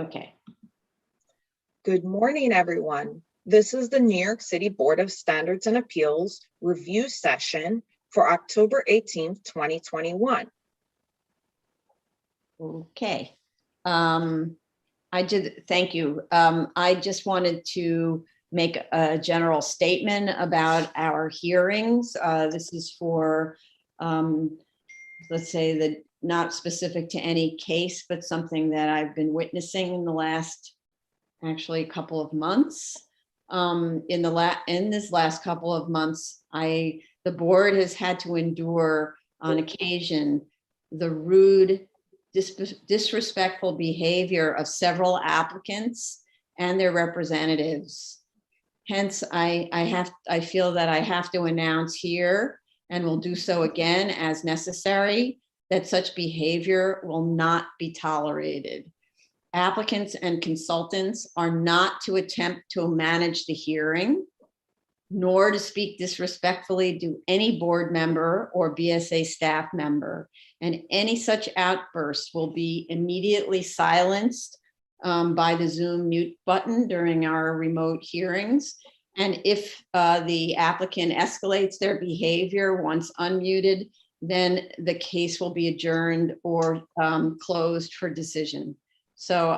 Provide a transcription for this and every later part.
Okay. Good morning, everyone. This is the New York City Board of Standards and Appeals review session for October 18th, 2021. Okay. Thank you. I just wanted to make a general statement about our hearings. This is for, let's say that not specific to any case, but something that I've been witnessing in the last, actually, couple of months. In this last couple of months, the board has had to endure on occasion the rude, disrespectful behavior of several applicants and their representatives. Hence, I feel that I have to announce here, and will do so again as necessary, that such behavior will not be tolerated. Applicants and consultants are not to attempt to manage the hearing, nor to speak disrespectfully to any board member or BSA staff member. And any such outbursts will be immediately silenced by the Zoom mute button during our remote hearings. And if the applicant escalates their behavior once unmuted, then the case will be adjourned or closed for decision. So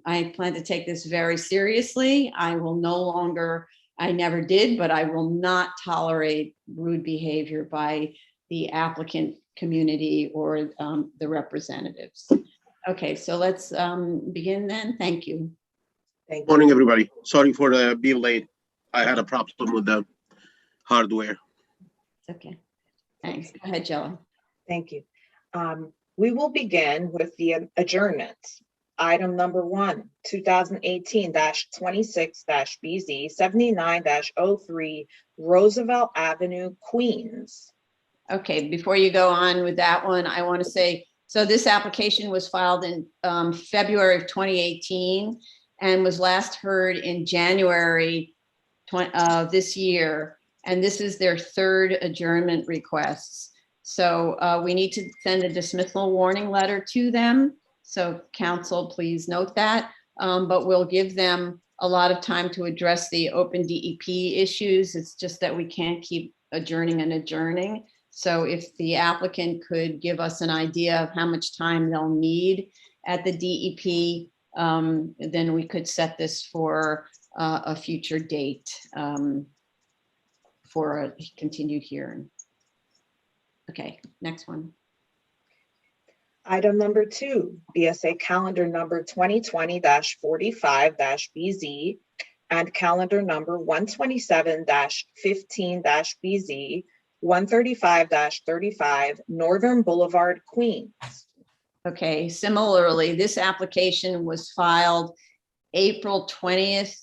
I plan to take this very seriously. I will no longer, I never did, but I will not tolerate rude behavior by the applicant community or the representatives. Okay, so let's begin then. Thank you. Thank you. Morning, everybody. Sorry for being late. I had a problem with the hardware. Okay, thanks. Go ahead, Joe. Thank you. We will begin with the adjournment. Item number 1, 2018-26-BZ 79-03 Roosevelt Avenue, Queens. Okay, before you go on with that one, I want to say, so this application was filed in February of 2018 and was last heard in January of this year. And this is their third adjournment requests. So we need to send a dismissal warning letter to them. So council, please note that, but we'll give them a lot of time to address the open DEP issues. It's just that we can't keep adjourning and adjourning. So if the applicant could give us an idea of how much time they'll need at the DEP, then we could set this for a future date for a continued hearing. Okay, next one. Item number 2, BSA calendar number 2020-45-BZ and calendar number 127-15-BZ 135-35 Northern Boulevard, Queens. Okay, similarly, this application was filed May 20th,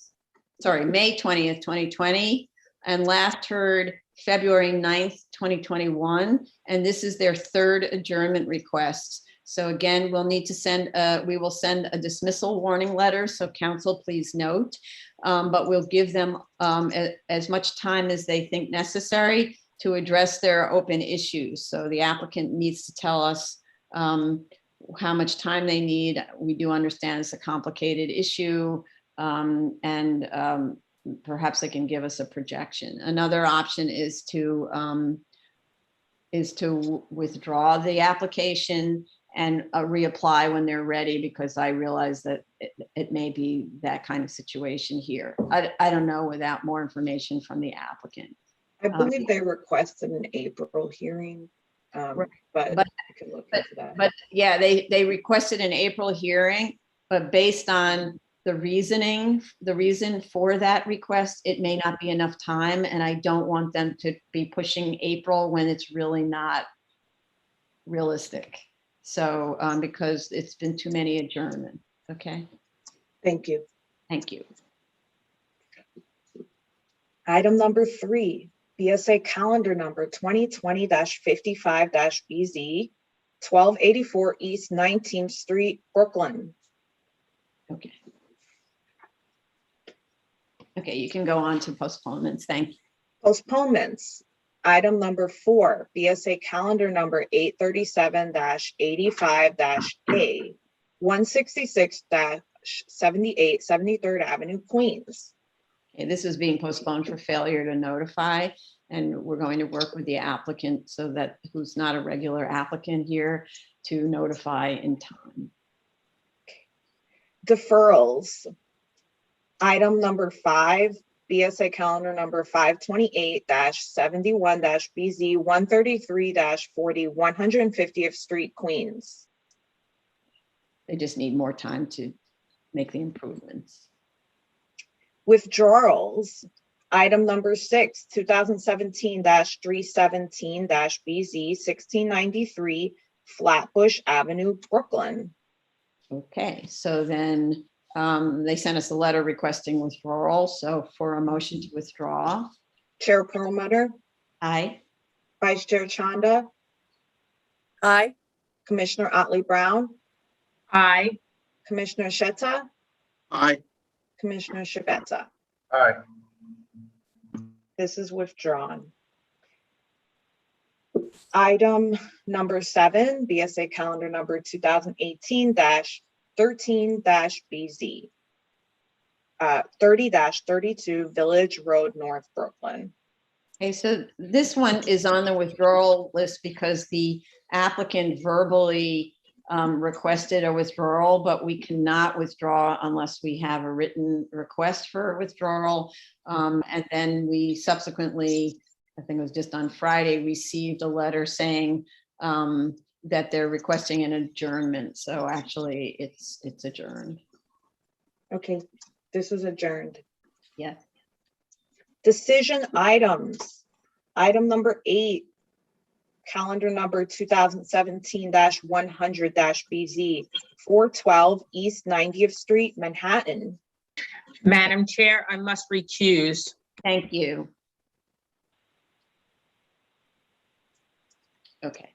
2020, and last heard February 9th, 2021. And this is their third adjournment request. So again, we'll need to we will send a dismissal warning letter. So council, please note, but we'll give them as much time as they think necessary to address their open issues. So the applicant needs to tell us how much time they need. We do understand it's a complicated issue, and perhaps they can give us a projection. Another option is to withdraw the application and reapply when they're ready, because I realize that it may be that kind of situation here. I don't know without more information from the applicant. I believe they requested an April hearing, but I can look into that. But yeah, they requested an April hearing, but based on the reason for that request, it may not be enough time, and I don't want them to be pushing April when it's really not realistic. So because it's been too many adjournments. Okay. Thank you. Thank you. Item number 3, BSA calendar number 2020-55-BZ 1284 East 19th Street, Brooklyn. Okay. Okay, you can go on to postponements. Thank you. Postponements. Item number 4, BSA calendar number 837-85-A 166 78 73rd Avenue, Queens. Okay, this is being postponed for failure to notify, and we're going to work with the applicant so that, who's not a regular applicant here, to notify in time. Deferrals. Item number 5, BSA calendar number 528-71-BZ 133-40 150th Street, Queens. They just need more time to make the improvements. Withdrawals. Item number 6, 2017-317-BZ 1693 Flatbush Avenue, Brooklyn. Okay, so then they sent us a letter requesting withdrawal. So for a motion to withdraw, Chair Perlmutter, aye. Vice Chair Chanda, Aye. Commissioner Otley Brown, Aye. Commissioner Sheta, Aye. Commissioner Shabeta. Aye. This is withdrawn. Item number 7, BSA calendar number 2018-13-BZ 30-32 Village Road, North Brooklyn. Okay, so this one is on the withdrawal list because the applicant verbally requested a withdrawal, but we cannot withdraw unless we have a written request for a withdrawal. And then we subsequently, I think it was just on Friday, received a letter saying that they're requesting an adjournment. So actually it's adjourned. Okay, this is adjourned. Yeah. Decision items. Item number 8, calendar number 2017-100-BZ 412 East 90th Street, Manhattan. Madam Chair, I must recuse. Thank you. Okay,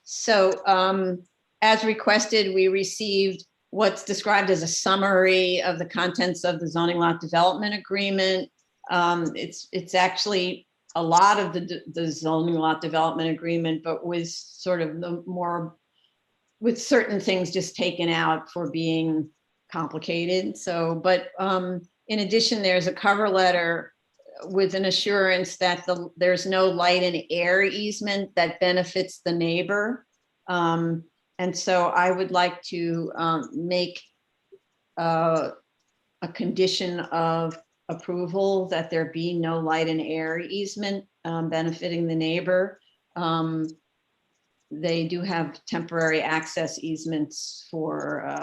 so as requested, we received what's described as a summary of the contents of the zoning lot development agreement. It's actually a lot of the zoning lot development agreement, but with sort of the more, with certain things just taken out for being complicated. So, but in addition, there's a cover letter with an assurance that there's no light and air easement that benefits the neighbor. And so I would like to make a condition of approval that there be no light and air easement benefiting the neighbor. They do have temporary access easements for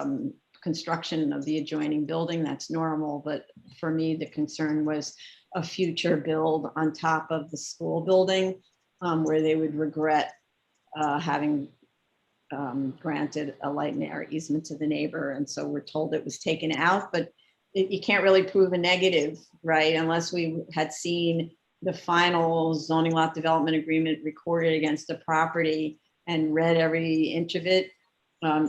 construction of the adjoining building. That's normal, but for me, the concern was a future build on top of the school building where they would regret having granted a light and air easement to the neighbor. And so we're told it was taken out, but you can't really prove a negative, right? Unless we had seen the final zoning lot development agreement recorded against the property and read every inch of it,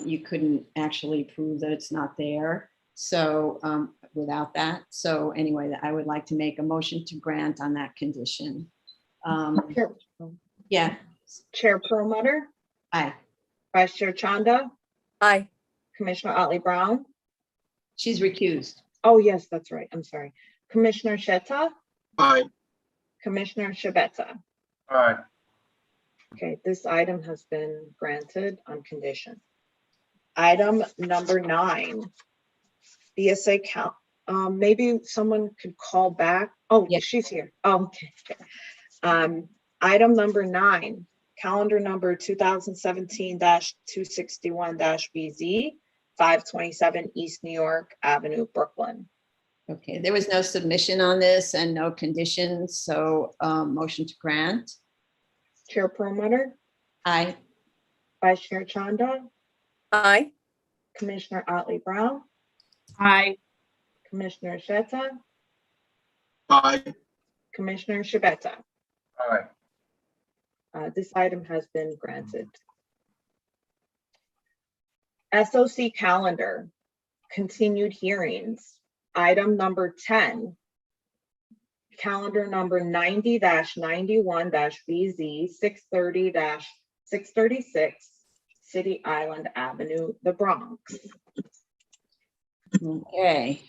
you couldn't actually prove that it's not there. So without that, so anyway, I would like to make a motion to grant on that condition. Yeah, Chair Perlmutter, aye. Vice Chair Chanda, Aye. Commissioner Otley Brown. She's recused. Oh, yes, that's right. I'm sorry. Commissioner Sheta, Aye. Commissioner Shabeta. Aye. Okay, this item has been granted on condition. Item number 9, BSA count. Maybe someone could call back. Oh, Yes. she's here. Oh, okay. Item number 9, calendar number 2017-261-BZ 527 East New York Avenue, Brooklyn. Okay, there was no submission on this and no conditions, so motion to grant. Chair Perlmutter, Aye. Vice Chair Chanda, Aye. Commissioner Otley Brown, Aye. Commissioner Sheta, Aye. Commissioner Shabeta. Aye. This item has been granted. SOC calendar, continued hearings. Item number 10, calendar number 90-91-BZ 630-636 City Island Avenue, the Bronx. Okay,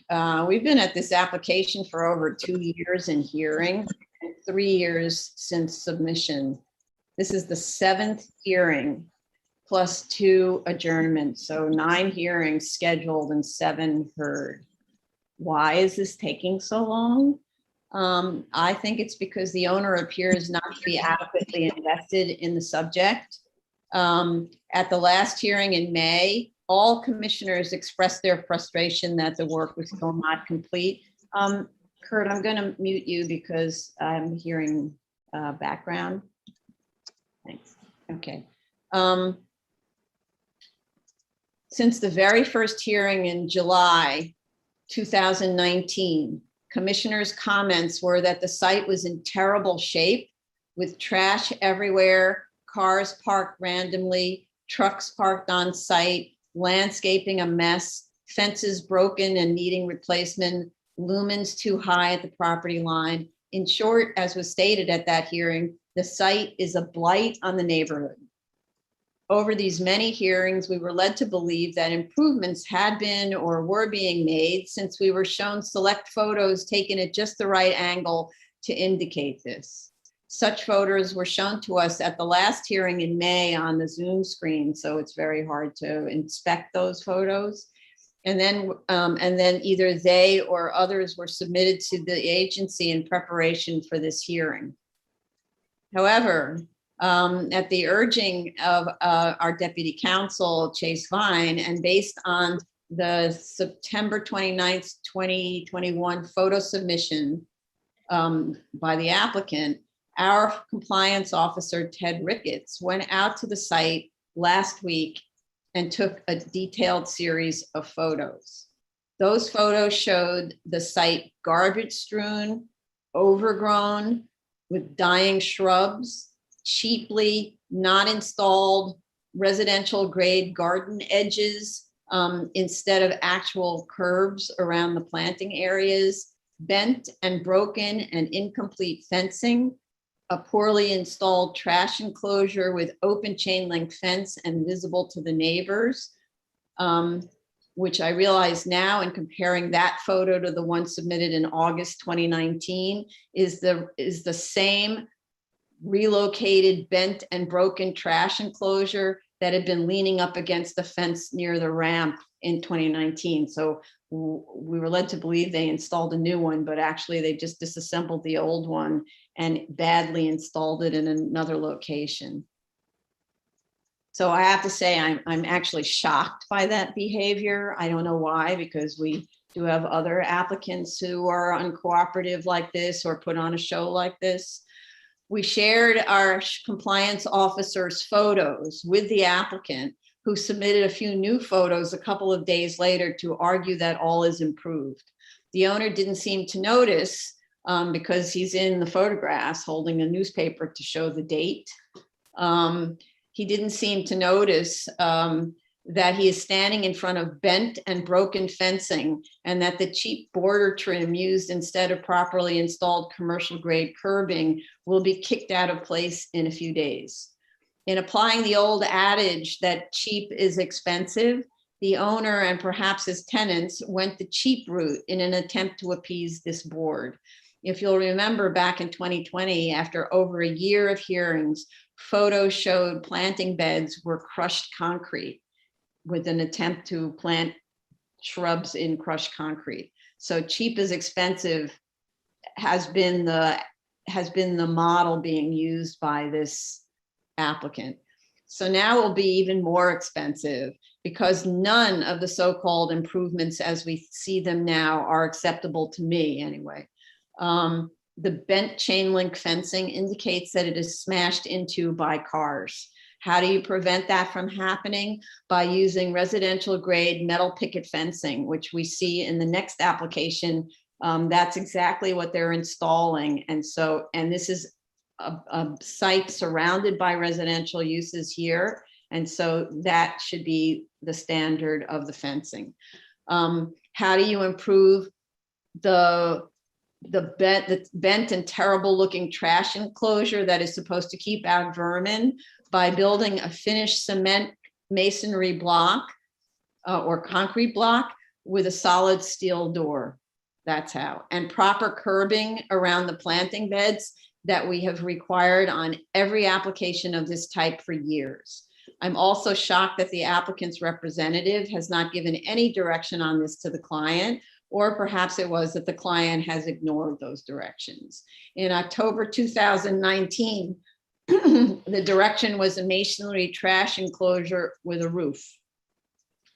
we've been at this application for over 2 years in hearing, and 3 years since submission. This is the 7th hearing plus 2 adjournments, so 9 hearings scheduled and 7 heard. Why is this taking so long? I think it's because the owner appears not to be adequately invested in the subject. At the last hearing in May, all commissioners expressed their frustration that the work was still not complete. Kurt, I'm going to mute you because I'm hearing background. Thanks. Okay. Since the very first hearing in July 2019, commissioners' comments were that the site was in terrible shape with trash everywhere, cars parked randomly, trucks parked on site, landscaping a mess, fences broken and needing replacement, lumens too high at the property line. In short, as was stated at that hearing, the site is a blight on the neighborhood. Over these many hearings, we were led to believe that improvements had been or were being made since we were shown select photos taken at just the right angle to indicate this. Such photos were shown to us at the last hearing in May on the Zoom screen, so it's very hard to inspect those photos. And then either they or others were submitted to the agency in preparation for this hearing. However, at the urging of our deputy counsel, Chase Vine, and based on the September 29th, 2021 photo submission by the applicant, our compliance officer, Ted Ricketts, went out to the site last week and took a detailed series of photos. Those photos showed the site garbage strewn, overgrown with dying shrubs, cheaply not installed residential grade garden edges instead of actual curbs around the planting areas, bent and broken and incomplete fencing, a poorly installed trash enclosure with open chain link fence and visible to the neighbors, which I realize now in comparing that photo to the one submitted in August 2019 is the same relocated, bent and broken trash enclosure that had been leaning up against the fence near the ramp in 2019. So we were led to believe they installed a new one, but actually they just disassembled the old one and badly installed it in another location. So I have to say, I'm actually shocked by that behavior. I don't know why, because we do have other applicants who are uncooperative like this or put on a show like this. We shared our compliance officer's photos with the applicant, who submitted a few new photos a couple of days later to argue that all is improved. The owner didn't seem to notice because he's in the photographs holding a newspaper to show the date. He didn't seem to notice that he is standing in front of bent and broken fencing and that the cheap border trim used instead of properly installed commercial grade curbing will be kicked out of place in a few days. In applying the old adage that cheap is expensive, the owner and perhaps his tenants went the cheap route in an attempt to appease this board. If you'll remember back in 2020, after over a year of hearings, photos showed planting beds were crushed concrete with an attempt to plant shrubs in crushed concrete. So cheap is expensive has been the model being used by this applicant. So now it will be even more expensive because none of the so-called improvements as we see them now are acceptable to me anyway. The bent chain link fencing indicates that it is smashed into by cars. How do you prevent that from happening? By using residential grade metal picket fencing, which we see in the next application. That's exactly what they're installing. And this is a site surrounded by residential uses here. And so that should be the standard of the fencing. How do you improve the bent and terrible looking trash enclosure that is supposed to keep out vermin? By building a finished cement masonry block or concrete block with a solid steel door. That's how. And proper curbing around the planting beds that we have required on every application of this type for years. I'm also shocked that the applicant's representative has not given any direction on this to the client, or perhaps it was that the client has ignored those directions. In October 2019, the direction was a masonry trash enclosure with a roof.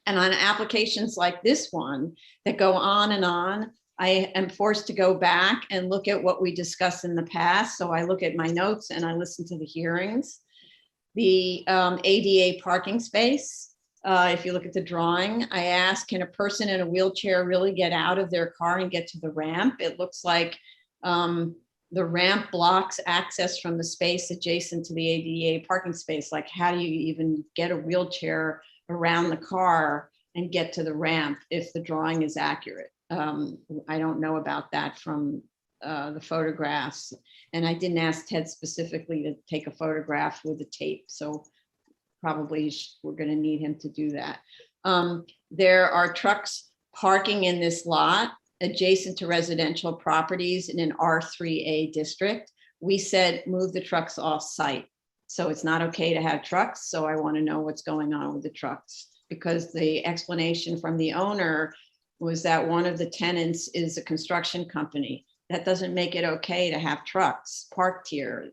And on applications like this one that go on and on, I am forced to go back and look at what we discussed in the past. So I look at my notes and I listen to the hearings. The ADA parking space, if you look at the drawing, I asked, can a person in a wheelchair really get out of their car and get to the ramp? It looks like the ramp blocks access from the space adjacent to the ADA parking space. Like, how do you even get a wheelchair around the car and get to the ramp if the drawing is accurate? I don't know about that from the photographs. And I didn't ask Ted specifically to take a photograph with the tape. So probably we're going to need him to do that. There are trucks parking in this lot adjacent to residential properties in an R3A district. We said, move the trucks off site. So it's not okay to have trucks. So I want to know what's going on with the trucks, because the explanation from the owner was that one of the tenants is a construction company. That doesn't make it okay to have trucks parked here.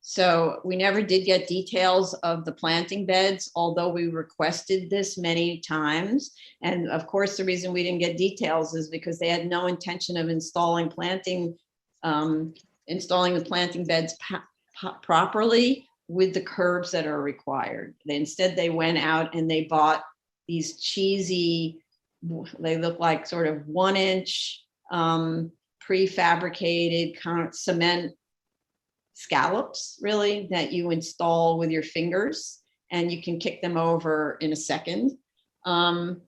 So we never did get details of the planting beds, although we requested this many times. And of course, the reason we didn't get details is because they had no intention of installing the planting beds properly with the curbs that are required. Instead, they went out and they bought these cheesy, they look like sort of 1-inch prefabricated kind of cement scallops, really, that you install with your fingers, and you can kick them over in a second. The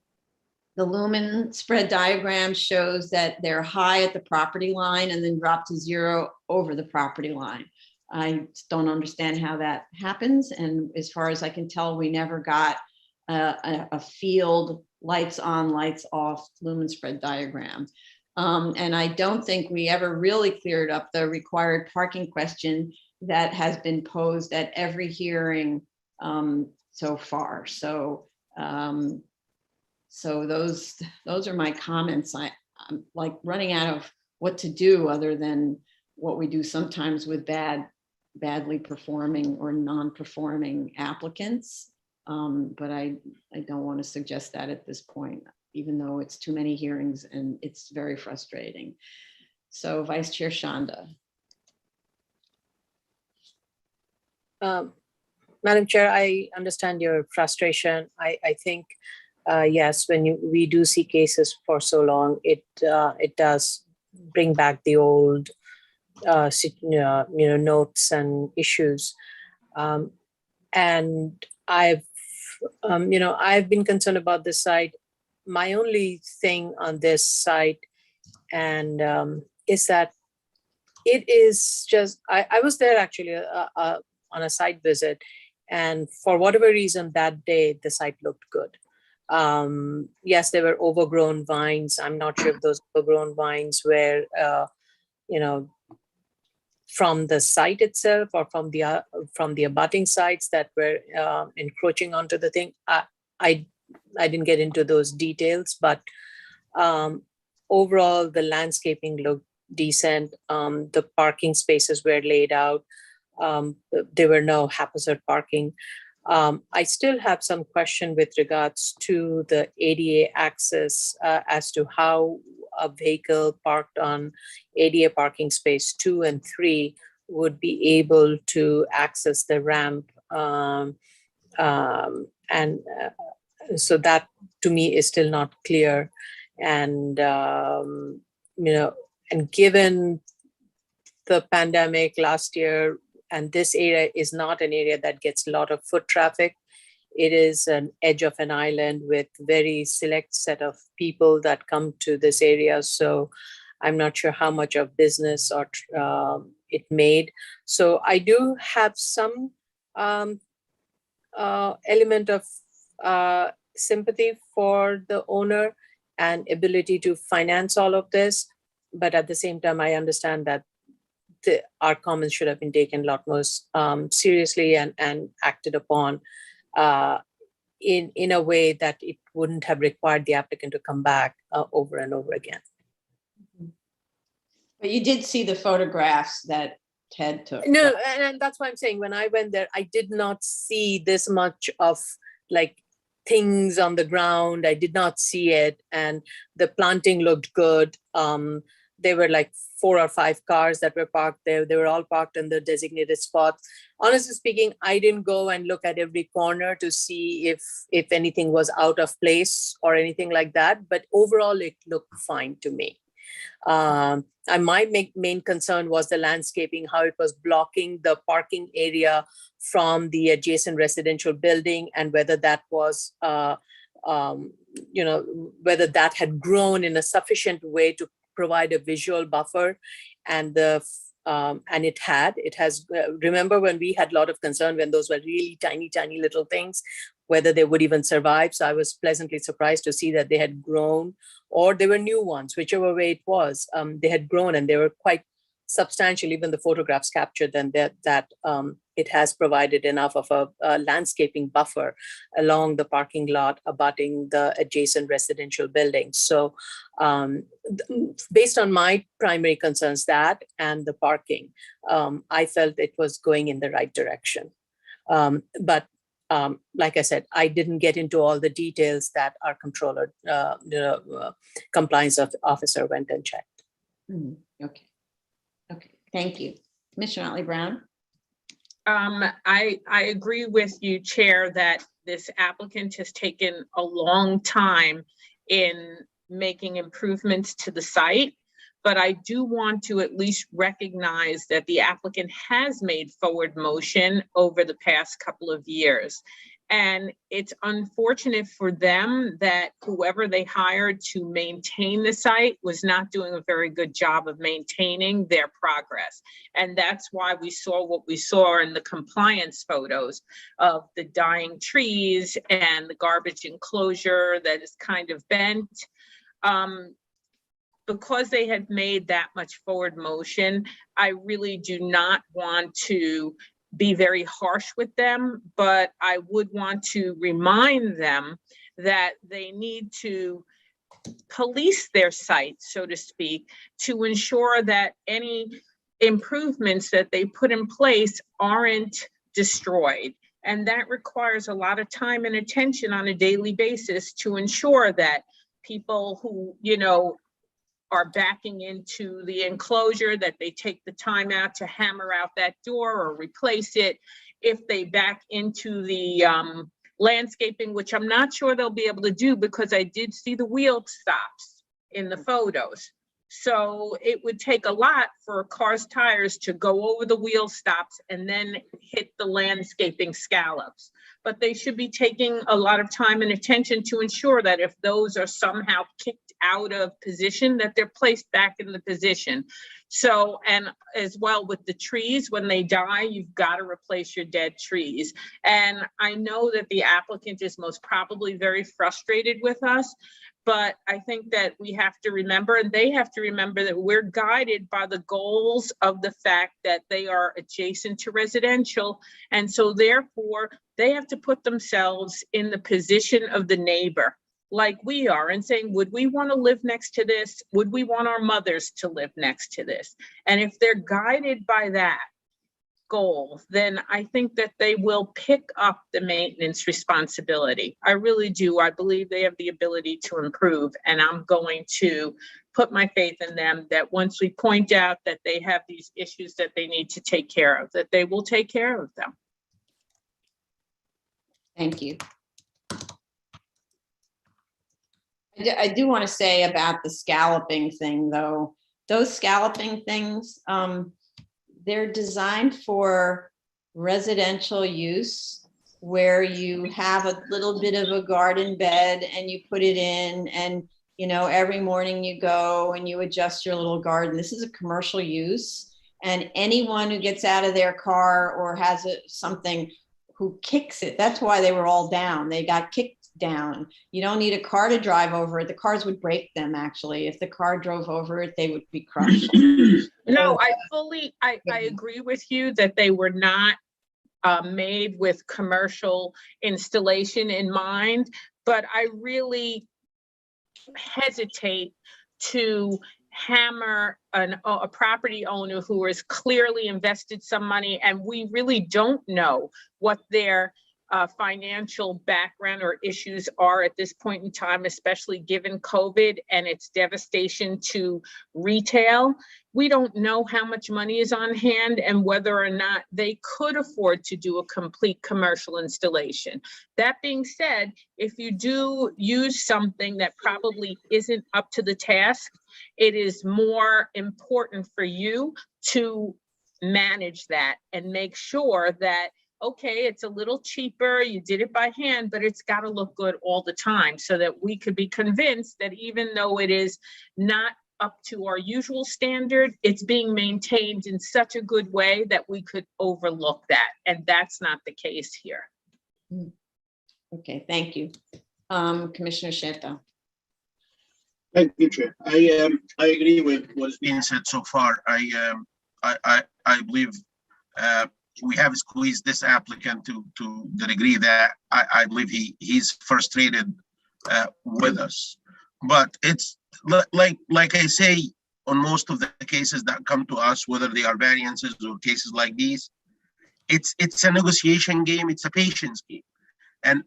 lumen spread diagram shows that they're high at the property line and then drop to 0 over the property line. I don't understand how that happens. And as far as I can tell, we never got a field lights on, lights off lumen spread diagram. And I don't think we ever really cleared up the required parking question that has been posed at every hearing so far. So, so those are my comments. I'm like running out of what to do other than what we do sometimes with badly performing or non-performing applicants. But I don't want to suggest that at this point, even though it's too many hearings and it's very frustrating. So Vice Chair Shanda. Madam Chair, I understand your frustration. I think, yes, when we do see cases for so long, it does bring back the old notes and issues. And I've been concerned about this site. My only thing on this site and is that it is just, I was there actually on a site visit, and for whatever reason that day, the site looked good. Yes, there were overgrown vines. I'm not sure if those overgrown vines were, from the site itself or from the abutting sites that were encroaching onto the thing. I didn't get into those details, but overall the landscaping looked decent. The parking spaces were laid out. There were no haphazard parking. I still have some question with regards to the ADA access as to how a vehicle parked on ADA parking space 2 and 3 would be able to access the ramp. So that to me is still not clear. And, and given the pandemic last year, and this area is not an area that gets a lot of foot traffic. It is an edge of an island with very select set of people that come to this area. So I'm not sure how much of business or it made. So I do have some element of sympathy for the owner and ability to finance all of this. But at the same time, I understand that our comments should have been taken a lot more seriously and acted upon in a way that it wouldn't have required the applicant to come back over and over again. But you did see the photographs that Ted took. No, and that's why I'm saying when I went there, I did not see this much of like things on the ground. I did not see it, and the planting looked good. There were like 4 or 5 cars that were parked there. They were all parked in the designated spots. Honestly speaking, I didn't go and look at every corner to see if anything was out of place or anything like that. But overall, it looked fine to me. And my main concern was the landscaping, how it was blocking the parking area from the adjacent residential building, and whether that was, whether that had grown in a sufficient way to provide a visual buffer. And it has. Remember when we had a lot of concern when those were really tiny little things, whether they would even survive. So I was pleasantly surprised to see that they had grown, or they were new ones, whichever way it was. They had grown and they were quite substantial. Even the photographs captured them that it has provided enough of a landscaping buffer along the parking lot abutting the adjacent residential buildings. So based on my primary concerns, that and the parking, I felt it was going in the right direction. But like I said, I didn't get into all the details that our controller, compliance officer went and checked. Okay. Okay. Thank you. Commissioner Otley Brown. I agree with you, Chair, that this applicant has taken a long time in making improvements to the site. But I do want to at least recognize that the applicant has made forward motion over the past couple of years. And it's unfortunate for them that whoever they hired to maintain the site was not doing a very good job of maintaining their progress. And that's why we saw what we saw in the compliance photos of the dying trees and the garbage enclosure that is kind of bent. Because they had made that much forward motion, I really do not want to be very harsh with them, but I would want to remind them that they need to police their site, so to speak, to ensure that any improvements that they put in place aren't destroyed. And that requires a lot of time and attention on a daily basis to ensure that people who, are backing into the enclosure, that they take the time out to hammer out that door or replace it. If they back into the landscaping, which I'm not sure they'll be able to do because I did see the wheel stops in the photos. So it would take a lot for a car's tires to go over the wheel stops and then hit the landscaping scallops. But they should be taking a lot of time and attention to ensure that if those are somehow kicked out of position, that they're placed back in the position. So, and as well with the trees, when they die, you've got to replace your dead trees. And I know that the applicant is most probably very frustrated with us, but I think that we have to remember, and they have to remember, that we're guided by the goals of the fact that they are adjacent to residential. And so therefore, they have to put themselves in the position of the neighbor, like we are, and saying, would we want to live next to this? Would we want our mothers to live next to this? And if they're guided by that goal, then I think that they will pick up the maintenance responsibility. I really do. I believe they have the ability to improve, and I'm going to put my faith in them that once we point out that they have these issues that they need to take care of, that they will take care of them. Thank you. I do want to say about the scalloping thing, though. Those scalloping things, they're designed for residential use where you have a little bit of a garden bed and you put it in, and every morning you go and you adjust your little garden. This is a commercial use, and anyone who gets out of their car or has something who kicks it, that's why they were all down. They got kicked down. You don't need a car to drive over it. The cars would break them, actually. If the car drove over it, they would be crushed. No, I agree with you that they were not made with commercial installation in mind, but I really hesitate to hammer a property owner who has clearly invested some money, and we really don't know what their financial background or issues are at this point in time, especially given COVID and its devastation to retail. We don't know how much money is on hand and whether or not they could afford to do a complete commercial installation. That being said, if you do use something that probably isn't up to the task, it is more important for you to manage that and make sure that, okay, it's a little cheaper, you did it by hand, but it's got to look good all the time so that we could be convinced that even though it is not up to our usual standard, it's being maintained in such a good way that we could overlook that. And that's not the case here. Okay, thank you. Commissioner Shetto. Thank you, Chair. I agree with what's being said so far. I believe we have squeezed this applicant to the degree that I believe he's frustrated with us. But it's like I say, on most of the cases that come to us, whether they are variances or cases like these, it's a negotiation game. It's a patience game, and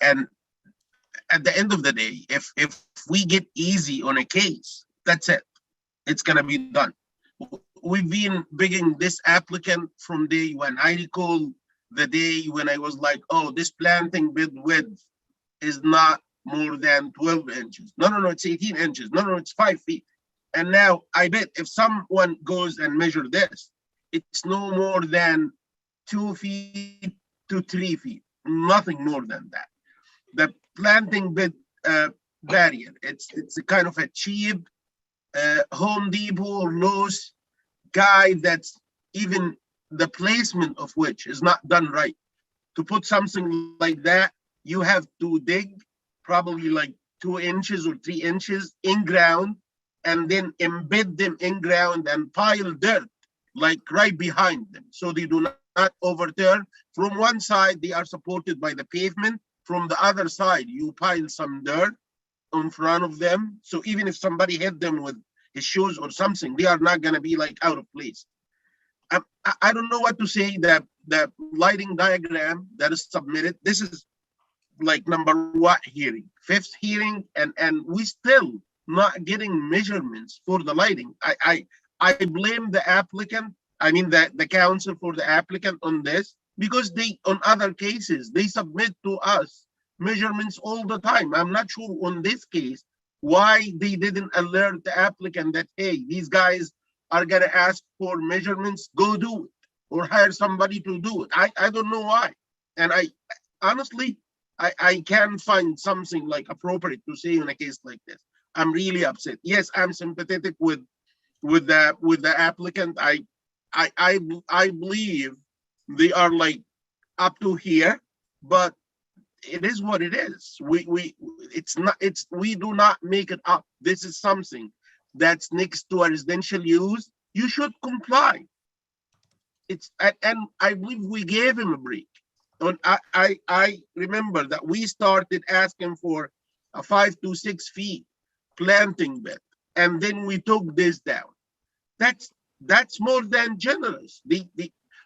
at the end of the day, if we get easy on a case, that's it. It's gonna be done. We've been begging this applicant from day one. I recall the day when I was like, oh, this planting bed width is not more than 12 inches. No, it's 18 inches. No, it's 5 feet. And now I bet if someone goes and measure this, it's no more than 2 feet to 3 feet, nothing more than that. The planting bed barrier, it's a kind of a cheap Home Depot or Lowe's guy that's even the placement of which is not done right. To put something like that, you have to dig probably like 2 inches or 3 inches in ground and then embed them in ground and pile dirt like right behind them so they do not overturn. From one side, they are supported by the pavement. From the other side, you pile some dirt in front of them. So even if somebody hit them with his shoes or something, they are not going to be like out of place. I don't know what to say. That lighting diagram that is submitted, this is like number 1 hearing, 5th hearing, and we still not getting measurements for the lighting. I blame the applicant, I mean the counsel for the applicant on this, because they, on other cases, they submit to us measurements all the time. I'm not sure on this case why they didn't alert the applicant that, hey, these guys are gonna ask for measurements, go do it, or hire somebody to do it. I don't know why. And I honestly, I can't find something like appropriate to say in a case like this. I'm really upset. Yes, I'm sympathetic with the applicant. I believe they are like up to here, but it is what it is. We do not make it up. This is something that's next to a residential use. You should comply. And I believe we gave him a break. And I remember that we started asking for a 5 to 6 feet planting bed, and then we took this down. That's more than generous.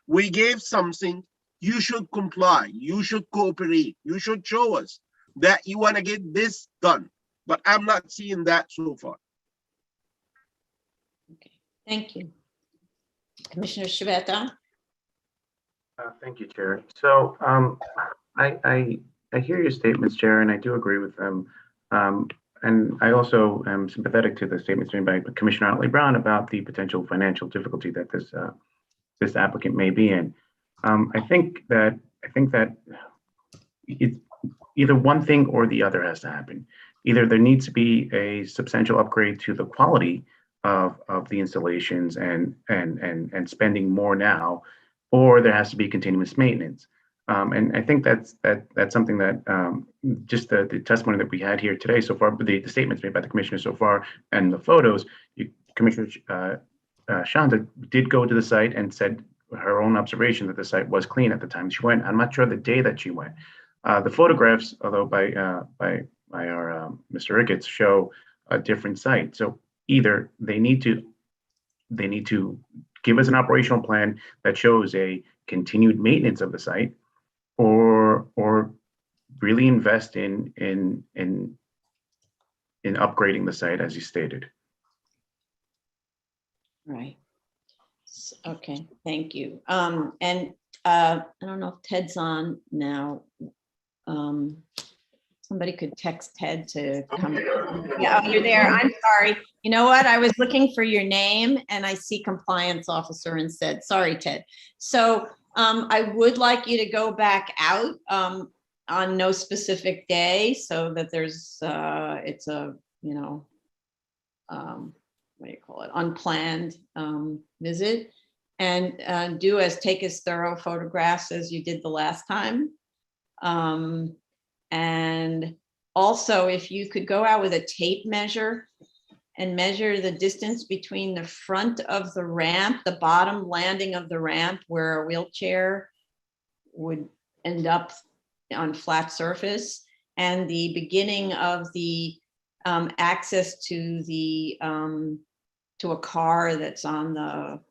We gave something. You should comply. You should cooperate. You should show us that you want to get this done. But I'm not seeing that so far. Okay, thank you. Commissioner Shibata. Thank you, Chair. So I hear your statements, Chair, and I do agree with them. And I also am sympathetic to the statements made by Commissioner Otley Brown about the potential financial difficulty that this applicant may be in. I think that it's either one thing or the other has to happen. Either there needs to be a substantial upgrade to the quality of the installations and spending more now, or there has to be continuous maintenance. And I think that's something that just the testimony that we had here today so far, but the statements made by the commissioner so far and the photos, Commissioner Shanda did go to the site and said her own observation that the site was clean at the time she went. I'm not sure the day that she went. The photographs, although by our Mr. Ricketts, show a different site. So either they need to give us an operational plan that shows a continued maintenance of the site, or really invest in upgrading the site, as you stated. Right. Okay, thank you. And I don't know if Ted's on now. Somebody could text Ted to come. Yeah, oh, you're there. I'm sorry. You know what? I was looking for your name and I see compliance officer and said, sorry, Ted. So I would like you to go back out on no specific day so that there's, it's a, what do you call it? Unplanned visit, and take as thorough photographs as you did the last time. And also, if you could go out with a tape measure and measure the distance between the front of the ramp, the bottom landing of the ramp where a wheelchair would end up on flat surface, and the beginning of the access to the to a car that's on the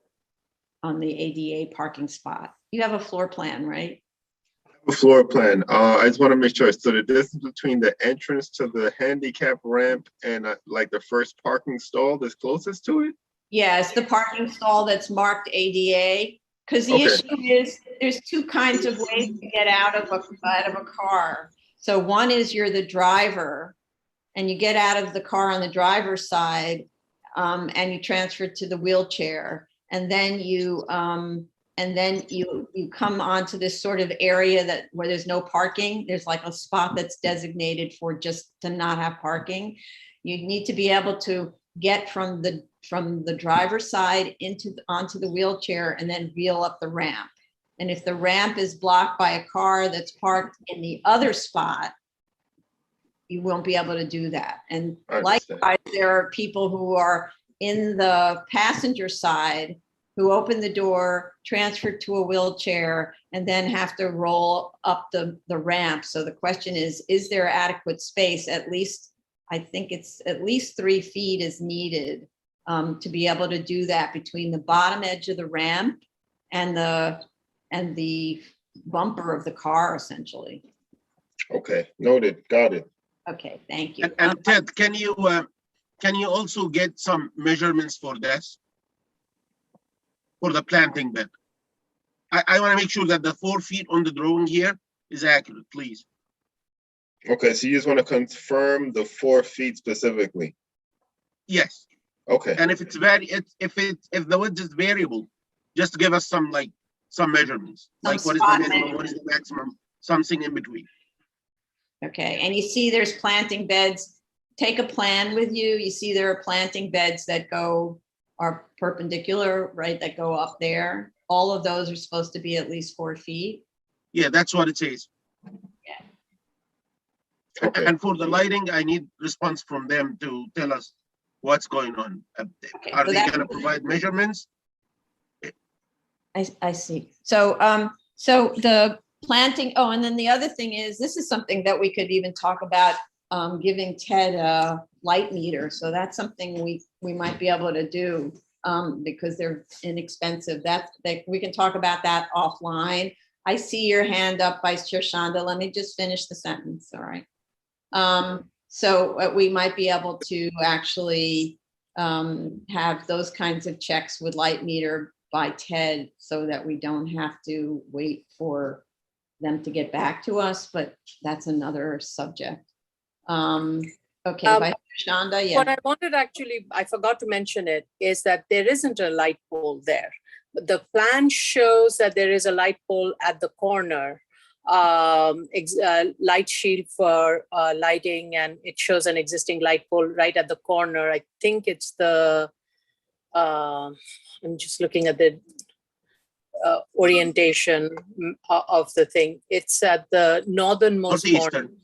ADA parking spot. You have a floor plan, right? A floor plan. I just want to make sure. So the distance between the entrance to the handicap ramp and like the first parking stall that's closest to it? Yes, the parking stall that's marked ADA. Because the issue is there's two kinds of ways to get out of a car. So one is you're the driver and you get out of the car on the driver's side and you transfer to the wheelchair. And then you come onto this sort of area where there's no parking. There's like a spot that's designated for just to not have parking. You need to be able to get from the driver's side onto the wheelchair and then wheel up the ramp. And if the ramp is blocked by a car that's parked in the other spot, you won't be able to do that. And likewise, there are people who are in the passenger side who open the door, transfer to a wheelchair, and then have to roll up the ramp. So the question is there adequate space? At least, I think it's at least 3 feet is needed to be able to do that between the bottom edge of the ramp and the bumper of the car, essentially. Okay, noted, got it. Okay, thank you. And Ted, can you also get some measurements for this? For the planting bed? I want to make sure that the 4 feet on the drawing here is accurate, please. Okay, so you just want to confirm the 4 feet specifically? Yes. Okay. And if it's if the width is variable, just give us some measurements. Like what is the minimum, what is the maximum, something in between. Okay, and you see there's planting beds. Take a plan with you. You see there are planting beds that are perpendicular, right? That go up there. All of those are supposed to be at least 4 feet. Yeah, that's what it says. Yeah. Okay. And for the lighting, I need response from them to tell us what's going on. Okay, Are so they going to provide measurements? I see. So, so the planting, and then the other thing is, this is something that we could even talk about, giving Ted a light meter. So that's something we might be able to do because they're inexpensive. We can talk about that offline. I see your hand up, Vice Chair Shanda. Let me just finish the sentence, all right? So we might be able to actually have those kinds of checks with light meter by Ted so that we don't have to wait for them to get back to us, but that's another subject. Okay, Vice Chair Shanda, yeah. What I wanted I forgot to mention it, is that there isn't a light pole there. The plan shows that there is a light pole at the corner, light shield for lighting, and it shows an existing light pole right at the corner. I think it's I'm just looking at orientation of the thing. It's at the northernmost corner. Northeastern.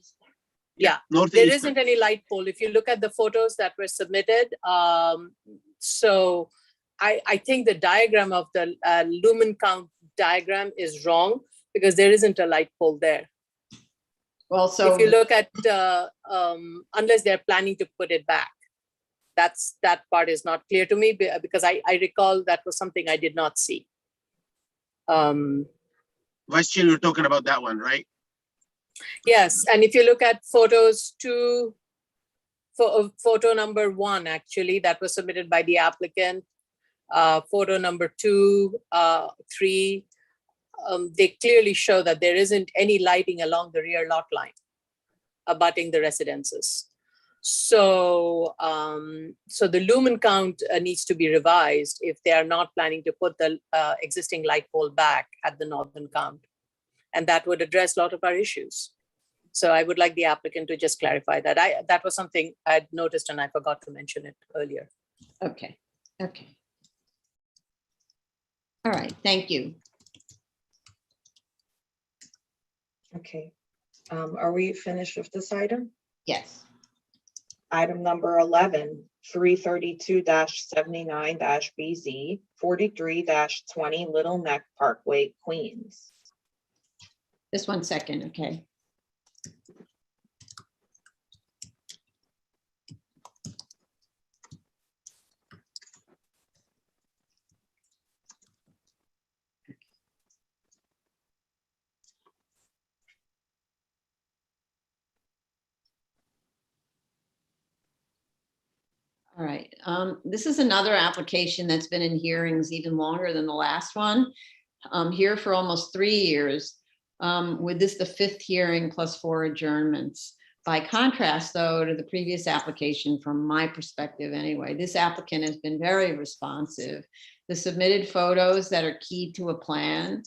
Yeah, there Northeastern. isn't any light pole. If you look at the photos that were submitted, so I think the diagram of the lumen count diagram is wrong because there isn't a light pole there. Well, so. If you look at, unless they're planning to put it back, that part is not clear to me because I recall that was something I did not see. Vice Chair, you're talking about that one, right? Yes, and if you look at photos photo number 1, actually, that was submitted by the applicant, photo number 2, 3, they clearly show that there isn't any lighting along the rear lot line abutting the residences. So, so the lumen count needs to be revised if they are not planning to put the existing light pole back at the northern count. And that would address a lot of our issues. So I would like the applicant to just clarify that. That was something I'd noticed and I forgot to mention it earlier. Okay, okay. All right, thank you. Okay. Are we finished with this item? Yes. Item number 11, 332-79-BZ, 43-20 Little Neck Parkway, Queens. Just 1 second, okay. All right, this is another application that's been in hearings even longer than the last one. Here for almost 3 years, with this the 5th hearing plus 4 adjournments. By contrast, though, to the previous application, from my perspective anyway, this applicant has been very responsive. The submitted photos that are key to a plan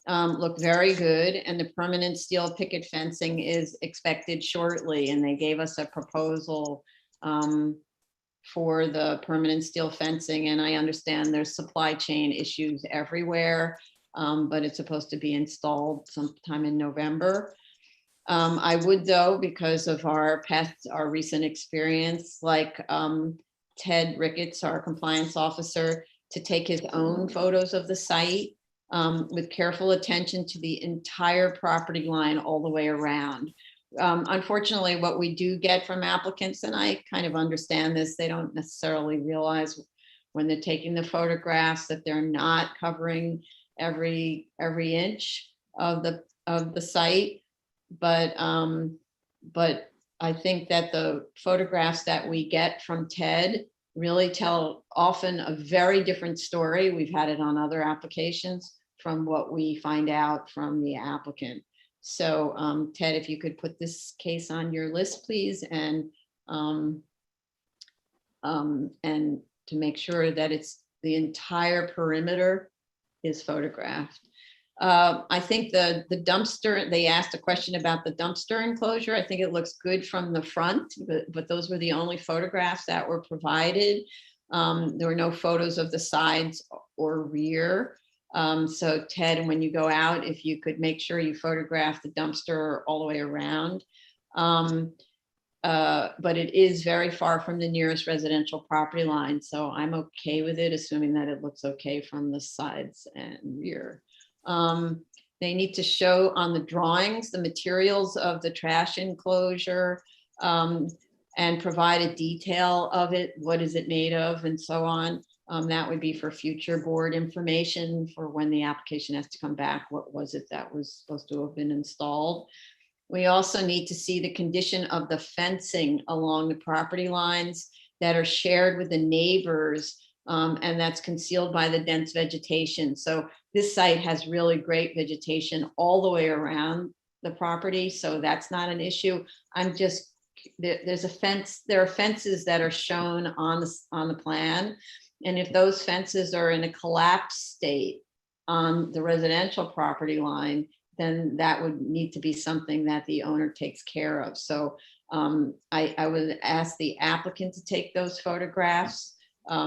look very good, and the permanent steel picket fencing is expected shortly, and they gave us a proposal for the permanent steel fencing, and I understand there's supply chain issues everywhere, but it's supposed to be installed sometime in November. I would, though, because of our recent experience, like Ted Ricketts, our compliance officer, to take his own photos of the site with careful attention to the entire property line all the way around. Unfortunately, what we do get from applicants, and I kind of understand this, they don't necessarily realize when they're taking the photographs that they're not covering every inch of the site. But I think that the photographs that we get from Ted really tell often a very different story. We've had it on other applications from what we find out from the applicant. So Ted, if you could put this case on your list, please, and to make sure that it's the entire perimeter is photographed. I think the dumpster, they asked a question about the dumpster enclosure. I think it looks good from the front, but those were the only photographs that were provided. There were no photos of the sides or rear. So Ted, when you go out, if you could make sure you photograph the dumpster all the way around. But it is very far from the nearest residential property line. So I'm okay with it, assuming that it looks okay from the sides and rear. They need to show on the drawings the materials of the trash enclosure and provide a detail of it. What is it made of and so on. That would be for future board information for when the application has to come back. What was it that was supposed to have been installed? We also need to see the condition of the fencing along the property lines that are shared with the neighbors, and that's concealed by the dense vegetation. So this site has really great vegetation all the way around the property, so that's not an issue. I'm just, there's a fence, there are fences that are shown on the plan, and if those fences are in a collapsed state on the residential property line, then that would need to be something that the owner takes care of. So I would ask the applicant to take those photographs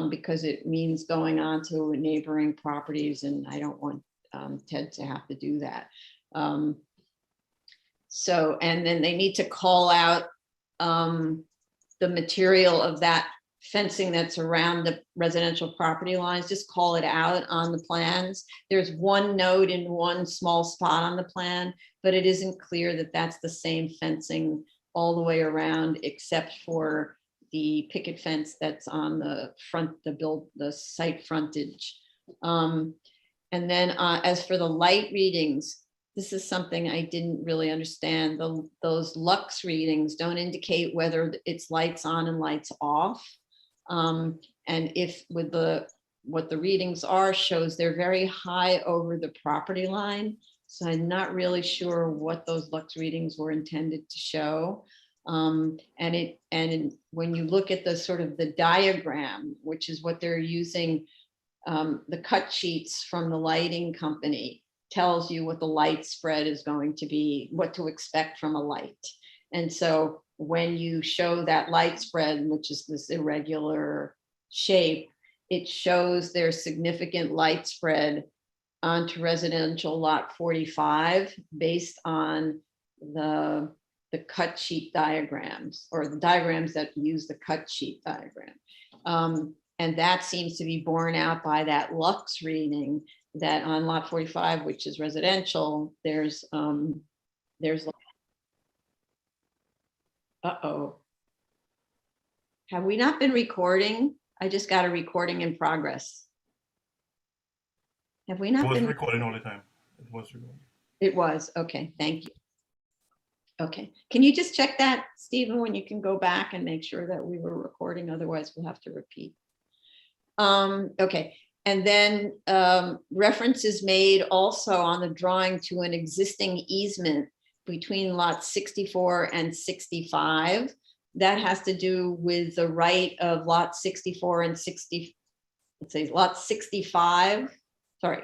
because it means going on to neighboring properties, and I don't want tend to have to do that. So, and then they need to call out the material of that fencing that's around the residential property lines, just call it out on the plans. There's one note in one small spot on the plan, but it isn't clear that that's the same fencing all the way around, except for the picket fence that's on the front, the site frontage. And then as for the light readings, this is something I didn't really understand. Those lux readings don't indicate whether it's lights on and lights off. And if with what the readings are shows they're very high over the property line. So I'm not really sure what those lux readings were intended to show. And when you look at the sort of the diagram, which is what they're using, the cut sheets from the lighting company tells you what the light spread is going to be, what to expect from a light. And so when you show that light spread, which is this irregular shape, it shows there's significant light spread onto residential lot 45 based on the cut sheet diagrams, or the diagrams that use the cut sheet diagram. And that seems to be borne out by that lux reading that on lot 45, which is residential, there's uh-oh. Have we not been recording? I just got a recording in progress. Have we not It was been? recording all the time. It was recording. It was, okay, thank you. Okay, can you just check that, Stephen, when you can go back and make sure that we were recording, otherwise we'll have to repeat. Okay, and then reference is made also on the drawing to an existing easement between lots 64 and 65. That has to do with the right of lot 64 and 60, let's say lot 65, sorry,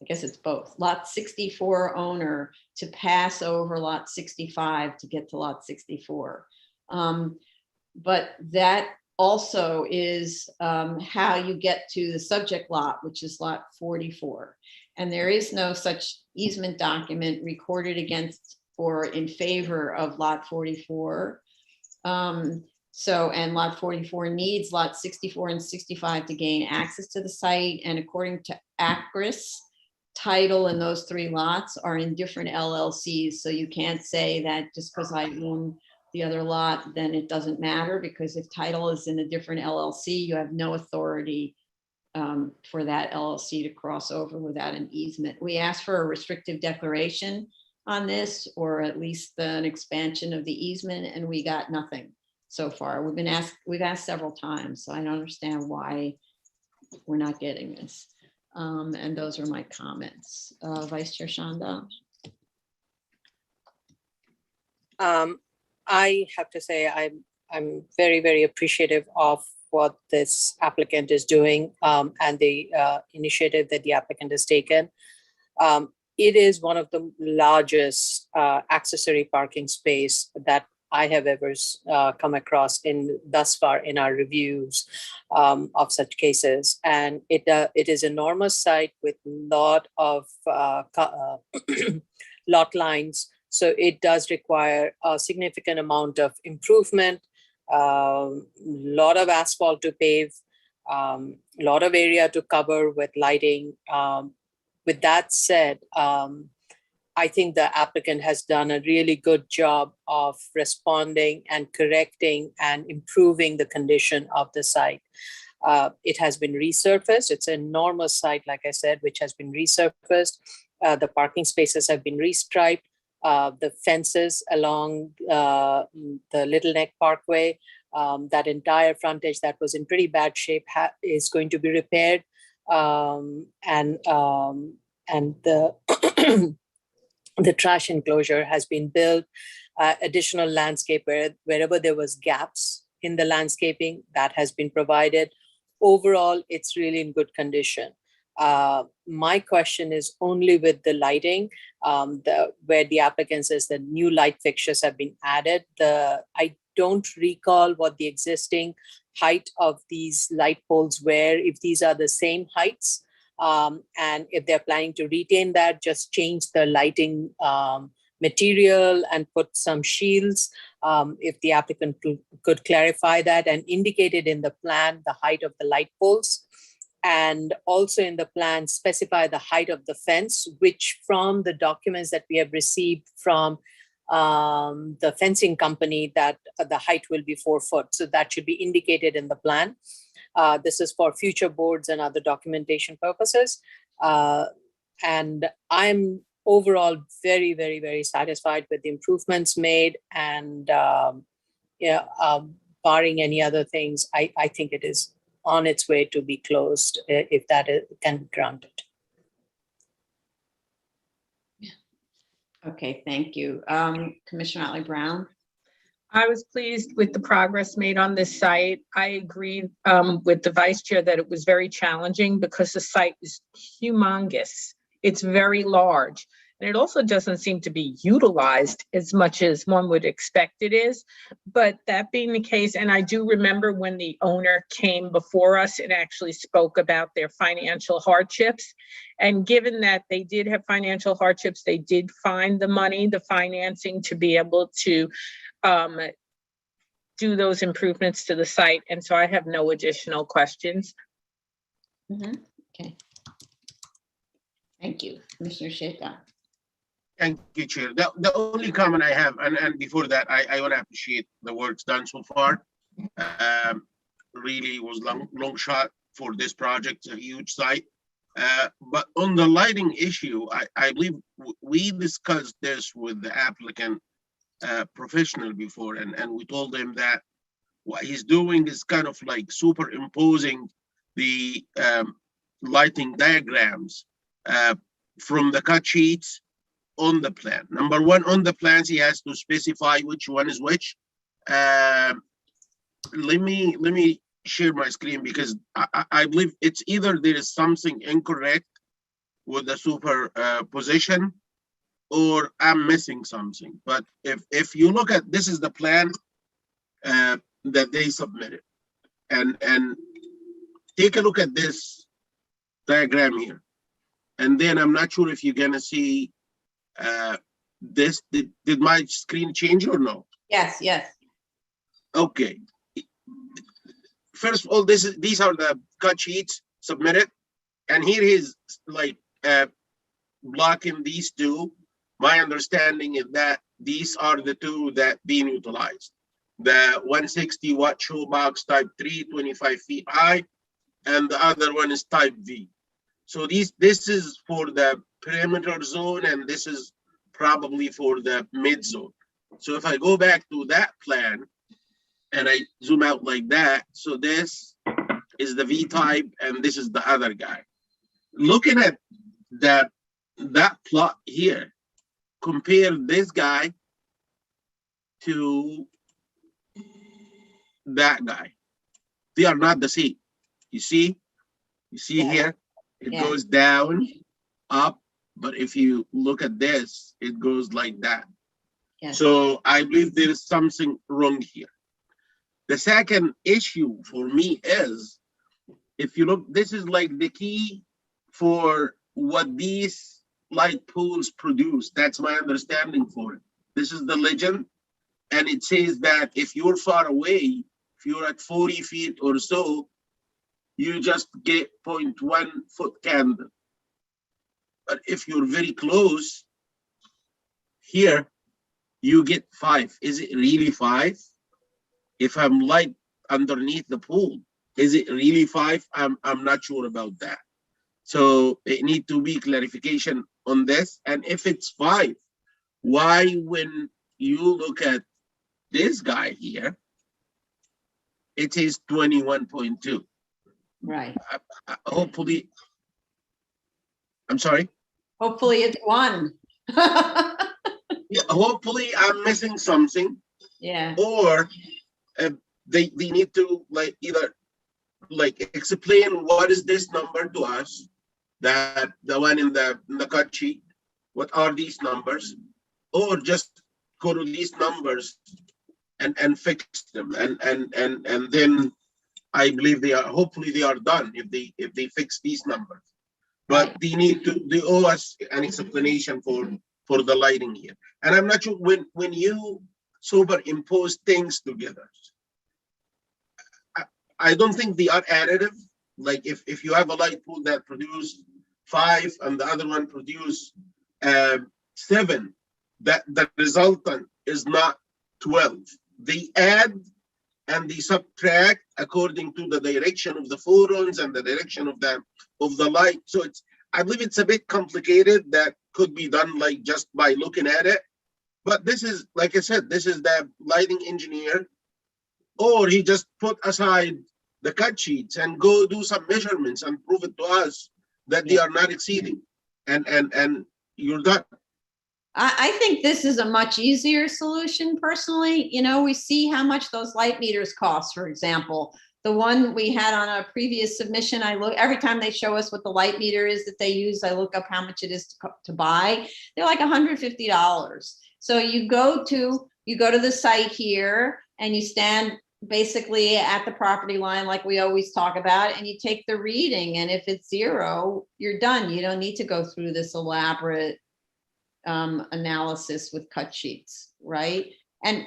I guess it's both, lot 64 owner to pass over lot 65 to get to lot 64. But that also is how you get to the subject lot, which is lot 44. And there is no such easement document recorded against or in favor of lot 44. And lot 44 needs lot 64 and 65 to gain access to the site. And according to Acris, title in those three lots are in different LLCs. So you can't say that just because I own the other lot, then it doesn't matter, because if title is in a different LLC, you have no authority for that LLC to cross over without an easement. We asked for a restrictive declaration on this, or at least an expansion of the easement, and we got nothing so far. We've asked several times, so I don't understand why we're not getting this. And those are my comments. Vice Chair Shanda. I have to say I'm very, very appreciative of what this applicant is doing and the initiative that the applicant has taken. It is one of the largest accessory parking space that I have ever come across thus far in our reviews of such cases. And it is an enormous site with a lot of lot lines. So it does require a significant amount of improvement, lot of asphalt to pave, lot of area to cover with lighting. With that said, I think the applicant has done a really good job of responding and correcting and improving the condition of the site. It has been resurfaced. It's an enormous site, like I said, which has been resurfaced. The parking spaces have been restriped. The fences along the Little Neck Parkway, that entire frontage that was in pretty bad shape is going to be repaired. And the the trash enclosure has been built. Additional landscape wherever there was gaps in the landscaping, that has been provided. Overall, it's really in good condition. My question is only with the lighting, where the applicant says that new light fixtures have been added. I don't recall what the existing height of these light poles were, if these are the same heights And if they're planning to retain that, just change the lighting material and put some shields. If the applicant could clarify that and indicate it in the plan, the height of the light poles. And also in the plan, specify the height of the fence, which from the documents that we have received from the fencing company, that the height will be 4 foot. So that should be indicated in the plan. This is for future boards and other documentation purposes. And I'm overall very, very, very satisfied with the improvements made. And barring any other things, I think it is on its way to be closed if that can be granted. Okay, thank you. Commissioner Otley Brown? I was pleased with the progress made on this site. I agree with the vice chair that it was very challenging because the site is humongous. It's very large. And it also doesn't seem to be utilized as much as one would expect it is. But that being the case, and I do remember when the owner came before us and actually spoke about their financial hardships. And given that they did have financial hardships, they did find the money, the financing to be able to do those improvements to the site. And so I have no additional questions. Okay. Thank you. Commissioner Sheta. Thank you, Chair. The only comment I have, and before that, I want to appreciate the work's done so far. Really was long shot for this project, a huge site. But on the lighting issue, I believe we discussed this with the applicant professional before, and we told him that what he's doing is kind of like superimposing the lighting diagrams from the cut sheets on the plan. Number one, on the plans, he has to specify which one is which. Let me share my screen because I believe it's either there is something incorrect with the superposition or I'm missing something. But if you look at, this is the plan that they submitted, and take a look at this diagram here. And then I'm not sure if you're gonna see this. Did my screen change or no? Yes, yes. Okay. First of all, these are the cut sheets submitted, and here is like blocking these two. My understanding is that these are the two that being utilized. The 160 watt showbox type 3, 25 feet high, and the other one is type V. So this is for the perimeter zone, and this is probably for the mid zone. So if I go back to that plan and I zoom out like that, so this is the V type and this is the other guy. Looking at that plot here, compare this guy to that guy. They are not the same. You see Yeah. here, it Yeah. goes down, up, but if you look at this, it goes like that. Yes. So I believe there is something wrong here. The second issue for me is, if you look, this is like the key for what these light poles produce. That's my understanding for it. This is the legend. And it says that if you're far away, if you're at 40 feet or so, you just get 0.1 foot candle. But if you're very close here, you get 5. Is it really 5? If I'm light underneath the pool, is it really 5? I'm not sure about that. So it need to be clarification on this. And if it's 5, why when you look at this guy here, it is 21.2. Right. Hopefully, I'm sorry. Hopefully it's 1. Yeah, hopefully I'm missing something, Yeah. or they need to like either like explain what is this number to us, that the one in the cut sheet, what are these numbers, or just go to these numbers and fix them, and then I believe they are, hopefully they are done if they fix these numbers. but they owe us an explanation for the lighting here. And I'm not sure when you superimpose things together, I don't think they are additive. Like if you have a light pole that produce 5 and the other one produce 7, that the resultant is not 12. They add and they subtract according to the direction of the photons and the direction of the light. So I believe it's a bit complicated. That could be done like just by looking at it. But this is, like I said, this is the lighting engineer, or he just put aside the cut sheets and go do some measurements and prove it to us that they are not exceeding, and you're done. I think this is a much easier solution personally. You know, we see how much those light meters cost, for example. The one we had on a previous submission, I look, every time they show us what the light meter is that they use, I look up how much it is to buy. They're like $150. So you go to the site here and you stand basically at the property line like we always talk about, and you take the reading, and if it's 0, you're done. You don't need to go through this elaborate analysis with cut sheets, right? And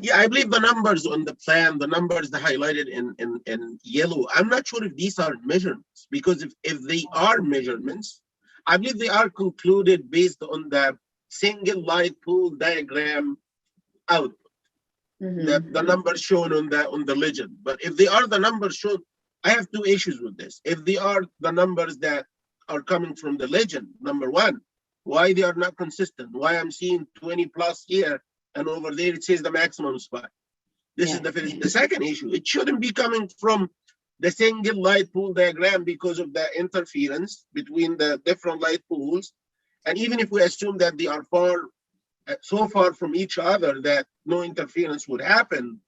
yeah, I believe the numbers on the plan, the numbers that highlighted in yellow, I'm not sure if these are measurements, because if they are measurements, I believe they are concluded based on the single light pole diagram output. The numbers shown on the legend. But if they are the numbers shown, I have 2 issues with this. If they are the numbers that are coming from the legend, number 1, why they are not consistent? Why I'm seeing 20 plus here and over there it says the maximum spot? This is the second issue. It shouldn't be coming from the single light pole diagram because of the interference between the different light poles. And even if we assume that they are so far from each other that no interference would happen,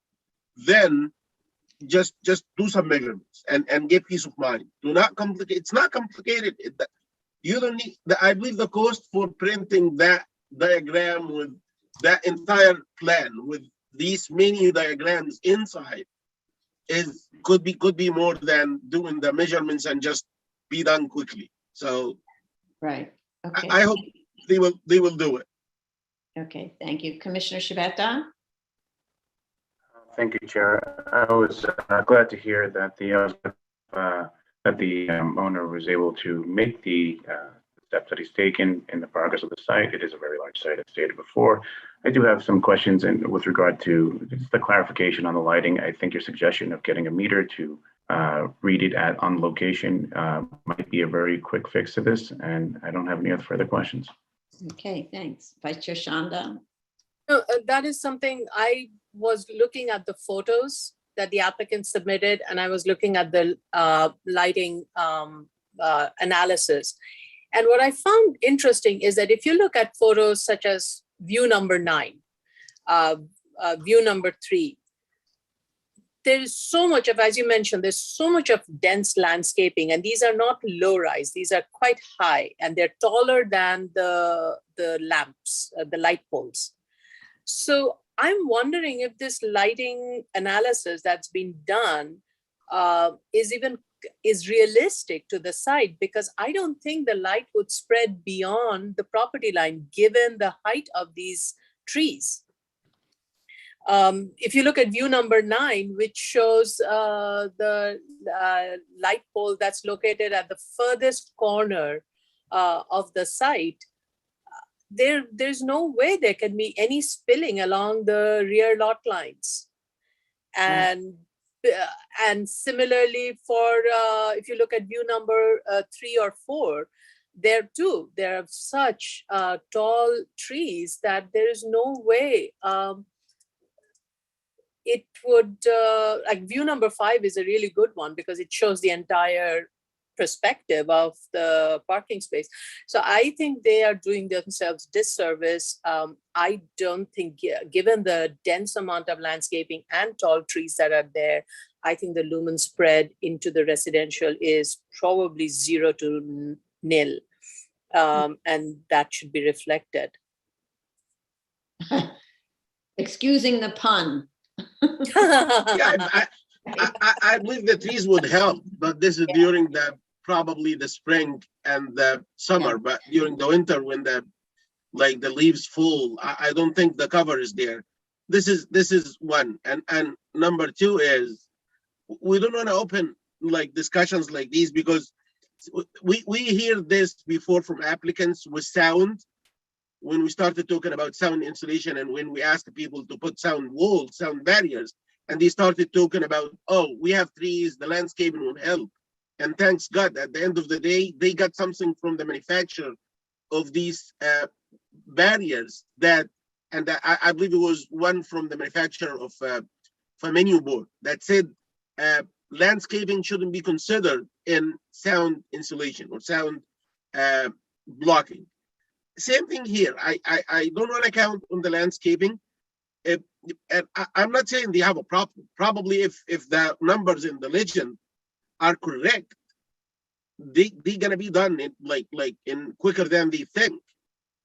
then just do some measurements and get peace of mind. Do not complicate. It's not complicated. You don't need. I believe the cost for printing that diagram with that entire plan with these many diagrams inside could be more than doing the measurements and just be done quickly. So right. Okay. I hope they will do it. Okay, thank you. Commissioner Shibata? Thank you, Chair. I was glad to hear that the owner was able to make the steps that he's taken in the progress of the site. It is a very large site, as stated before. I do have some questions with regard to just the clarification on the lighting. I think your suggestion of getting a meter to read it on location might be a very quick fix to this, and I don't have any other further questions. Okay, thanks. Vice Chair Shanda? No, that is something. I was looking at the photos that the applicant submitted, and I was looking at the lighting analysis. And what I found interesting is that if you look at photos such as view number 9, view number 3, there is so much of, as you mentioned, there's so much of dense landscaping, and these are not low rise, these are quite high, and they're taller than the lamps, the light poles. So I'm wondering if this lighting analysis that's been done is realistic to the site, because I don't think the light would spread beyond the property line given the height of these trees. If you look at view number 9, which shows the light pole that's located at the furthest corner of the site, there's no way there can be any spilling along the rear lot lines. And similarly for, if you look at view number 3 or 4, there too, there are such tall trees that there is no way it would, like view number 5 is a really good one because it shows the entire perspective of the parking space. So I think they are doing themselves disservice. I don't think, given the dense amount of landscaping and tall trees that are there, I think the lumen spread into the residential is probably 0 to nil. And that should be reflected. Excusing the pun. Yeah, I believe the trees would help, but this is during the probably the spring and the summer, but during the winter when the leaves fall, I don't think the cover is there. This is one. And number two is we don't want to open like discussions like these because we hear this before from applicants with sound. When we started talking about sound insulation and when we asked people to put sound walls, sound barriers, and they started talking about, oh, we have trees, the landscaping will help. And thanks God, at the end of the day, they got something from the manufacturer of these barriers that, and I believe it was one from the manufacturer of a menu board that said landscaping shouldn't be considered in sound insulation or sound blocking. Same thing here. I don't want to count on the landscaping. I'm not saying they have a problem. Probably if the numbers in the legend are correct, they're gonna be done in like in quicker than they think.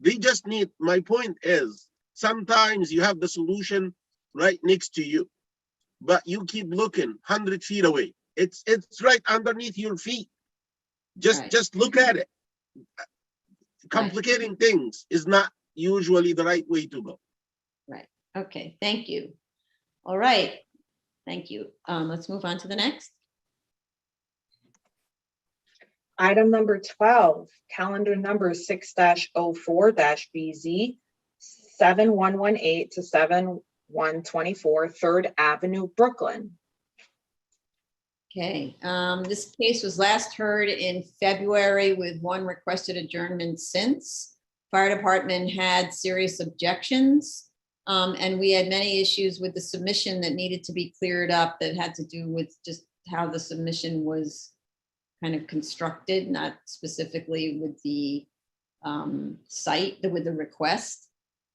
They just need, my point is, sometimes you have the solution right next to you, but you keep looking 100 feet away. It's right underneath your feet. Just look at it. Complicating things is not usually the right way to go. Right. Okay. Thank you. All right. Thank you. Let's move on to the next. Item number 12, calendar number 6-04-BZ 7118 to 7124 3rd Avenue, Brooklyn. Okay, this case was last heard in February with one requested adjournment since. Fire department had serious objections, and we had many issues with the submission that needed to be cleared up that had to do with just how the submission was kind of constructed, not specifically with the site, with the request.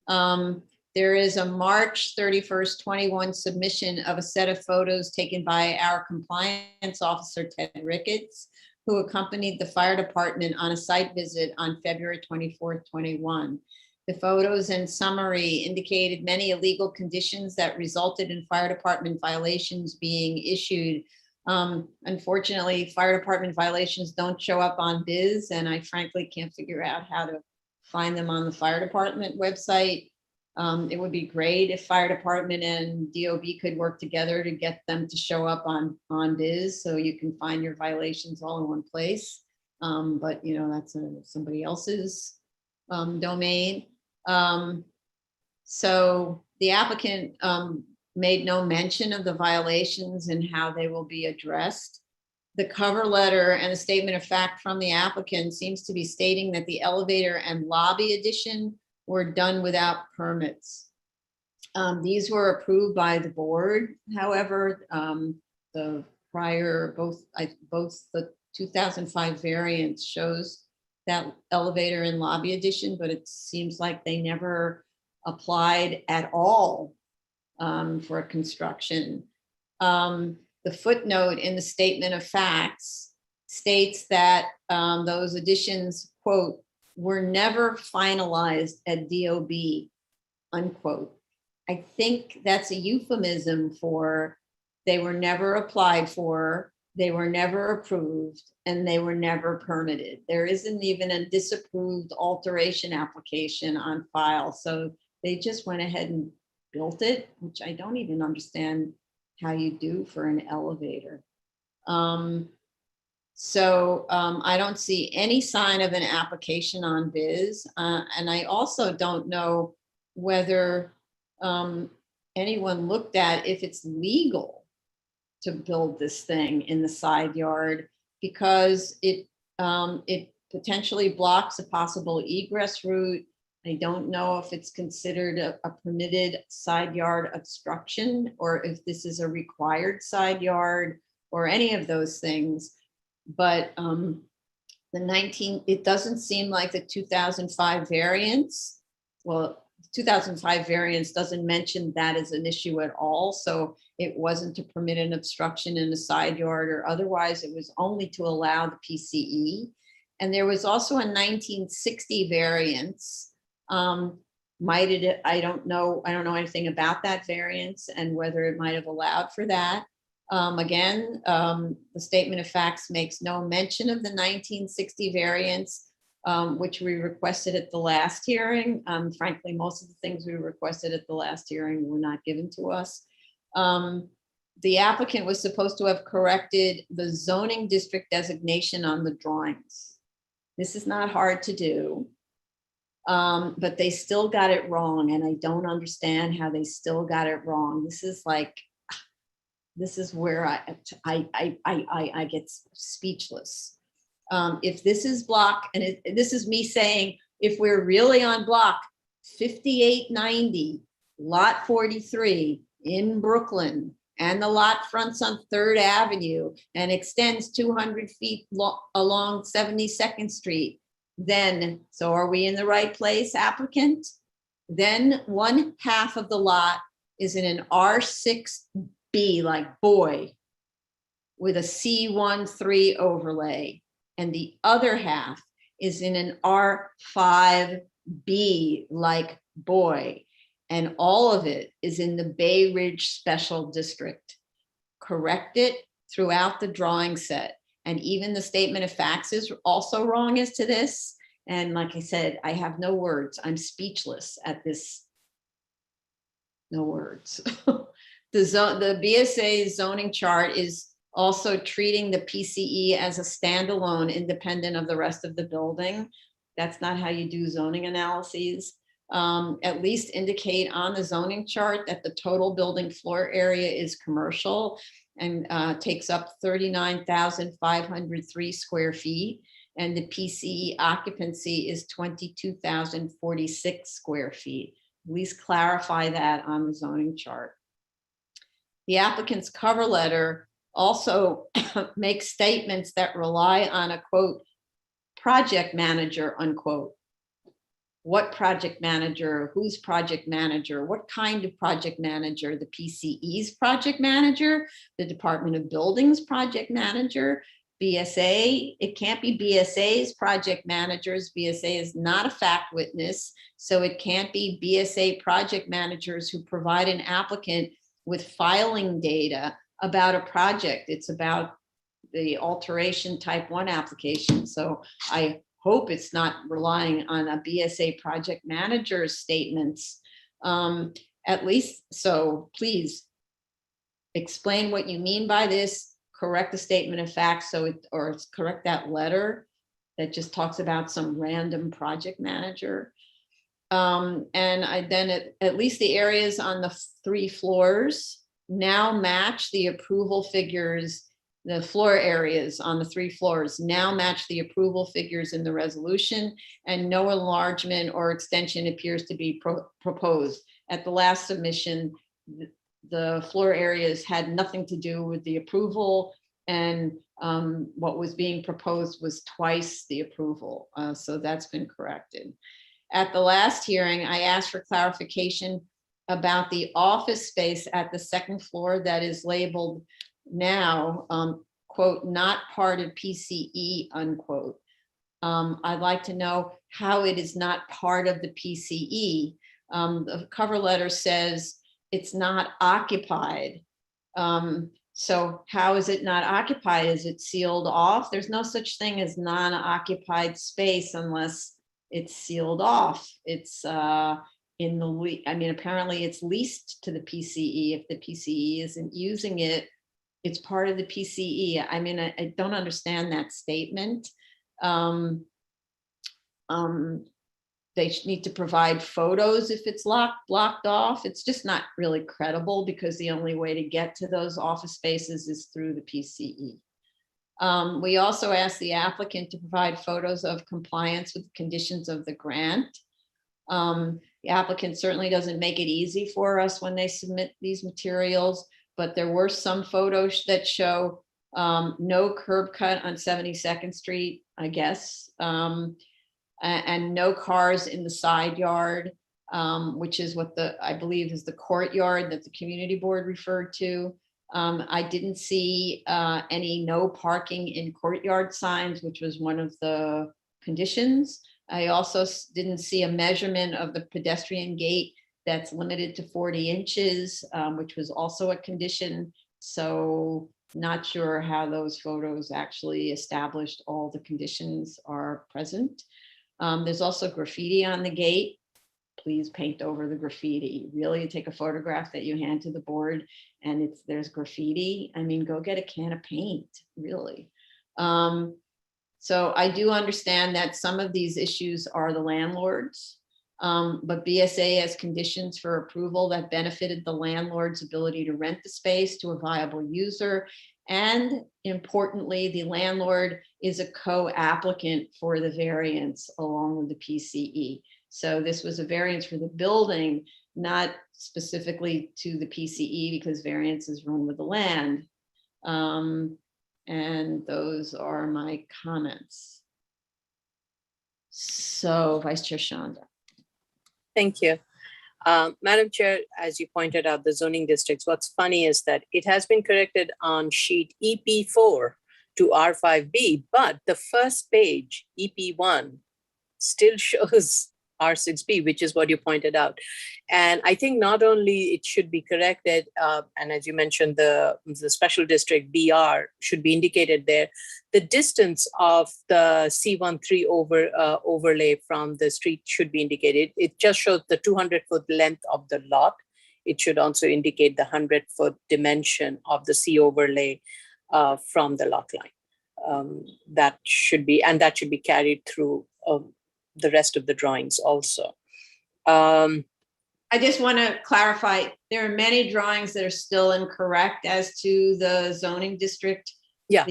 There is a March 31st, 21 submission of a set of photos taken by our compliance officer, Ted Ricketts, who accompanied the fire department on a site visit on February 24th, 21. The photos in summary indicated many illegal conditions that resulted in fire department violations being issued. Unfortunately, fire department violations don't show up on BIS, and I frankly can't figure out how to find them on the fire department website. It would be great if fire department and DOB could work together to get them to show up on BIS so you can find your violations all in one place. But you know, that's somebody else's domain. So the applicant made no mention of the violations and how they will be addressed. The cover letter and the statement of fact from the applicant seems to be stating that the elevator and lobby addition were done without permits. These were approved by the board. However, the prior, both the 2005 variance shows that elevator and lobby addition, but it seems like they never applied at all for construction. The footnote in the statement of facts states that those additions, quote, were never finalized at DOB, unquote. I think that's a euphemism for they were never applied for, they were never approved, and they were never permitted. There isn't even a disapproved alteration application on file. So they just went ahead and built it, which I don't even understand how you do for an elevator. I don't see any sign of an application on BIS. And I also don't know whether anyone looked at if it's legal to build this thing in the side yard, because it potentially blocks a possible egress route. I don't know if it's considered a permitted side yard obstruction or if this is a required side yard or any of those things. But it doesn't seem like the 2005 variance. Well, 2005 variance doesn't mention that as an issue at all. So it wasn't to permit an obstruction in a side yard or otherwise. It was only to allow the PCE. And there was also a 1960 variance. I don't know anything about that variance and whether it might have allowed for that. Again, the statement of facts makes no mention of the 1960 variance, which we requested at the last hearing. Frankly, most of the things we requested at the last hearing were not given to us. The applicant was supposed to have corrected the zoning district designation on the drawings. This is not hard to do, but they still got it wrong, and I don't understand how they still got it wrong. This is like, this is where I get speechless. If this is block, and this is me saying, if we're really on block 5890, lot 43 in Brooklyn, and the lot fronts on 3rd Avenue and extends 200 feet along 72nd Street, then, so are we in the right place, applicant? Then 1/2 of the lot is in an R6B, like boy, with a C13 overlay, and the other half is in an R5B, like boy, and all of it is in the Bay Ridge Special District. Correct it throughout the drawing set, and even the statement of facts is also wrong as to this. And like I said, I have no words. I'm speechless at this. No words. The BSA zoning chart is also treating the PCE as a standalone, independent of the rest of the building. That's not how you do zoning analyses. At least indicate on the zoning chart that the total building floor area is commercial and takes up 39,503 square feet. And the PCE occupancy is 22,046 square feet. At least clarify that on the zoning chart. The applicant's cover letter also makes statements that rely on a quote, project manager, unquote. What project manager? Who's project manager? What kind of project manager? The PCE's project manager? The Department of Buildings project manager? BSA? It can't be BSA's project managers. BSA is not a fact witness, so it can't be BSA project managers who provide an applicant with filing data about a project. It's about the alteration type 1 application. So I hope it's not relying on a BSA project manager's statements. At least, so please explain what you mean by this, correct the statement of facts, so it, or correct that letter that just talks about some random project manager. And at least the areas on the 3 floors now match the approval figures. The floor areas on the 3 floors now match the approval figures in the resolution, and no enlargement or extension appears to be proposed. At the last submission, the floor areas had nothing to do with the approval, and what was being proposed was twice the approval. So that's been corrected. At the last hearing, I asked for clarification about the office space at the 2nd floor that is labeled now, quote, not part of PCE, unquote. I'd like to know how it is not part of the PCE. The cover letter says it's not occupied. So how is it not occupied? Is it sealed off? There's no such thing as non-occupied space unless it's sealed off. It's in the, I mean, apparently it's leased to the PCE. If the PCE isn't using it, it's part of the PCE. I mean, I don't understand that statement. They need to provide photos if it's blocked off. It's just not really credible, because the only way to get to those office spaces is through the PCE. We also asked the applicant to provide photos of compliance with the conditions of the grant. The applicant certainly doesn't make it easy for us when they submit these materials, but there were some photos that show no curb cut on 72nd Street, I guess, and no cars in the side yard, which is what I believe is the courtyard that the community board referred to. I didn't see any no parking in courtyard signs, which was one of the conditions. I also didn't see a measurement of the pedestrian gate that's limited to 40 inches, which was also a condition. So not sure how those photos actually established all the conditions are present. There's also graffiti on the gate. Please paint over the graffiti. Really, take a photograph that you hand to the board and there's graffiti. I mean, go get a can of paint, really. So I do understand that some of these issues are the landlords, but BSA has conditions for approval that benefited the landlord's ability to rent the space to a viable user. And importantly, the landlord is a co-applicant for the variance along with the PCE. So this was a variance for the building, not specifically to the PCE because variances run with the land. And those are my comments. So Vice Chair Shanda. Thank you. Madam Chair, as you pointed out, the zoning districts, what's funny is that it has been corrected on sheet EP4 to R5B, but the first page, EP1, still shows R6B, which is what you pointed out. And I think not only it should be corrected, and as you mentioned, the special district BR should be indicated there. The distance of the C13 overlay from the street should be indicated. It just shows the 200-foot length of the lot. It should also indicate the 100-foot dimension of the C overlay from the lot line. That should be carried through the rest of the drawings also. I just want to clarify, there are many drawings that are still incorrect as to the zoning district. Yeah.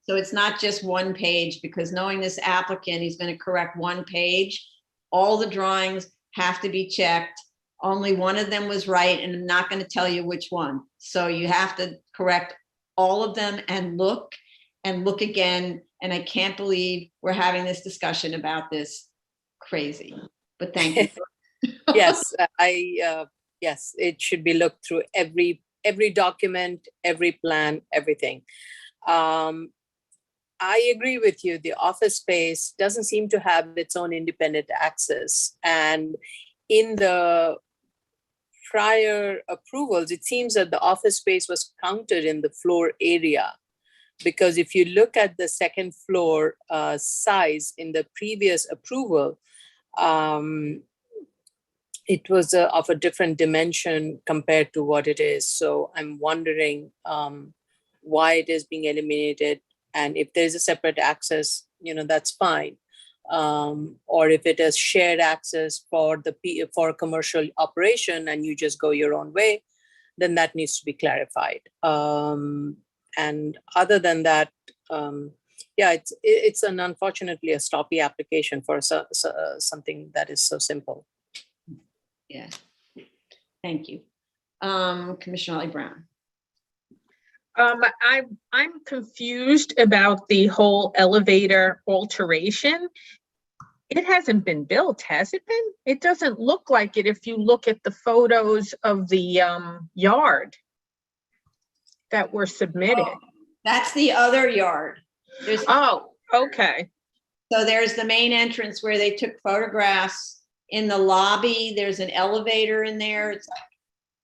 So it's not just one page, because knowing this applicant, he's going to correct one page. All the drawings have to be checked. Only one of them was right, and I'm not going to tell you which one. So you have to correct all of them and look again. And I can't believe we're having this discussion about this. Crazy, but thank you. Yes, yes, it should be looked through every document, every plan, everything. I agree with you. The office space doesn't seem to have its own independent access. And in the prior approvals, it seems that the office space was counted in the floor area. Because if you look at the second floor size in the previous approval, it was of a different dimension compared to what it is. So I'm wondering why it is being eliminated. And if there's a separate access, that's fine. Or if it is shared access for commercial operation and you just go your own way, then that needs to be clarified. And other than that, it's unfortunately a stoppy application for something that is so simple. Yeah, thank you. Commissioner Ollie Brown. I'm confused about the whole elevator alteration. It hasn't been built, has it been? It doesn't look like it if you look at the photos of the yard that were submitted. Oh, that's the other yard. Okay. So there's the main entrance where they took photographs. In the lobby, there's an elevator in there. It's like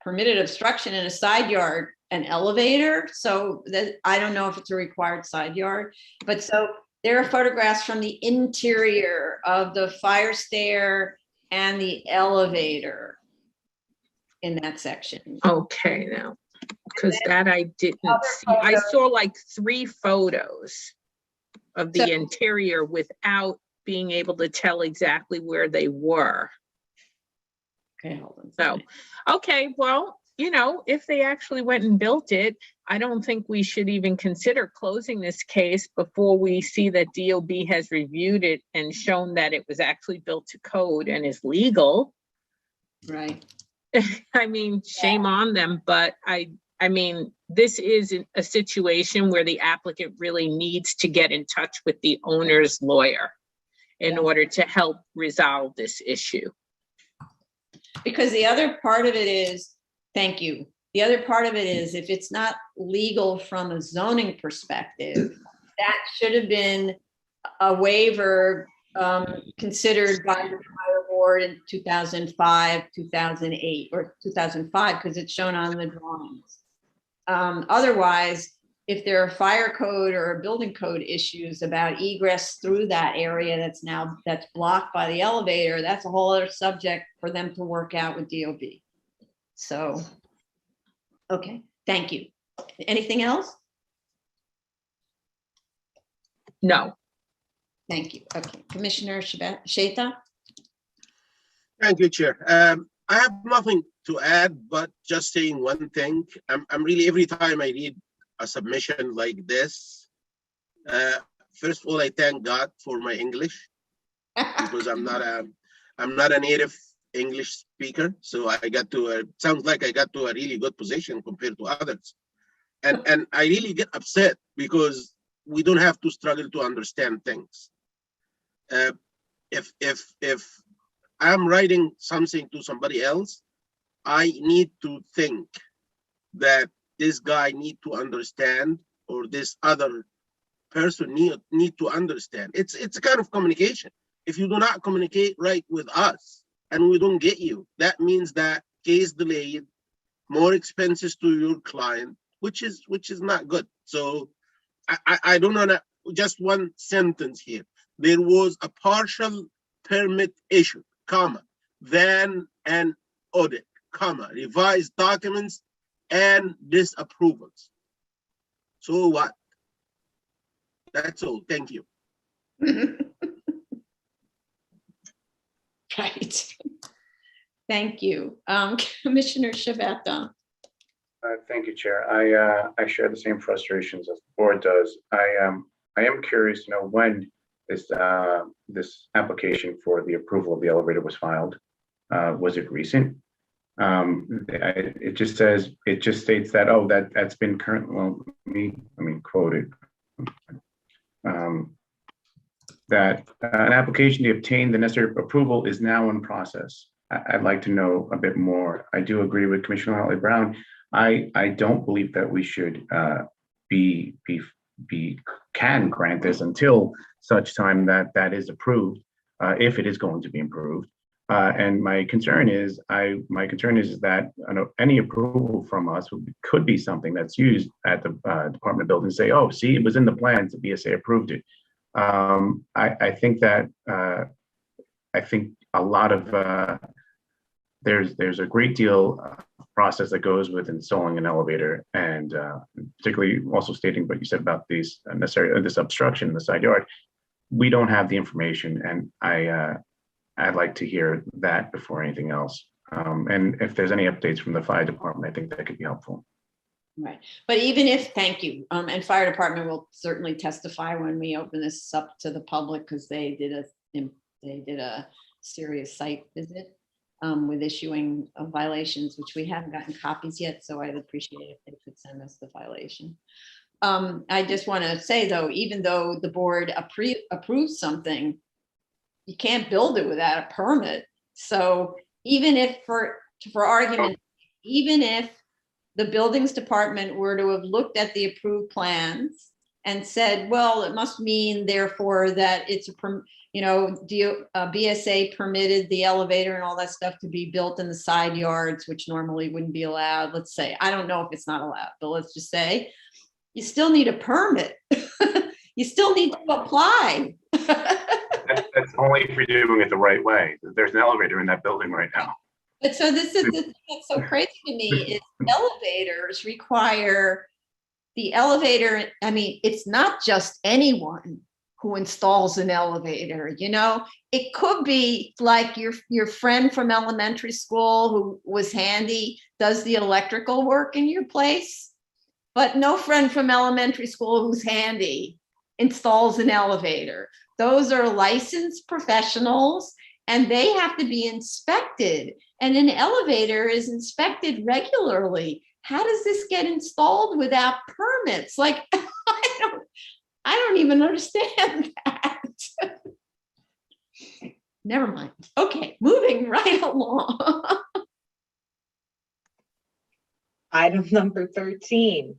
permitted obstruction in a side yard, an elevator. So that, I don't know if it's a required side yard, but so there are photographs from the interior of the fire stair and the elevator in that section. Okay, now. Because that I didn't see. I saw like 3 photos of the interior without being able to tell exactly where they were. Okay, hold on. So, okay, well, if they actually went and built it, I don't think we should even consider closing this case before we see that DOB has reviewed it and shown that it was actually built to code and is legal. Right. I mean, shame on them, but I mean, this is a situation where the applicant really needs to get in touch with the owner's lawyer in order to help resolve this issue. Because the other part of it is, thank you. The other part of it is, if it's not legal from a zoning perspective, that should have been a waiver considered by the prior board in 2005, 2008, or 2005, because it's shown on the drawings. Otherwise, if there are fire code or building code issues about egress through that area that's blocked by the elevator, that's a whole other subject for them to work out with DOB. So, okay, thank you. Anything else? No. Thank you. Okay, Commissioner Sheta? Thank you, Chair. I have nothing to add, but just saying one thing. I'm really, every time I read a submission like this, first of all, I thank God for my English, because I'm not a native English speaker. So I got to, sounds like I got to a really good position compared to others. And I really get upset because we don't have to struggle to understand things. If I'm writing something to somebody else, I need to think that this guy need to understand, or this other person need to understand. It's a kind of communication. If you do not communicate right with us and we don't get you, that means that case delayed, more expenses to your client, which is not good. So I don't know, just one sentence here. There was a partial permit issue, comma, then an audit, comma, revised documents and disapprovals. So what? That's all. Thank you. Right. Thank you. Commissioner Shabeta. Thank you, Chair. I share the same frustrations as the board does. I am curious to know when this application for the approval of the elevator was filed. Was it recent? It just states that, oh, that's been current. Well, quoted. That an application to obtain the necessary approval is now in process. I'd like to know a bit more. I do agree with Commissioner Holly Brown. I don't believe that we should can grant this until such time that is approved, if it is going to be approved. And my concern is that any approval from us could be something that's used at the Department of Building, say, oh, see, it was in the plans, the BSA approved it. I think that I think a lot of there's a great deal of process that goes with installing an elevator, and particularly also stating what you said about these this obstruction in the side yard. We don't have the information, and I'd like to hear that before anything else. And if there's any updates from the fire department, I think that could be helpful. Right. But even if, thank you, and fire department will certainly testify when we open this up to the public, because they did a serious site visit with issuing violations, which we haven't gotten copies yet. So I'd appreciate it if they could send us the violation. I just want to say, though, even though the board approves something, you can't build it without a permit. So even if, for argument, even if the buildings department were to have looked at the approved plans and said, well, it must mean therefore that it's BSA permitted the elevator and all that stuff to be built in the side yards, which normally wouldn't be allowed. Let's say, I don't know if it's not allowed, but let's just say you still need a permit. You still need to apply. That's only if you're doing it the right way. There's an elevator in that building right now. But so this is the thing that's so crazy to me is elevators require the elevator. I mean, it's not just anyone who installs an elevator, it could be like your friend from elementary school who was handy, does the electrical work in your place, but no friend from elementary school who's handy installs an elevator. Those are licensed professionals and they have to be inspected. And an elevator is inspected regularly. How does this get installed without permits? Like, I don't even understand that. Never mind. Okay, moving right along. Item number 13,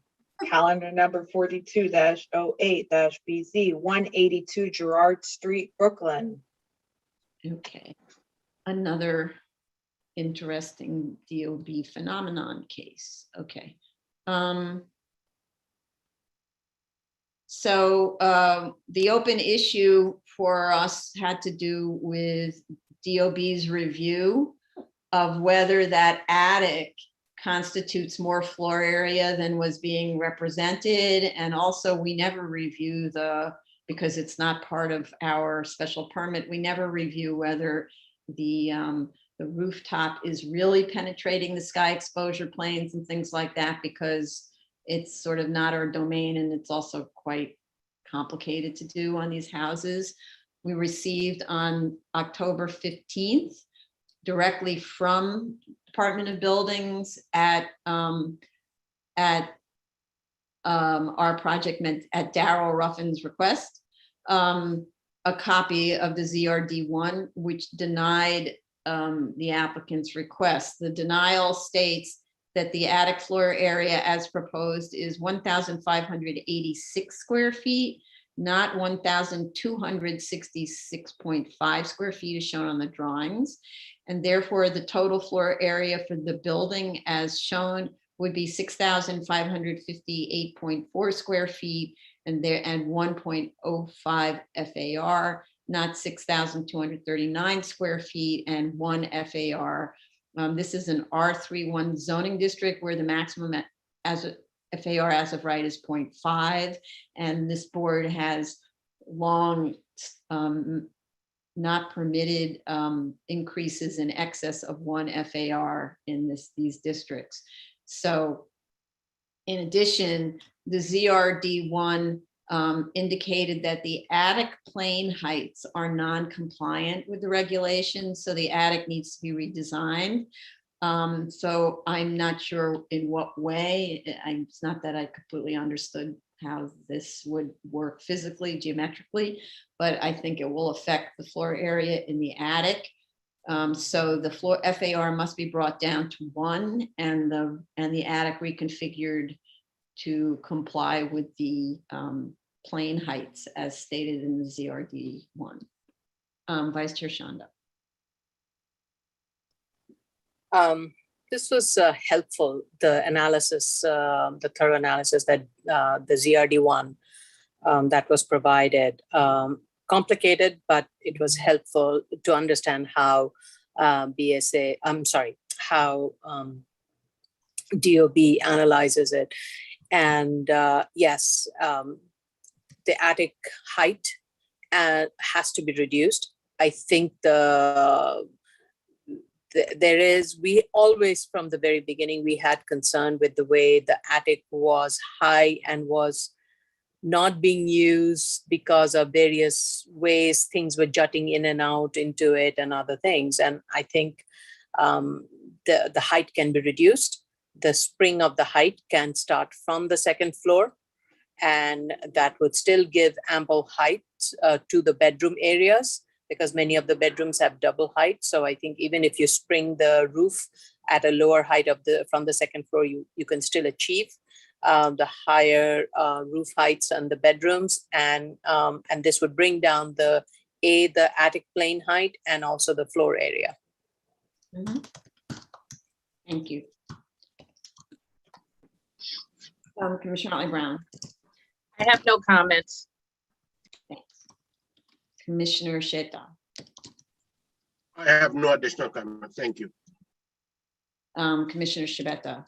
calendar number 42-08-BZ, 182 Girard Street, Brooklyn. Okay, another interesting DOB phenomenon case. Okay. The open issue for us had to do with DOB's review of whether that attic constitutes more floor area than was being represented. And also we never review because it's not part of our special permit, we never review whether the rooftop is really penetrating the sky exposure planes and things like that, because it's sort of not our domain, and it's also quite complicated to do on these houses. We received on October 15th directly from Department of Buildings at our project at Darrell Ruffin's request, a copy of the ZRD1, which denied the applicant's request. The denial states that the attic floor area as proposed is 1,586 square feet, not 1,266.5 square feet as shown on the drawings. And therefore the total floor area for the building as shown would be 6,558.4 square feet and 1.05 FAR, not 6,239 square feet and 1 FAR. This is an R31 zoning district where the maximum FAR as of right is 0.5. And this board has long not permitted increases in excess of 1 FAR in these districts. So in addition, the ZRD1 indicated that the attic plane heights are non-compliant with the regulations, so the attic needs to be redesigned. So I'm not sure in what way. It's not that I completely understood how this would work physically, geometrically, but I think it will affect the floor area in the attic. So the floor FAR must be brought down to 1 and the attic reconfigured to comply with the plane heights as stated in the ZRD1. Vice Chair Shanda. This was helpful, the analysis, the thorough analysis that the ZRD1 that was provided. Complicated, but it was helpful to understand how how DOB analyzes it. And yes, the attic height has to be reduced. I think we always, from the very beginning, we had concern with the way the attic was high and was not being used because of various ways things were jutting in and out into it and other things. And I think the height can be reduced. The spring of the height can start from the second floor, and that would still give ample height to the bedroom areas, because many of the bedrooms have double height. So I think even if you spring the roof at a lower height from the second floor, you can still achieve the higher roof heights on the bedrooms, and this would bring down the attic plane height and also the floor area. Mm-hmm. Thank you. Commissioner Otley Brown. I have no comments. Thanks. Commissioner Sheta. I have no additional comment. Thank you. Commissioner Shabeta.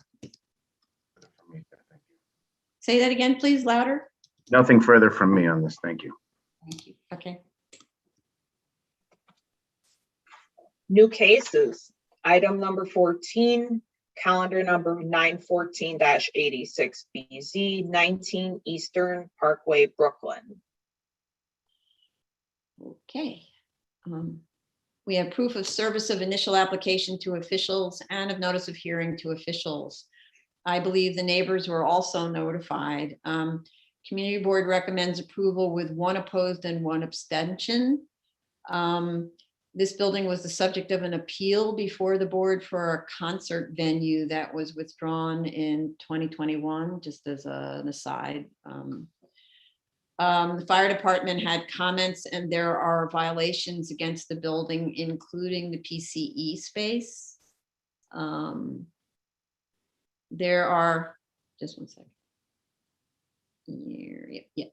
Say that again, please, louder. Nothing further from me on this. Thank you. Thank you. Okay. New cases, item number 14, calendar number 914-86BZ, 19 Eastern Parkway, Brooklyn. Okay. We have proof of service of initial application to officials and of notice of hearing to officials. I believe the neighbors were also notified. Community board recommends approval with 1 opposed and 1 abstention. This building was the subject of an appeal before the board for a concert venue that was withdrawn in 2021, just as an aside. The fire department had comments, and there are violations against the building, including the PCE space. There are just one second. Here, yeah.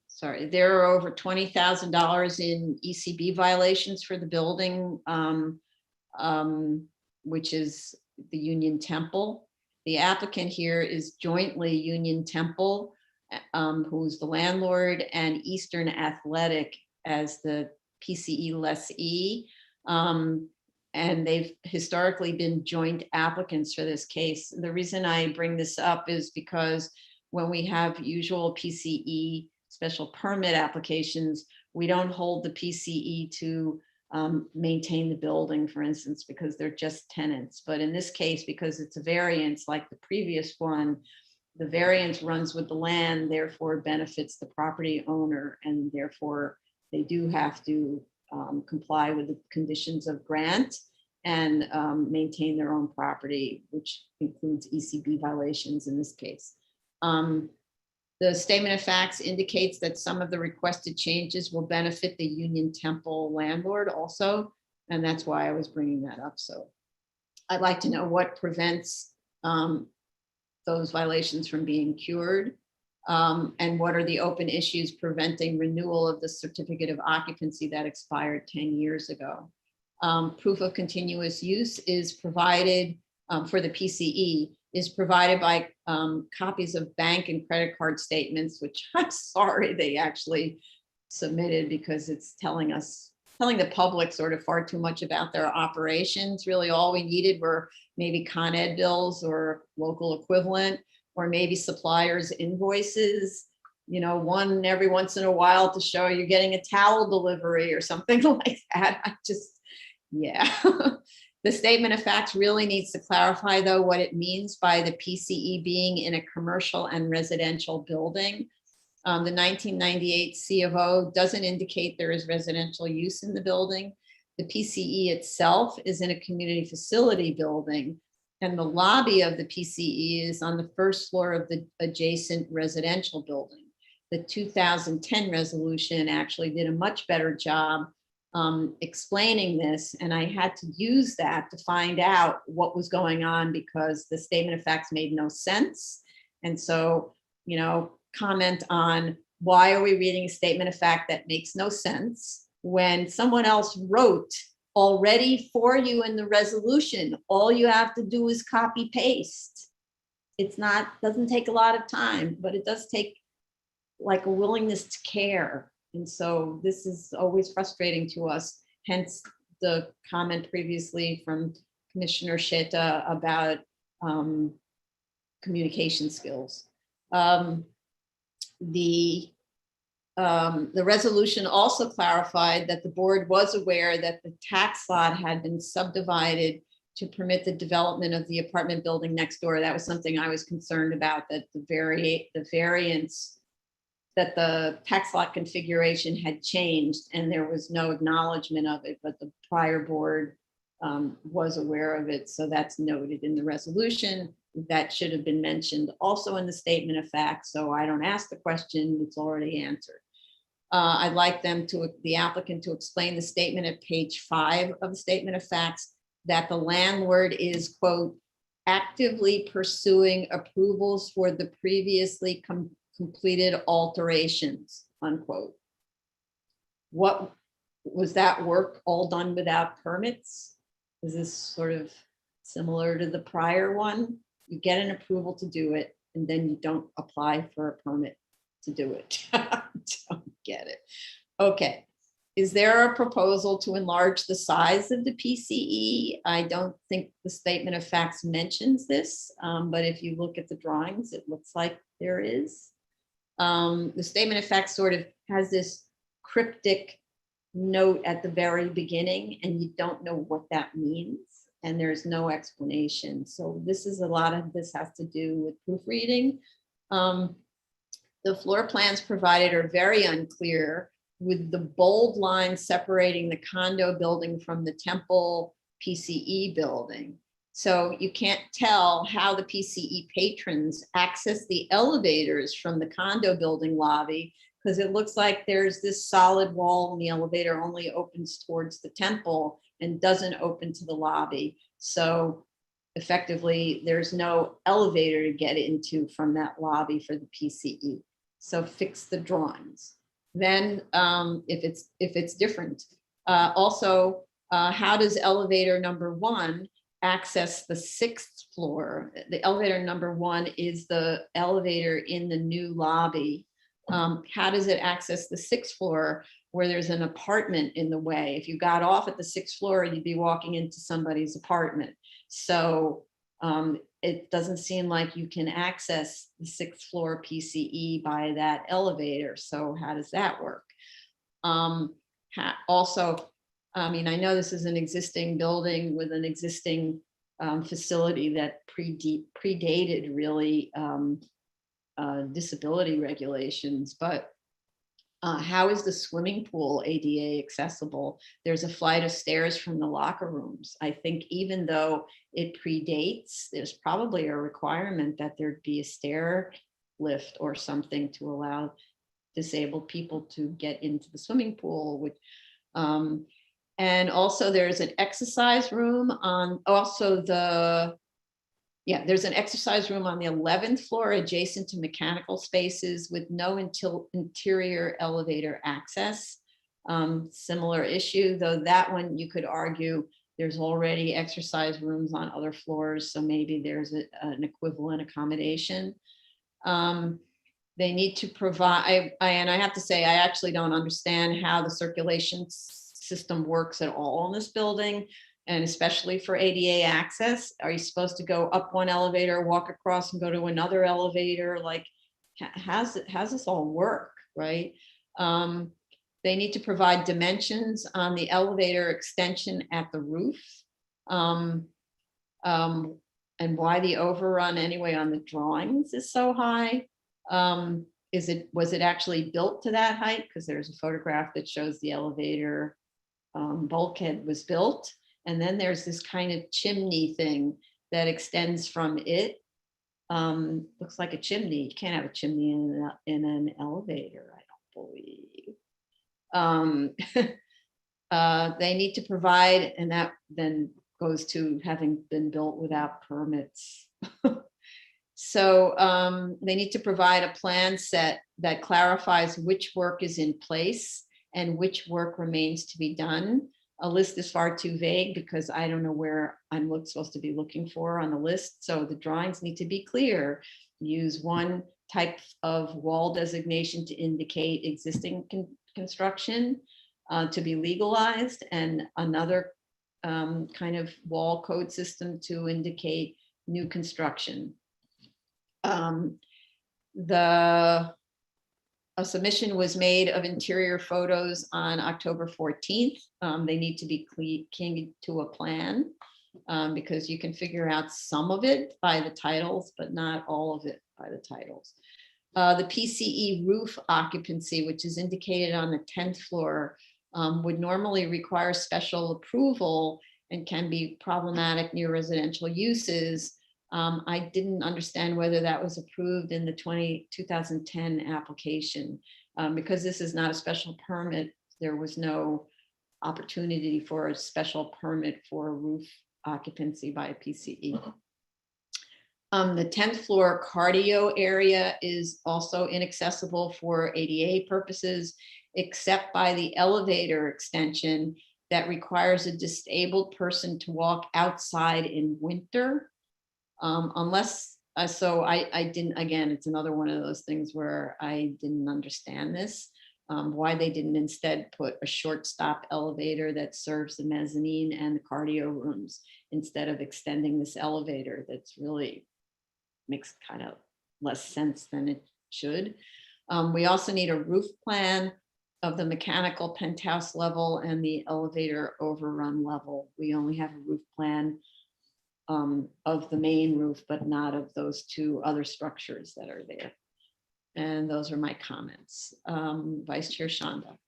Sorry, there are over $20,000 in ECB violations for the building, which is the Union Temple. The applicant here is jointly Union Temple, who's the landlord, and Eastern Athletic as the PCE lessee. And they've historically been joint applicants for this case. The reason I bring this up is because when we have usual PCE special permit applications, we don't hold the PCE to maintain the building, for instance, because they're just tenants. But in this case, because it's a variance like the previous one, the variance runs with the land, therefore benefits the property owner, and therefore they do have to comply with the conditions of grant and maintain their own property, which includes ECB violations in this case. The statement of facts indicates that some of the requested changes will benefit the Union Temple landlord also, and that's why I was bringing that up. So I'd like to know what prevents those violations from being cured, and what are the open issues preventing renewal of the certificate of occupancy that expired 10 years ago. Proof of continuous use is provided for the PCE is provided by copies of bank and credit card statements, which I'm sorry they actually submitted because it's telling the public sort of far too much about their operations. Really all we needed were maybe Con Ed bills or local equivalent, or maybe suppliers invoices, you know, one every once in a while to show you're getting a towel delivery or something like that. I just, yeah. The statement of facts really needs to clarify, though, what it means by the PCE being in a commercial and residential building. The 1998 C of O doesn't indicate there is residential use in the building. The PCE itself is in a community facility building, and the lobby of the PCE is on the first floor of the adjacent residential building. The 2010 resolution actually did a much better job explaining this, and I had to use that to find out what was going on because the statement of facts made no sense. And so, you know, comment on why are we reading a statement of fact that makes no sense when someone else wrote already for you in the resolution. All you have to do is copy paste. It's not, doesn't take a lot of time, but it does take like a willingness to care. And so this is always frustrating to us, hence the comment previously from Commissioner Sheta about communication skills. The resolution also clarified that the board was aware that the tax lot had been subdivided to permit the development of the apartment building next door. That was something I was concerned about, that the variance, that the tax lot configuration had changed and there was no acknowledgement of it, but the prior board was aware of it. So that's noted in the resolution. That should have been mentioned also in the statement of facts. So I don't ask the question, it's already answered. I'd like the applicant to explain the statement at page 5 of the statement of facts that the landlord is, quote, actively pursuing approvals for the previously completed alterations, unquote. What was that work all done without permits? Is this sort of similar to the prior one? You get an approval to do it, and then you don't apply for a permit to do it. Don't get it. Okay. Is there a proposal to enlarge the size of the PCE? I don't think the statement of facts mentions this, but if you look at the drawings, it looks like there is. The statement of facts sort of has this cryptic note at the very beginning, and you don't know what that means, and there's no explanation. So this is a lot of this has to do with proofreading. The floor plans provided are very unclear, with the bold line separating the condo building from the Temple PCE building. So you can't tell how the PCE patrons access the elevators from the condo building lobby, because it looks like there's this solid wall and the elevator only opens towards the Temple and doesn't open to the lobby. So effectively, there's no elevator to get into from that lobby for the PCE. So fix the drawings. Then if it's different, also, how does elevator number 1 access the 6th floor? The elevator number 1 is the elevator in the new lobby. How does it access the 6th floor where there's an apartment in the way? If you got off at the 6th floor, you'd be walking into somebody's apartment. So it doesn't seem like you can access the 6th floor PCE by that elevator. So how does that work? Also, I mean, I know this is an existing building with an existing facility that predated really disability regulations, but how is the swimming pool ADA accessible? There's a flight of stairs from the locker rooms. I think even though it predates, there's probably a requirement that there'd be a stair lift or something to allow disabled people to get into the swimming pool. Which, and also there's an exercise room on there's an exercise room on the 11th floor adjacent to mechanical spaces with no interior elevator access. Similar issue, though that one you could argue there's already exercise rooms on other floors, so maybe there's an equivalent accommodation. They need to provide, and I have to say, I actually don't understand how the circulation system works at all in this building, and especially for ADA access. Are you supposed to go up one elevator, walk across and go to another elevator? Like, how's this all work, right? They need to provide dimensions on the elevator extension at the roof. And why the overrun anyway on the drawings is so high. Was it actually built to that height? Because there's a photograph that shows the elevator bulkhead was built. And then there's this kind of chimney thing that extends from it. Looks like a chimney. You can't have a chimney in an elevator, I don't believe. They need to provide, and that then goes to having been built without permits. So they need to provide a plan set that clarifies which work is in place and which work remains to be done. A list is far too vague because I don't know where I'm supposed to be looking for on the list. So the drawings need to be clear. Use one type of wall designation to indicate existing construction to be legalized, and another kind of wall code system to indicate new construction. A submission was made of interior photos on October 14th. They need to be keyed to a plan because you can figure out some of it by the titles, but not all of it by the titles. The PCE roof occupancy, which is indicated on the 10th floor, would normally require special approval and can be problematic near residential uses. I didn't understand whether that was approved in the 2010 application. Because this is not a special permit, there was no opportunity for a special permit for roof occupancy by a PCE. The 10th floor cardio area is also inaccessible for ADA purposes, except by the elevator extension that requires a disabled person to walk outside in winter. Unless, so I didn't, again, it's another one of those things where I didn't understand this, why they didn't instead put a short stop elevator that serves the mezzanine and the cardio rooms instead of extending this elevator that's really makes kind of less sense than it should. We also need a roof plan of the mechanical penthouse level and the elevator overrun level. We only have a roof plan of the main roof, but not of those two other structures that are there. And those are my comments. Vice Chair Shanda.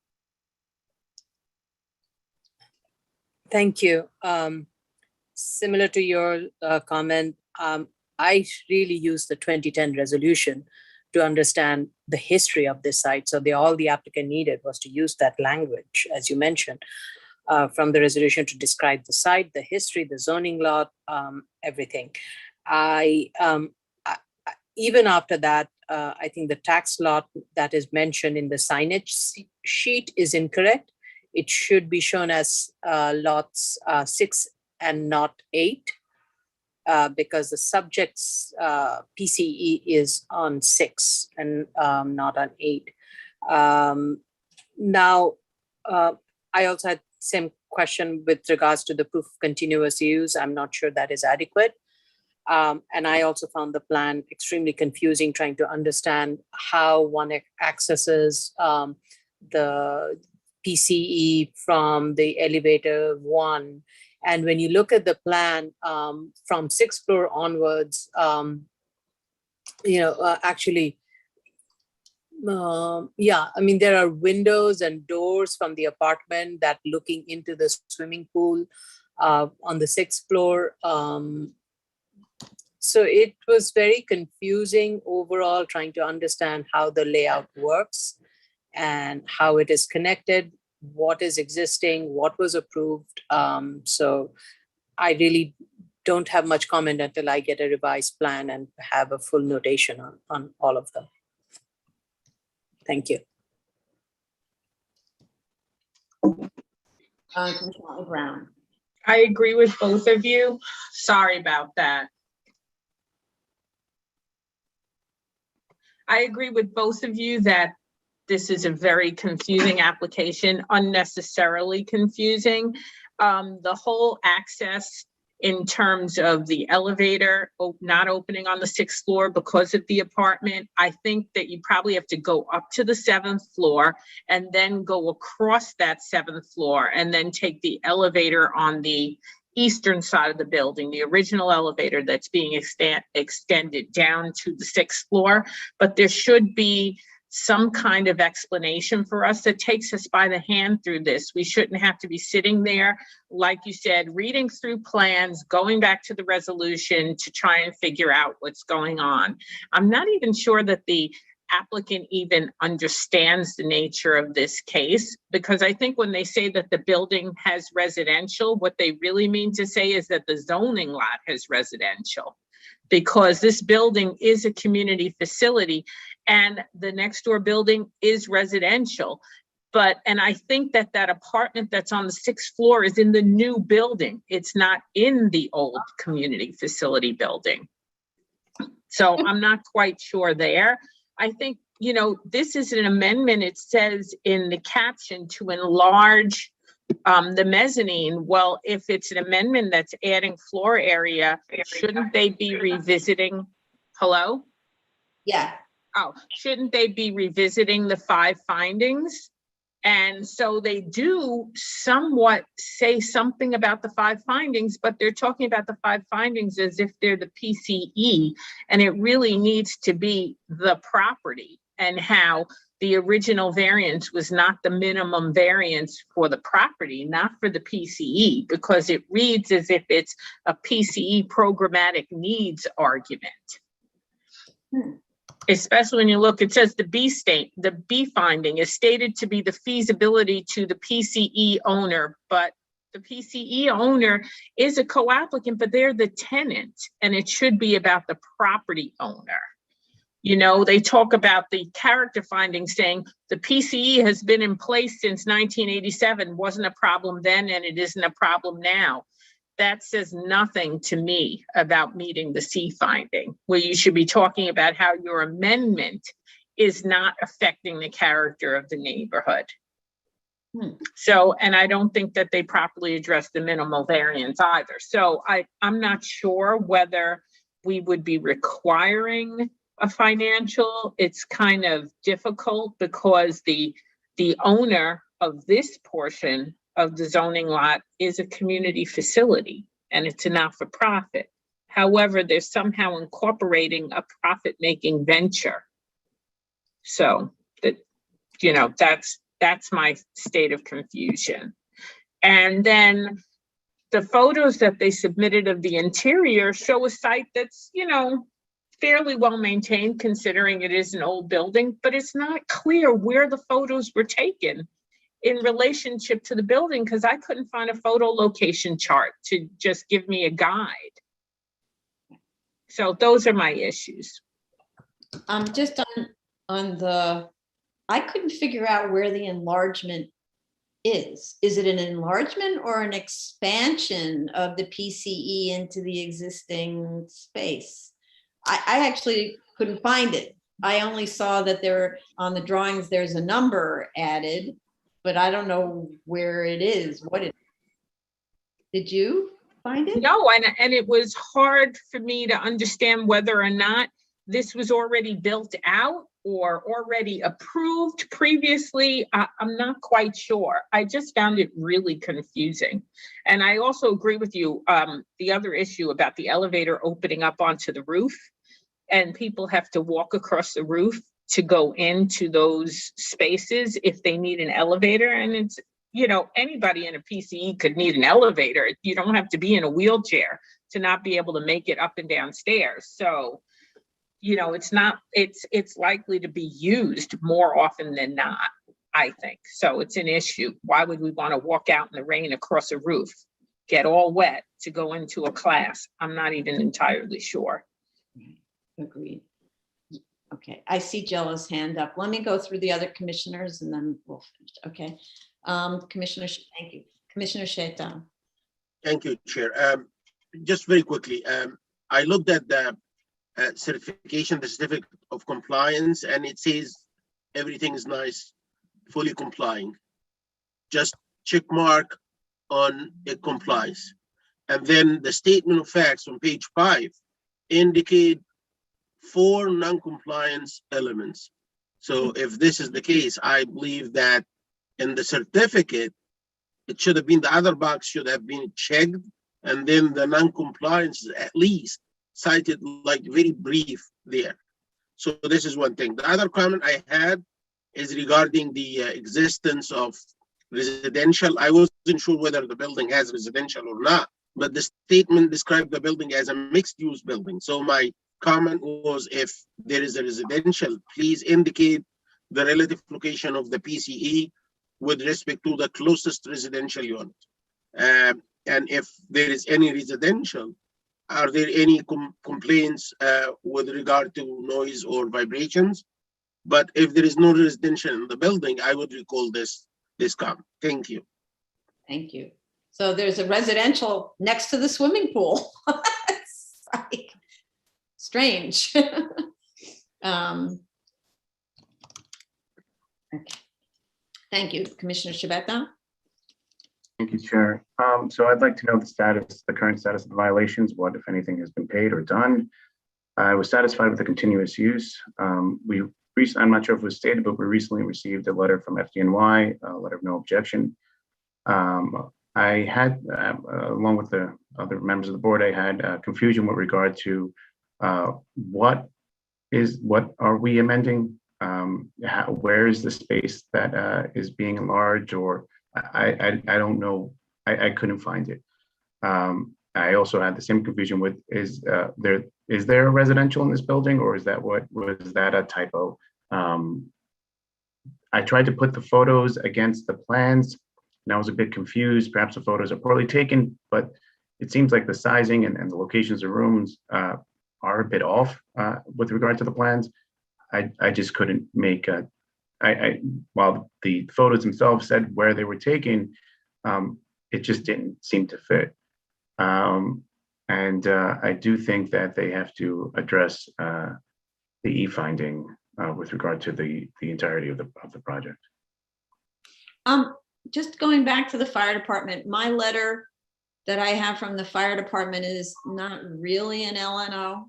Thank you. Similar to your comment, I really used the 2010 resolution to understand the history of this site. So all the applicant needed was to use that language, as you mentioned. from the resolution to describe the site, the history, the zoning law, everything. Even after that, I think the tax lot that is mentioned in the signage sheet is incorrect. It should be shown as lots 6 and not 8, because the subject's PCE is on 6 and not on 8. Now, I also had same question with regards to the proof of continuous use. I'm not sure that is adequate. And I also found the plan extremely confusing, trying to understand how one accesses the PCE from the elevator 1. And when you look at the plan from 6th floor onwards, actually, yeah, I mean, there are windows and doors from the apartment that looking into the swimming pool on the 6th floor. So it was very confusing overall, trying to understand how the layout works and how it is connected, what is existing, what was approved. So I really don't have much comment until I get a revised plan and have a full notation on all of them. Thank you. Commissioner Brown. I agree with both of you. Sorry about that. I agree with both of you that this is a very confusing application, unnecessarily confusing. The whole access in terms of the elevator not opening on the 6th floor because of the apartment, I think that you probably have to go up to the 7th floor and then go across that 7th floor and then take the elevator on the eastern side of the building, the original elevator that's being extended down to the 6th floor. But there should be some kind of explanation for us that takes us by the hand through this. We shouldn't have to be sitting there, like you said, reading through plans, going back to the resolution to try and figure out what's going on. I'm not even sure that the applicant even understands the nature of this case, because I think when they say that the building has residential, what they really mean to say is that the zoning lot has residential, because this building is a community facility and the next door building is residential. And I think that that apartment that's on the 6th floor is in the new building. It's not in the old community facility building. So I'm not quite sure there. I think, this is an amendment. It says in the caption to enlarge the mezzanine. Well, if it's an amendment that's adding floor area, shouldn't they be revisiting? Hello? Yeah. Oh, shouldn't they be revisiting the 5 findings? And so they do somewhat say something about the 5 findings, but they're talking about the 5 findings as if they're the PCE, and it really needs to be the property, and how the original variance was not the minimum variance for the property, not for the PCE, because it reads as if it's a PCE programmatic needs argument. Especially when you look, it says the B finding is stated to be the feasibility to the PCE owner, but the PCE owner is a co-applicant, but they're the tenant, and it should be about the property owner. They talk about the character finding saying the PCE has been in place since 1987, wasn't a problem then, and it isn't a problem now. That says nothing to me about meeting the C finding, where you should be talking about how your amendment is not affecting the character of the neighborhood. So, and I don't think that they properly address the minimal variance either. So I'm not sure whether we would be requiring a financial. It's kind of difficult because the owner of this portion of the zoning lot is a community facility and it's a not-for-profit. However, they're somehow incorporating a profit-making venture. So that, that's my state of confusion. And then the photos that they submitted of the interior show a site that's, fairly well maintained considering it is an old building, but it's not clear where the photos were taken. in relationship to the building, because I couldn't find a photo location chart to just give me a guide. So those are my issues. Just on the, I couldn't figure out where the enlargement is. Is it an enlargement or an expansion of the PCE into the existing space? I actually couldn't find it. I only saw that there, on the drawings, there's a number added, but I don't know where it is, what it, did you find it? No, and it was hard for me to understand whether or not this was already built out or already approved previously. I'm not quite sure. I just found it really confusing. And I also agree with you, the other issue about the elevator opening up onto the roof, and people have to walk across the roof to go into those spaces if they need an elevator. And it's, you know, anybody in a PCE could need an elevator. You don't have to be in a wheelchair to not be able to make it up and down stairs. So, you know, it's likely to be used more often than not, I think. So it's an issue. Why would we want to walk out in the rain across a roof, get all wet to go into a class? I'm not even entirely sure. Agreed. Okay, I see Jella's hand up. Let me go through the other commissioners and then we'll finish. Okay. Commissioner, thank you. Commissioner Shaitan. Thank you, Chair. Just very quickly, I looked at the certification, the certificate of compliance, and it says everything is nice, fully complying. Just check mark on it complies. And then the statement of facts on page 5 indicate 4 non-compliance elements. So if this is the case, I believe that in the certificate, it should have been, the other box should have been checked, and then the non-compliance is at least cited like very brief there. So this is one thing. The other comment I had is regarding the existence of residential. I wasn't sure whether the building has residential or not, but the statement described the building as a mixed-use building. So my comment was, if there is a residential, please indicate the relative location of the PCE with respect to the closest residential unit. And if there is any residential, are there any complaints with regard to noise or vibrations? But if there is no residential in the building, I would recall this comment. Thank you. Thank you. So there's a residential next to the swimming pool. It's like strange. Okay. Thank you, Commissioner Shabeta. Thank you, Chair. So I'd like to know the current status of the violations, what, if anything, has been paid or done. I was satisfied with the continuous use. I'm not sure if it was stated, but we recently received a letter from FDNY, a letter of no objection. I had, along with the other members of the board, I had confusion with regard to what are we amending? Where is the space that is being enlarged, or I don't know. I couldn't find it. I also had the same confusion with, is there a residential in this building, or was that a typo? I tried to put the photos against the plans, and I was a bit confused. Perhaps the photos are poorly taken, but it seems like the sizing and the locations of rooms are a bit off with regard to the plans. I just couldn't make while the photos themselves said where they were taken, it just didn't seem to fit. And I do think that they have to address the e-finding with regard to the entirety of the project. Just going back to the fire department, my letter that I have from the fire department is not really an LNO.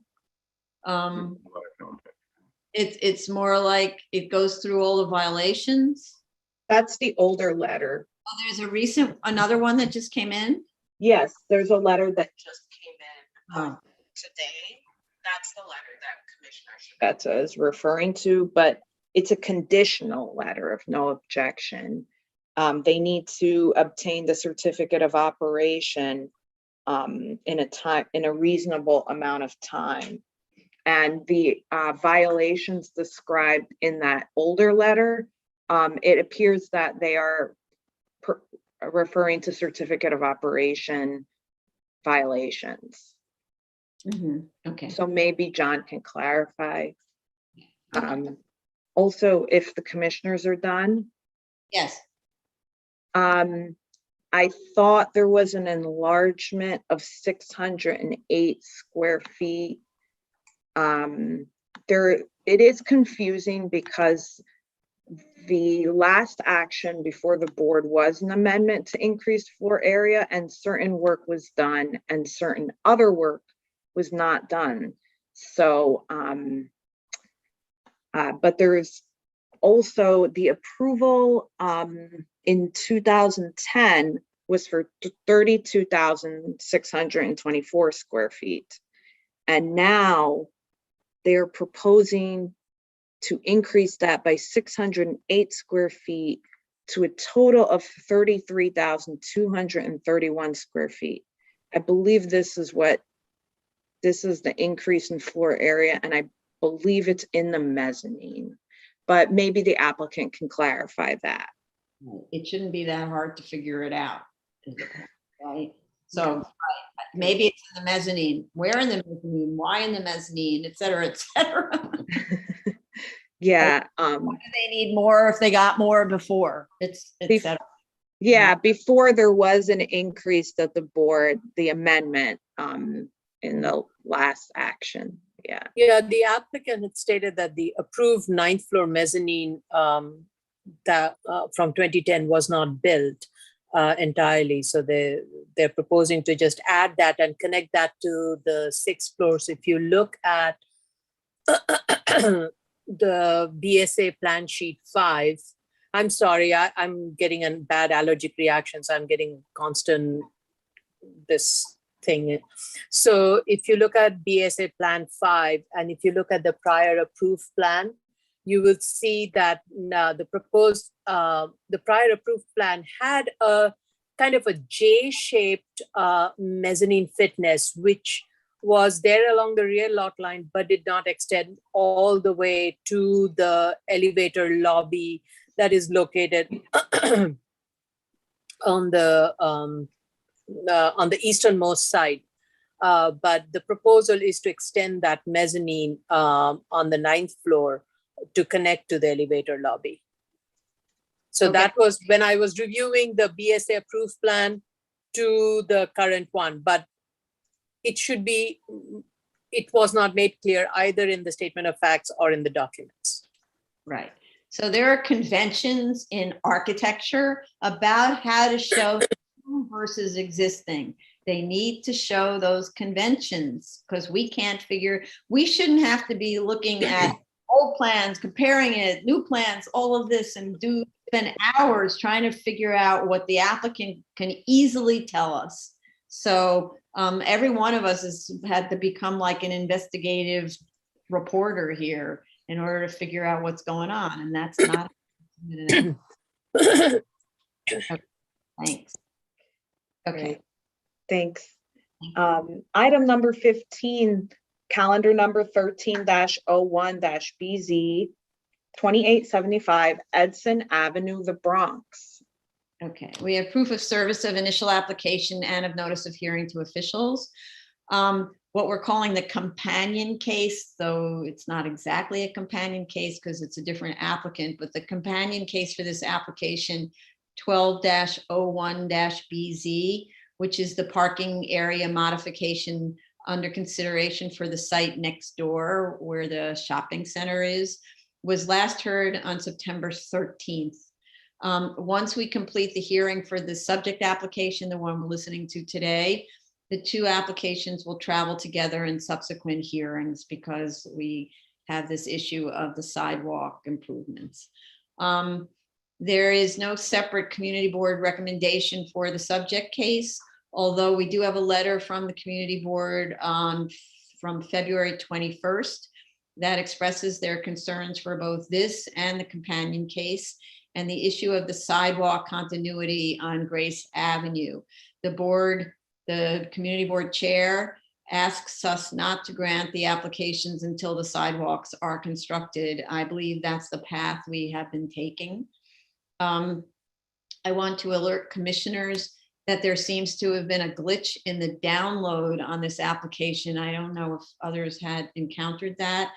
It's more like it goes through all the violations. That's the older letter. Oh, there's another one that just came in? Yes, there's a letter that just came in today. That's the letter that Commissioner Shibata is referring to, but it's a conditional letter of no objection. They need to obtain the certificate of operation in a reasonable amount of time. And the violations described in that older letter, it appears that they are referring to certificate of operation violations. Okay. So maybe John can clarify. Also, if the commissioners are done, Yes. I thought there was an enlargement of 608 square feet. It is confusing because the last action before the board was an amendment to increase floor area, and certain work was done and certain other work was not done. So, but there's also the approval in 2010 was for 32,624 square feet. And now they're proposing to increase that by 608 square feet to a total of 33,231 square feet. I believe this is the increase in floor area, and I believe it's in the mezzanine, but maybe the applicant can clarify that. It shouldn't be that hard to figure it out. Right? So maybe it's in the mezzanine. Where in the mezzanine? Why in the mezzanine? Et cetera, et cetera. Yeah. Why do they need more if they got more before? It's et cetera. Yeah, before there was an increase that the board, the amendment in the last action. Yeah. Yeah, the applicant had stated that the approved 9th floor mezzanine that from 2010 was not built entirely. So they're proposing to just add that and connect that to the 6 floors. If you look at the BSA plan sheet 5, I'm sorry, I'm getting a bad allergic reaction, so I'm getting constant this thing. So if you look at BSA plan 5, and if you look at the prior approved plan, you will see that the prior approved plan had a kind of a J-shaped mezzanine fitness, which was there along the rear lot line, but did not extend all the way to the elevator lobby that is located on the easternmost side. But the proposal is to extend that mezzanine on the 9th floor to connect to the elevator lobby. So Okay. that was when I was reviewing the BSA approved plan to the current one, but it was not made clear either in the statement of facts or in the documents. Right. So there are conventions in architecture about how to show new versus existing. They need to show those conventions because we shouldn't have to be looking at old plans, comparing it, new plans, all of this, and spend hours trying to figure out what the applicant can easily tell us. So every one of us has had to become like an investigative reporter here in order to figure out what's going on, and that's not. Okay, thanks. Okay. Thanks. Item number 15, calendar number 13-01-BZ, 2875 Edson Avenue, the Bronx. Okay, we have proof of service of initial application and of notice of hearing to officials. What we're calling the companion case, though it's not exactly a companion case because it's a different applicant, but the companion case for this application 12-01-BZ, which is the parking area modification under consideration for the site next door where the shopping center is, was last heard on September 13th. Once we complete the hearing for the subject application, the one we're listening to today, the two applications will travel together in subsequent hearings because we have this issue of the sidewalk improvements. There is no separate community board recommendation for the subject case, although we do have a letter from the community board from February 21st that expresses their concerns for both this and the companion case and the issue of the sidewalk continuity on Grace Avenue. The community board chair asks us not to grant the applications until the sidewalks are constructed. I believe that's the path we have been taking. I want to alert commissioners that there seems to have been a glitch in the download on this application. I don't know if others had encountered that,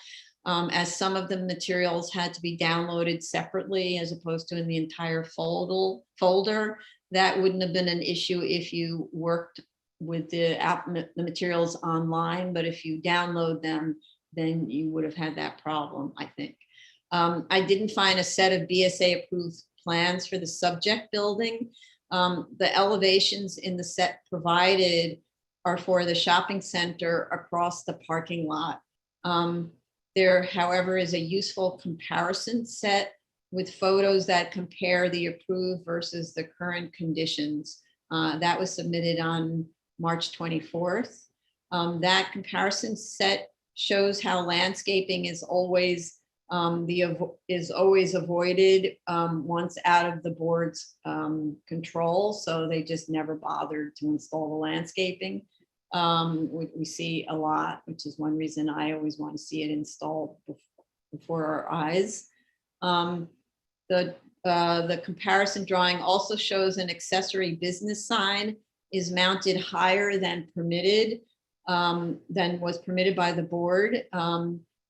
as some of the materials had to be downloaded separately as opposed to in the entire folder. That wouldn't have been an issue if you worked with the materials online, but if you download them, then you would have had that problem, I think. I didn't find a set of BSA approved plans for the subject building. The elevations in the set provided are for the shopping center across the parking lot. There, however, is a useful comparison set with photos that compare the approved versus the current conditions. That was submitted on March 24th. That comparison set shows how landscaping is always avoided once out of the board's control. So they just never bothered to install the landscaping. We see a lot, which is one reason I always want to see it installed before our eyes. The comparison drawing also shows an accessory business sign is mounted higher than permitted, than was permitted by the board.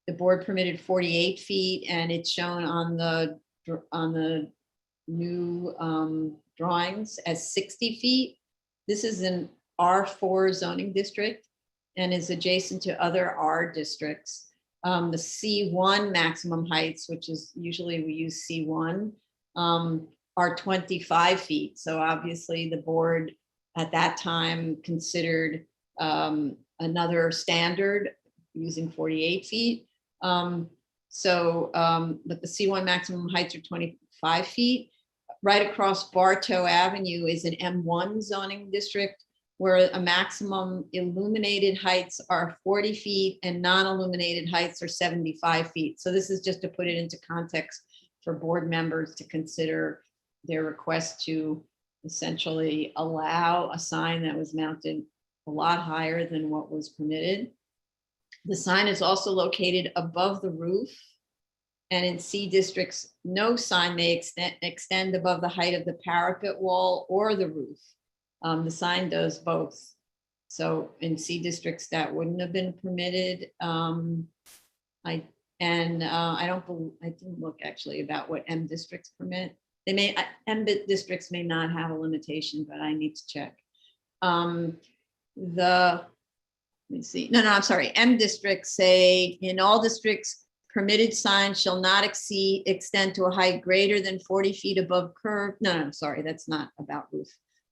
The board permitted 48 feet, and it's shown on the new drawings as 60 feet. This is an R4 zoning district and is adjacent to other R districts. The C1 maximum heights, which is usually we use C1, are 25 feet. So obviously the board at that time considered another standard using 48 feet. But the C1 maximum heights are 25 feet. Right across Bartow Avenue is an M1 zoning district where a maximum illuminated heights are 40 feet and non-illuminated heights are 75 feet. So this is just to put it into context for board members to consider their request to essentially allow a sign that was mounted a lot higher than what was permitted. The sign is also located above the roof, and in C districts, no sign may extend above the height of the parapet wall or the roof. The sign does both. So in C districts, that wouldn't have been permitted. I didn't look actually about what M districts permit. M districts may not have a limitation, but I need to check. Let me see. No, I'm sorry. M districts say in all districts, permitted signs shall not extend to a height greater than 40 feet above curb. No, sorry, that's not about roof.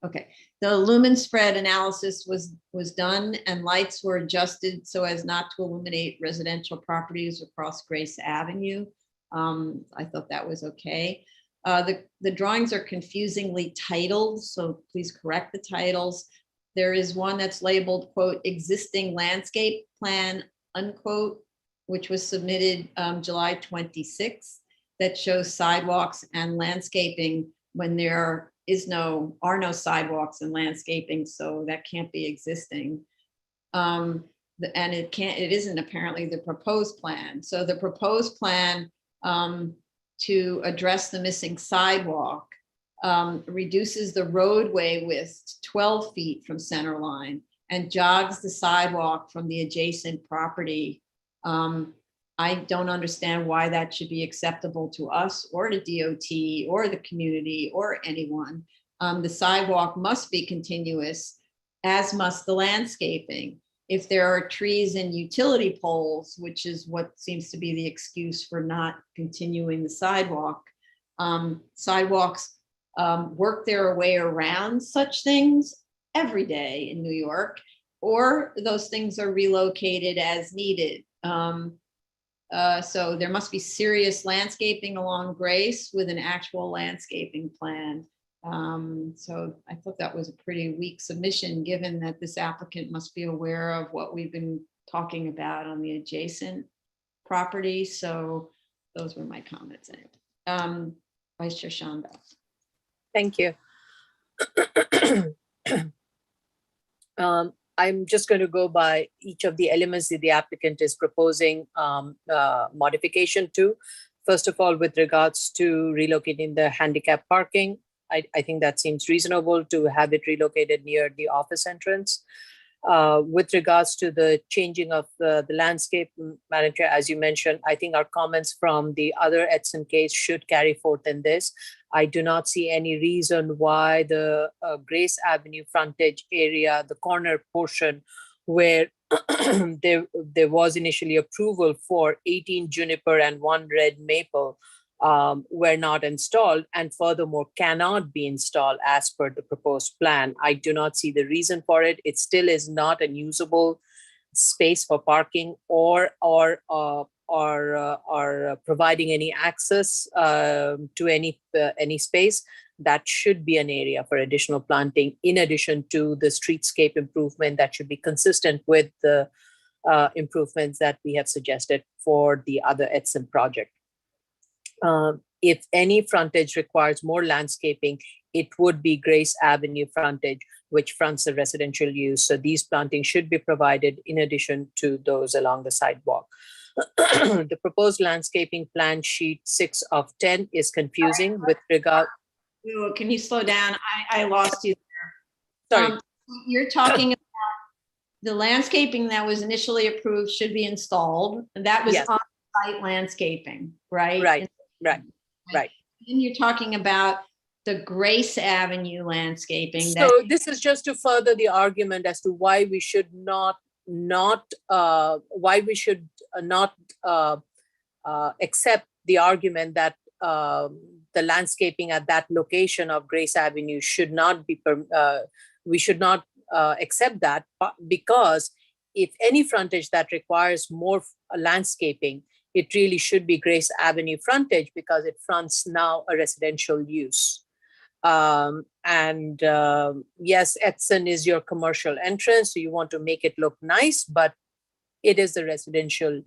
Okay, the lumen spread analysis was done and lights were adjusted so as not to illuminate residential properties across Grace Avenue. I thought that was okay. The drawings are confusingly titled, so please correct the titles. There is one that's labeled, quote, existing landscape plan, unquote, which was submitted July 26th, that shows sidewalks and landscaping when there are no sidewalks and landscaping, so that can't be existing. And it isn't apparently the proposed plan. So the proposed plan to address the missing sidewalk reduces the roadway width to 12 feet from center line and jogs the sidewalk from the adjacent property. I don't understand why that should be acceptable to us or to DOT or the community or anyone. The sidewalk must be continuous, as must the landscaping. If there are trees and utility poles, which is what seems to be the excuse for not continuing the sidewalk, sidewalks work their way around such things every day in New York, or those things are relocated as needed. So there must be serious landscaping along Grace with an actual landscaping plan. So I thought that was a pretty weak submission, given that this applicant must be aware of what we've been talking about on the adjacent property. So those were my comments. Vice Chair Shonda. Thank you. I'm just going to go by each of the elements that the applicant is proposing modification to. First of all, with regards to relocating the handicap parking, I think that seems reasonable to have it relocated near the office entrance. With regards to the changing of the landscape, Madam Chair, as you mentioned, I think our comments from the other Edson case should carry forth in this. I do not see any reason why the Grace Avenue frontage area, the corner portion where there was initially approval for 18 juniper and 1 red maple were not installed, and furthermore cannot be installed as per the proposed plan. I do not see the reason for it. It still is not a usable space for parking or providing any access to any space. That should be an area for additional planting, in addition to the streetscape improvement that should be consistent with the improvements that we have suggested for the other Edson project. If any frontage requires more landscaping, it would be Grace Avenue frontage, which fronts the residential use. So these plantings should be provided in addition to those along the sidewalk. The proposed landscaping plan sheet 6 of 10 is confusing with regard. Ooh, can you slow down? I lost you there. Sorry. You're talking about the landscaping that was initially approved should be installed. And that was Yes. on-site landscaping, right? Right. And you're talking about the Grace Avenue landscaping. So this is just to further the argument as to why we should not accept the argument that the landscaping at that location of Grace Avenue should not be, we should not accept that, because if any frontage that requires more landscaping, it really should be Grace Avenue frontage, because it fronts now a residential use. Yes, Edson is your commercial entrance, so you want to make it look nice, but it is the residential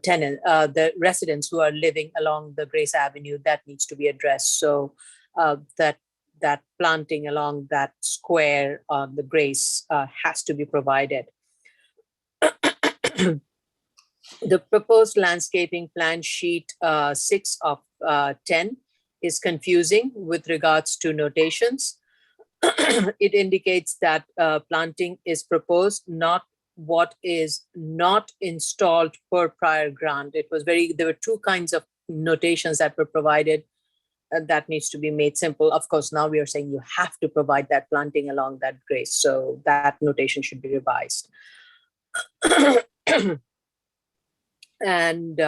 tenant, the residents who are living along the Grace Avenue that needs to be addressed. So that planting along that square on the Grace has to be provided. The proposed landscaping plan sheet 6 of 10 is confusing with regards to notations. It indicates that planting is proposed, not what is not installed per prior grant. There were 2 kinds of notations that were provided, and that needs to be made simple. Of course, now we are saying you have to provide that planting along that Grace, so that notation should be revised. And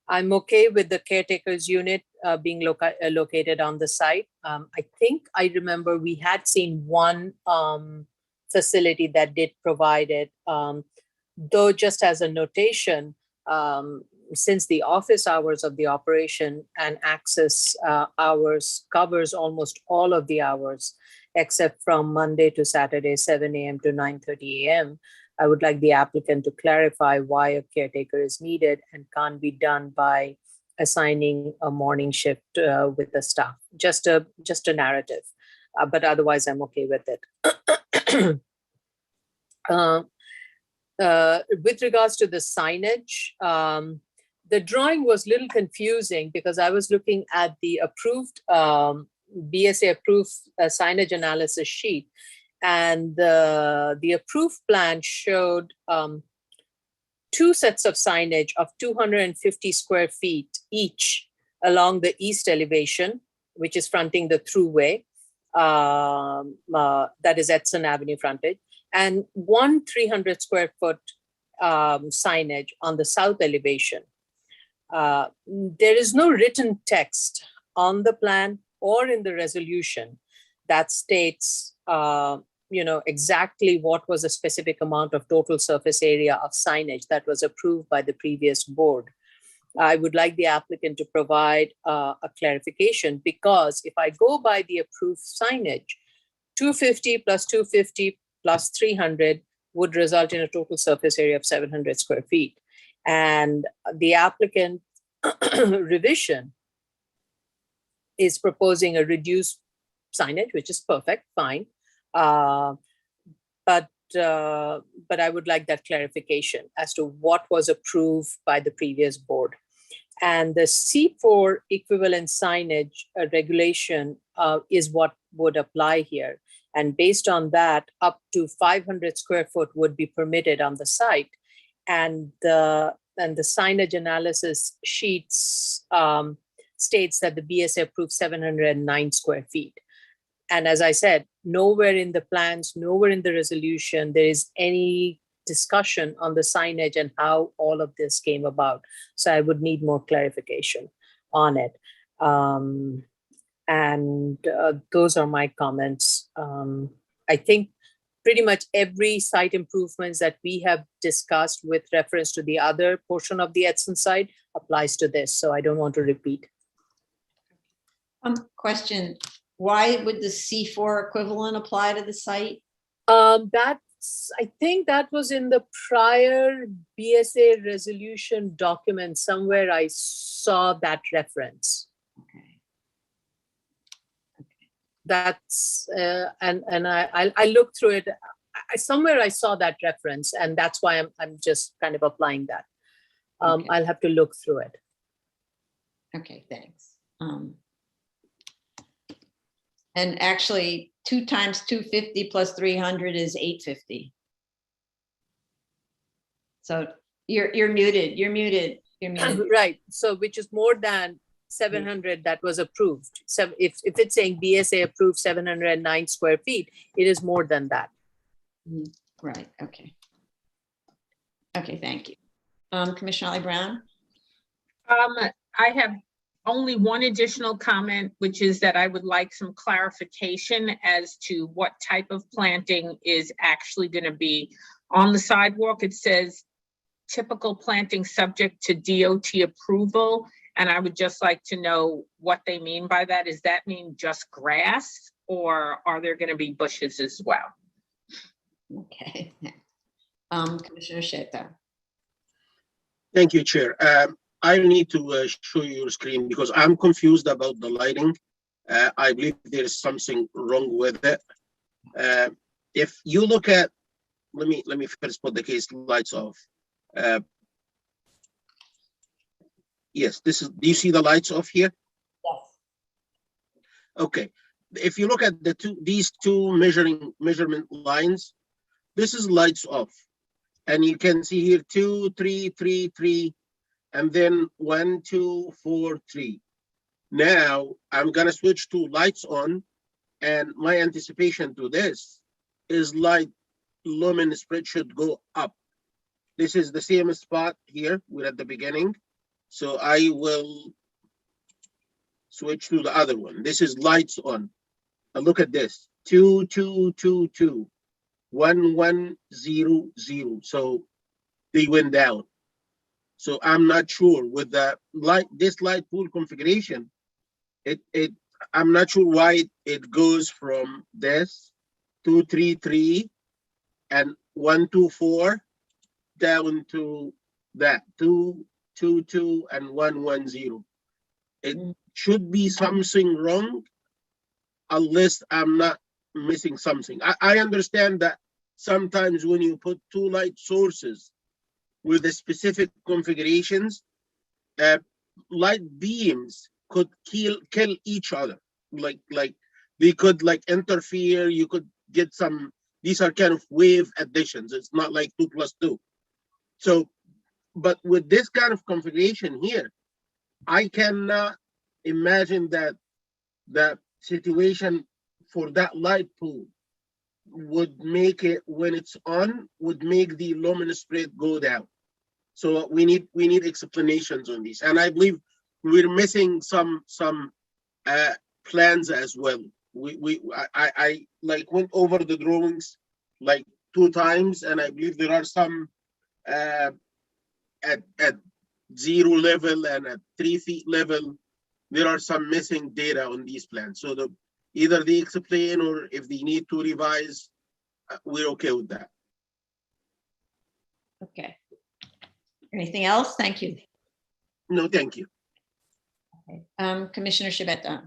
I'm okay with the caretaker's unit being located on the site. I think I remember we had seen one facility that did provide it, though just as a notation, since the office hours of the operation and access hours covers almost all of the hours, except from Monday to Saturday, 7 a.m. to 9:30 a.m., I would like the applicant to clarify why a caretaker is needed and can't be done by assigning a morning shift with the staff. Just a narrative, but otherwise I'm okay with it. With regards to the signage, the drawing was a little confusing because I was looking at the approved BSA approved signage analysis sheet, and the approved plan showed 2 sets of signage of 250 square feet each along the east elevation, which is fronting the throughway, that is Edson Avenue frontage, and 1 300 square foot signage on the south elevation. There is no written text on the plan or in the resolution that states exactly what was a specific amount of total surface area of signage that was approved by the previous board. I would like the applicant to provide a clarification, because if I go by the approved signage, 250 plus 250 plus 300 would result in a total surface area of 700 square feet. And the applicant revision is proposing a reduced signage, which is perfect, fine. But I would like that clarification as to what was approved by the previous board. And the C4 equivalent signage regulation is what would apply here. And based on that, up to 500 square foot would be permitted on the site. And the signage analysis sheets states that the BSA approved 709 square feet. And as I said, nowhere in the plans, nowhere in the resolution, there is any discussion on the signage and how all of this came about. So I would need more clarification on it. Those are my comments. I think pretty much every site improvements that we have discussed with reference to the other portion of the Edson site applies to this. So I don't want to repeat. Question, why would the C4 equivalent apply to the site? I think that was in the prior BSA resolution document. Somewhere I saw that reference. Okay. That's and I looked through it. Somewhere I saw that reference, and that's why I'm just kind of applying that. Okay. I'll have to look through it. Okay, thanks. And actually, 2 times 250 plus 300 is 850. So you're muted. You're muted. You're muted. Right. So which is more than 700 that was approved. So if it's saying BSA approved 709 square feet, it is more than that. Right. Okay. Okay. Thank you, Commissioner Ali Brown. I have only one additional comment, which is that I would like some clarification as to what type of planting is actually going to be on the sidewalk. It says typical planting subject to DOT approval. And I would just like to know what they mean by that. Does that mean just grass, or are there going to be bushes as well? Okay. Commissioner Sheta. Thank you, Chair. I need to show you your screen because I'm confused about the lighting. I believe there is something wrong with it. If you look at, let me first put the case lights off. Yes, this is, do you see the lights off here? Yes. Okay. If you look at these two measurement lines, this is lights off. And you can see here 2, 3, 3, 3, and then 1, 2, 4, 3. Now I'm gonna switch to lights on, and my anticipation to this is light lumen spread should go up. This is the same spot here. We're at the beginning. So I will switch to the other one. This is lights on. Now look at this. 2, 2, 2, 2. 1, 1, 0, 0. So they went down. So I'm not sure with the this light pool configuration. I'm not sure why it goes from this 2, 3, 3 and 1, 2, 4 down to that 2, 2, 2 and 1, 1, 0. It should be something wrong unless I'm not missing something. I understand that sometimes when you put two light sources with the specific configurations, light beams could kill each other. Like they could like interfere. You could get some. These are kind of wave additions. It's not like 2 plus 2. So, but with this kind of configuration here, I cannot imagine that that situation for that light pool would make it, when it's on, would make the lumen spread go down. So we need explanations on these, and I believe we're missing some plans as well. I like went over the drawings like 2 times, and I believe there are some at 0 level and at 3 feet level. There are some missing data on these plans. So either they explain, or if they need to revise, we're okay with that. Okay. Anything else? Thank you. No, thank you. Okay. Commissioner Shibeta.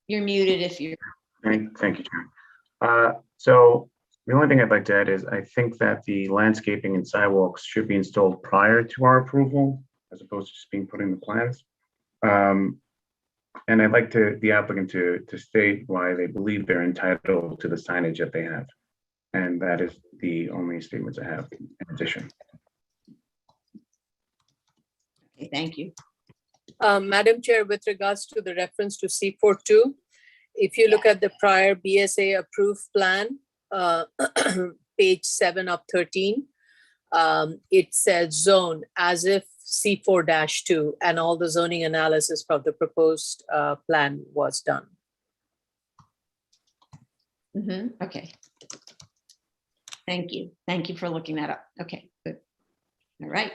You're muted if you're. Thank you, Chair. So The only thing I'd like to add is I think that the landscaping and sidewalks should be installed prior to our approval as opposed to just being put in the plans. And I'd like the applicant to state why they believe they're entitled to the signage that they have. And that is the only statements I have in addition. Okay, thank you. Madam Chair, with regards to the reference to C42, if you look at the prior BSA approved plan, page 7 of 13, it says zone as if C4-2 and all the zoning analysis from the proposed plan was done. Okay. Thank you. Thank you for looking that up. Okay, good. All right.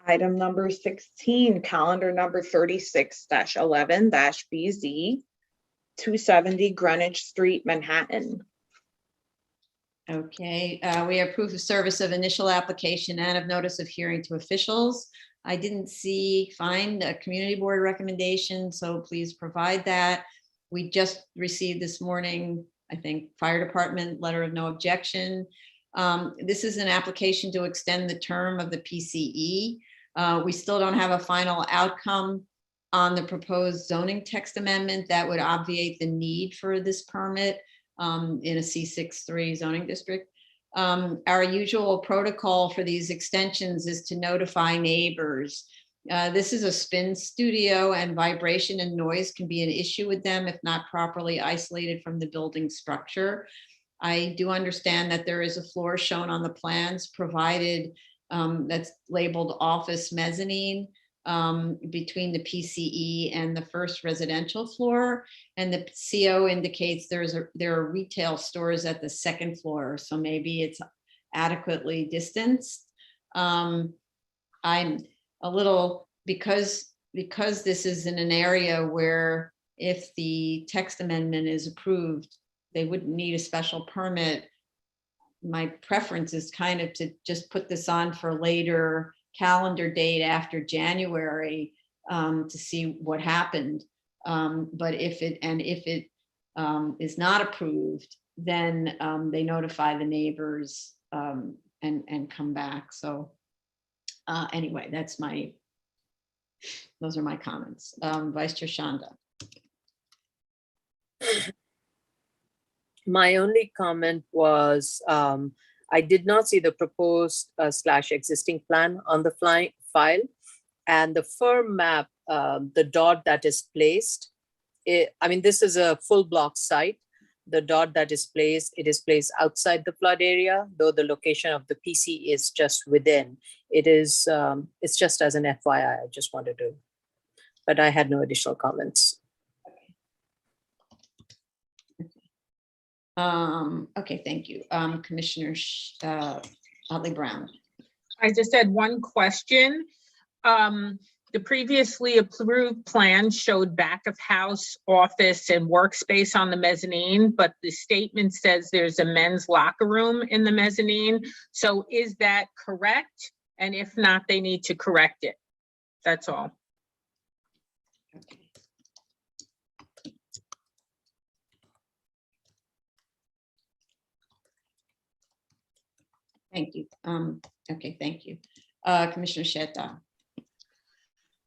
Item number 16, calendar number 36-11-BZ, 270 Greenwich Street, Manhattan. Okay, we approve the service of initial application and of notice of hearing to officials. I didn't find a community board recommendation, so please provide that. We just received this morning, I think, fire department letter of no objection. This is an application to extend the term of the PCE. We still don't have a final outcome on the proposed zoning text amendment that would obviate the need for this permit in a C63 zoning district. Our usual protocol for these extensions is to notify neighbors. This is a spin studio and vibration and noise can be an issue with them if not properly isolated from the building structure. I do understand that there is a floor shown on the plans provided that's labeled office mezzanine between the PCE and the first residential floor. And the CO indicates there are retail stores at the second floor. So maybe it's adequately distanced. I'm a little, because this is in an area where if the text amendment is approved, they wouldn't need a special permit. My preference is kind of to just put this on for later calendar date after January to see what happened. But if it is not approved, then they notify the neighbors and come back. So anyway, those are my comments. Vice Chair Shanda. My only comment was I did not see the proposed / existing plan on the file, and the firm map, the dot that is placed, I mean, this is a full block site. The dot that is placed, it is placed outside the flood area, though the location of the PC is just within. It is, it's just as an FYI, I just wanted to, but I had no additional comments. Okay, thank you. Commissioner Otley Brown. I just had one question. The previously approved plan showed back of house, office, and workspace on the mezzanine, but the statement says there's a men's locker room in the mezzanine. So is that correct? And if not, they need to correct it. That's all. Okay. Thank you. Okay, thank you. Commissioner Shetta.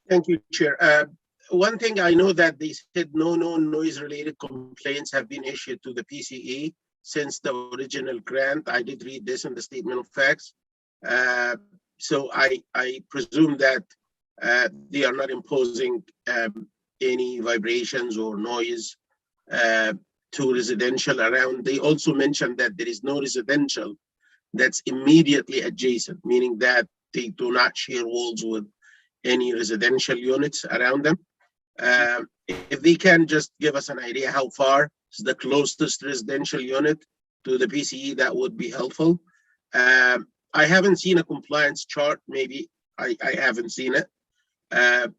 Thank you, Chair. One thing I know that they said no noise-related complaints have been issued to the PCE since the original grant. I did read this in the statement of facts. So I presume that they are not imposing any vibrations or noise to residential around. They also mentioned that there is no residential that's immediately adjacent, meaning that they do not share walls with any residential units around them. If they can just give us an idea how far is the closest residential unit to the PCE, that would be helpful. I haven't seen a compliance chart, maybe I haven't seen it. And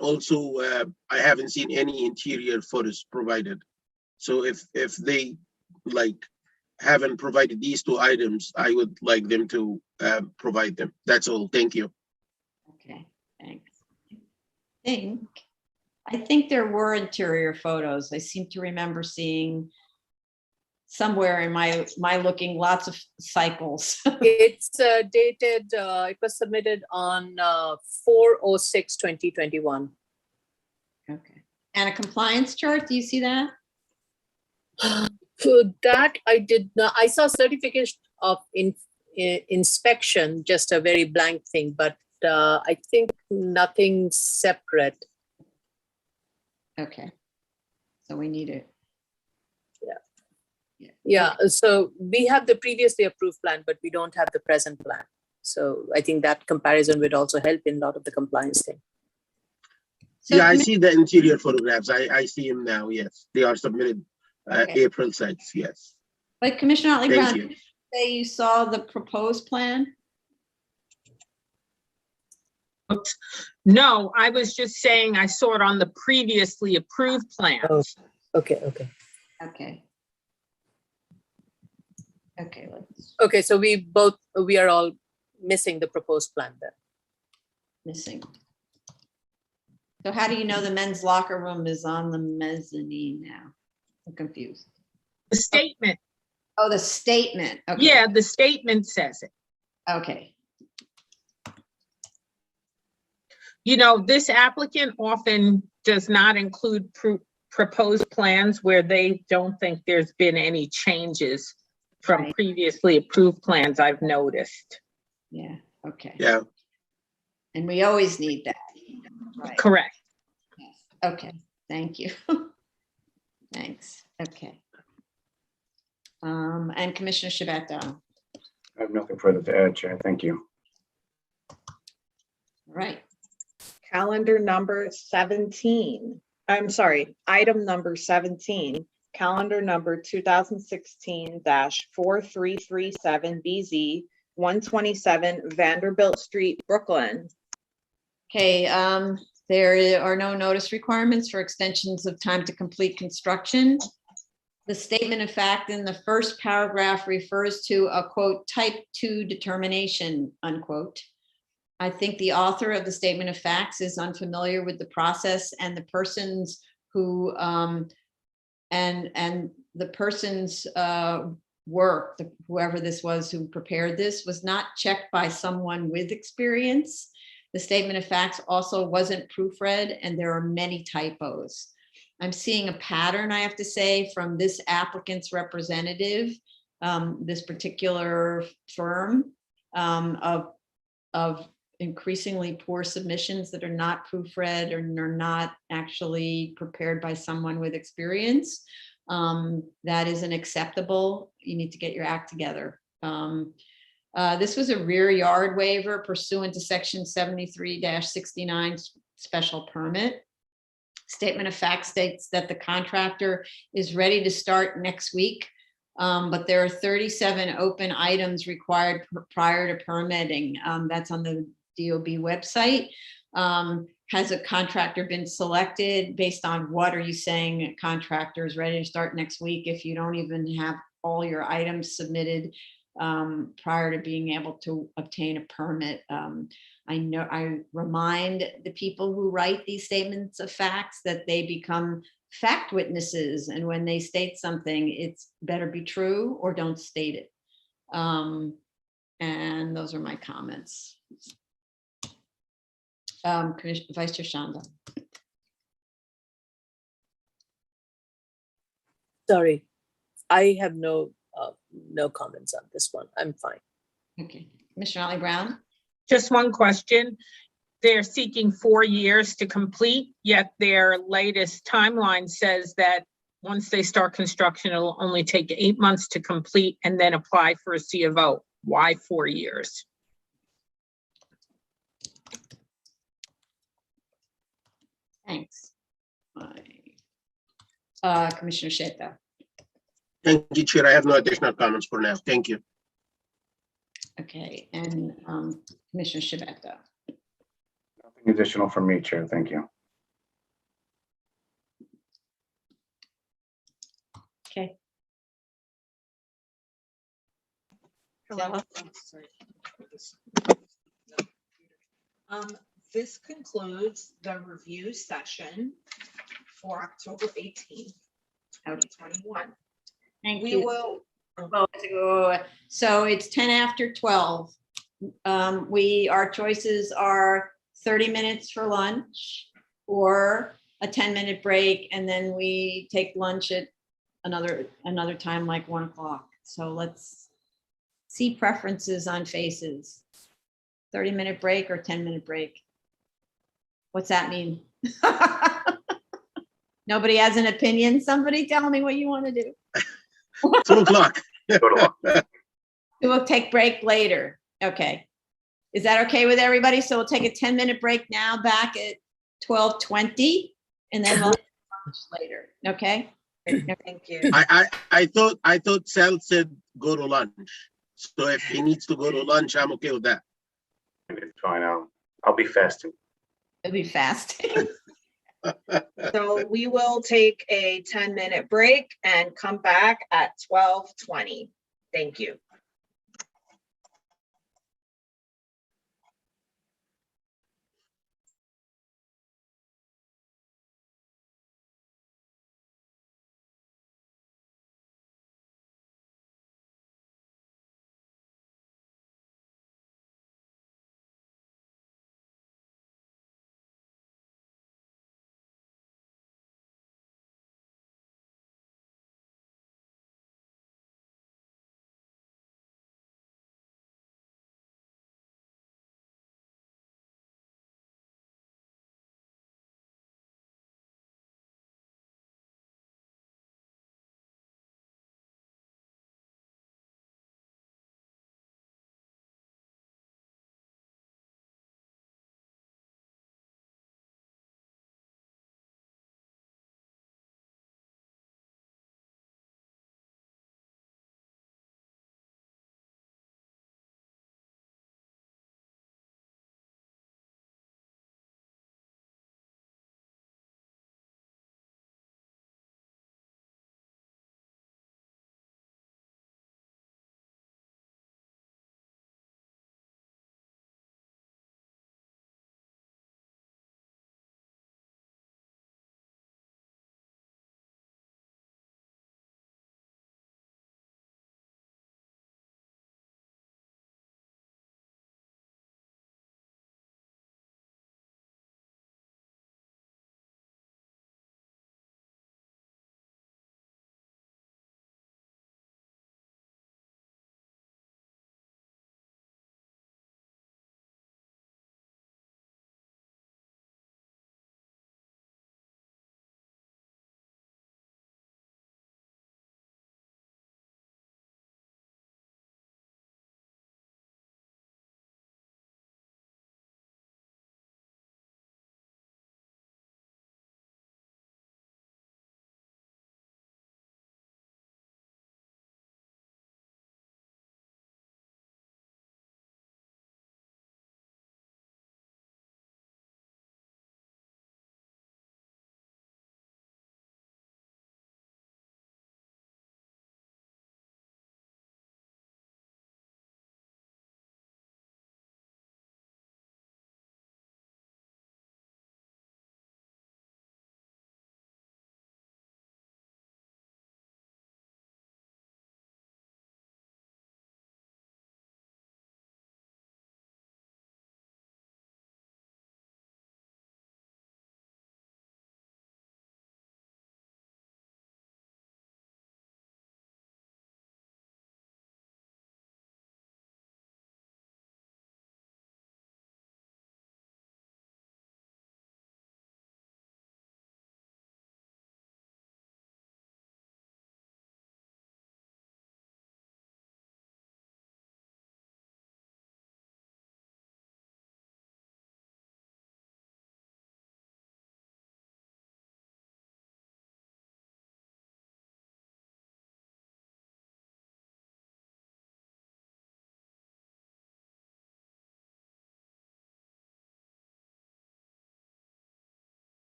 also I haven't seen any interior photos provided. So if they haven't provided these two items, I would like them to provide them. That's all. Thank you. Okay, thanks. I think there were interior photos. I seem to remember seeing somewhere in my looking lots of cycles. It's dated, it was submitted on 4/06/2021. Okay. And a compliance chart, do you see that? So that I did not, I saw certification of inspection, just a very blank thing, but I think nothing separate. Okay. So we need it. Yeah, so we have the previously approved plan, but we don't have the present plan. So I think that comparison would also help in a lot of the compliance thing. So Yeah, I see the interior photographs. I see them now. Yes, they are submitted Okay. April 6th. Yes. But Commissioner Otley Thank Brown, you. did you say you saw the proposed plan? Oops. No, I was just saying I saw it on the previously approved plans. Okay. Okay. Okay, let's Okay, so we are all missing the proposed plan then. missing. So how do you know the men's locker room is on the mezzanine now? I'm confused. The statement, Oh, the statement. Okay. yeah, the statement says it. Okay. You know, this applicant often does not include proposed plans where they don't think there's been any changes from Right. previously approved plans, I've noticed. Yeah. Okay. Yeah. And we always need that. Right. Correct. Yes. Okay. Thank you. Thanks. Okay. And Commissioner Shabeta. All I have nothing further to add, Chair. Thank you. right. Calendar number 17. I'm sorry, item number 17, calendar number 2016-4337 BZ 127 Vanderbilt Street, Brooklyn. Okay, there are no notice requirements for extensions of time to complete construction. The statement of fact in the first paragraph refers to a quote, type 2 determination, unquote. I think the author of the statement of facts is unfamiliar with the process and the persons who, and the person's work, whoever this was who prepared this, was not checked by someone with experience. The statement of facts also wasn't proofread, and there are many typos. I'm seeing a pattern, I have to say, from this applicant's representative, this particular firm, of increasingly poor submissions that are not proofread and are not actually prepared by someone with experience. That isn't acceptable. You need to get your act together. This was a rear yard waiver pursuant to section 73-69 special permit. Statement of fact states that the contractor is ready to start next week, but there are 37 open items required prior to permitting. That's on the DOB website. Has a contractor been selected? Based on what are you saying a contractor is ready to start next week if you don't even have all your items submitted prior to being able to obtain a permit? I remind the people who write these statements of facts that they become fact witnesses, and when they state something, it's better be true or don't state it. And those are my comments. Vice Chair Shanda. Sorry, I have no comments on this one. I'm fine. Okay, Commissioner Otley Brown. Just one question. They're seeking 4 years to complete, yet their latest timeline says that once they start construction, it'll only take 8 months to complete and then apply for a C of O. Why 4 years? Thanks. Commissioner Sheta. Thank you, Chair. I have no additional comments for now. Thank you. Okay, and Commissioner Shabeta. Nothing additional from me, Chair. Thank you. Okay. Hello. This concludes the review session for October 18th, 2021. Thank We you. will, So it's 10 after 12. Our choices are 30 minutes for lunch or a 10-minute break, and then we take lunch at another time, like 1 o'clock. So let's see preferences on faces. 30-minute break or 10-minute break? What's that mean? Nobody has an opinion? Somebody tell me what you want to do. 2 o'clock. We'll take break later. Okay. Is that okay with everybody? So we'll take a 10-minute break now, back at 12:20, and then we'll have lunch later. Okay? thank you. I thought Sal said go to lunch. So if he needs to go to lunch, I'm okay with that. It's fine. I'll be fasting. It'll be fast. So we will take a 10-minute break and come back at 12:20. Thank you.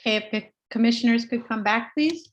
Okay, if the commissioners could come back, please.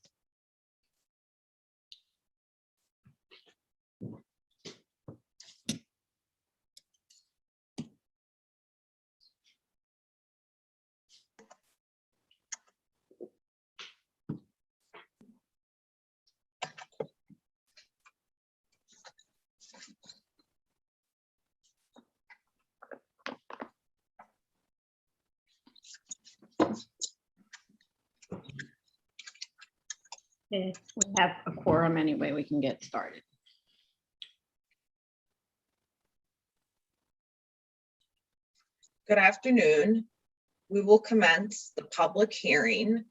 Okay, we have a quorum anyway, we can get started. Good afternoon. We will commence the public hearing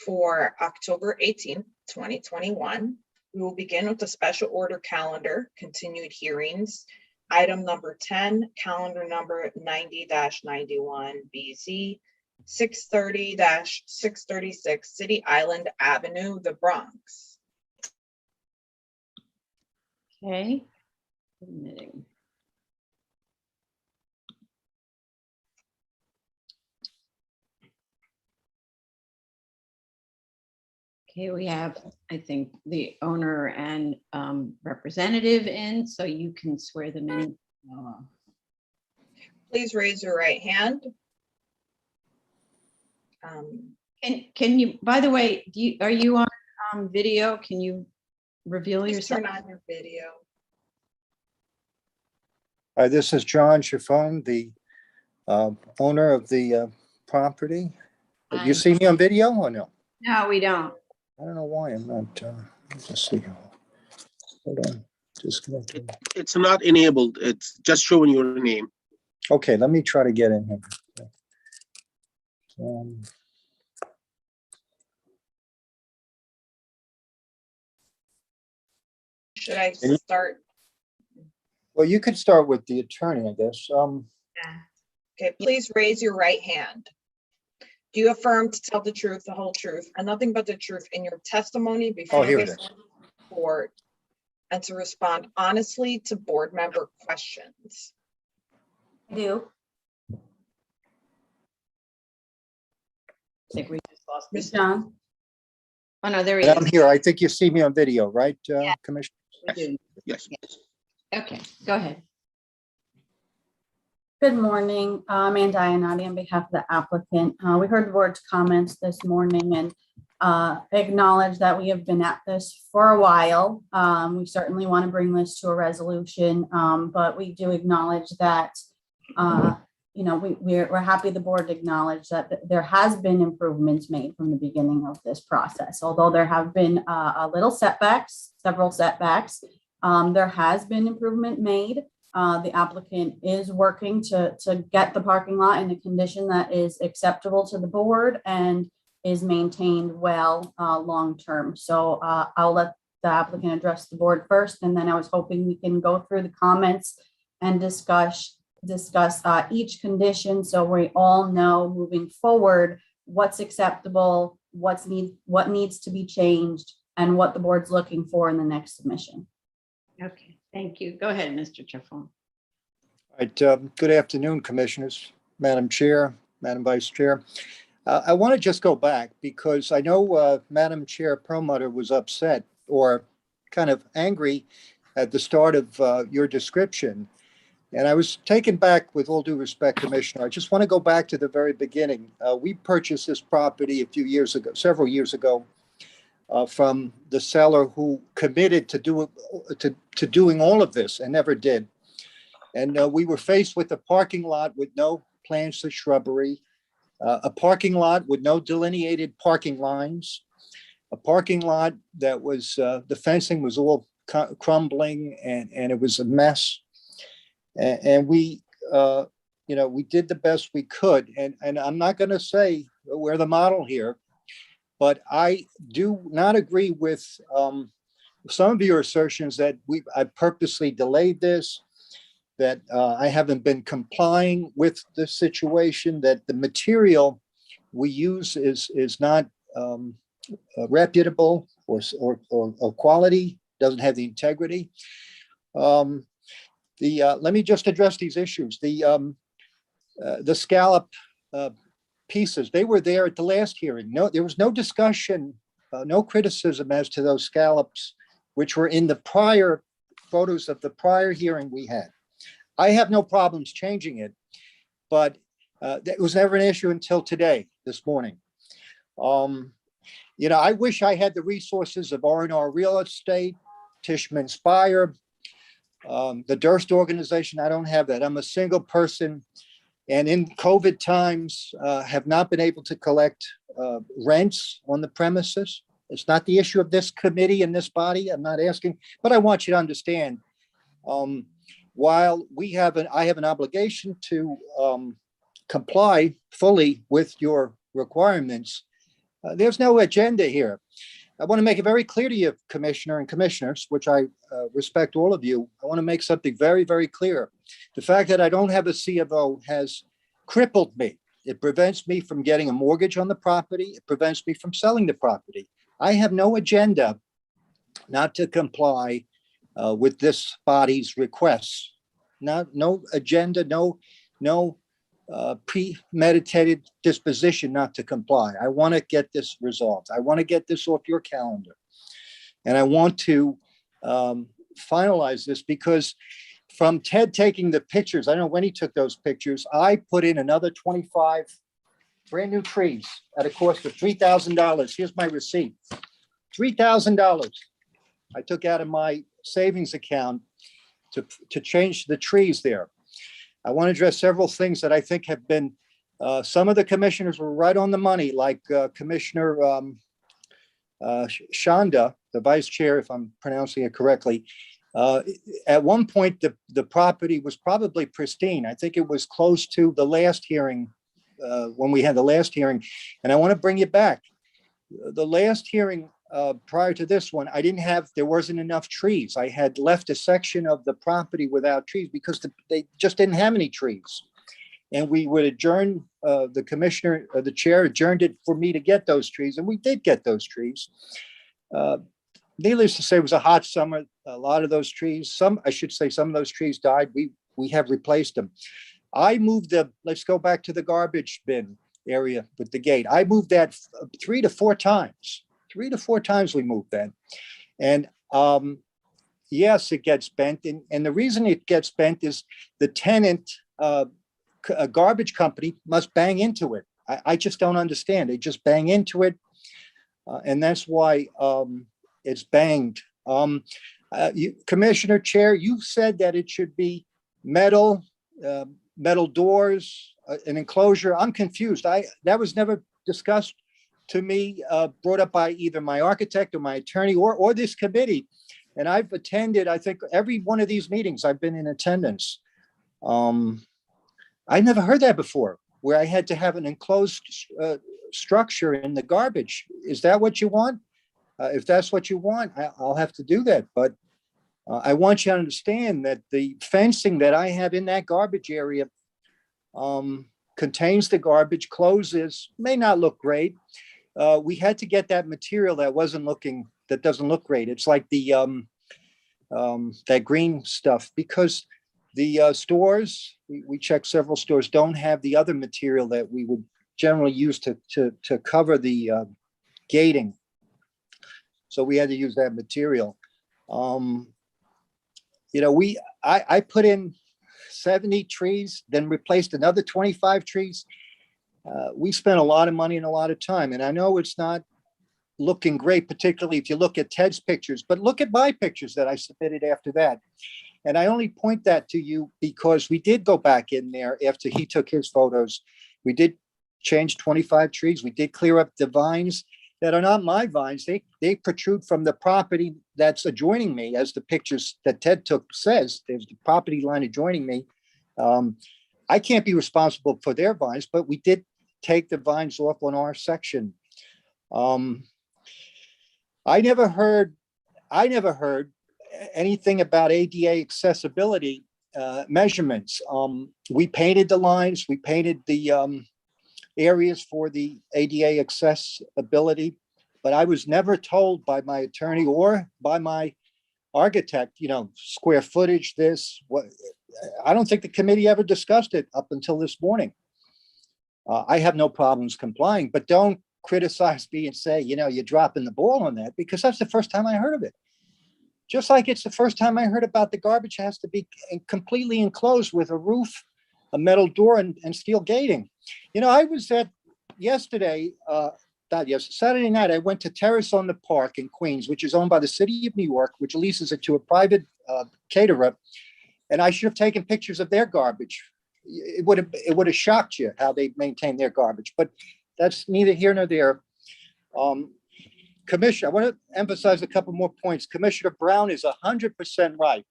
for October 18th, 2021. We will begin with the special order calendar, continued hearings. Item number 10, calendar number 90-91 BZ, 630-636 City Island Avenue, the Bronx. Okay. Submitting. Okay, we have, I think, the owner and representative in, so you can swear them in. Please raise your right hand. Can you, by the way, are you on video? Can you reveal Please yourself? turn on your video. Hi, this is John Chiffon, the owner of the property. Hi. You see me on video or no? No, we don't. I don't know why I'm not, let's see. Hold on, just connected. It's not enabled. It's just showing your name. Okay, let me try to get in here. Should I Any- start? Well, you could start with the attorney, I guess. Okay, please raise your right hand. Do you affirm to tell the truth, the whole truth, and nothing but the truth in your testimony before here it this is. board, and to respond honestly to board member questions? I do. I think we just lost Ms. Mr. John? Oh, no, there he And I'm is. here. I think you see me on video, right, Commissioner? We do. Yes. Okay, go ahead. Good morning. Amanda Iannotti on behalf of the applicant. We heard the board's comments this morning and acknowledge that we have been at this for a while. We certainly want to bring this to a resolution, but we do acknowledge that we're happy the board acknowledged that there has been improvements made from the beginning of this process. Although there have been several setbacks, there has been improvement made. The applicant is working to get the parking lot in a condition that is acceptable to the board and is maintained well long-term. So I'll let the applicant address the board first, and then I was hoping we can go through the comments and discuss each condition so we all know moving forward what's acceptable, what needs to be changed, and what the board's looking for in the next submission. Okay, thank you. Go ahead, Mr. Chiffon. All right, good afternoon, Commissioners, Madam Chair, Madam Vice Chair. I want to just go back because I know Madam Chair Perlmutter was upset or kind of angry at the start of your description. And I was taken back, with all due respect, Commissioner. I just want to go back to the very beginning. We purchased this property several years ago, from the seller who committed to doing all of this and never did. And we were faced with a parking lot with no plans for shrubbery, a parking lot with no delineated parking lines, a parking lot that was, the fencing was all crumbling and it was a mess. And we, we did the best we could. And I'm not going to say we're the model here, but I do not agree with some of your assertions that I purposely delayed this, that I haven't been complying with the situation, that the material we use is not reputable or quality, doesn't have the integrity. Let me just address these issues. The scallop pieces. They were there at the last hearing. No, there was no discussion, no criticism as to those scallops, which were in the prior photos of the prior hearing we had. I have no problems changing it, but it was never an issue until today, this morning. You know, I wish I had the resources of R&R Real Estate, Tishman Spire, the Durst organization. I don't have that. I'm a single person, and in COVID times, have not been able to collect rents on the premises. It's not the issue of this committee and this body. I'm not asking, but I want you to understand, while I have an obligation to comply fully with your requirements, there's no agenda here. I want to make it very clear to you, Commissioner and Commissioners, which I respect all of you. I want to make something very, very clear. The fact that I don't have a C of O has crippled me. It prevents me from getting a mortgage on the property. It prevents me from selling the property. I have no agenda not to comply with this body's requests. No agenda, no premeditated disposition not to comply. I want to get this resolved. I want to get this off your calendar. And I want to finalize this because from Ted taking the pictures, I don't know when he took those pictures, I put in another 25 brand new trees at a cost of $3,000. Here's my receipt. $3,000 I took out of my savings account to change the trees there. I want to address several things that I think have been, some of the commissioners were right on the money, like Commissioner Shanda, the vice chair, if I'm pronouncing it correctly. At one point, the property was probably pristine. I think it was close to the last hearing, when we had the last hearing. And I want to bring you back. The last hearing prior to this one, there wasn't enough trees. I had left a section of the property without trees because they just didn't have any trees. And we would adjourn, the commissioner, the chair adjourned it for me to get those trees, and we did get those trees. Needless to say, it was a hot summer. A lot of those trees, some of those trees died. We have replaced them. I moved let's go back to the garbage bin area with the gate. I moved that 3 to 4 times. 3 to 4 times we moved that. And yes, it gets bent. And the reason it gets bent is the tenant, a garbage company must bang into it. I just don't understand. They just bang into it. And that's why it's banged. Commissioner Chair, you said that it should be metal doors, an enclosure. I'm confused. That was never discussed to me, brought up by either my architect or my attorney or this committee. And I've attended, I think, every one of these meetings. I've been in attendance. I never heard that before, where I had to have an enclosed structure in the garbage. Is that what you want? If that's what you want, I'll have to do that. But I want you to understand that the fencing that I have in that garbage area contains the garbage, closes, may not look great. We had to get that material that doesn't look great. It's like the that green stuff, because the stores, we checked several stores, don't have the other material that we would generally use to cover the gating. So we had to use that material. I put in 70 trees, then replaced another 25 trees. We spent a lot of money and a lot of time, and I know it's not looking great, particularly if you look at Ted's pictures, but look at my pictures that I submitted after that. And I only point that to you because we did go back in there after he took his photos. We did change 25 trees. We did clear up the vines that are not my vines. They protrude from the property that's adjoining me, as the pictures that Ted took says. There's the property line adjoining me. I can't be responsible for their vines, but we did take the vines off on our section. I never heard anything about ADA accessibility measurements. We painted the lines, we painted the areas for the ADA accessibility, but I was never told by my attorney or by my architect, square footage, this, what. I don't think the committee ever discussed it up until this morning. I have no problems complying, but don't criticize me and say, you know, you're dropping the ball on that, because that's the first time I heard of it. Just like it's the first time I heard about the garbage has to be completely enclosed with a roof, a metal door, and steel gating. You know, I was at yesterday, Saturday night, I went to Terrace on the Park in Queens, which is owned by the city of New York, which leases it to a private caterer. And I should have taken pictures of their garbage. It would have shocked you how they maintain their garbage, but that's neither here nor there. Commissioner, I want to emphasize a couple more points. Commissioner Brown is 100% right.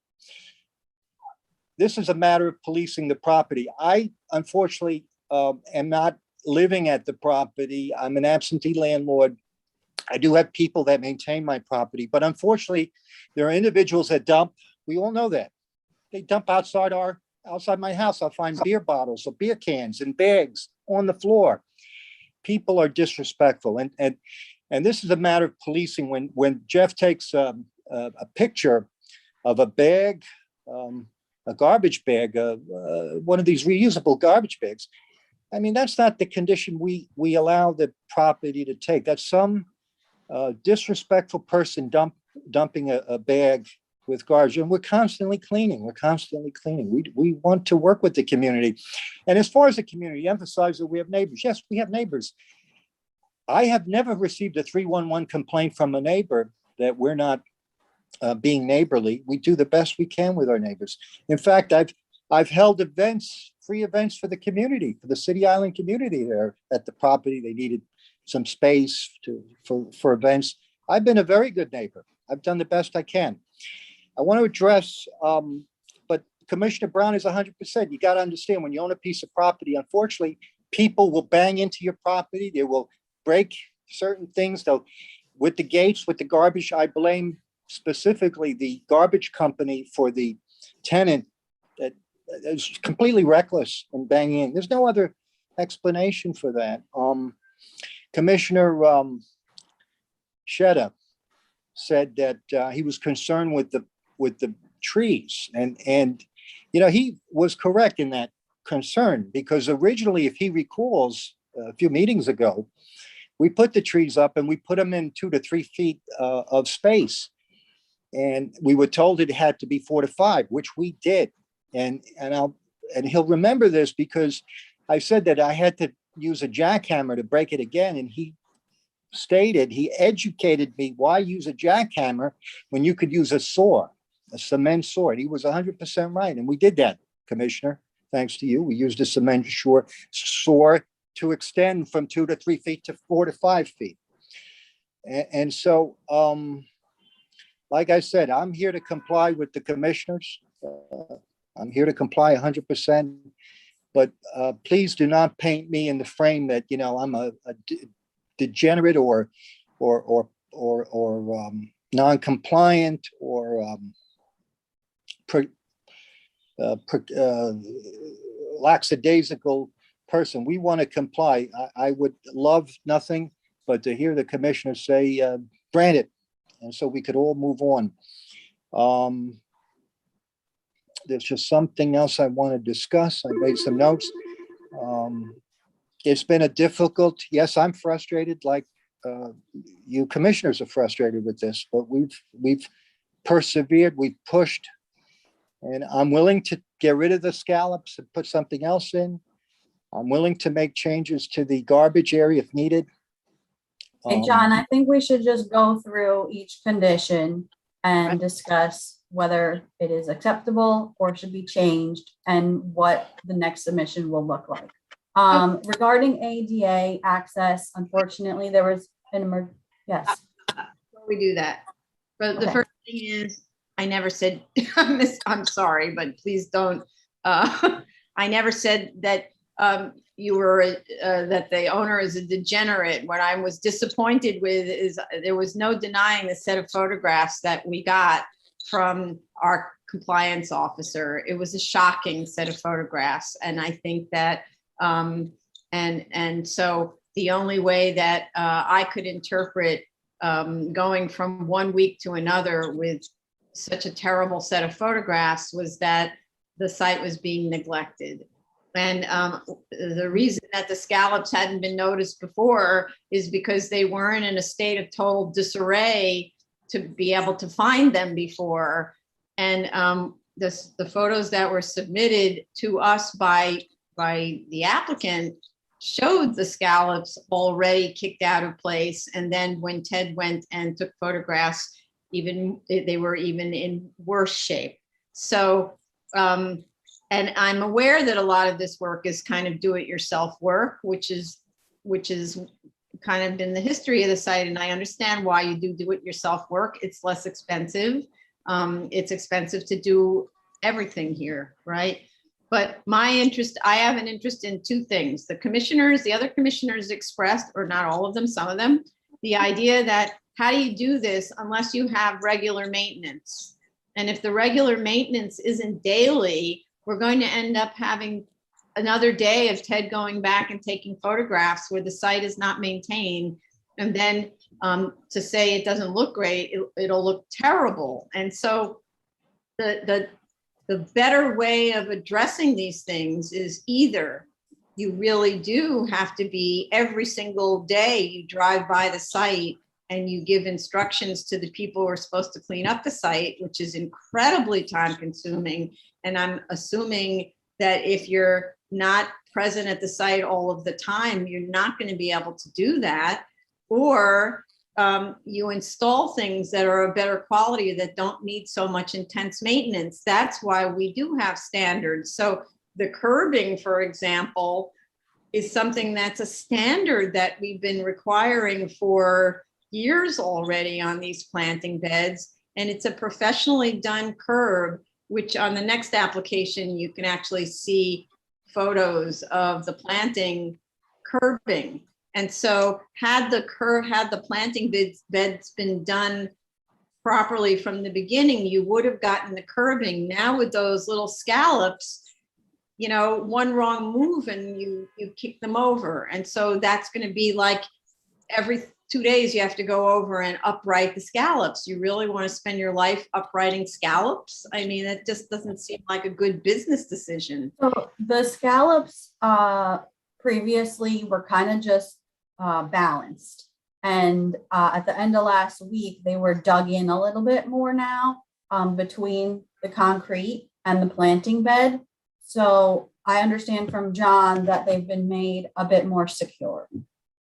This is a matter of policing the property. I unfortunately am not living at the property. I'm an absentee landlord. I do have people that maintain my property, but unfortunately, there are individuals that dump. We all know that. They dump outside my house. I'll find beer bottles or beer cans and bags on the floor. People are disrespectful, and this is a matter of policing. When Jeff takes a picture of a bag, a garbage bag, one of these reusable garbage bags, I mean, that's not the condition we allow the property to take. That's some disrespectful person dumping a bag with garbage, and we're constantly cleaning. We want to work with the community. And as far as the community, emphasize that we have neighbors. Yes, we have neighbors. I have never received a 311 complaint from a neighbor that we're not being neighborly. We do the best we can with our neighbors. In fact, I've held events, free events for the community, for the City Island community there at the property. They needed some space for events. I've been a very good neighbor. I've done the best I can. I want to address, but Commissioner Brown is 100%. You got to understand, when you own a piece of property, unfortunately, people will bang into your property. They will break certain things. They'll, with the gates, with the garbage, I blame specifically the garbage company for the tenant that is completely reckless in banging in. There's no other explanation for that. Commissioner Shedda said that he was concerned with the trees, and you know, he was correct in that concern, because originally, if he recalls, a few meetings ago, we put the trees up and we put them in 2 to 3 feet of space, and we were told it had to be 4 to 5, which we did. And he'll remember this, because I said that I had to use a jackhammer to break it again, and he educated me, why use a jackhammer when you could use a saw, a cement saw. And he was 100% right, and we did that, Commissioner. Thanks to you, we used a cement saw to extend from 2 to 3 feet to 4 to 5 feet. And so, like I said, I'm here to comply with the commissioners. I'm here to comply 100%, but please do not paint me in the frame that, you know, I'm a degenerate or non-compliant or lackadaisical person. We want to comply. I would love nothing but to hear the commissioner say, grant it, and so we could all move on. There's just something else I want to discuss. I made some notes. It's been a difficult, yes, I'm frustrated, like you commissioners are frustrated with this, but we've persevered, we've pushed, and I'm willing to get rid of the scallops and put something else in. I'm willing to make changes to the garbage area if needed. Hey, John, I think we should just go through each condition and discuss whether it is acceptable or should be changed and what the next submission will look like. Regarding ADA access, unfortunately, there was an yes. Before we do that, but the Okay. first thing is, I never said, I'm sorry, but please don't. I never said that you were, that the owner is a degenerate. What I was disappointed with is there was no denying the set of photographs that we got from our compliance officer. It was a shocking set of photographs. And I think that, and so the only way that I could interpret going from 1 week to another with such a terrible set of photographs was that the site was being neglected. And the reason that the scallops hadn't been noticed before is because they weren't in a state of total disarray to be able to find them before. And the photos that were submitted to us by the applicant showed the scallops already kicked out of place. And then when Ted went and took photographs, they were even in worse shape. So, and I'm aware that a lot of this work is kind of do-it-yourself work, which is kind of been the history of the site. And I understand why you do it yourself work. It's less expensive. It's expensive to do everything here, right? But I have an interest in two things. The other commissioners expressed, or not all of them, some of them, the idea that how do you do this unless you have regular maintenance? And if the regular maintenance isn't daily, we're going to end up having another day of Ted going back and taking photographs where the site is not maintained. And then to say it doesn't look great, it'll look terrible. And so the better way of addressing these things is either you really do have to be every single day you drive by the site and you give instructions to the people who are supposed to clean up the site, which is incredibly time consuming. And I'm assuming that if you're not present at the site all of the time, you're not going to be able to do that. Or you install things that are of better quality that don't need so much intense maintenance. That's why we do have standards. So the curbing, for example, is something that's a standard that we've been requiring for years already on these planting beds. And it's a professionally done curb, which on the next application, you can actually see photos of the planting curbing. And so had the planting beds been done properly from the beginning, you would have gotten the curbing. Now with those little scallops, you know, one wrong move and you kick them over. And so that's going to be like every 2 days you have to go over and upright the scallops. You really want to spend your life uprighting scallops? I mean, it just doesn't seem like a good business decision. So the scallops previously were kind of just balanced. And at the end of last week, they were dug in a little bit more now between the concrete and the planting bed. So I understand from John that they've been made a bit more secure.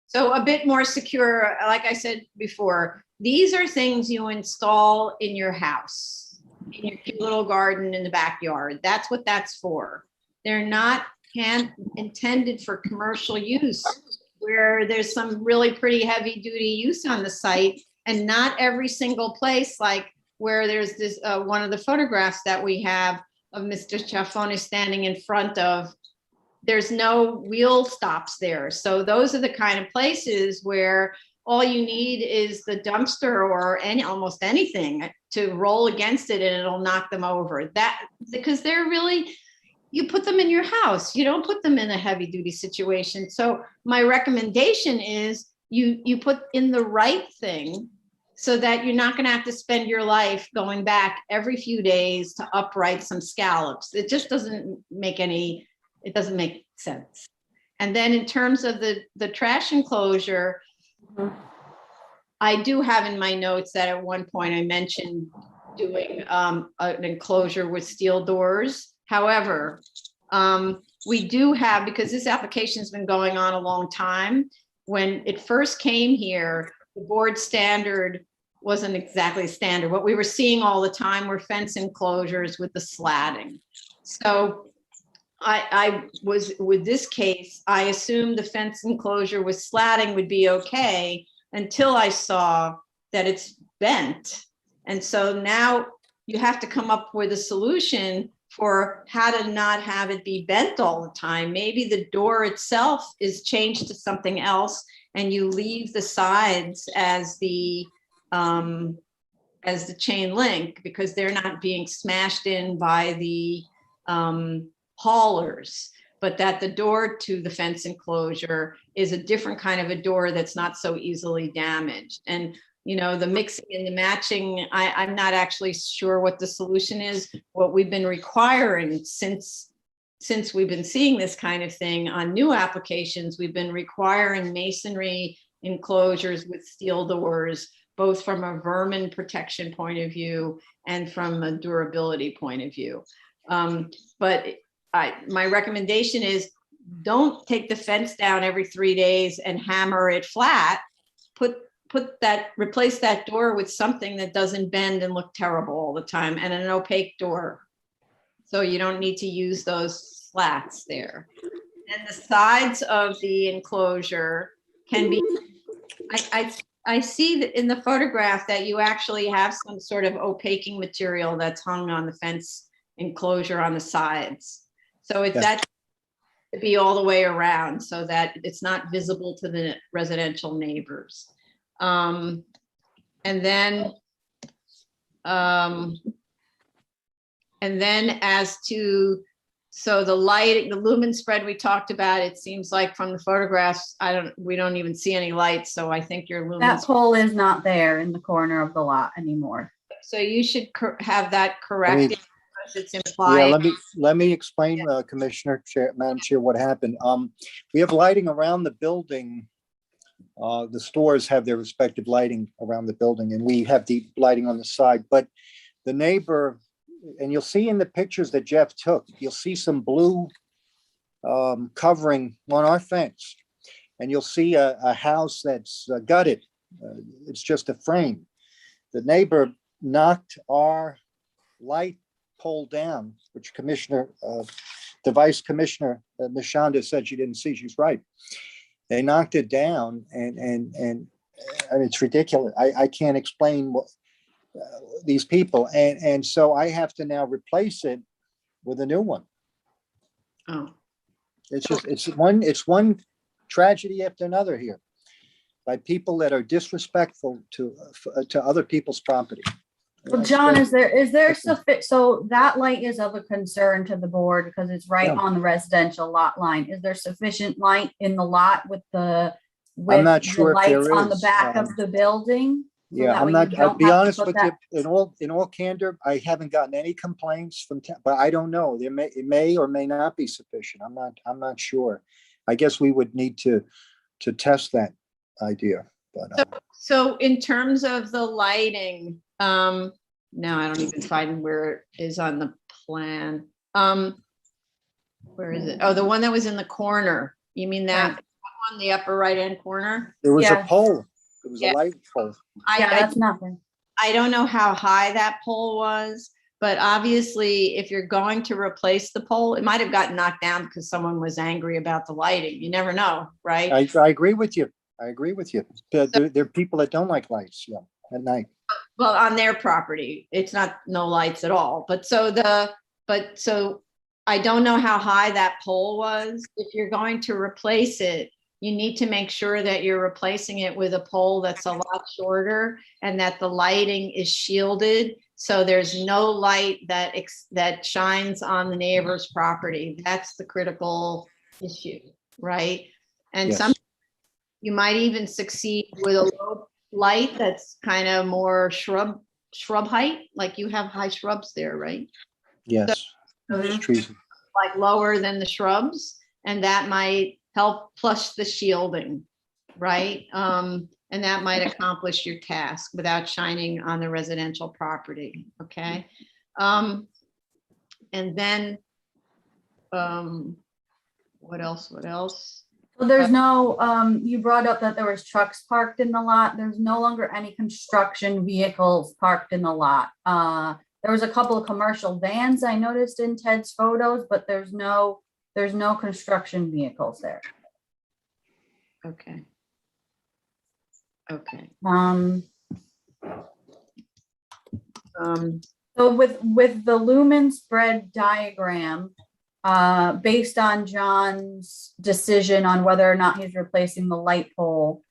So a bit more secure, like I said before, these are things you install in your house, in your cute little garden in the backyard. That's what that's for. They're not intended for commercial use, where there's some really pretty heavy duty use on the site, and not every single place, like where there's this one of the photographs that we have of Mr. Chaffone standing in front of, there's no wheel stops there. So those are the kind of places where all you need is the dumpster or almost anything to roll against it and it'll knock them over. That because they're really, you put them in your house, you don't put them in a heavy duty situation. So my recommendation is you put in the right thing so that you're not going to have to spend your life going back every few days to upright some scallops. It just doesn't make sense. And then in terms of the trash enclosure, I do have in my notes that at one point I mentioned doing an enclosure with steel doors. However, we do have, because this application has been going on a long time, when it first came here, the board standard wasn't exactly standard. What we were seeing all the time were fence enclosures with the slatting. So I was, with this case, I assumed the fence enclosure with slatting would be okay until I saw that it's bent. And so now you have to come up with a solution for how to not have it be bent all the time. Maybe the door itself is changed to something else and you leave the sides as the chain link, because they're not being smashed in by the haulers, but that the door to the fence enclosure is a different kind of a door that's not so easily damaged. And you know, the mixing and the matching, I'm not actually sure what the solution is. What we've been requiring since since we've been seeing this kind of thing on new applications, we've been requiring masonry enclosures with steel doors, both from a vermin protection point of view and from a durability point of view. But my recommendation is don't take the fence down every 3 days and hammer it flat. Replace that door with something that doesn't bend and look terrible all the time, and an opaque door. So you don't need to use those slats there. And the sides of the enclosure can be, I see that in the photograph that you actually have some sort of opaquing material that's hung on the fence enclosure on the sides. So that should be all the way around so that it's not visible to the residential neighbors. And then as to, so the light, the lumen spread we talked about, it seems like from the photographs, we don't even see any lights. So I think your lumen. That pole is not there in the corner of the lot anymore. So you should have that corrected because it's implied. Yeah, let me explain, Commissioner, Madam Chair, what happened. We have lighting around the building. The stores have their respective lighting around the building, and we have the lighting on the side. But the neighbor, and you'll see in the pictures that Jeff took, you'll see some blue covering on our fence, and you'll see a house that's gutted. It's just a frame. The neighbor knocked our light pole down, which the Vice Commissioner, Ms. Shonda, said she didn't see. She's right. They knocked it down, and I mean, it's ridiculous. I can't explain what these people, and so I have to now replace it with a new one. Oh, It's one tragedy after another here by people that are disrespectful to other people's property. Well, John, is there sufficient, so that light is of a concern to the board because it's right on the residential lot line. Is there sufficient light in the lot with the not sure if lights there on the is. back of the building? So Yeah, that I'm way not, you I'll don't be have to honest put with that- you, in all candor, I haven't gotten any complaints from, but I don't know. It may or may not be sufficient. I'm not sure. I guess we would need to test that idea, but. so in terms of the lighting, no, I don't even find where it is on the plan. Where is it? Oh, the one that was in the corner. You mean that on the upper right-hand corner? There was a Yeah. pole. It was Yeah. a light pole. Yeah, that's nothing. I don't know how high that pole was, but obviously if you're going to replace the pole, it might have gotten knocked down because someone was angry about the lighting. You never know, right? I agree with you. I agree with you. There are people that don't like lights, at night. Well, on their property, it's not no lights at all. But so I don't know how high that pole was. If you're going to replace it, you need to make sure that you're replacing it with a pole that's a lot shorter and that the lighting is shielded. So there's no light that shines on the neighbor's property. That's the critical issue, right? And Yes. You might even succeed with a low light that's kind of more shrub height, like you have high shrubs there, right? Yes. So Trees. like lower than the shrubs, and that might help plus the shielding, right? And that might accomplish your task without shining on the residential property, okay? And then, what else? So there's no, you brought up that there was trucks parked in the lot. There's no longer any construction vehicles parked in the lot. There was a couple of commercial vans I noticed in Ted's photos, but there's no construction vehicles there. Okay. So with the lumen spread diagram, based on John's decision on whether or not he's replacing the light pole,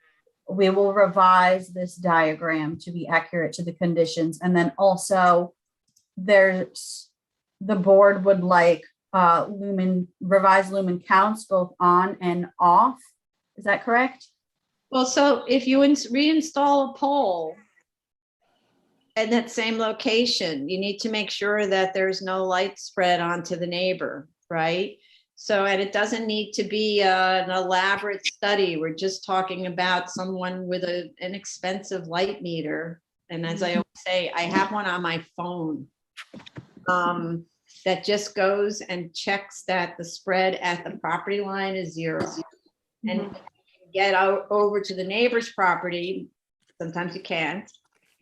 we will revise this diagram to be accurate to the conditions. And then also the board would like revised lumen counts both on and off. Is that correct? Well, so if you reinstall a pole in that same location, you need to make sure that there's no light spread onto the neighbor. right? So, and it doesn't need to be an elaborate study. We're just talking about someone with an inexpensive light meter. And as I always say, I have one on my phone that just goes and checks that the spread at the property line is 0. And get out over to the neighbor's property, sometimes you can't,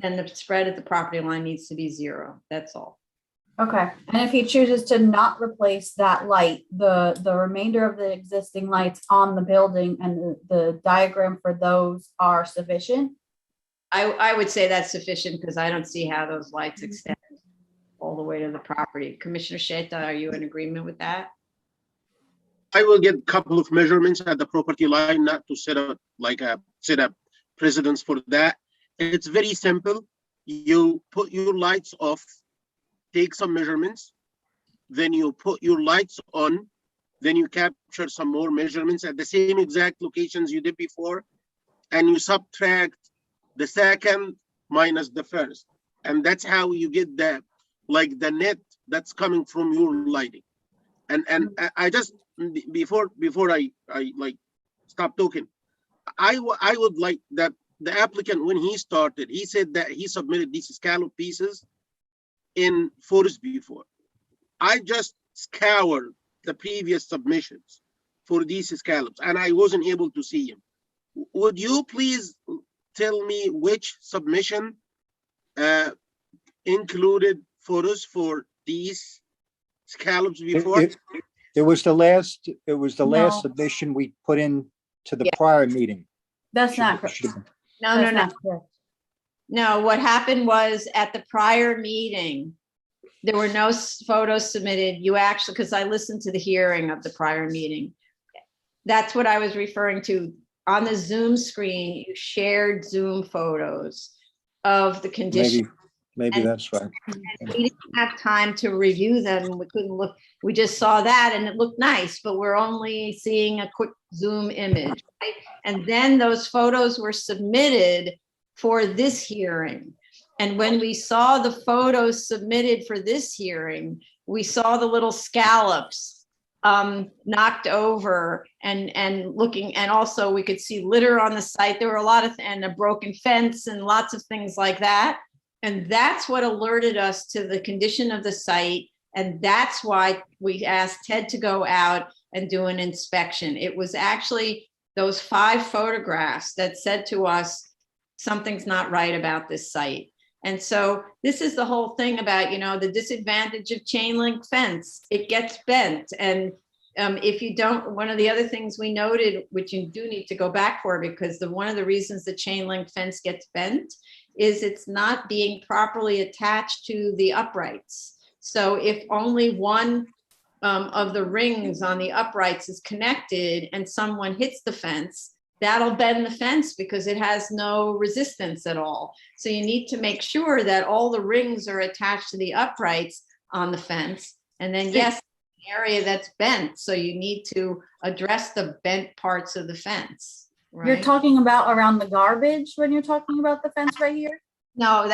and the spread at the property line needs to be 0. That's all. Okay, and if he chooses to not replace that light, the remainder of the existing lights on the building and the diagram for those are sufficient? I would say that's sufficient because I don't see how those lights extend all the way to the property. Commissioner Sheta, are you in agreement with that? I will get a couple of measurements at the property line, not to set up precedence for that. It's very simple. You put your lights off, take some measurements, then you put your lights on, then you capture some more measurements at the same exact locations you did before, and you subtract the second minus the first. And that's how you get the net that's coming from your lighting. And I just, before I like stop talking, I would like that the applicant, when he started, he said that he submitted these scallop pieces in photos before. I just scoured the previous submissions for these scallops and I wasn't able to see him. Would you please tell me which submission included photos for these scallops before? It was the last No. submission we put in to the Yeah. prior meeting. That's not correct. No, what happened was at the prior meeting, there were no photos submitted. You actually, because I listened to the hearing of the prior meeting. That's what I was referring to. On the Zoom screen, you shared Zoom photos of the condition. Maybe And- that's right. And we didn't have time to review them. We couldn't look. We just saw that and it looked nice, but we're only seeing a quick Zoom image. Right? And then those photos were submitted for this hearing. And when we saw the photos submitted for this hearing, we saw the little scallops knocked over and looking, and also we could see litter on the site. There were a lot of, and a broken fence and lots of things like that. And that's what alerted us to the condition of the site. And that's why we asked Ted to go out and do an inspection. It was actually those 5 photographs that said to us, something's not right about this site. And so this is the whole thing about, the disadvantage of chain link fence. It gets bent. And if you don't, one of the other things we noted, which you do need to go back for, because one of the reasons the chain link fence gets bent is it's not being properly attached to the uprights. So if only one of the rings on the uprights is connected and someone hits the fence, that'll bend the fence because it has no resistance at all. So you need to make sure that all the rings are attached to the uprights on the fence. And then yes, the area that's bent. So you need to address the bent parts of the fence. Right? You're talking about around the garbage when you're talking about the fence right here? No,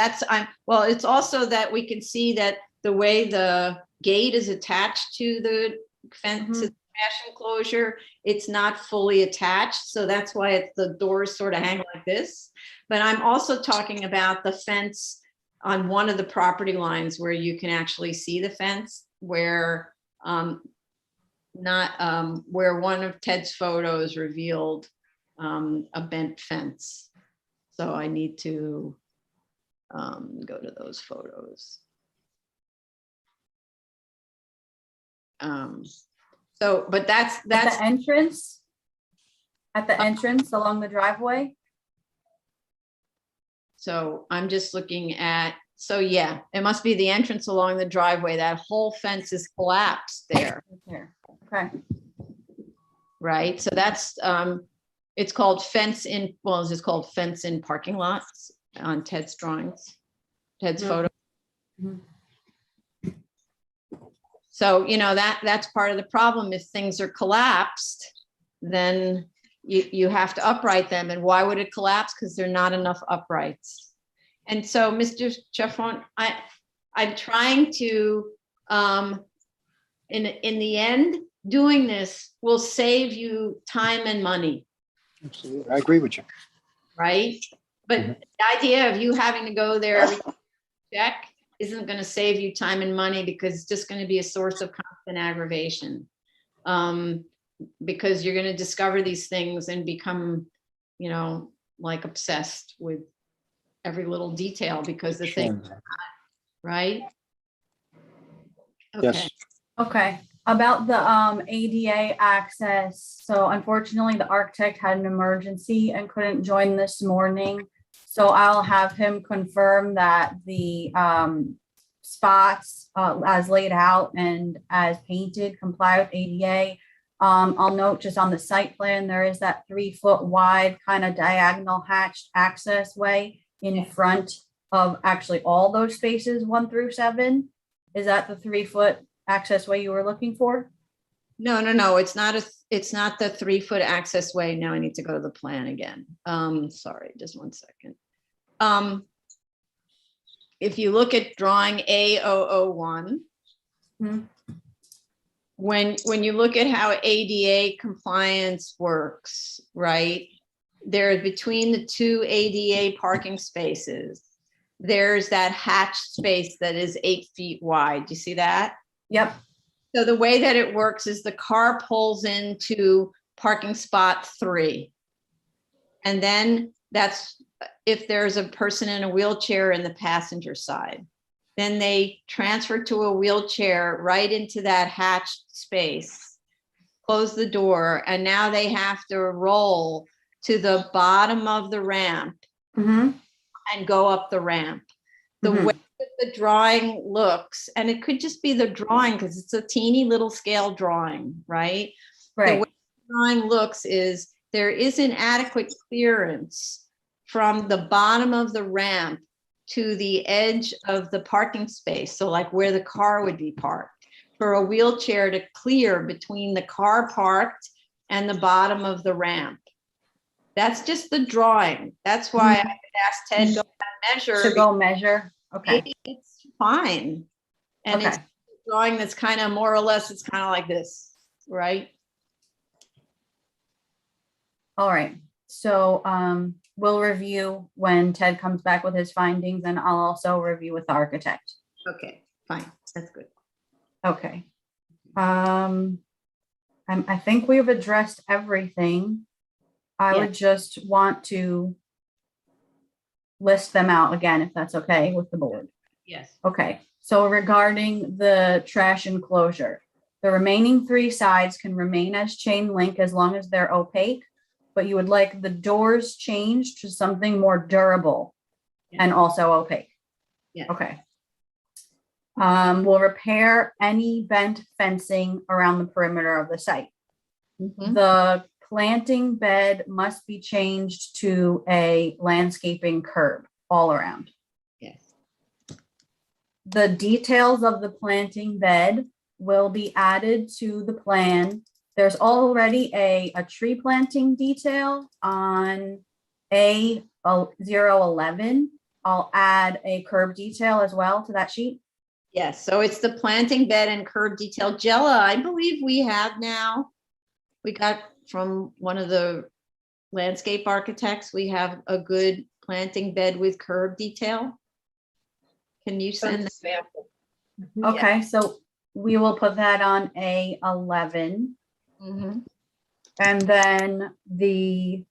well, it's also that we can see that the way the gate is attached to the fence, to the trash enclosure, it's not fully attached. So that's why the doors sort of hang like this. But I'm also talking about the fence on one of the property lines where you can actually see the fence, where where one of Ted's photos revealed a bent fence. So I need to go to those photos. But that's At the entrance? At the entrance along the driveway? So I'm just looking at, so yeah, it must be the entrance along the driveway. That whole fence is collapsed there. Okay. Right, so that's, it's called fence in, well, it's called fence in parking lots on Ted's drawings, Ted's photo. So, that's part of the problem. If things are collapsed, then you have to upright them. And why would it collapse? Because there are not enough uprights. And so, Mr. Chaffron, I'm trying to in the end, doing this will save you time and money, Absolutely. I agree with you. right? But Mhm. the idea of you having to go there every check isn't going to save you time and money, because it's just going to be a source of constant aggravation. Because you're going to discover these things and become, you know, like obsessed with every little detail because the thing, Sure. right? Okay. Yes. Okay, about the ADA access. So unfortunately, the architect had an emergency and couldn't join this morning. So I'll have him confirm that the spots as laid out and as painted comply with ADA. I'll note just on the site plan, there is that 3-foot wide kind of diagonal hatched access way in front of actually all those spaces 1 through 7. Is that the 3-foot access way you were looking for? No, it's not the 3-foot access way. Now I need to go to the plan again. Sorry, just 1 second. If you look at drawing A001, when you look at how ADA compliance works, right? There, between the 2 ADA parking spaces, there's that hatched space that is 8 feet wide. Do you see that? Yep. So the way that it works is the car pulls into parking spot 3. And then that's if there's a person in a wheelchair in the passenger side. Then they transfer to a wheelchair right into that hatched space, close the door, and now they have to roll to the bottom of the ramp and go up the ramp. The way that the drawing looks, and it could just be the drawing because it's a teeny little scale drawing, right? Right. The way the drawing looks is there is an adequate clearance from the bottom of the ramp to the edge of the parking space. So like where the car would be parked, for a wheelchair to clear between the car parked and the bottom of the ramp. That's just the drawing. That's why I asked Ted to go and measure. To go measure. Okay. Maybe it's fine. And Okay. it's a drawing that's kind of more or less, it's kind of like this, right? All right. So we'll review when Ted comes back with his findings, and I'll also review with the architect. Okay, fine. That's good. Okay. I think we've addressed everything. I would just want to list them out again, if that's okay with the board. Yes. Okay, so regarding the trash enclosure, the remaining 3 sides can remain as chain link as long as they're opaque, but you would like the doors changed to something more durable and also opaque. Yeah. Okay. We'll repair any bent fencing around the perimeter of the site. The planting bed must be changed to a landscaping curb all around. Yes. The details of the planting bed will be added to the plan. There's already a tree planting detail on A011. I'll add a curb detail as well to that sheet. Yes, so it's the planting bed and curb detail. Jella, I believe we have now, we got from one of the landscape architects, we have a good planting bed with curb detail. Can you send that? Sample. Okay, so we will put that on A11. And then we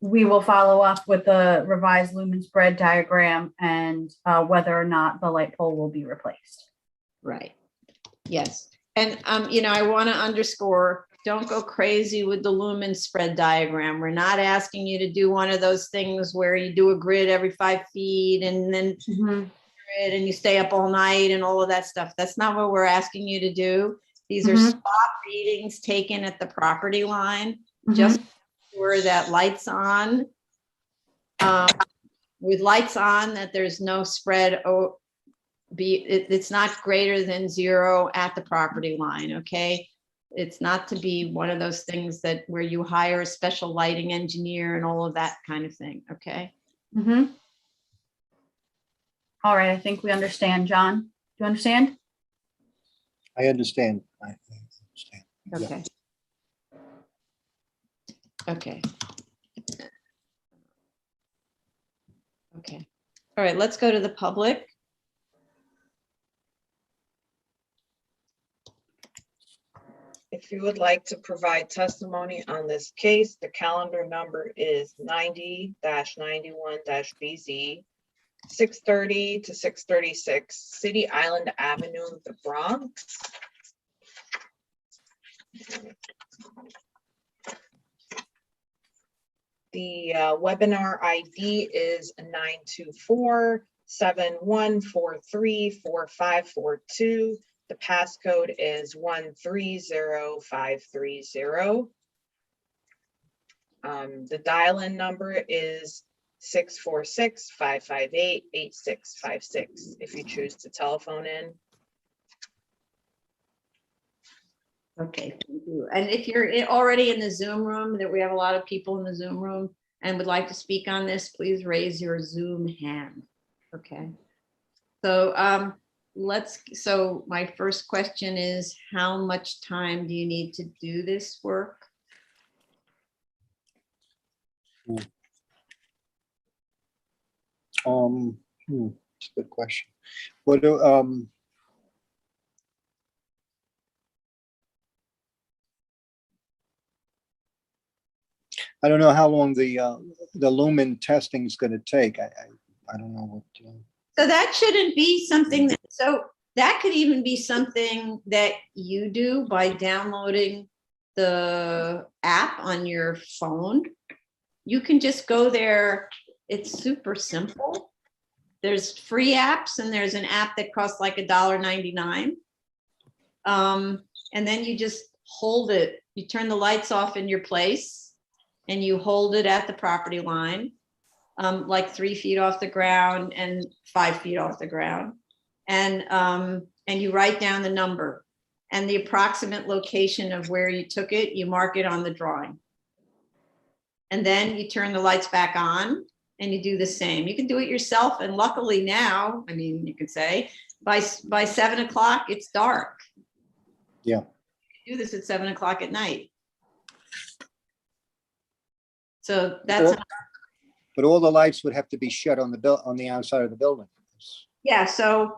will follow up with the revised lumen spread diagram and whether or not the light pole will be replaced. Right. Yes. And, you know, I want to underscore, don't go crazy with the lumen spread diagram. We're not asking you to do one of those things where you do a grid every 5 feet and then grid and you stay up all night and all of that stuff. That's not what we're asking you to do. These are spot readings taken at the property line, just sure that lights on, with lights on, that there's no spread. It's not greater than 0 at the property line. Okay. It's not to be one of those things that where you hire a special lighting engineer and all of that kind of thing. Okay. All right. I think we understand, John. Do you understand? I understand. I understand. Yeah. Okay. Okay. Okay. All right, let's go to the public. If you would like to provide testimony on this case, the calendar number is 90-91-BZ, 630 to 636 City Island Avenue, the Bronx. The webinar ID is 924-7143-4542. The passcode is 130530. The dial-in number is 646-558-8656 if you choose to telephone in. Okay, thank you. And if you're already in the Zoom room, that we have a lot of people in the Zoom room and would like to speak on this, please raise your Zoom hand. Okay. So so my first question is, how much time do you need to do this work? It's a good question. What do, I don't know how long the lumen testing is going to take. I don't know what. So that shouldn't be something that, so that could even be something that you do by downloading the app on your phone. You can just go there. It's super simple. There's free apps and there's an app that costs like $1.99. And then you just hold it. You turn the lights off in your place and you hold it at the property line. Like 3 feet off the ground and 5 feet off the ground. And you write down the number and the approximate location of where you took it, you mark it on the drawing. And then you turn the lights back on and you do the same. You can do it yourself. And luckily now, I mean, you could say by 7 o'clock, it's dark. Yeah. You do this at 7 o'clock at night. So that's. But all the lights would have to be shut on the outside of the building. Yeah, so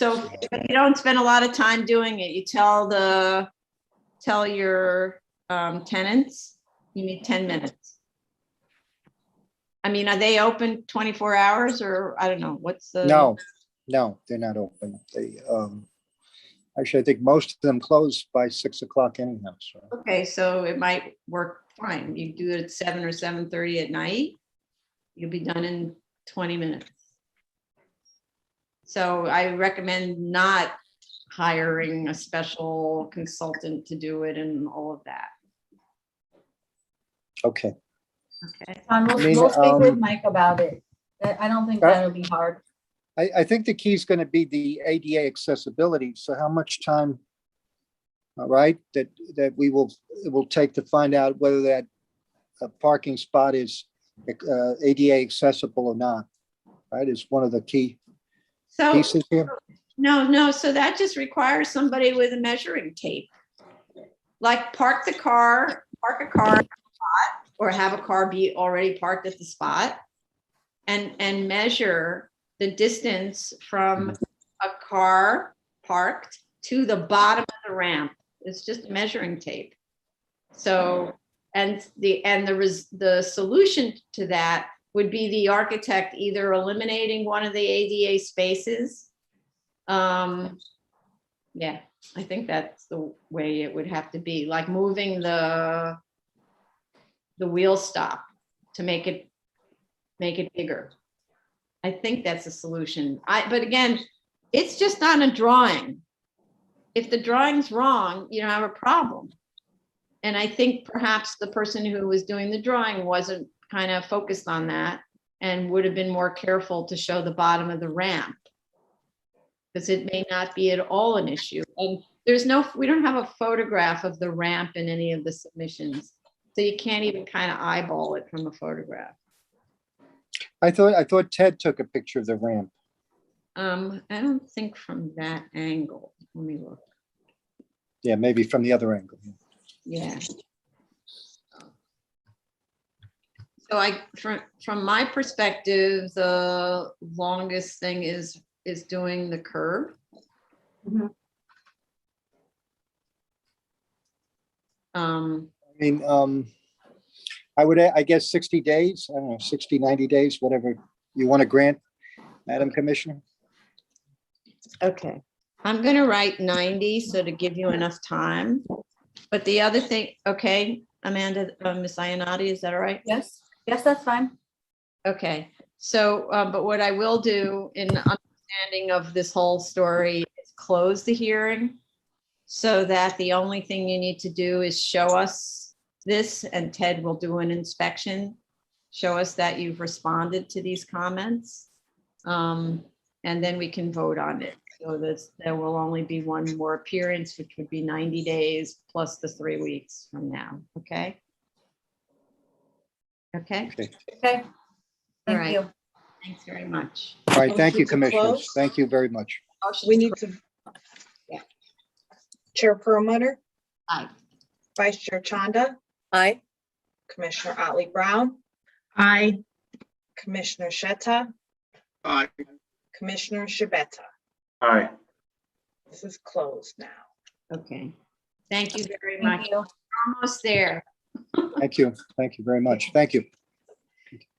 if you don't spend a lot of time doing it, you tell your tenants you need 10 minutes. I mean, are they open 24 hours or I don't know, what's the? No, they're not open. They actually, I think most of them close by 6 o'clock anyhow. So. Okay, so it might work fine. You do it at 7 or 7:30 at night. You'll be done in 20 minutes. So I recommend not hiring a special consultant to do it and all of that. Okay. Okay. We'll speak with Mike about it. I don't think that'll be hard. I think the key is going to be the ADA accessibility. So how much time, all right, that it will take to find out whether that parking spot is ADA accessible or not, right, is one of the key pieces here. No, so that just requires somebody with a measuring tape. Like park a car at the spot, or have a car be already parked at the spot and measure the distance from a car parked to the bottom of the ramp. It's just a measuring tape. So and the solution to that would be the architect either eliminating one of the ADA spaces. Yeah, I think that's the way it would have to be, like moving the wheel stop to make it bigger. I think that's a solution. But again, it's just on a drawing. If the drawing's wrong, you don't have a problem. And I think perhaps the person who was doing the drawing wasn't kind of focused on that and would have been more careful to show the bottom of the ramp, because it may not be at all an issue. And we don't have a photograph of the ramp in any of the submissions. So you can't even kind of eyeball it from a photograph. I thought Ted took a picture of the ramp. I don't think from that angle. Let me look. Yeah, maybe from the other angle. Yeah. So from my perspective, the longest thing is doing the curb. Mhm. I mean, I guess 60 days, I don't know, 60, 90 days, whatever you want to grant, Madam Commissioner. Okay, I'm gonna write 90, so to give you enough time. But the other thing, okay, Amanda, Ms. Ionati, is that all right? Yes, yes, that's fine. Okay, so, but what I will do in understanding of this whole story is close the hearing so that the only thing you need to do is show us this, and Ted will do an inspection. Show us that you've responded to these comments. And then we can vote on it. So there will only be one more appearance, which would be 90 days plus the 3 weeks from now, okay? Okay, Okay. All Thank right. you. thanks very much. All right, thank you, Motion to Commissioners. close? Thank you very much. We need to. Yeah. Chair Perlmutter, Aye. Vice Chair Chanda, Aye. Commissioner Otley Brown, I, Commissioner Sheta, Aye. Commissioner Shabeta. Aye. This is closed now. Okay, thank you very Thank much. you. Almost there. Thank you. Thank you very much. Thank you.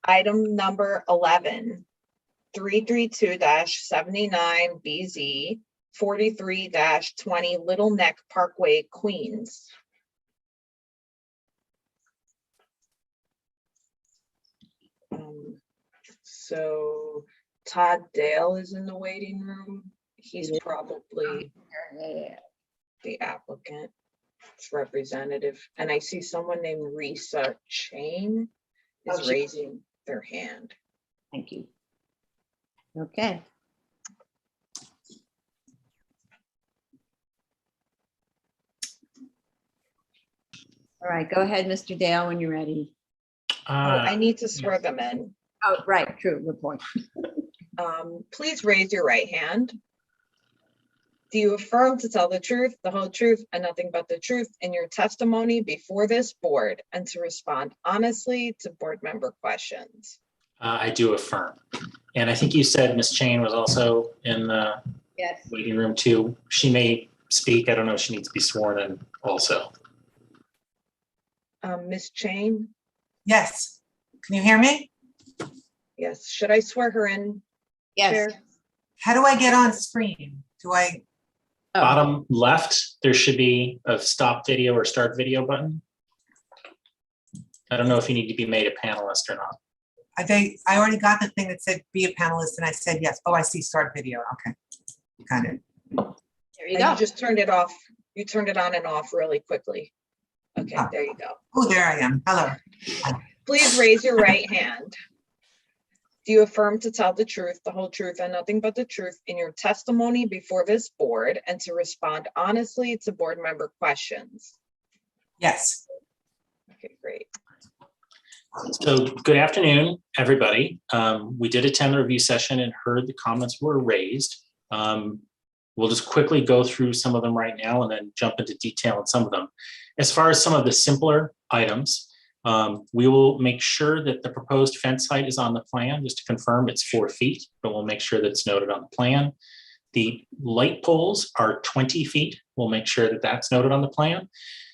Item number 11, 332-79 BZ 43-20 Little Neck Parkway, Queens. So Todd Dale is in the waiting room. He's probably the applicant's representative. And I see someone named Risa Chain Oh, is she- raising their hand. Thank you. Okay. All right, go ahead, Mr. Dale, when you're ready. Oh, I need to swear them in. Oh, right, true, good point. Please raise your right hand. Do you affirm to tell the truth, the whole truth, and nothing but the truth in your testimony before this board, and to respond honestly to board member questions? I do affirm. And I think you said Ms. Chain was also in the Yes. waiting room too. She may speak. I don't know if she needs to be sworn in also. Ms. Chain, Yes. Can you hear me? yes, should I swear her in? Yes. Chair? How do I get on screen? Do I, Oh, Bottom left, there should be a stop video or start video button. I don't know if you need to be made a panelist or not. I already got the thing that said be a panelist and I said yes. Oh, I see start video. Okay. Got it. There you And go. you just turned it off. You turned it on and off really quickly. Okay, there you go. Oh, there I am. Hello. Please raise your right hand. Do you affirm to tell the truth, the whole truth, and nothing but the truth in your testimony before this board, and to respond honestly to board member questions? Yes. Okay, great. So good afternoon, everybody. We did attend the review session and heard the comments were raised. We'll just quickly go through some of them right now and then jump into detail on some of them. As far as some of the simpler items, we will make sure that the proposed fence height is on the plan, just to confirm it's 4 feet, but we'll make sure that it's noted on the plan. The light poles are 20 feet. We'll make sure that that's noted on the plan.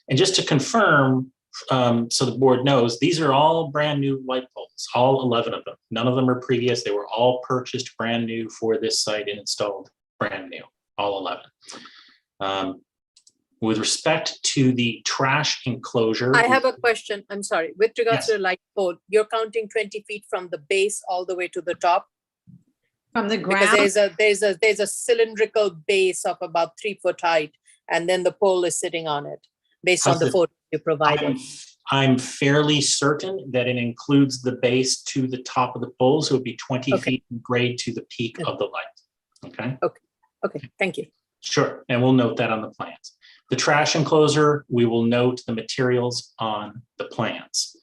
And just to confirm, so the board knows, these are all brand new light poles, all 11 of them. None of them are previous. They were all purchased brand new for this site and installed brand new, all 11. With respect to the trash enclosure. I have a question. I'm sorry. With regards Yes. to the light pole, you're counting 20 feet from the base all the way to the top? From the Because ground, there's a cylindrical base of about 3 foot height, and then the pole is sitting on it, based on How's the the- photo you provided. I'm fairly certain that it includes the base to the top of the pole, so it would be 20 Okay. feet in grade to the peak of the light. Okay, Okay, thank you. sure, and we'll note that on the plans. The trash enclosure, we will note the materials on the plans.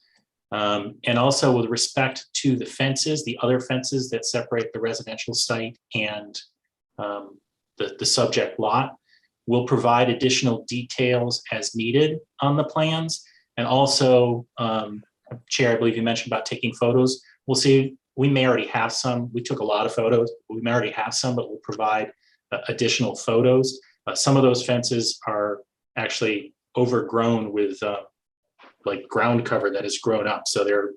And also with respect to the fences, the other fences that separate the residential site and the subject lot, We'll provide additional details as needed on the plans. And also, Chair, I believe you mentioned about taking photos. We'll see, we may already have some. We took a lot of photos. We may already have some, but we'll provide additional photos. Some of those fences are actually overgrown with like ground cover that has grown up. So they're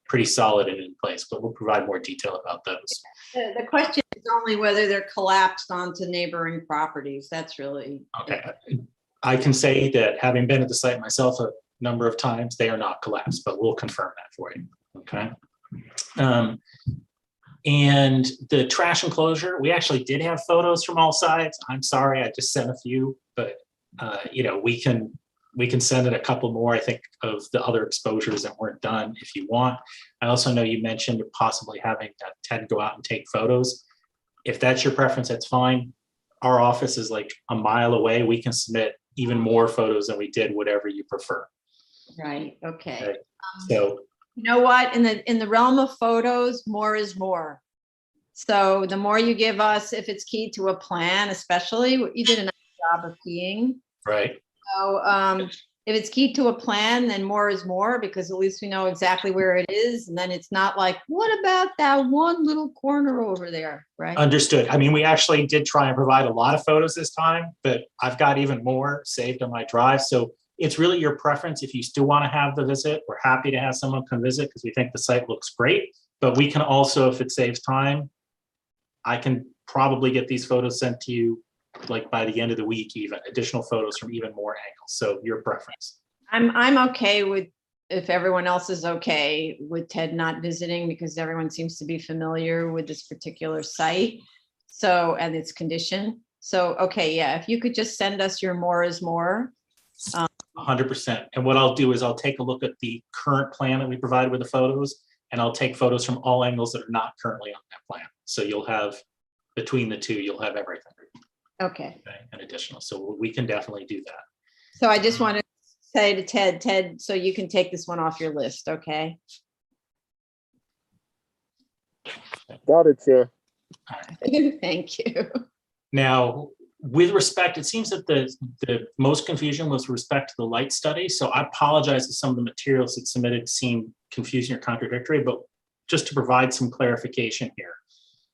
pretty solid and in place, but we'll provide more detail about those. The question is only whether they're collapsed onto neighboring properties. That's really. Okay. I can say that having been at the site myself a number of times, they are not collapsed, but we'll confirm that for you. Okay. And the trash enclosure, we actually did have photos from all sides. I'm sorry, I just sent a few, but you know, we can send it a couple more, I think, of the other exposures that weren't done if you want. I also know you mentioned possibly having Ted go out and take photos. If that's your preference, that's fine. Our office is like a mile away. We can submit even more photos than we did, whatever you prefer. Right, okay. Okay. So you know what, in the realm of photos, more is more. So the more you give us, if it's key to a plan, especially, you did a nice job of keying. right. So if it's key to a plan, then more is more, because at least we know exactly where it is. And then it's not like, what about that one little corner over there, right? Understood. I mean, we actually did try and provide a lot of photos this time, but I've got even more saved on my drive. So it's really your preference. If you still want to have the visit, we're happy to have someone come visit because we think the site looks great. But we can also, if it saves time, I can probably get these photos sent to you like by the end of the week, even additional photos from even more angles. So your preference. I'm okay with, if everyone else is okay with Ted not visiting, because everyone seems to be familiar with this particular site. So, and its condition. So, okay, yeah, if you could just send us your more is more. 100%. And what I'll do is I'll take a look at the current plan that we provided with the photos, and I'll take photos from all angles that are not currently on that plan. So you'll have, between the two, you'll have everything. Okay. Okay, and additional. So we can definitely do that. So I just want to say to Ted, so you can take this one off your list, okay? Got it, Chair. Thank you. Now, with respect, it seems that the most confusion was with respect to the light study. So I apologize if some of the materials that submitted seem confusing or contradictory, but just to provide some clarification here.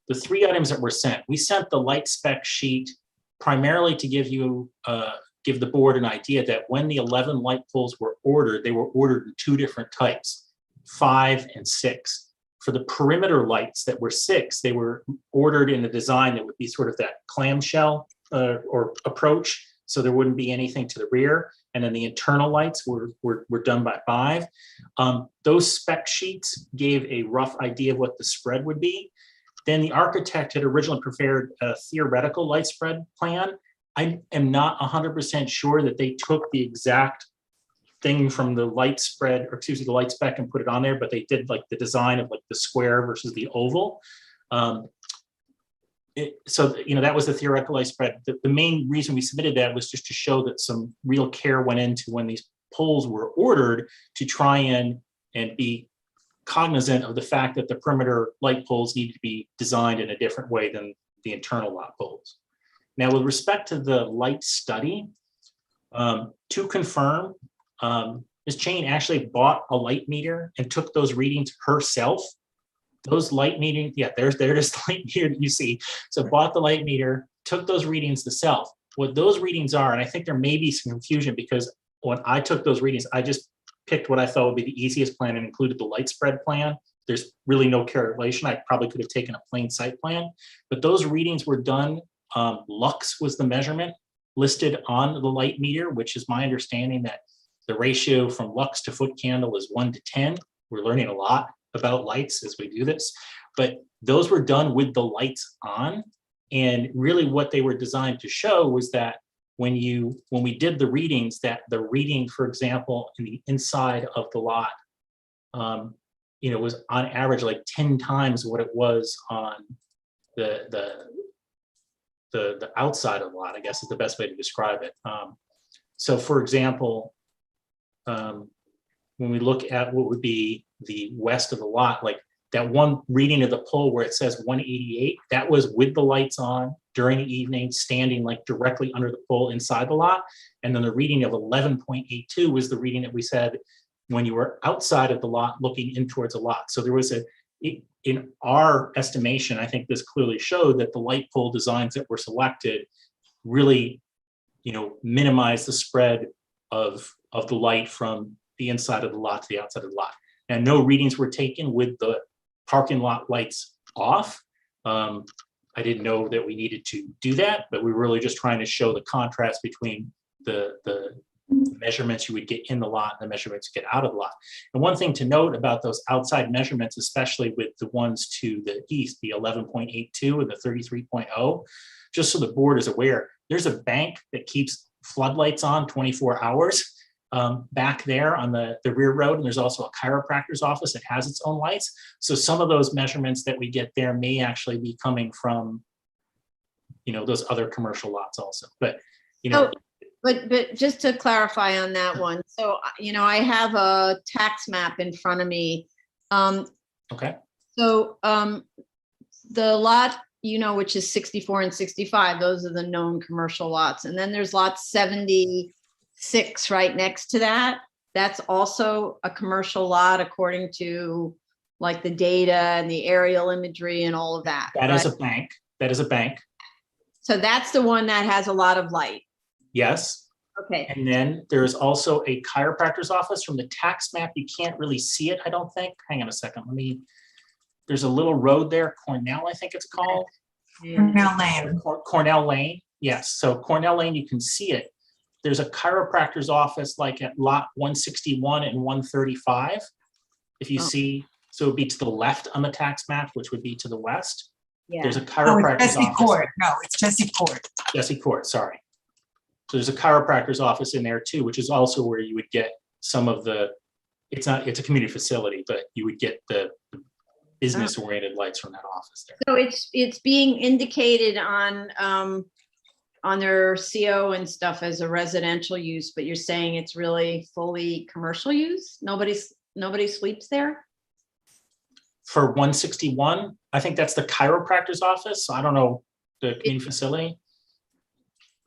The 3 items that were sent, we sent the light spec sheet primarily to give you, give the board an idea that when the 11 light poles were ordered, they were ordered in 2 different types, 5 and 6. For the perimeter lights that were 6, they were ordered in a design that would be sort of that clamshell or approach, so there wouldn't be anything to the rear. And then the internal lights were done by 5. Those spec sheets gave a rough idea of what the spread would be. Then the architect had originally prepared a theoretical light spread plan. I am not 100% sure that they took the exact thing from the light spread, or excuse me, the light spec, and put it on there, but they did like the design of like the square versus the oval. So, you know, that was the theoretical light spread. The main reason we submitted that was just to show that some real care went into when these poles were ordered to try and be cognizant of the fact that the perimeter light poles need to be designed in a different way than the internal light poles. Now, with respect to the light study, to confirm, Ms. Chain actually bought a light meter and took those readings herself. Those light meters, yeah, there's the light meter that you see. So bought the light meter, took those readings herself. What those readings are, and I think there may be some confusion because when I took those readings, I just picked what I thought would be the easiest plan and included the light spread plan. There's really no correlation. I probably could have taken a plain site plan, but those readings were done. Lux was the measurement listed on the light meter, which is my understanding that the ratio from lux to foot candle is 1 to 10. We're learning a lot about lights as we do this, but those were done with the lights on. And really what they were designed to show was that when we did the readings, that the reading, for example, in the inside of the lot, you know, was on average like 10 times what it was on the outside of the lot, I guess is the best way to describe it. So for example, when we look at what would be the west of the lot, like that one reading of the pole where it says 188, that was with the lights on during the evening, standing like directly under the pole inside the lot. And then the reading of 11.82 was the reading that we said when you were outside of the lot looking in towards a lot. So there was in our estimation, I think this clearly showed that the light pole designs that were selected really, minimize the spread of the light from the inside of the lot to the outside of the lot. And no readings were taken with the parking lot lights off. I didn't know that we needed to do that, but we were really just trying to show the contrast between the measurements you would get in the lot and the measurements you get out of the lot. And one thing to note about those outside measurements, especially with the ones to the east, the 11.82 and the 33.0, just so the board is aware, there's a bank that keeps floodlights on 24 hours back there on the rear road. And there's also a chiropractor's office that has its own lights. So some of those measurements that we get there may actually be coming from, those other commercial lots also. But, But just to clarify on that one, so, I have a tax map in front of me. okay. So the lot, which is 64 and 65, those are the known commercial lots. And then there's lot 76 right next to that. That's also a commercial lot according to like the data and the aerial imagery and all of that. That is a bank. That is a bank. So that's the one that has a lot of light. Yes. Okay. And then there's also a chiropractor's office. From the tax map, you can't really see it, I don't think. Hang on a second. There's a little road there, Cornell, I think it's called. Cornell Lane. Cornell Lane, yes. So Cornell Lane, you can see it. There's a chiropractor's office like at lot 161 and 135. If you see, so it'd be to the left on the tax map, which would be to the west. Yeah. There's a Oh, it's chiropractor's Jesse office. Court. No, it's Jesse Court. Jesse Court, sorry. So there's a chiropractor's office in there too, which is also where you would get some of the, it's a community facility, but you would get the business-oriented lights from that office there. So it's being indicated on their CO and stuff as a residential use, but you're saying it's really fully commercial use? Nobody sleeps there? For 161, I think that's the chiropractor's office. So I don't know the community facility.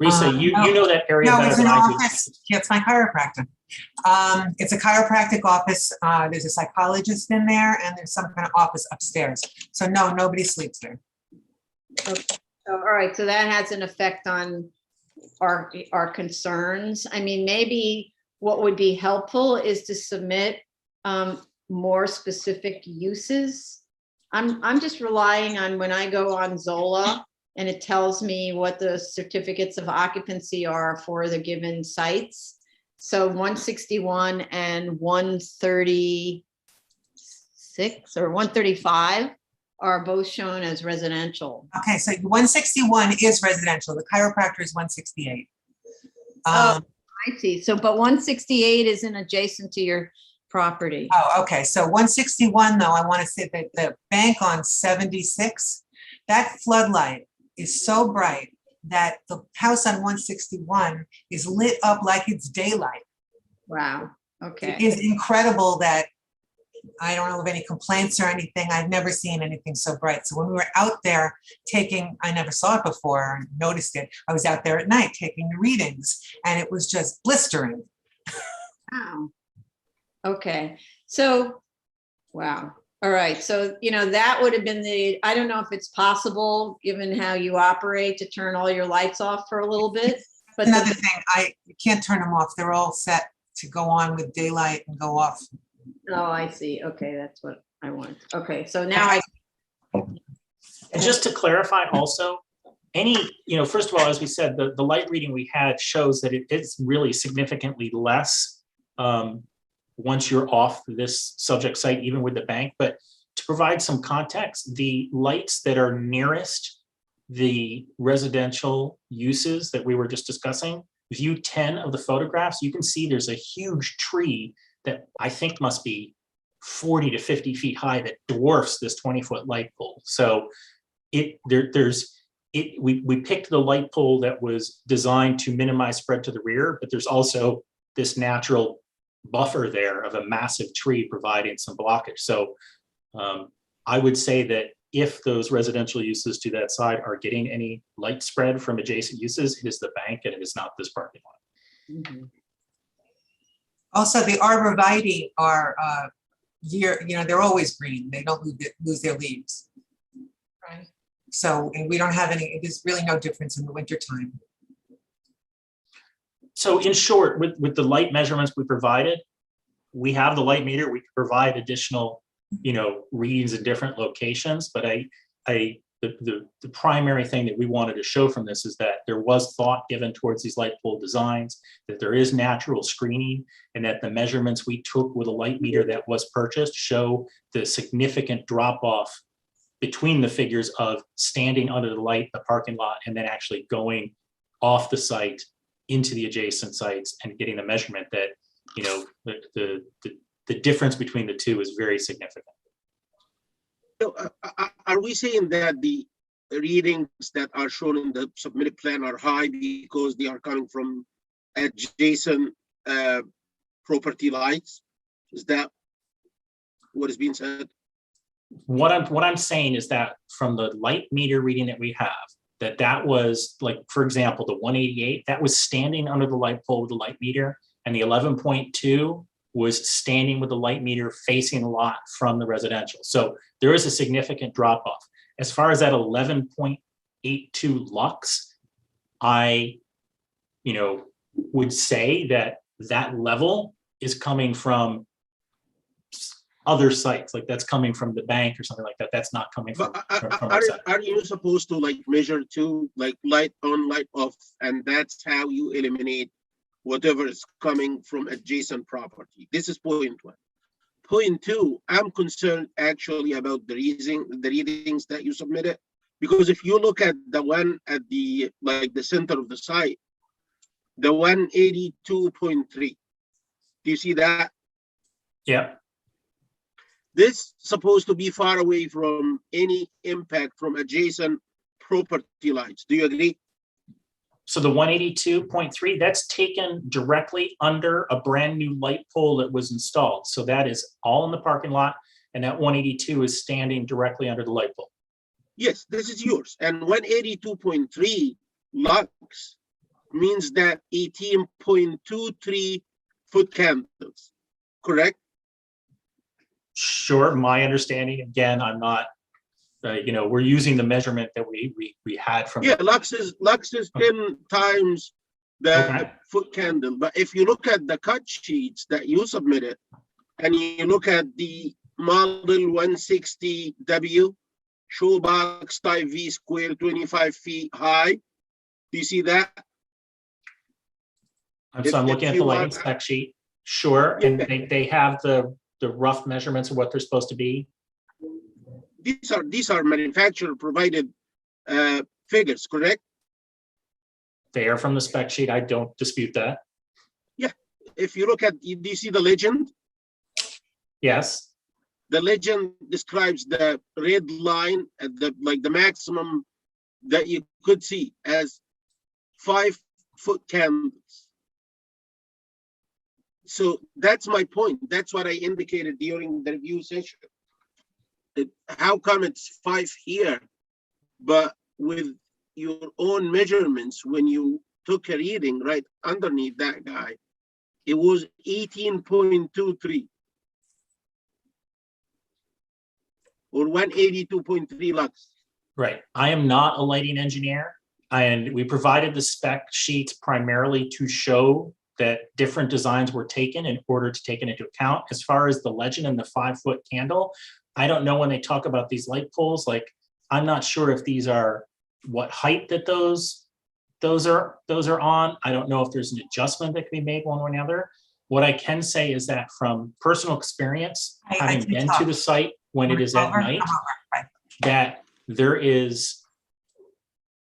Risa, you know that area No, better it's an than I do. office. Yeah, it's my chiropractor. It's a chiropractic office. There's a psychologist in there and there's some kind of office upstairs. So no, nobody sleeps there. Okay. So, all right, so that has an effect on our concerns. I mean, maybe what would be helpful is to submit more specific uses. I'm just relying on when I go on Zola and it tells me what the certificates of occupancy are for the given sites. So 161 and 136 or 135 are both shown as residential. Okay, so 161 is residential. The chiropractor is 168. I see. So, but 168 isn't adjacent to your property. Oh, okay. So 161, though, I want to say that the bank on 76, that floodlight is so bright that the house on 161 is lit up like it's daylight. Wow. Okay. It is incredible that I don't know of any complaints or anything. I've never seen anything so bright. So when we were out there taking, I never saw it before or noticed it. I was out there at night taking the readings and it was just blistering. Wow. Okay. So, wow. All right. So, that would have been I don't know if it's possible, given how you operate, to turn all your lights off for a little bit. But Another thing, you can't turn them off. They're all set to go on with daylight and go off. Oh, I see. Okay. That's what I want. Okay. So now And just to clarify also, first of all, as we said, the light reading we had shows that it's really significantly less once you're off this subject site, even with the bank. But to provide some context, the lights that are nearest the residential uses that we were just discussing, view 10 of the photographs, you can see there's a huge tree that I think must be 40 to 50 feet high that dwarfs this 20-foot light pole. So we picked the light pole that was designed to minimize spread to the rear, but there's also this natural buffer there of a massive tree providing some blockage. So I would say that if those residential uses to that side are getting any light spread from adjacent uses, it is the bank and it is not this parking lot. Mhm. Also, the arborvitae are, they're always green. They don't lose their leaves. Right. So, and we don't have any, there's really no difference in the wintertime. So in short, with the light measurements we provided, we have the light meter, we can provide additional, readings in different locations, but the primary thing that we wanted to show from this is that there was thought given towards these light pole designs, that there is natural screening, and that the measurements we took with a light meter that was purchased show the significant drop off between the figures of standing under the light, the parking lot, and then actually going off the site into the adjacent sites and getting the measurement that, the difference between the two is very significant. So, are we saying that the readings that are shown in the submitted plan are high because they are coming from adjacent property lines? Is that what is being said? What I'm saying is that from the light meter reading that we have, that was like, for example, the 188, that was standing under the light pole with the light meter, and the 11.2 was standing with the light meter facing the lot from the residential. So there is a significant drop off. As far as that 11.82 lux, I, would say that level is coming from other sites, like that's coming from the bank or something like that. That's not coming from, from our side. Are you supposed to measure to light on, light off, and that's how you eliminate whatever is coming from adjacent property? This is point one. Point two, I'm concerned actually about the readings that you submitted, because if you look at the one at the center of the site, the 182.3, do you see that? Yeah. This supposed to be far away from any impact from adjacent property lines. Do you agree? So the 182.3, that's taken directly under a brand new light pole that was installed. So that is all in the parking lot, and that 182 is standing directly under the light pole. Yes, this is yours. And 182.3 lux means that 18.23 foot candles, correct? Sure, my understanding, again, I'm not, we're using the measurement that we had from. Yeah, lux is 10 times the foot candle. But if you look at the cut sheets that you submitted, and you look at the model 160W, shoebox type V square, 25 feet high, do you see that? So I'm looking at the lighting spec sheet. Sure, and they have the rough measurements of what they're supposed to be. These are manufacturer provided figures, correct? They are from the spec sheet. I don't dispute that. Yeah. If you look at, do you see the legend? Yes. The legend describes the red line at the maximum that you could see as 5 foot candles. So that's my point. That's what I indicated during the review session. How come it's 5 here, but with your own measurements, when you took a reading right underneath that guy, it was 18.23 or 182.3 lux. Right. I am not a lighting engineer, and we provided the spec sheets primarily to show that different designs were taken in order to take it into account. As far as the legend and the 5 foot candle, I don't know when they talk about these light poles, I'm not sure if these are what height that those are on. I don't know if there's an adjustment that can be made one way or another. What I can say is that from personal experience, having been to the site when it is at night, that there is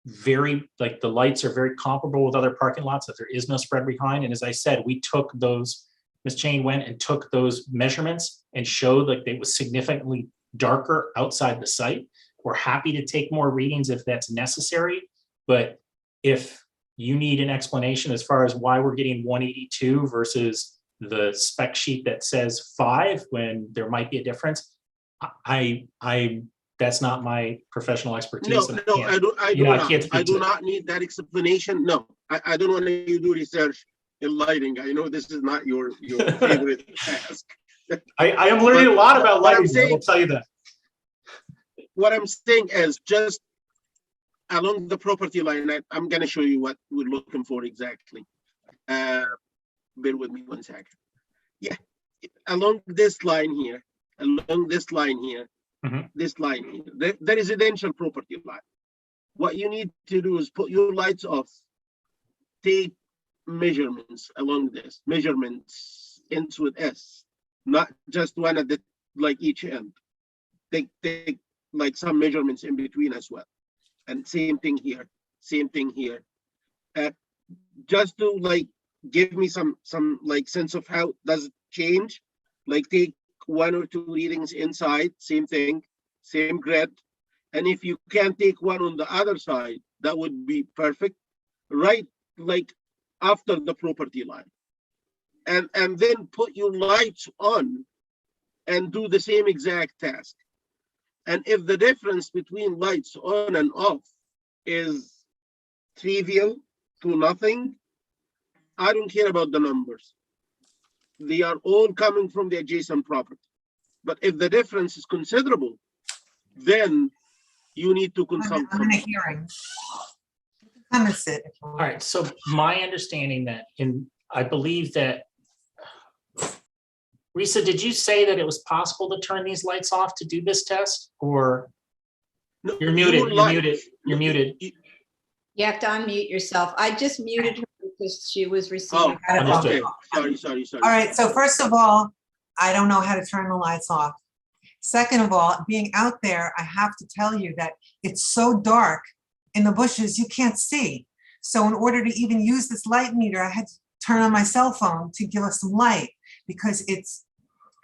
the lights are very comparable with other parking lots, that there is no spread behind. And as I said, we took those, Ms. Chain went and took those measurements and showed it was significantly darker outside the site. We're happy to take more readings if that's necessary, but if you need an explanation as far as why we're getting 182 versus the spec sheet that says 5 when there might be a difference, I'm that's not my professional No, expertise. and no, I you know, I can't I speak to do it. not need that explanation. No, I don't want you to do research in lighting. I know this is not your favorite task. I am learning a lot about What I'm lighting, I will saying- tell you that. What I'm saying is just along the property line, I'm gonna show you what we're looking for exactly. Bear with me 1 second. Yeah, along this line here, Mhm. this line here, the residential property line. What you need to do is put your lights off, take measurements along this, measurements ends with S, not just one at the, like each end. Take like some measurements in between as well. And same thing here, same thing here. Just to like give me some like sense of how does it change, like take 1 or 2 readings inside, same thing, same grid. And if you can take one on the other side, that would be perfect, right? Like after the property line. And then put your lights on and do the same exact task. And if the difference between lights on and off is trivial to nothing, I don't care about the numbers. They are all coming from the adjacent property. But if the difference is considerable, then you need to consult. I'm in a hearing. Come and sit. if you All want. right, so my understanding that I believe that, Risa, did you say that it was possible to turn these lights off to do this test? Or No, you're muted, your you're light- muted, you're muted. You have to unmute yourself. I just muted her because she was Oh, receiving. I don't know. Understood. okay, sorry. All right, so first of all, I don't know how to turn the lights off. Second of all, being out there, I have to tell you that it's so dark in the bushes, you can't see. So in order to even use this light meter, I had to turn on my cell phone to give us some light because it's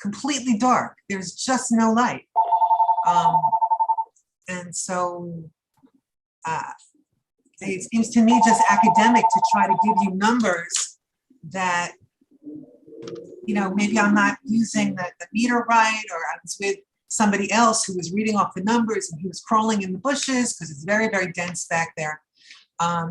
completely dark. There's just no light. And so it seems to me just academic to try to give you numbers that, you know, maybe I'm not using the meter right, or I was with somebody else who was reading off the numbers and he was crawling in the bushes because it's very, very dense back there.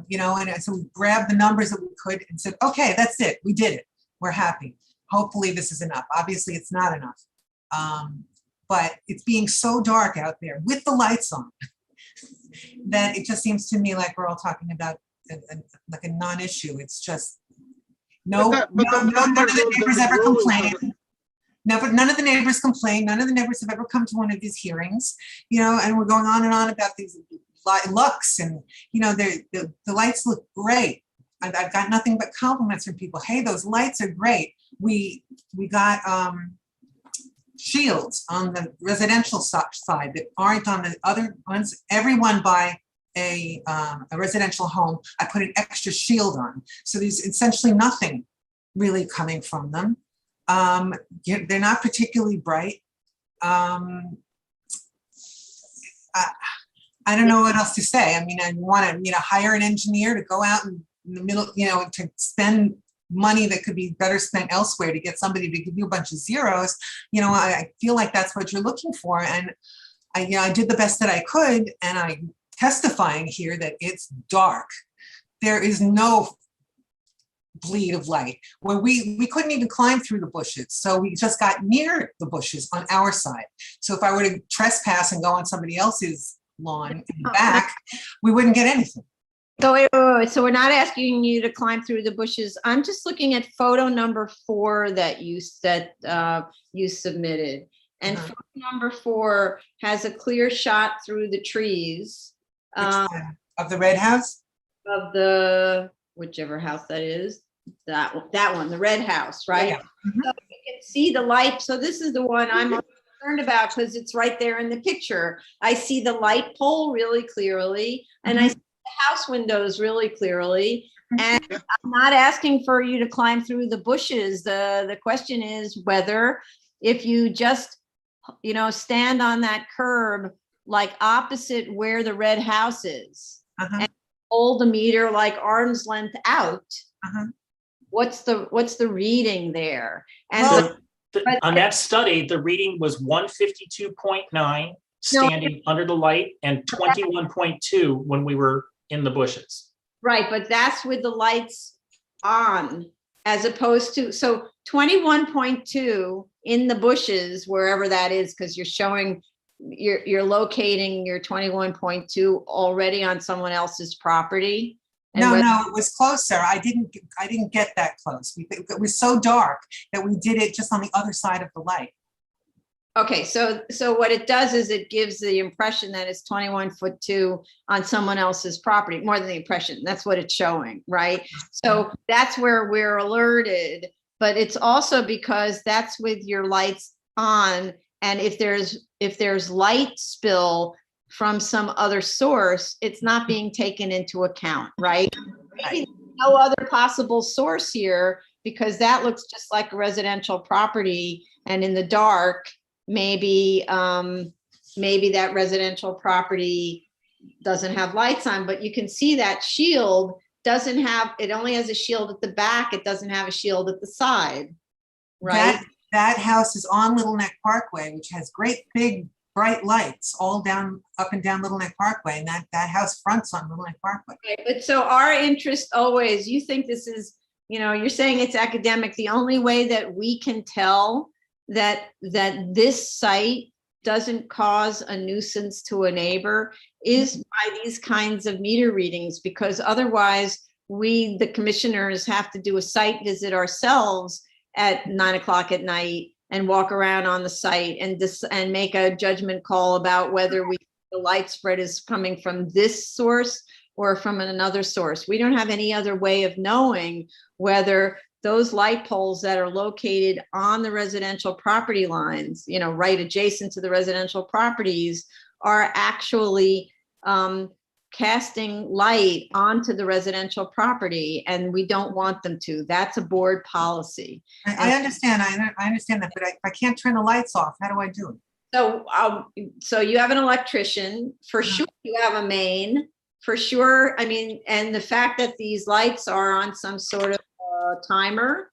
You know, and so we grabbed the numbers that we could and said, okay, that's it. We did it. We're happy. Hopefully this is enough. Obviously it's not enough. But it's being so dark out there with the lights on that it just seems to me like we're all talking about like a non-issue. It's just none of the neighbors ever complained. No, but none of the neighbors complain. None of the neighbors have ever come to one of these hearings, you know, and we're going on and on about these looks and, you know, the lights look great. I've got nothing but compliments from people. Hey, those lights are great. We got shields on the residential side that aren't on the other ones. Everyone by a residential home, I put an extra shield on. So there's essentially nothing really coming from them. They're not particularly bright. I don't know what else to say. I mean, I want to, you know, hire an engineer to go out in the middle, you know, to spend money that could be better spent elsewhere to get somebody to give you a bunch of zeros. You know, I feel like that's what you're looking for. And I did the best that I could, and I'm testifying here that it's dark. There is no bleed of light where we couldn't even climb through the bushes. So we just got near the bushes on our side. So if I were to trespass and go on somebody else's lawn in the back, we wouldn't get anything. So wait. So we're not asking you to climb through the bushes. I'm just looking at photo number 4 that you said you submitted. And photo number 4 has a clear shot through the trees. Of the red house? Of the, whichever house that is, that one, the red house, right? Yeah. Mm-hmm. So you can see the light. So this is the one I'm concerned about because it's right there in the picture. I see the light pole really clearly, and I see the house windows really clearly. And I'm not asking for you to climb through the bushes. The question is whether if you just, you know, stand on that curb, like opposite where the red house is, and hold the meter like arm's length out, what's the reading there? And So on that study, the reading was 152.9 standing under the light and 21.2 when we were in the bushes. Right, but that's with the lights on as opposed to, so 21.2 in the bushes, wherever that is, because you're showing, you're locating your 21.2 already on someone else's property. And No, whether- no, it was closer. I didn't get that close. It was so dark that we did it just on the other side of the light. Okay, so what it does is it gives the impression that it's 21.2 on someone else's property, more than the impression. That's what it's showing, right? So that's where we're alerted, but it's also because that's with your lights on. And if there's light spill from some other source, it's not being taken into account, right? Maybe no other possible source here, because that looks just like a residential property, and in the dark, maybe that residential property doesn't have lights on, but you can see that shield doesn't have, it only has a shield at the back. It doesn't have a shield at the side, right? That house is on Little Neck Parkway, which has great big bright lights all down, up and down Little Neck Parkway, and that house fronts on Little Neck Parkway. Okay, but so our interest always, you think this is, you're saying it's academic. The only way that we can tell that this site doesn't cause a nuisance to a neighbor is by these kinds of meter readings, because otherwise we, the commissioners, have to do a site visit ourselves at 9 o'clock at night and walk around on the site and make a judgment call about whether the light spread is coming from this source or from another source. We don't have any other way of knowing whether those light poles that are located on the residential property lines, right adjacent to the residential properties, are actually casting light onto the residential property, and we don't want them to. That's a board policy. I understand. I understand that, but I can't turn the lights off. How do I do it? So you have an electrician, for sure. You have a main, for sure. I mean, and the fact that these lights are on some sort of timer,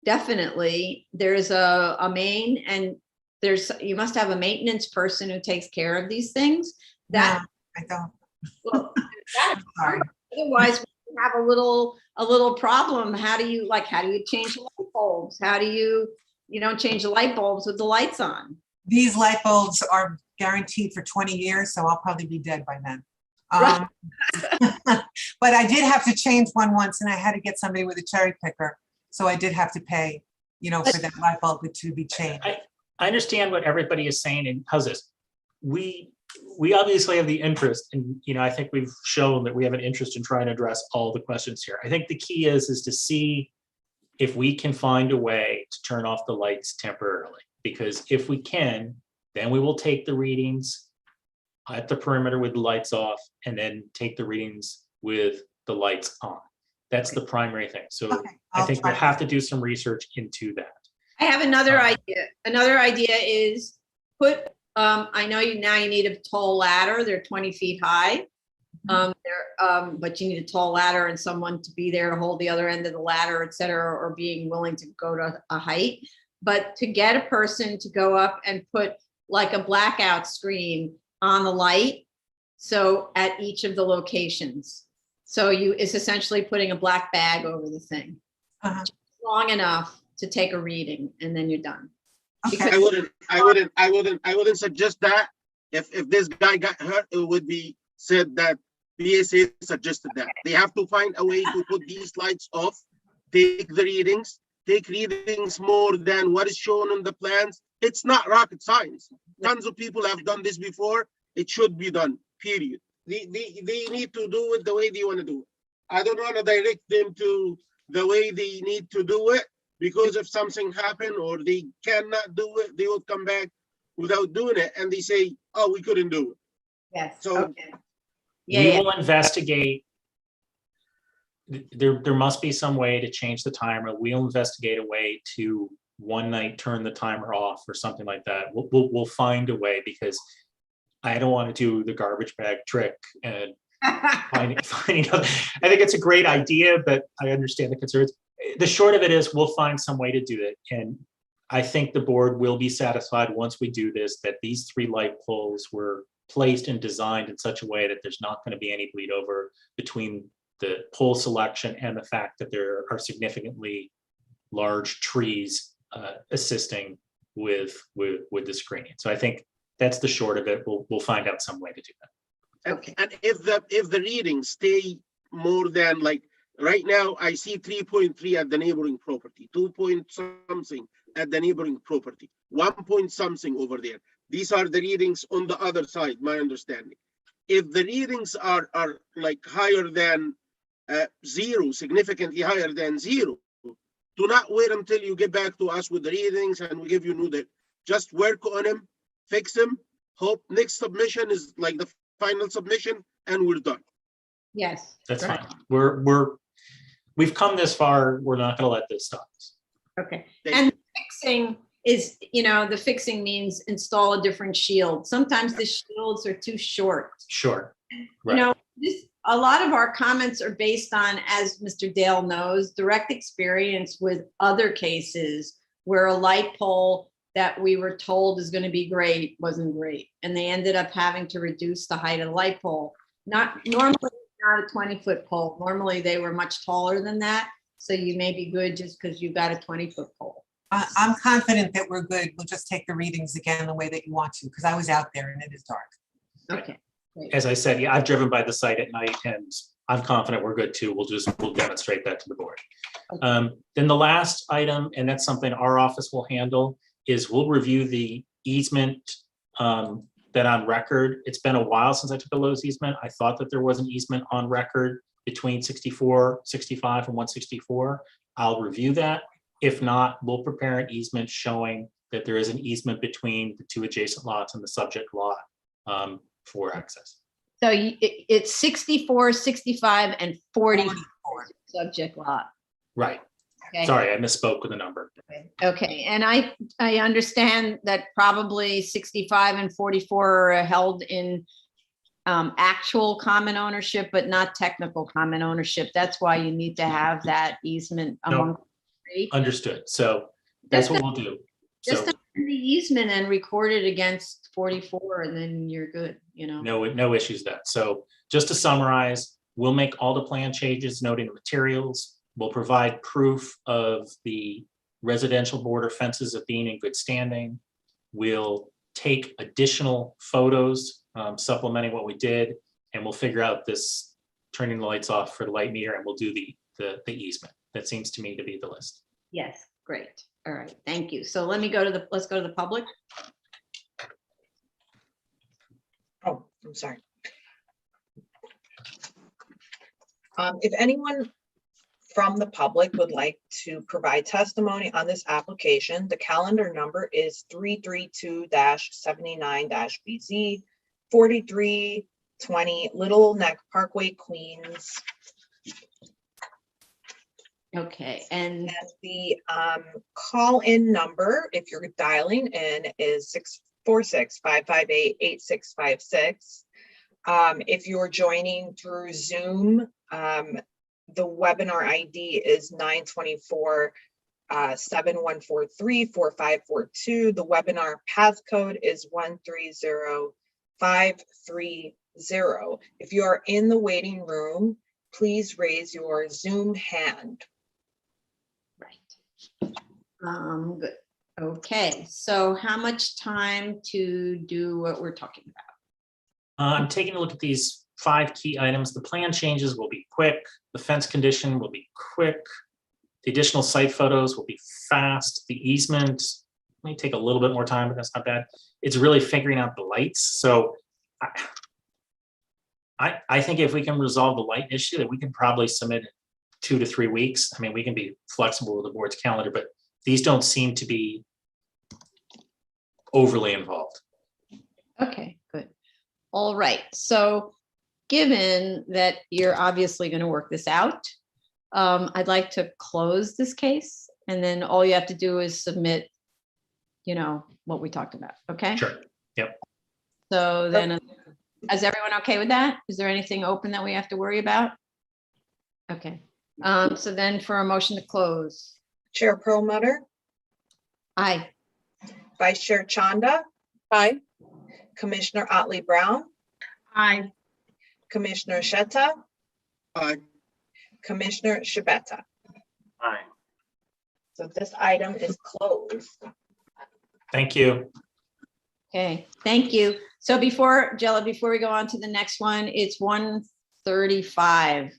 definitely there's a main, and you must have a maintenance person who takes care of these things. That no, I don't. Well, otherwise we have a little problem. How do you change the light bulbs? How do you don't change the light bulbs with the lights on? These light bulbs are guaranteed for 20 years, so I'll probably be dead by then. Right. But I did have to change one once, and I had to get somebody with a cherry picker. So I did have to pay, for that light bulb to be changed. I understand what everybody is saying, and how's this? We obviously have the interest, and I think we've shown that we have an interest in trying to address all the questions here. I think the key is to see if we can find a way to turn off the lights temporarily, because if we can, then we will take the readings at the perimeter with the lights off, and then take the readings with the lights on. That's the primary thing. So Okay, I think we'll try have to do some research into that. I have another idea. Another idea is I know you need a tall ladder. They're 20 feet high. But you need a tall ladder and someone to be there to hold the other end of the ladder, et cetera, or being willing to go to a height. But to get a person to go up and put like a blackout screen on the light, so at each of the locations. So it's essentially putting a black bag over the thing. Long enough to take a reading, and then you're done. Okay. I wouldn't suggest that. If this guy got hurt, it would be said that BSA suggested that. They have to find a way to put these lights off, take the readings, take readings more than what is shown on the plans. It's not rocket science. Tons of people have done this before. It should be done, period. They need to do it the way they want to do it. I don't want to direct them to the way they need to do it, because if something happened or they cannot do it, they will come back without doing it, and they say, oh, we couldn't do it. Yes. So okay. We will investigate. There must be some way to change the timer. We'll investigate a way to one night turn the timer off or something like that. We'll find a way, because I don't want to do the garbage bag trick and finding out. I think it's a great idea, but I understand the concerns. The short of it is we'll find some way to do it. And I think the board will be satisfied once we do this, that these 3 light poles were placed and designed in such a way that there's not going to be any bleed over between the pole selection and the fact that there are significantly large trees assisting with the screening. So I think that's the short of it. We'll find out some way to do that. Okay. And if the readings stay more than, like, right now, I see 3.3 at the neighboring property, 2 point something at the neighboring property, 1 point something over there. These are the readings on the other side, my understanding. If the readings are like higher than 0, significantly higher than 0, do not wait until you get back to us with the readings and we give you new data. Just work on them, fix them. Hope next submission is like the final submission, and we're done. Yes. That's right. fine. We've come this far. We're not going to let this stop us. Okay. Thank And fixing is, the fixing means install a different shield. Sometimes the shields are too short. Sure. Right. A lot of our comments are based on, as Mr. Dale knows, direct experience with other cases where a light pole that we were told is going to be great wasn't great. And they ended up having to reduce the height of the light pole. Normally not a 20-foot pole. Normally they were much taller than that. So you may be good just because you got a 20-foot pole. I'm confident that we're good. We'll just take the readings again the way that you want to, because I was out there and it is dark. Okay. Great. As I said, yeah, I've driven by the site at night and I'm confident we're good too. We'll demonstrate that to the board. Then the last item, and that's something our office will handle, is we'll review the easement that on record. It's been a while since I took a Lowe's easement. I thought that there was an easement on record between 64, 65 and 164. I'll review that. If not, we'll prepare an easement showing that there is an easement between the 2 adjacent lots and the subject lot for access. So it's 64, 65, and 44 subject lot. Right. Okay. Sorry, I misspoke with a number. Okay, and I understand that probably 65 and 44 are held in actual common ownership, but not technical common ownership. That's why you need to have that easement among three. Understood. So that's what we'll do. Just So amend the easement and record it against 44, and then you're good, no issues then. So just to summarize, we'll make all the plan changes, noting the materials. We'll provide proof of the residential border fences of being in good standing. We'll take additional photos supplementing what we did, and we'll figure out this turning the lights off for the light meter, and we'll do the easement. That seems to me to be the list. Yes, great. All right, thank you. So let's go to the public. Oh, I'm sorry. If anyone from the public would like to provide testimony on this application, the calendar number is 332-79-BZ 4320 Little Neck Parkway, Queens. Okay, and And the call-in number, if you're dialing in, is 646-558-8656. If you're joining through Zoom, the webinar ID is 924-7143-4542. The webinar passcode is 130530. If you are in the waiting room, please raise your Zoom hand. good. Okay, so how much time to do what we're talking about? I'm taking a look at these 5 key items. The plan changes will be quick. The fence condition will be quick. The additional site photos will be fast. The easement may take a little bit more time, but that's not bad. It's really figuring out the lights. So I think if we can resolve the light issue, that we can probably submit 2 to 3 weeks. I mean, we can be flexible with the board's calendar, but these don't seem to be overly involved. Okay, good. All right, so given that you're obviously going to work this out, I'd like to close this case, and then all you have to do is submit, what we talked about, okay? Sure. Yep. So then, is everyone okay with that? Is there anything open that we have to worry about? Okay, so then for a motion to close. Chair Perlmutter, Aye. Vice Chair Chanda, Aye. Commissioner Otley Brown, Aye. Commissioner Sheta, Aye. Commissioner Shabeta. Aye. So this item is closed. Thank you. Okay, thank you. So before, Jella, before we go on to the next one, it's 1:35.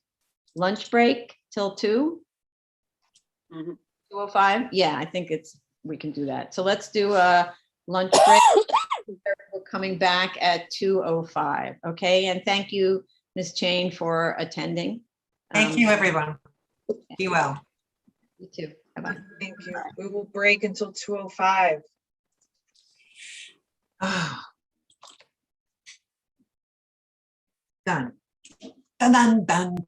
Lunch break till 2? Mhm. 2:05? Yeah, I think we can do that. So let's do a lunch break. We're coming back at 2:05, okay? And thank you, Ms. Chain, for attending. Thank you, everyone. Be well. You too. Bye-bye. Thank you. We will break until 2:05. Done. Dun, dun, dun.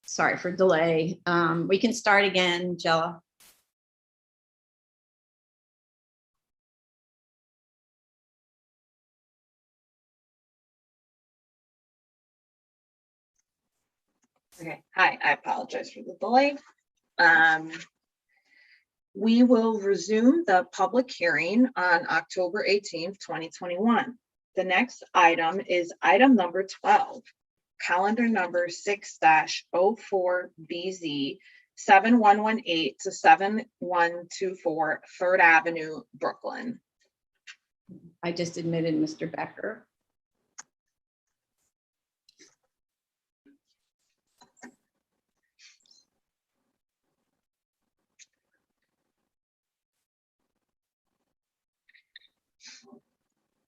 Sorry for delay. We can start again, Jella. Okay, hi, I apologize for the delay. We will resume the public hearing on October 18th, 2021. The next item is item number 12, calendar number 6-04BZ 7118 to 7124 3rd Avenue, Brooklyn. I just admitted Mr. Becker.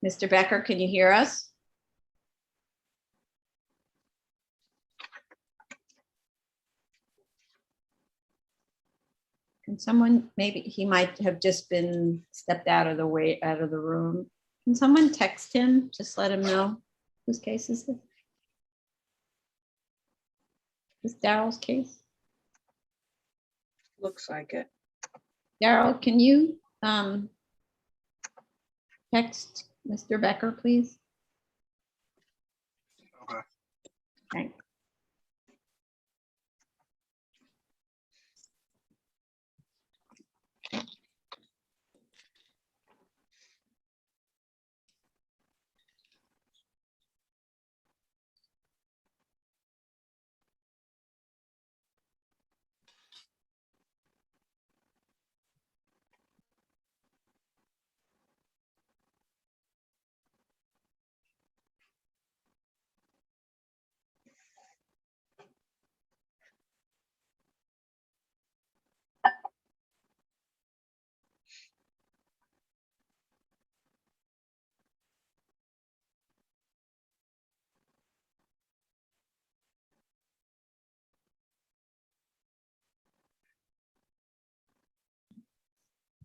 Mr. Becker, can you hear us? Can someone, maybe he might have just been stepped out of the way, out of the room. Can someone text him? Just let him know whose case is this? Is Daryl's case? Looks like it. Daryl, can you text Mr. Becker, please? Okay. Thanks.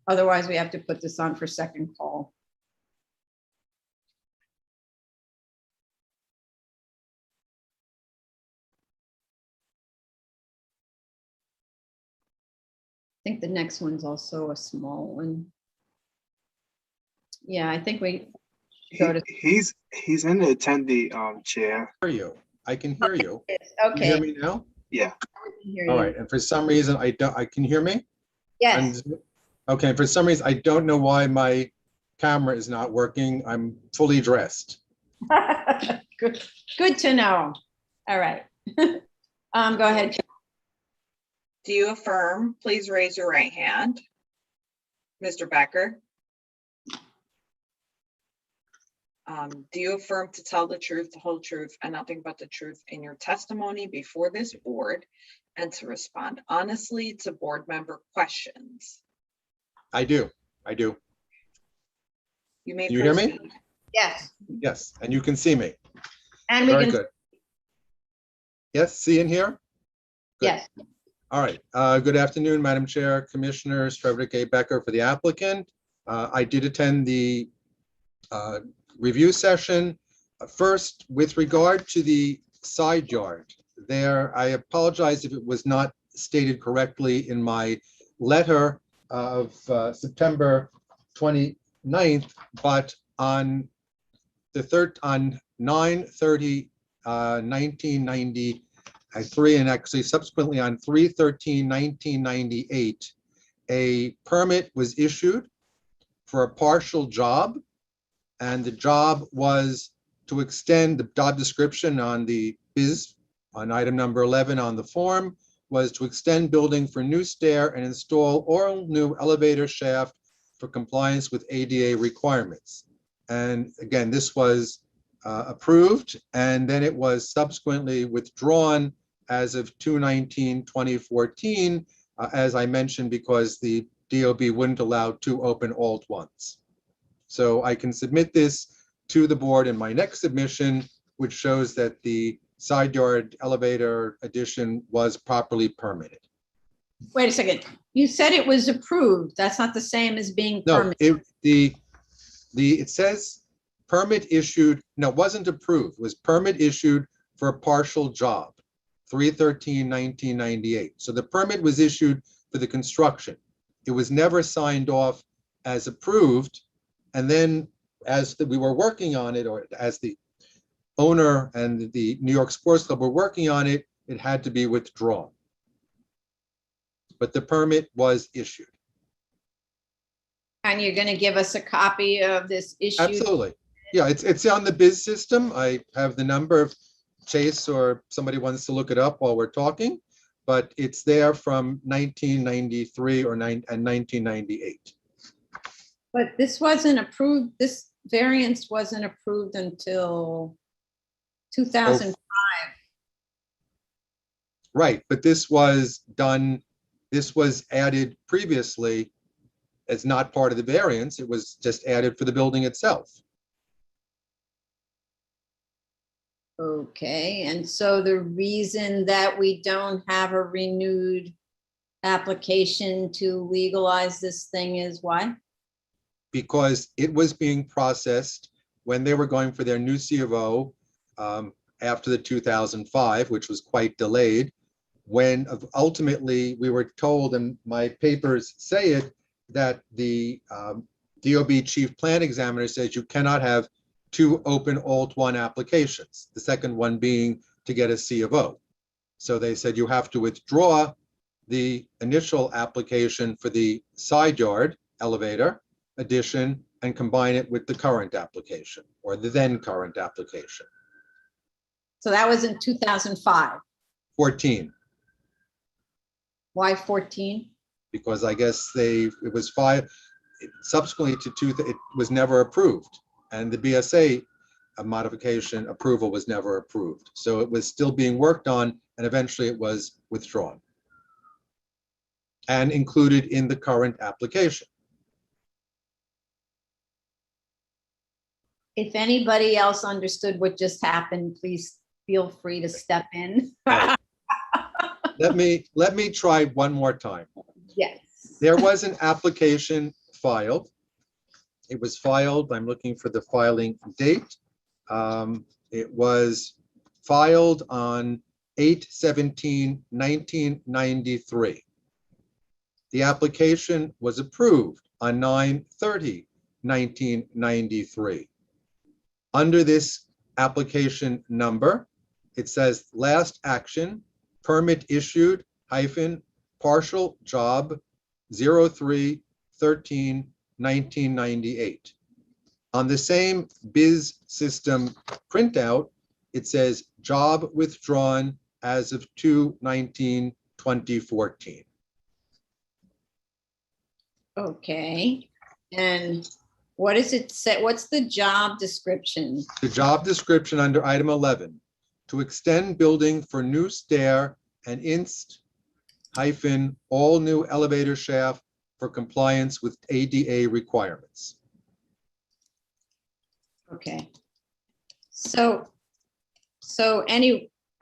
Otherwise, we have to put this on for second call. I think the next one's also a small one. Yeah, I think we should go to. He's in the attendee chair. Hear you. I can hear you. Can you Okay. hear me now? Yeah. I can hear All you. right. And for some reason, I can hear me? Yes. Okay. For some reason, I don't know why my camera is not working. I'm fully dressed. Good to know. All right. Go ahead. Do you affirm? Please raise your right hand. Mr. Becker? Do you affirm to tell the truth, the whole truth, and nothing but the truth in your testimony before this board, and to respond honestly to board member questions? I do. I do. You may Do you hear me? proceed. Yes. Yes. And you can see me. And we Very can. good. Yes, see and hear? Good. Yes. All right. Good afternoon, Madam Chair, Commissioners, Trevor K. Becker for the applicant. I did attend the review session. First, with regard to the side yard, there, I apologize if it was not stated correctly in my letter of September 29th, but on the on 9/30/1993, and actually subsequently on 3/13/1998, a permit was issued for a partial job, and the job was to extend the job description on the BIS, on item number 11 on the form, was to extend building for new stair and install all new elevator shaft for compliance with ADA requirements. And again, this was approved, and then it was subsequently withdrawn as of 2/19/2014, as I mentioned, because the DOB wouldn't allow two open all at once. So I can submit this to the board in my next submission, which shows that the side yard elevator addition was properly permitted. Wait a second. You said it was approved. That's not the same as being No, permitted. it says permit issued. No, it wasn't approved. It was permit issued for a partial job. 3/13/1998. So the permit was issued for the construction. It was never signed off as approved. And then as we were working on it, or as the owner and the New York Sports Club were working on it, it had to be withdrawn. But the permit was issued. And you're going to give us a copy of this issue? Absolutely. Yeah, it's on the biz system. I have the number of Chase or somebody wants to look it up while we're talking, but it's there from 1993 and 1998. But this wasn't approved, this variance wasn't approved until 2005. Right, but this was done, this was added previously as not part of the variance. It was just added for the building itself. Okay, and so the reason that we don't have a renewed application to legalize this thing is why? Because it was being processed when they were going for their new C of O after the 2005, which was quite delayed. When ultimately we were told, and my papers say it, that the DOB chief plan examiner says you cannot have two open Alt 1 applications, the second one being to get a C of O. So they said you have to withdraw the initial application for the side yard elevator addition and combine it with the current application or the then current application. So that was in 2005. 14, Why 14? because I guess it was subsequently to it was never approved. And the BSA modification approval was never approved. So it was still being worked on, and eventually it was withdrawn and included in the current application. If anybody else understood what just happened, please feel free to step in. Let me try one more time. Yes. There was an application filed. It was filed, I'm looking for the filing date. It was filed on 8/17/1993. The application was approved on 9/30/1993. Under this application number, it says last action, permit issued hyphen partial job 03/13/1998. On the same biz system printout, it says job withdrawn as of 2/19/2014. Okay, and what does it say? What's the job description? The job description under item 11, to extend building for new stair and inst hyphen all new elevator shaft for compliance with ADA requirements. Okay. So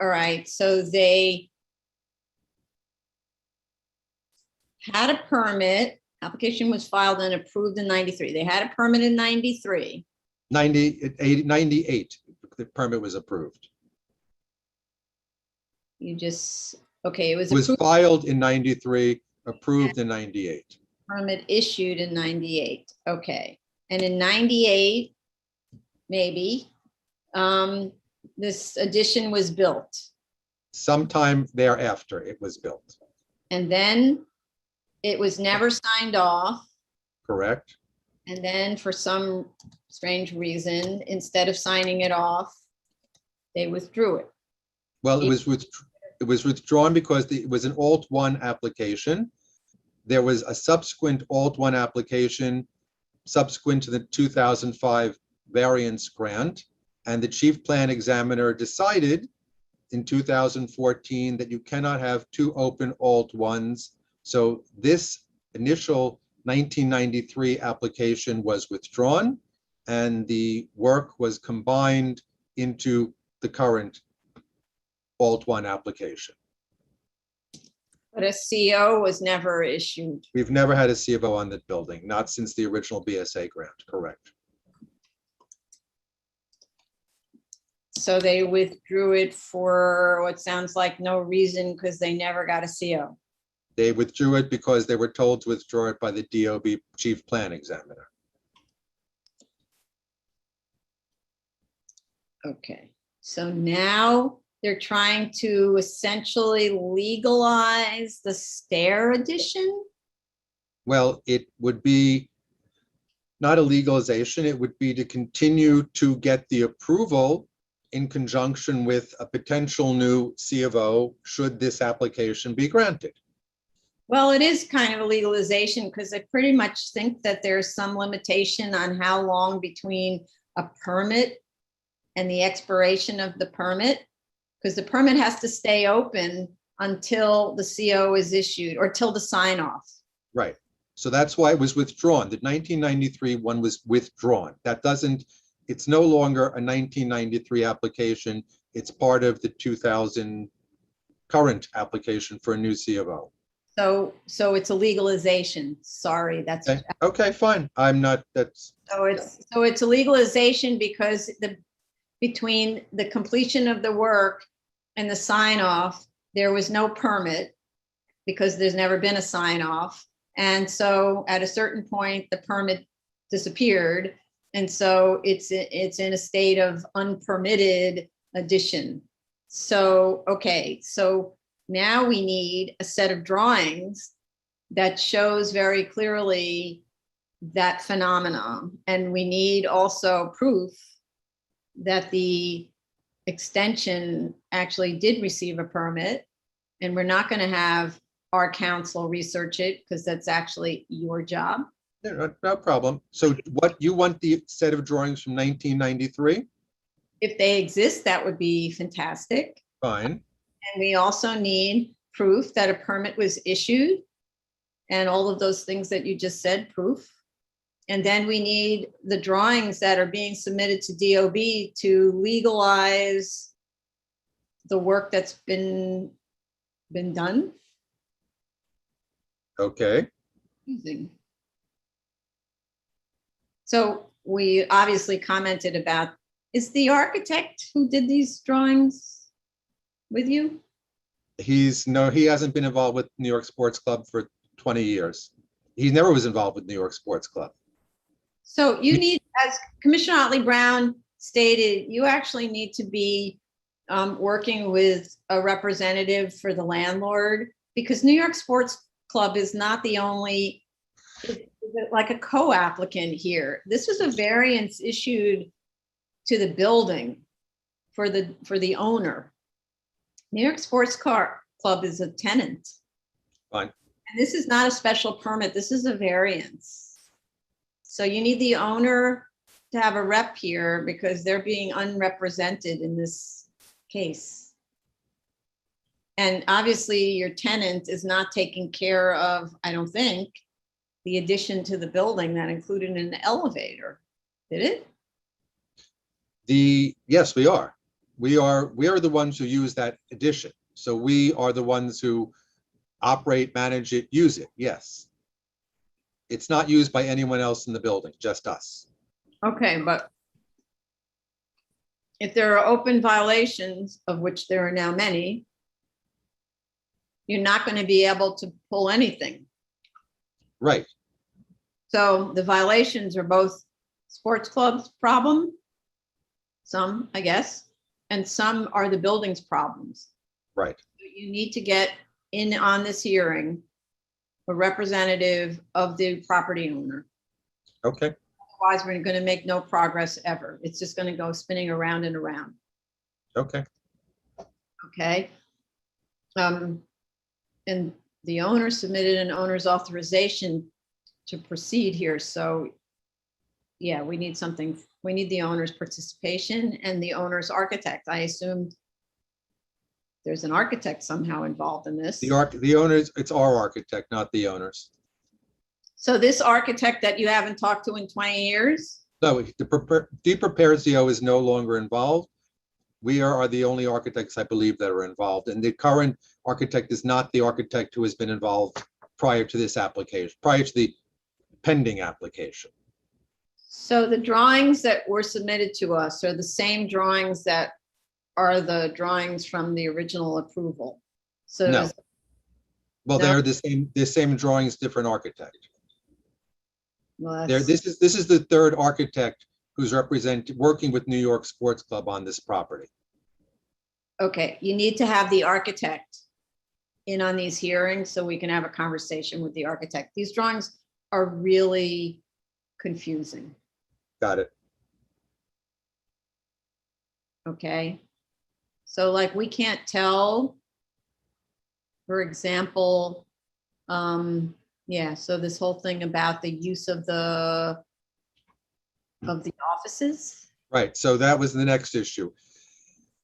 all right, so they had a permit, application was filed and approved in 93. They had a permit in 93. 98, the permit was approved. You just, okay, it was It was approved, filed in 93, approved in 98. permit issued in 98. Okay, and in 98, maybe, this addition was built. Sometime thereafter, it was built, And then it was never signed off. correct? And then for some strange reason, instead of signing it off, they withdrew it. Well, it was withdrawn because it was an Alt 1 application. There was a subsequent Alt 1 application subsequent to the 2005 variance grant. And the chief plan examiner decided in 2014 that you cannot have two open Alt 1s. So this initial 1993 application was withdrawn and the work was combined into the current Alt 1 application. But a CO was never issued. We've never had a C of O on that building, not since the original BSA grant, correct? So they withdrew it for what sounds like no reason because they never got a CO. They withdrew it because they were told to withdraw it by the DOB chief plan examiner. Okay, so now they're trying to essentially legalize the stair addition? Well, it would be not a legalization, it would be to continue to get the approval in conjunction with a potential new C of O should this application be granted. Well, it is kind of a legalization because I pretty much think that there's some limitation on how long between a permit and the expiration of the permit, because the permit has to stay open until the CO is issued or till the sign off. Right. So that's why it was withdrawn. The 1993 one was withdrawn. That doesn't, it's no longer a 1993 application. It's part of the 2000 current application for a new C of O. So it's a legalization. Sorry, that's. Okay, okay, fine. I'm not, that's, So it's a legalization because between the completion of the work and the sign off, there was no permit because there's never been a sign off. And so at a certain point, the permit disappeared. And so it's in a state of unpermitted addition. So, okay, so now we need a set of drawings that shows very clearly that phenomenon. And we need also proof that the extension actually did receive a permit. And we're not going to have our council research it because that's actually your job. no problem. So what, you want the set of drawings from 1993? If they exist, that would be fantastic. Fine. And we also need proof that a permit was issued and all of those things that you just said, proof. And then we need the drawings that are being submitted to DOB to legalize the work that's been done. Okay. So we obviously commented about, is the architect who did these drawings with you? No, he hasn't been involved with New York Sports Club for 20 years. He never was involved with New York Sports Club. So you need, as Commissioner Otley Brown stated, you actually need to be working with a representative for the landlord, because New York Sports Club is not the only, like a co-applicant here. This was a variance issued to the building for the owner. New York Sports Club is a tenant. Fine. And this is not a special permit. This is a variance. So you need the owner to have a rep here because they're being unrepresented in this case. And obviously your tenant is not taking care of, I don't think, the addition to the building that included an elevator. Did it? Yes, we are. We are the ones who use that addition. So we are the ones who operate, manage it, use it. Yes. It's not used by anyone else in the building, just us. Okay, but if there are open violations, of which there are now many, you're not going to be able to pull anything. Right. So the violations are both sports club's problem, some, I guess, and some are the building's problems. Right. You need to get in on this hearing a representative of the property owner. Okay. Otherwise, we're going to make no progress ever. It's just going to go spinning around and around. Okay. Okay. And the owner submitted an owner's authorization to proceed here. So yeah, we need something. We need the owner's participation and the owner's architect. I assume there's an architect somehow involved in this. The owners, it's our architect, not the owners. So this architect that you haven't talked to in 20 years? No, the prepared CO is no longer involved. We are the only architects, I believe, that are involved. And the current architect is not the architect who has been involved prior to this application, prior to the pending application. So the drawings that were submitted to us are the same drawings that are the drawings from the original approval? So No. is- Well, No. they're the same drawings, different architect. well, There, that's- this is the third architect who's working with New York Sports Club on this property. Okay, you need to have the architect in on these hearings so we can have a conversation with the architect. These drawings are really confusing, Got it. okay? So like, we can't tell, for example, yeah, so this whole thing about the use of the offices. Right, so that was the next issue.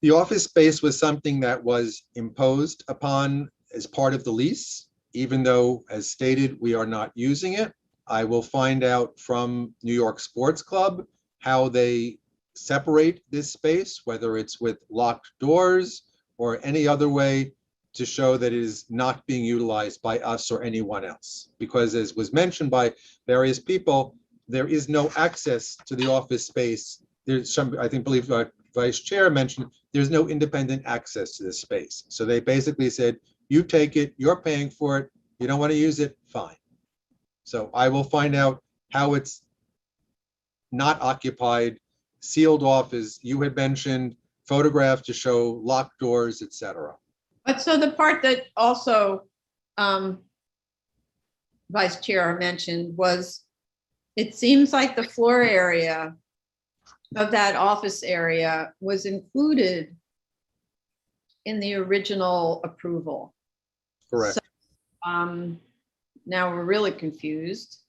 The office space was something that was imposed upon as part of the lease, even though, as stated, we are not using it. I will find out from New York Sports Club how they separate this space, whether it's with locked doors or any other way to show that it is not being utilized by us or anyone else. Because as was mentioned by various people, there is no access to the office space. There's some, I think, believe Vice Chair mentioned, there's no independent access to this space. So they basically said, you take it, you're paying for it, you don't want to use it, fine. So I will find out how it's not occupied, sealed off, as you had mentioned, photographed to show locked doors, etc. But so the part that also Vice Chair mentioned was, it seems like the floor area of that office area was included in the original approval. Correct. So, now we're really confused.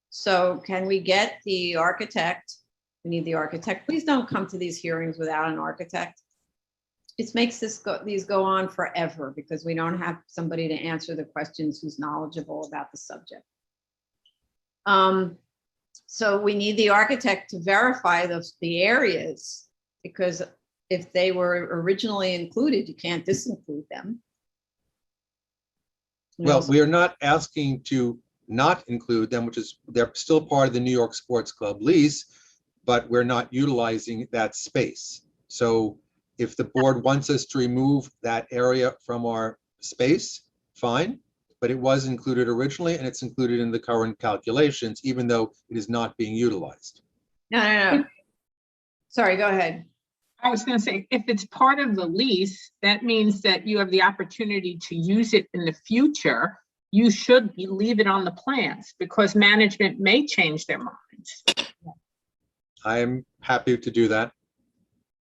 So can we get the architect? We need the architect. Please don't come to these hearings without an architect. It makes these go on forever because we don't have somebody to answer the questions who's knowledgeable about the subject. So we need the architect to verify the areas, because if they were originally included, you can't disinclude them. Well, we are not asking to not include them, which is, they're still part of the New York Sports Club lease, but we're not utilizing that space. So if the board wants us to remove that area from our space, fine, but it was included originally and it's included in the current calculations, even though it is not being utilized. No. Sorry, go ahead. I was going to say, if it's part of the lease, that means that you have the opportunity to use it in the future. You should leave it on the plans because management may change their minds. I am happy to do that.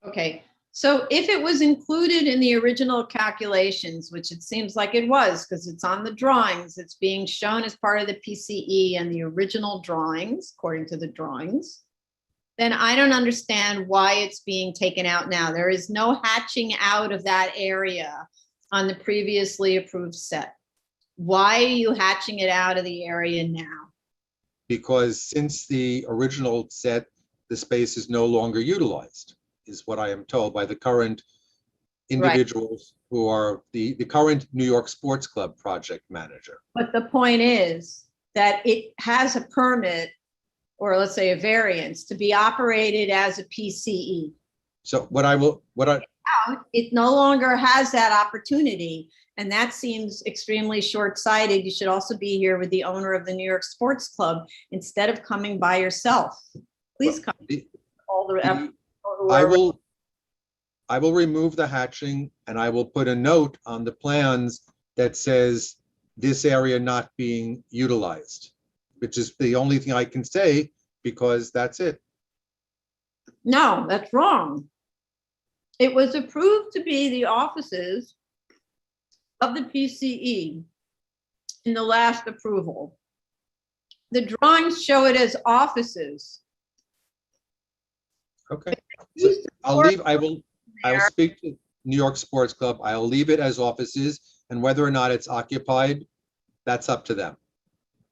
Okay, so if it was included in the original calculations, which it seems like it was, because it's on the drawings, it's being shown as part of the PCE and the original drawings, according to the drawings, then I don't understand why it's being taken out now. There is no hatching out of that area on the previously approved set. Why are you hatching it out of the area now? Because since the original set, the space is no longer utilized, is what I am told by the current individuals who are the current New York Sports Club project manager. But the point is that it has a permit, or let's say a variance, to be operated as a PCE. So It no longer has that opportunity, and that seems extremely short-sighted. You should also be here with the owner of the New York Sports Club instead of coming by yourself. Please come. I will remove the hatching and I will put a note on the plans that says this area not being utilized, which is the only thing I can say because that's it. No, that's wrong. It was approved to be the offices of the PCE in the last approval. The drawings show it as offices. Okay. So I will speak to New York Sports Club. I'll leave it as offices, and whether or not it's occupied, that's up to them.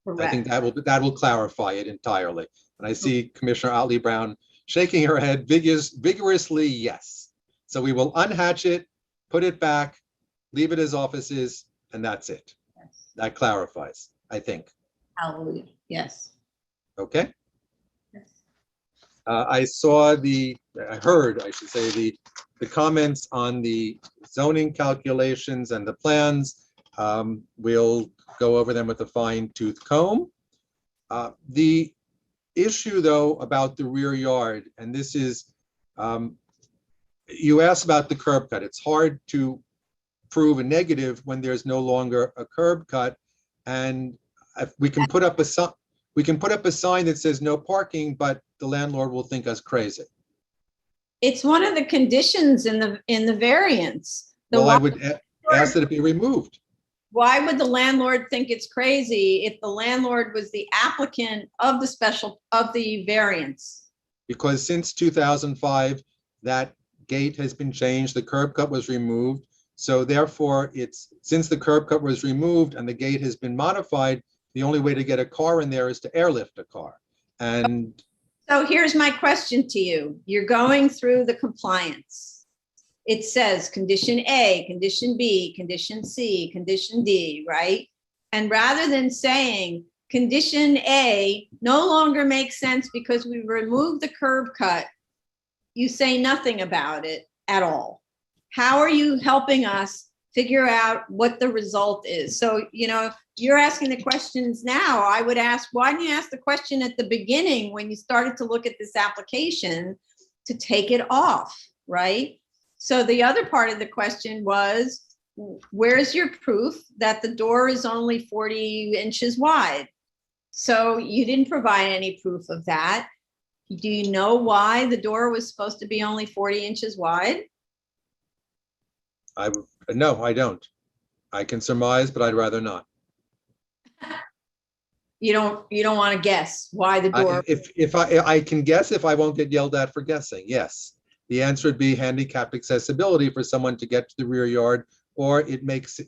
Correct. I think that will clarify it entirely. And I see Commissioner Otley Brown shaking her head vigorously, yes. So we will unhatch it, put it back, leave it as offices, and that's it. Yes. That clarifies, I think. Hallelujah. Yes. Okay. Yes. I heard, I should say, the the comments on the zoning calculations and the plans, we'll go over them with a fine-tooth comb. The issue, though, about the rear yard, and this is, you asked about the curb cut. It's hard to prove a negative when there's no longer a curb cut. And if we can put up a sign that says no parking, but the landlord will think us crazy. It's one of the conditions in the variance. Well, I would ask that it be removed. Why would the landlord think it's crazy if the landlord was the applicant of the variance? Because since 2005, that gate has been changed, the curb cut was removed. So therefore, since the curb cut was removed and the gate has been modified, the only way to get a car in there is to airlift a car. And so here's my question to you. You're going through the compliance. It says condition A, condition B, condition C, condition D, right? And rather than saying condition A no longer makes sense because we removed the curb cut, you say nothing about it at all. How are you helping us figure out what the result is? So, you're asking the questions now. I would ask, why didn't you ask the question at the beginning when you started to look at this application to take it off, right? So the other part of the question was, where's your proof that the door is only 40 inches wide? So you didn't provide any proof of that. Do you know why the door was supposed to be only 40 inches wide? No, I don't. I can surmise, but I'd rather not. You don't want to guess why the door. If I can guess, if I won't get yelled at for guessing, yes. The answer would be handicapped accessibility for someone to get to the rear yard, or it makes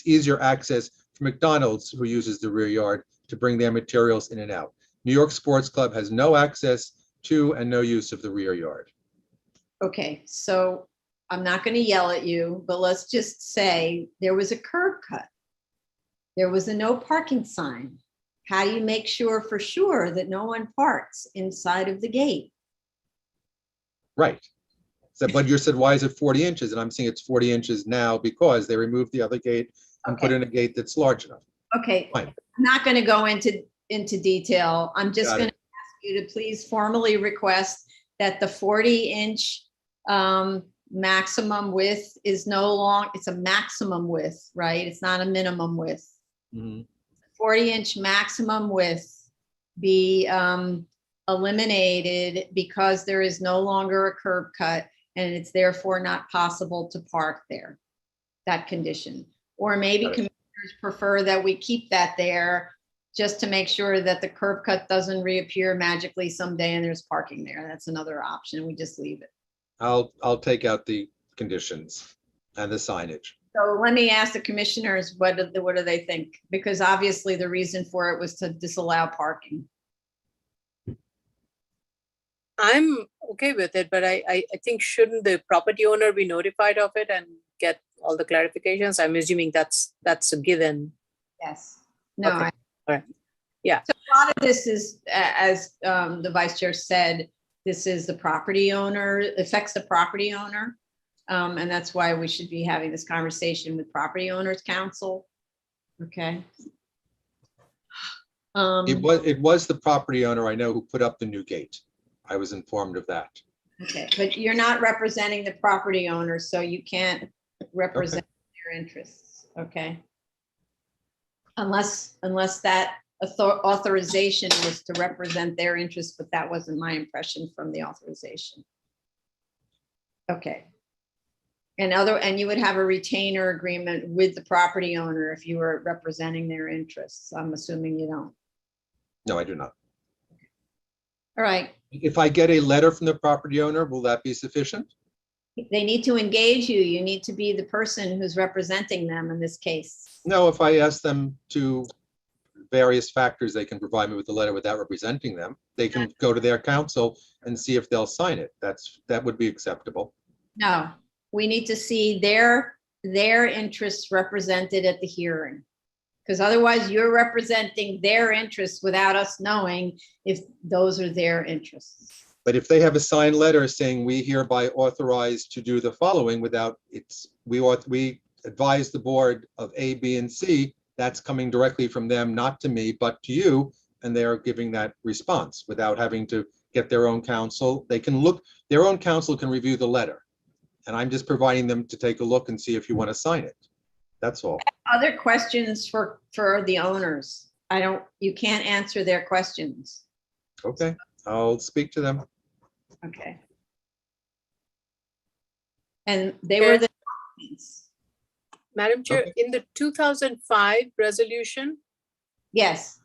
easier access for McDonald's, who uses the rear yard, to bring their materials in and out. New York Sports Club has no access to and no use of the rear yard. Okay, so I'm not going to yell at you, but let's just say there was a curb cut. There was a no parking sign. How do you make sure for sure that no one parks inside of the gate? Right. So, but you said, why is it 40 inches? And I'm saying it's 40 inches now because they removed the other gate and put in a gate that's large enough. Okay, Fine. I'm not going to go into detail. I'm just going to ask you to please formally request that the 40-inch maximum width is no longer, it's a maximum width, right? It's not a minimum width. 40-inch maximum width be eliminated because there is no longer a curb cut and it's therefore not possible to park there, that condition. Or maybe commissioners prefer that we keep that there just to make sure that the curb cut doesn't reappear magically someday and there's parking there. That's another option. We just leave it. I'll take out the conditions and the signage. So let me ask the commissioners, what do they think? Because obviously the reason for it was to disallow parking. I'm okay with it, but I think shouldn't the property owner be notified of it and get all the clarifications? I'm assuming that's a given. Yes. No. Okay. All right. Yeah. So a lot of this is, as the vice chair said, this is the property owner, affects the property owner. And that's why we should be having this conversation with property owners council. Okay. It was the property owner I know who put up the new gate. I was informed of that. Okay, but you're not representing the property owner, so you can't represent their interests, okay? Unless that authorization was to represent their interests, but that wasn't my impression from the authorization. Okay. And you would have a retainer agreement with the property owner if you were representing their interests. I'm assuming you don't. No, I do not. All right. If I get a letter from the property owner, will that be sufficient? They need to engage you. You need to be the person who's representing them in this case. No, if I ask them to various factors, they can provide me with a letter without representing them. They can go to their counsel and see if they'll sign it. That would be acceptable. No, we need to see their interests represented at the hearing. Because otherwise you're representing their interests without us knowing if those are their interests. But if they have a signed letter saying we hereby authorize to do the following without we advise the board of A, B, and C, that's coming directly from them, not to me, but to you, and they are giving that response without having to get their own counsel. They can look, their own counsel can review the letter. And I'm just providing them to take a look and see if you want to sign it. That's all. Other questions for the owners? You can't answer their questions. Okay, I'll speak to them. Okay. And they were the. Madam Chair, Okay. in the 2005 resolution, Yes.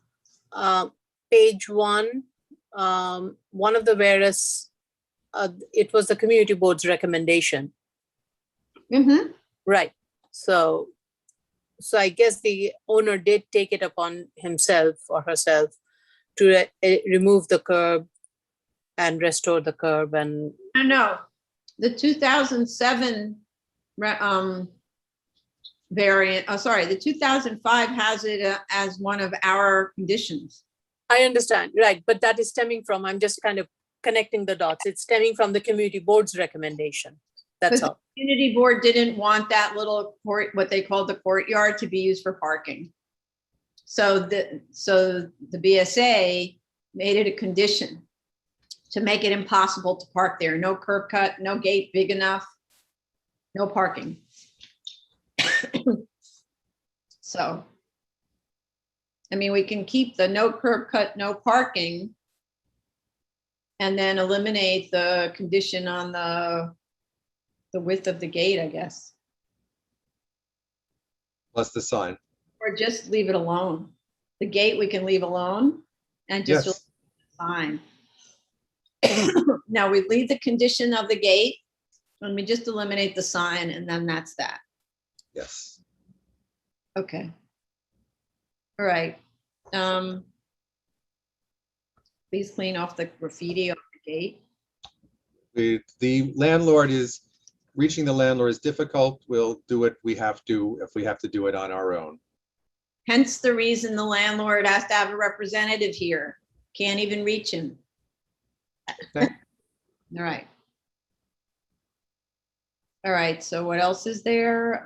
page 1, one of the whereas, it was the community board's recommendation. Mm-hmm. Right. So I guess the owner did take it upon himself or herself to remove the curb and restore the curb and. No, the 2007 variant, the 2005 has it as one of our conditions. I understand, right, but that is stemming from, I'm just kind of connecting the dots. It's stemming from the community board's recommendation. That's But all. the community board didn't want that little court, what they called the courtyard, to be used for parking. So the BSA made it a condition to make it impossible to park there. No curb cut, no gate big enough, no parking. So, I mean, we can keep the no curb cut, no parking, and then eliminate the condition on the width of the gate, I guess. Plus the sign. Or just leave it alone. The gate we can leave alone and just Yes. fine. Now we leave the condition of the gate and we just eliminate the sign and then that's that. Yes. Okay. All right. Please clean off the graffiti off the gate. The landlord is, reaching the landlord is difficult. We'll do it. We have to, if we have to do it on our own. Hence the reason the landlord has to have a representative here. Can't even reach him. Okay. All right. All right, so what else is there?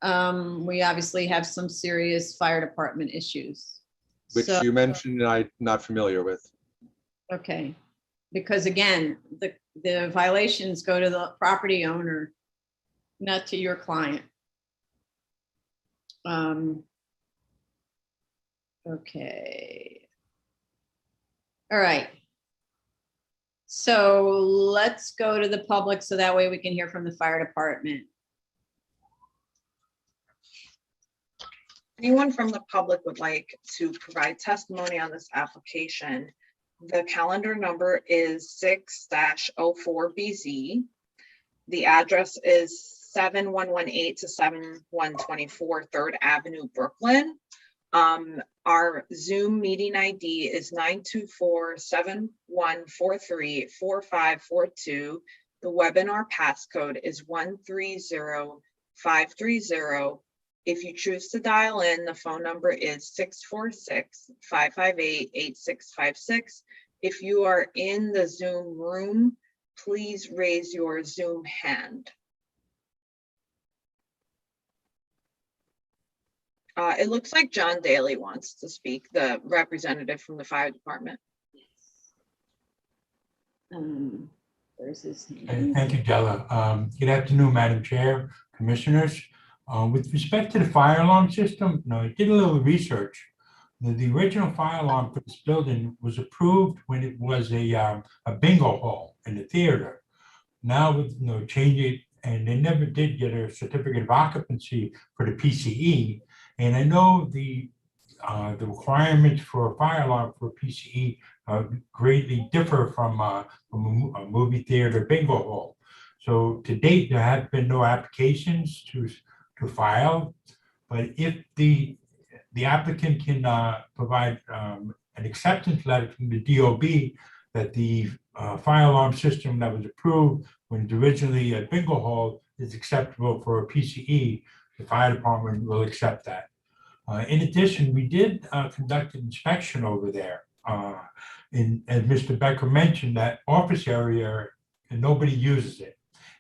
We obviously have some serious fire department issues. Which So- you mentioned and I'm not familiar with. Okay, because again, the violations go to the property owner, not to your client. Okay. All right. So let's go to the public so that way we can hear from the fire department. Anyone from the public would like to provide testimony on this application, the calendar number is 6-04BZ. The address is 7118 to 7124 3rd Avenue, Brooklyn. Our Zoom meeting ID is 924-7143-4542. The webinar passcode is 130530. If you choose to dial in, the phone number is 646-558-8656. If you are in the Zoom room, please raise your Zoom hand. It looks like John Daly wants to speak, the representative from the fire department. Where's his name? Thank you, Della. Good afternoon, Madam Chair, Commissioners. With respect to the fire alarm system, I did a little research. The original fire alarm for this building was approved when it was a bingo hall in the theater. Now with change it, and they never did get a certificate of occupancy for the PCE. And I know the requirements for a fire alarm for PCE greatly differ from a movie theater bingo hall. So to date, there have been no applications to file, but if the applicant can provide an acceptance letter from the DOB that the fire alarm system that was approved when it was originally a bingo hall is acceptable for a PCE, the fire department will accept that. In addition, we did conduct an inspection over there. as Mr. Becker mentioned, that office area, and nobody uses it.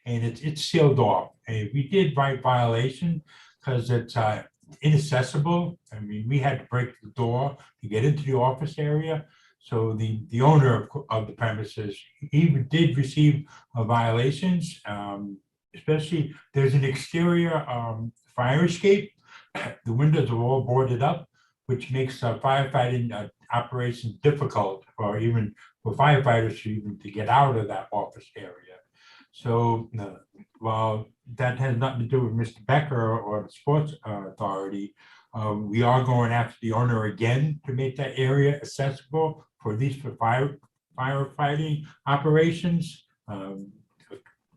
And it's sealed off. And we did write violation because it's inaccessible. I mean, we had to break the door to get into the office area. So the owner of the premises, he did receive violations, especially there's an exterior fire escape. The windows are all boarded up, which makes firefighting operations difficult, or even for firefighters to get out of that office area. So while that has nothing to do with Mr. Becker or the Sports Authority, we are going after the owner again to make that area accessible, for at least for firefighting operations.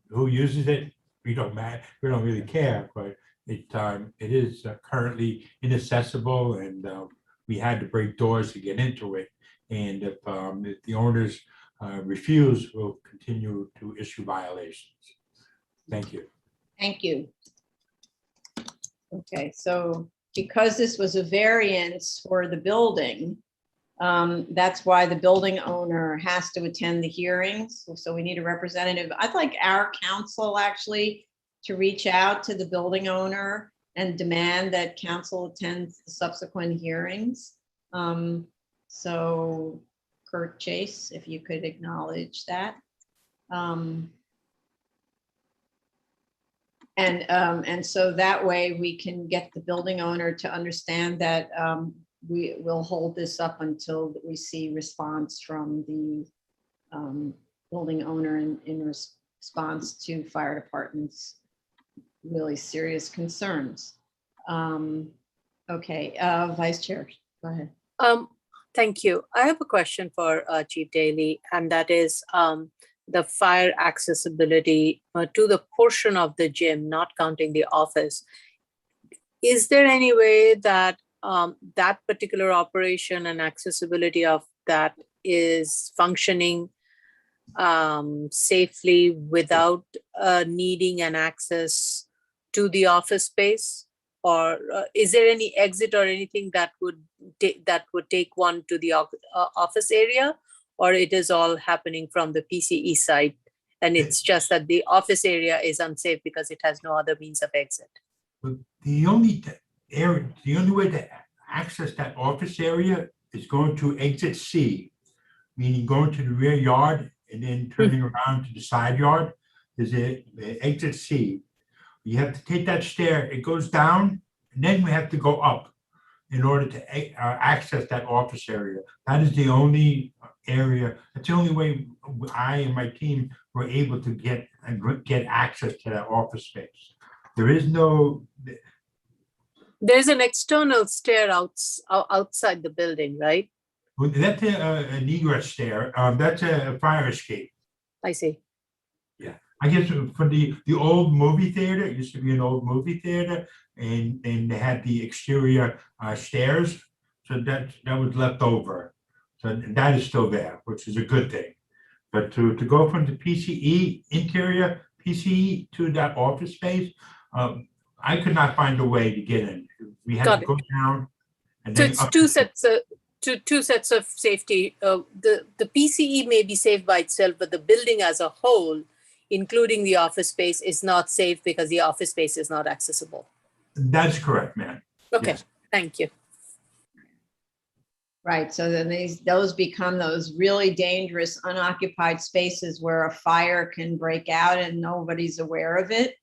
Who uses it? We don't really care, but it is currently inaccessible, and we had to break doors to get into it. And if the owners refuse, we'll continue to issue violations. Thank you. Thank you. Okay, so because this was a variance for the building, that's why the building owner has to attend the hearings. So we need a representative. I'd like our council actually to reach out to the building owner and demand that council attends the subsequent hearings. So Kurt Chase, if you could acknowledge that. And so that way we can get the building owner to understand that we will hold this up until we see response from the building owner in response to fire department's really serious concerns. Okay, Vice Chair, go ahead. Thank you. I have a question for Chief Daly, and that is the fire accessibility to the portion of the gym, not counting the office. Is there any way that that particular operation and accessibility of that is functioning safely without needing an access to the office space? Or is there any exit or anything that would take one to the office area, or it is all happening from the PCE side, and it's just that the office area is unsafe because it has no other means of exit? The only way to access that office area is going to exit C, meaning going to the rear yard and then turning around to the side yard. There's a exit C. You have to take that stair, it goes down, and then we have to go up in order to access that office area. That is the only area, that's the only way I and my team were able to get access to that office space. There is no... There's an external stair outside the building, right? Well, that's an egress stair. That's a fire escape. I see. Yeah, I guess for the old movie theater, it used to be an old movie theater, and they had the exterior stairs, so that was left over. So that is still there, which is a good thing. But to go from the PCE interior PCE to that office space, I could not find a way to get in. We had to go down. And so then it's up. two sets of safety. The PCE may be safe by itself, but the building as a whole, including the office space, is not safe because the office space is not accessible. That's correct, ma'am. Okay, Yes. Thank you. Right, so then those become those really dangerous unoccupied spaces where a fire can break out and nobody's aware of it.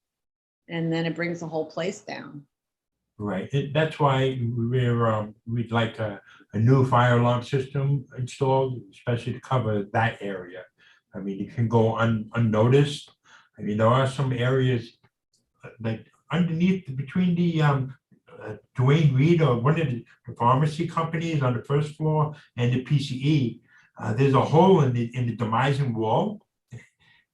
And then it brings the whole place down. Right, that's why we'd like a new fire alarm system installed, especially to cover that area. I mean, it can go unnoticed. I mean, there are some areas like underneath, between the Dwayne Reed or one of the pharmacy companies on the first floor and the PCE. There's a hole in the demising wall,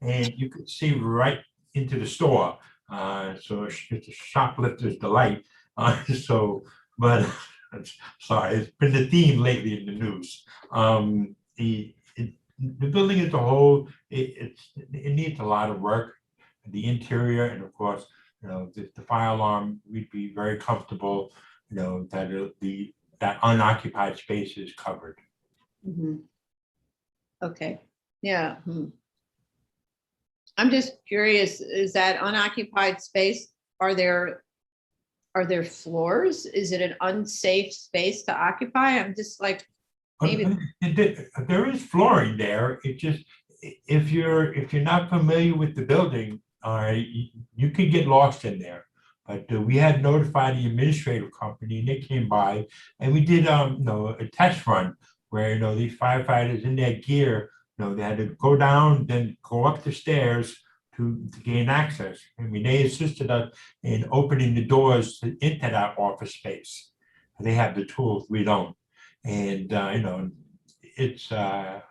and you could see right into the store. So it's a shoplifter's delight. But sorry, it's been the theme lately in the news. The building as a whole, it needs a lot of work. The interior, and of course, the fire alarm, we'd be very comfortable, that that unoccupied space is covered. Mm-hmm. Okay, yeah. I'm just curious, is that unoccupied space, are there floors? Is it an unsafe space to occupy? I'm just like, maybe. There is flooring there. It just, if you're not familiar with the building, all right, you could get lost in there. But we had notified the administrative company and they came by and we did, a test run where, these firefighters in their gear, they had to go down, then go up the stairs to gain access. I mean, they assisted us in opening the doors into that office space. They have the tools, we don't. And, it's, so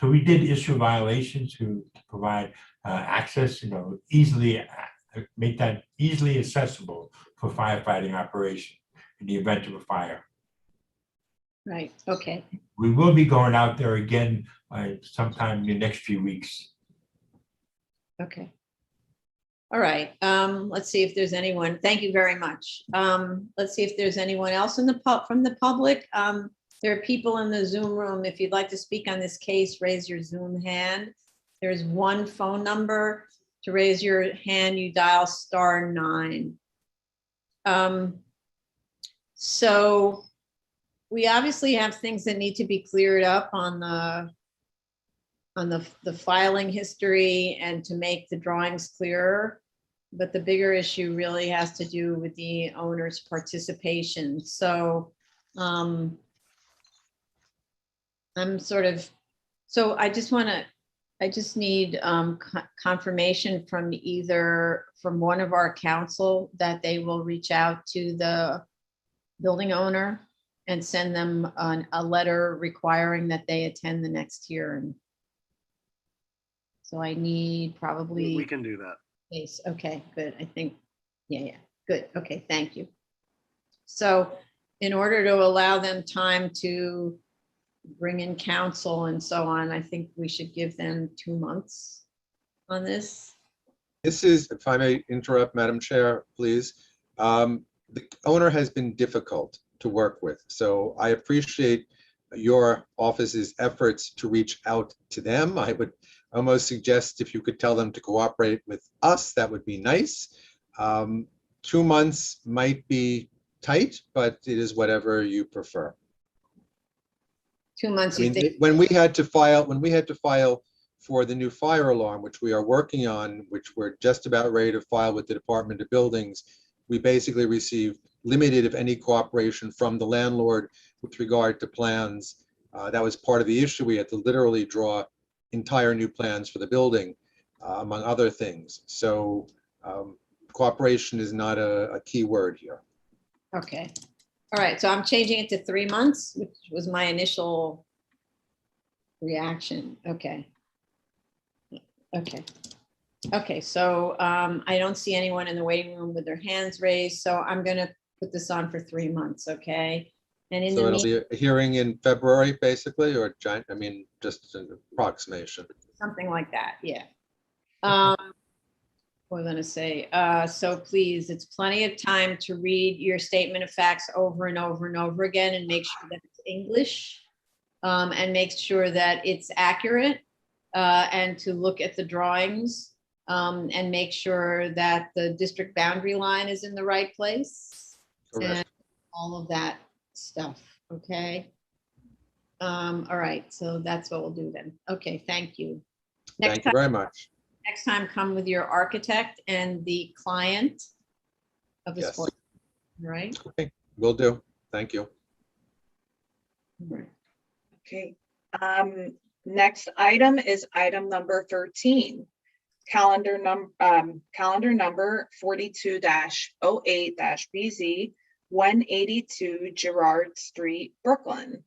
we did issue violations to provide access, easily, make that easily accessible for firefighting operation in the event of a fire. Right, okay. We will be going out there again sometime in the next few weeks. Okay. All right, let's see if there's anyone, thank you very much. Let's see if there's anyone else in from the public. There are people in the Zoom room. If you'd like to speak on this case, raise your Zoom hand. There's one phone number. To raise your hand, you dial *9. So we obviously have things that need to be cleared up on the filing history and to make the drawings clearer. But the bigger issue really has to do with the owner's participation. So I just need confirmation from one of our council that they will reach out to the building owner and send them a letter requiring that they attend the next hearing. So I need probably. We can do that. Yes, okay, good. I think, yeah, good. Okay, thank you. So in order to allow them time to bring in counsel and so on, I think we should give them 2 months on this. This is, if I may interrupt, Madam Chair, please. The owner has been difficult to work with, so I appreciate your office's efforts to reach out to them. I would almost suggest if you could tell them to cooperate with us, that would be nice. 2 months might be tight, but it is whatever you prefer. 2 months. I mean, when we had to file for the new fire alarm, which we are working on, which we're just about ready to file with the Department of Buildings, we basically received limited, if any, cooperation from the landlord with regard to plans. That was part of the issue. We had to literally draw entire new plans for the building, among other things. So cooperation is not a key word here. Okay. All right, so I'm changing it to 3 months, which was my initial reaction. Okay. Okay. Okay, so I don't see anyone in the waiting room with their hands raised, so I'm gonna put this on for 3 months, okay? And in So the it'll be a hearing in February, basically, or I mean, just an approximation. something like that, yeah. What was I gonna say? So please, it's plenty of time to read your statement of facts over and over and over again and make sure that it's English, and make sure that it's accurate, and to look at the drawings, and make sure that the district boundary line is in the right place. Correct. And all of that stuff, okay? All right, so that's what we'll do then. Okay, thank you. Thank you very much. Next time, come with your architect and the client of the Yes. sport, right? Okay, will do. Thank you. Okay. Next item is item number 13. Calendar number 42-08-BZ, 182 Girard Street, Brooklyn.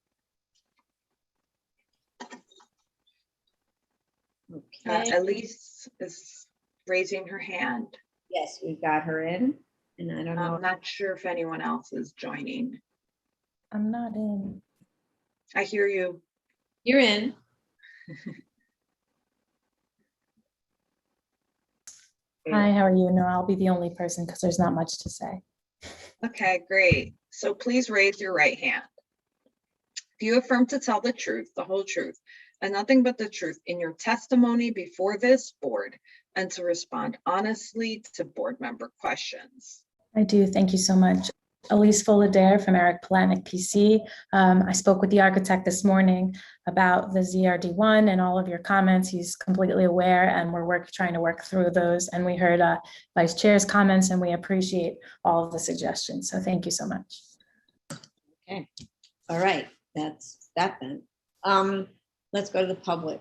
Okay. Elise is raising her hand. Yes, we've got her in, and I don't know. I'm not sure if anyone else is joining. I'm not in. I hear you. You're in. Hi, how are you? No, I'll be the only person because there's not much to say. Okay, great. So please raise your right hand. Do you affirm to tell the truth, the whole truth, and nothing but the truth in your testimony before this board and to respond honestly to board member questions. I do. Thank you so much. Elise Fullader from Eric Palatnik PC. I spoke with the architect this morning about the ZRD1 and all of your comments. He's completely aware, and we're trying to work through those. And we heard Vice Chair's comments, and we appreciate all of the suggestions. So thank you so much. Okay, all right, that's that then. Let's go to the public.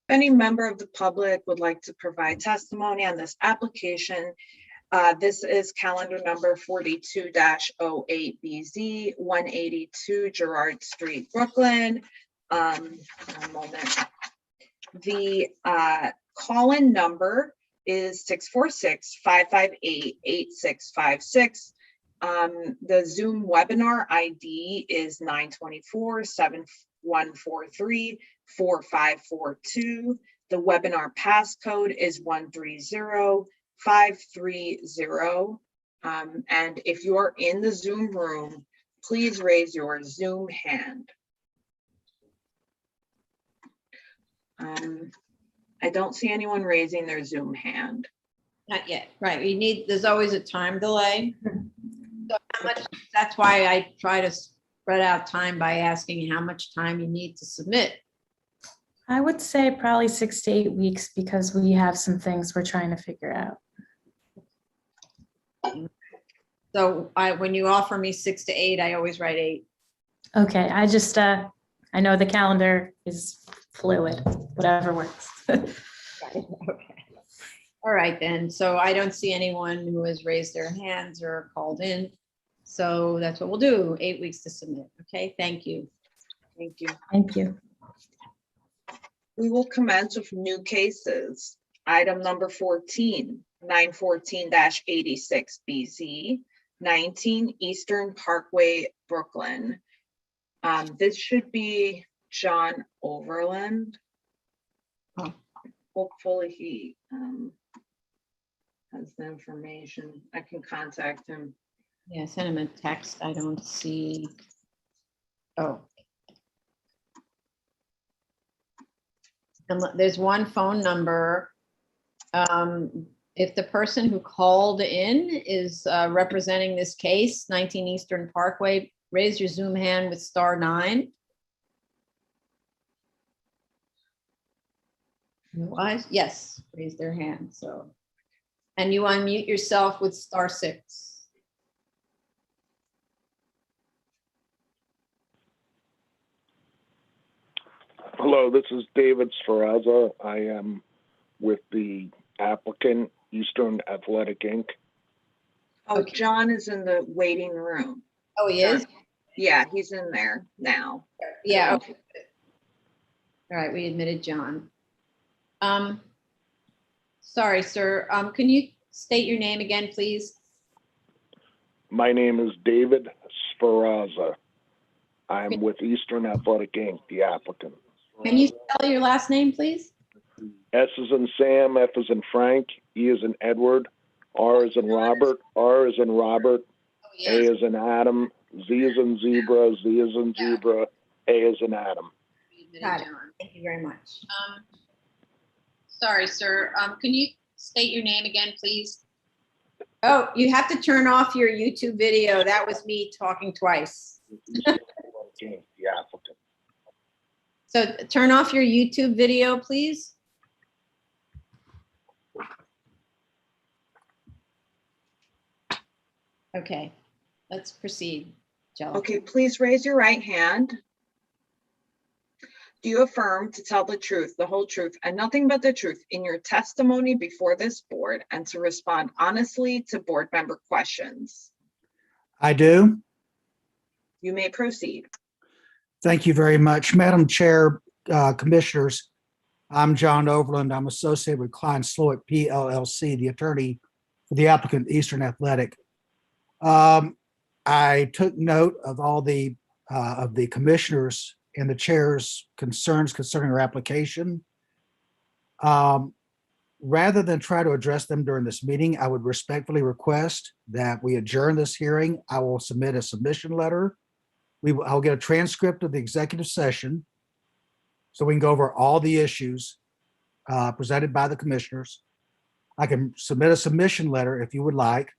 Any member of the public would like to provide testimony on this application, this is calendar number 42-08BZ, 182 Gerard Street, Brooklyn. One moment. The call-in number is 646-558-8656. The Zoom webinar ID is 924-7143-4542. The webinar passcode is 130530. And if you're in the Zoom room, please raise your Zoom hand. I don't see anyone raising their Zoom hand. Not yet, right? There's always a time delay. So how much, that's why I try to spread out time by asking how much time you need to submit. I would say probably 6 to 8 weeks because we have some things we're trying to figure out. So when you offer me 6 to 8, I always write 8. Okay, I just, I know the calendar is fluid, whatever works. Okay. All right then. So I don't see anyone who has raised their hands or called in. So that's what we'll do, 8 weeks to submit. Okay, thank you. Thank you. Thank you. We will commence with new cases. Item number 14, 914-86BZ, 19 Eastern Parkway, Brooklyn. This should be John Overland. Hopefully he has the information. I can contact him. Yeah, send him a text. I don't see. Oh. And there's one phone number. If the person who called in is representing this case, 19 Eastern Parkway, raise your Zoom hand with *9. Otherwise, yes, raise their hand. So, and you unmute yourself with *6. Hello, this is David Sferaza. I am with the applicant, Eastern Athletic Inc. Oh, Okay. John is in the waiting room. Oh, he is? Yeah, he's in there now. Yeah. Okay. All right, we admitted John. Sorry, sir. Can you state your name again, please? My name is David Sferaza. I'm with Eastern Athletic Inc., the applicant. Can you spell your last name, please? S is in Sam, F is in Frank, E is in Edward, R is in Robert, R is in Robert, A is in Adam, Z is in Zebra, Z is in Zebra, A is in Adam. Got it. Thank you very much. Sorry, sir. Can you state your name again, please? Oh, you have to turn off your YouTube video. That was me talking twice. The applicant. So turn off your YouTube video, please. Okay, let's proceed. Jill. Okay, please raise your right hand. Do you affirm to tell the truth, the whole truth, and nothing but the truth in your testimony before this board and to respond honestly to board member questions? I do. You may proceed. Thank you very much. Madam Chair, Commissioners, I'm John Overland. I'm associated with Klein Slowick PLLC, the attorney for the applicant Eastern Athletic. I took note of all the commissioners and the chair's concerns concerning our application. Rather than try to address them during this meeting, I would respectfully request that we adjourn this hearing. I will submit a submission letter I'll get a transcript of the executive session so we can go over all the issues presented by the commissioners. I can submit a submission letter if you would like.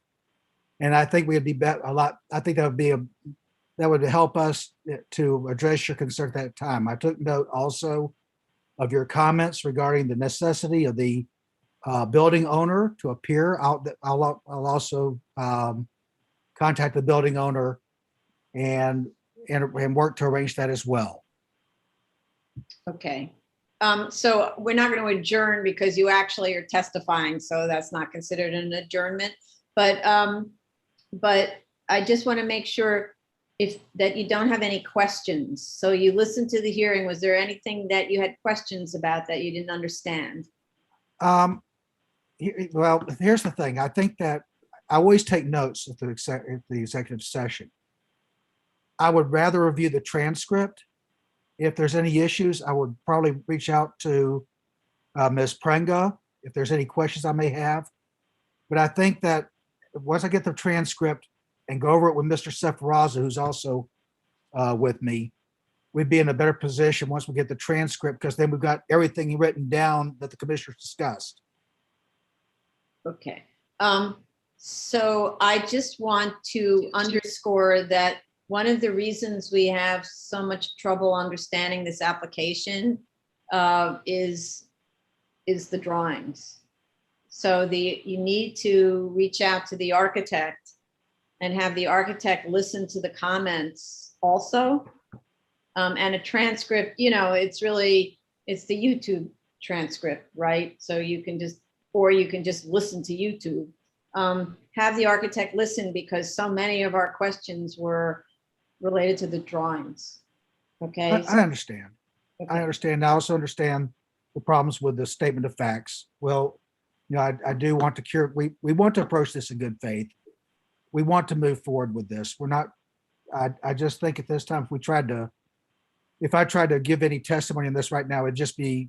And I think we'd be a lot, I think that would help us to address your concern at that time. I took note also of your comments regarding the necessity of the building owner to appear. I'll also contact the building owner and work to arrange that as well. Okay. So we're not going to adjourn because you actually are testifying, so that's not considered an adjournment. But I just want to make sure that you don't have any questions. So you listened to the hearing. Was there anything that you had questions about that you didn't understand? Well, here's the thing. I think that I always take notes at the executive session. I would rather review the transcript. If there's any issues, I would probably reach out to Ms. Prenga if there's any questions I may have. But I think that once I get the transcript and go over it with Mr. Sefaraza, who's also with me, we'd be in a better position once we get the transcript, because then we've got everything written down that the commissioners discussed. Okay. So I just want to underscore that one of the reasons we have so much trouble understanding this application is the drawings. So you need to reach out to the architect and have the architect listen to the comments also. And a transcript, it's the YouTube transcript, right? So you can just listen to YouTube. Have the architect listen, because so many of our questions were related to the drawings. Okay. I understand. Okay. I understand. I also understand the problems with the statement of facts. Well, I do want to we want to approach this in good faith. We want to move forward with this. We're not, I just think at this time, if I tried to give any testimony on this right now, it'd just be,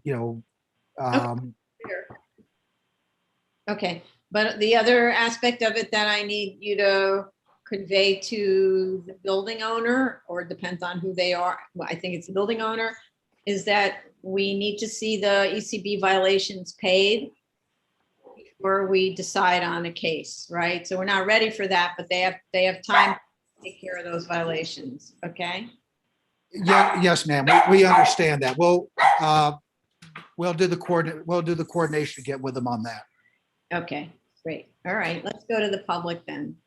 Okay. But the other aspect of it that I need you to convey to the building owner, or it depends on who they are, well, I think it's the building owner, is that we need to see the ECB violations paid before we decide on a case, right? So we're not ready for that, but they have time to take care of those violations, okay? Yeah, yes, ma'am. We understand that. We'll do the coordination to get with them on that. Okay, great. All right, let's go to the public then.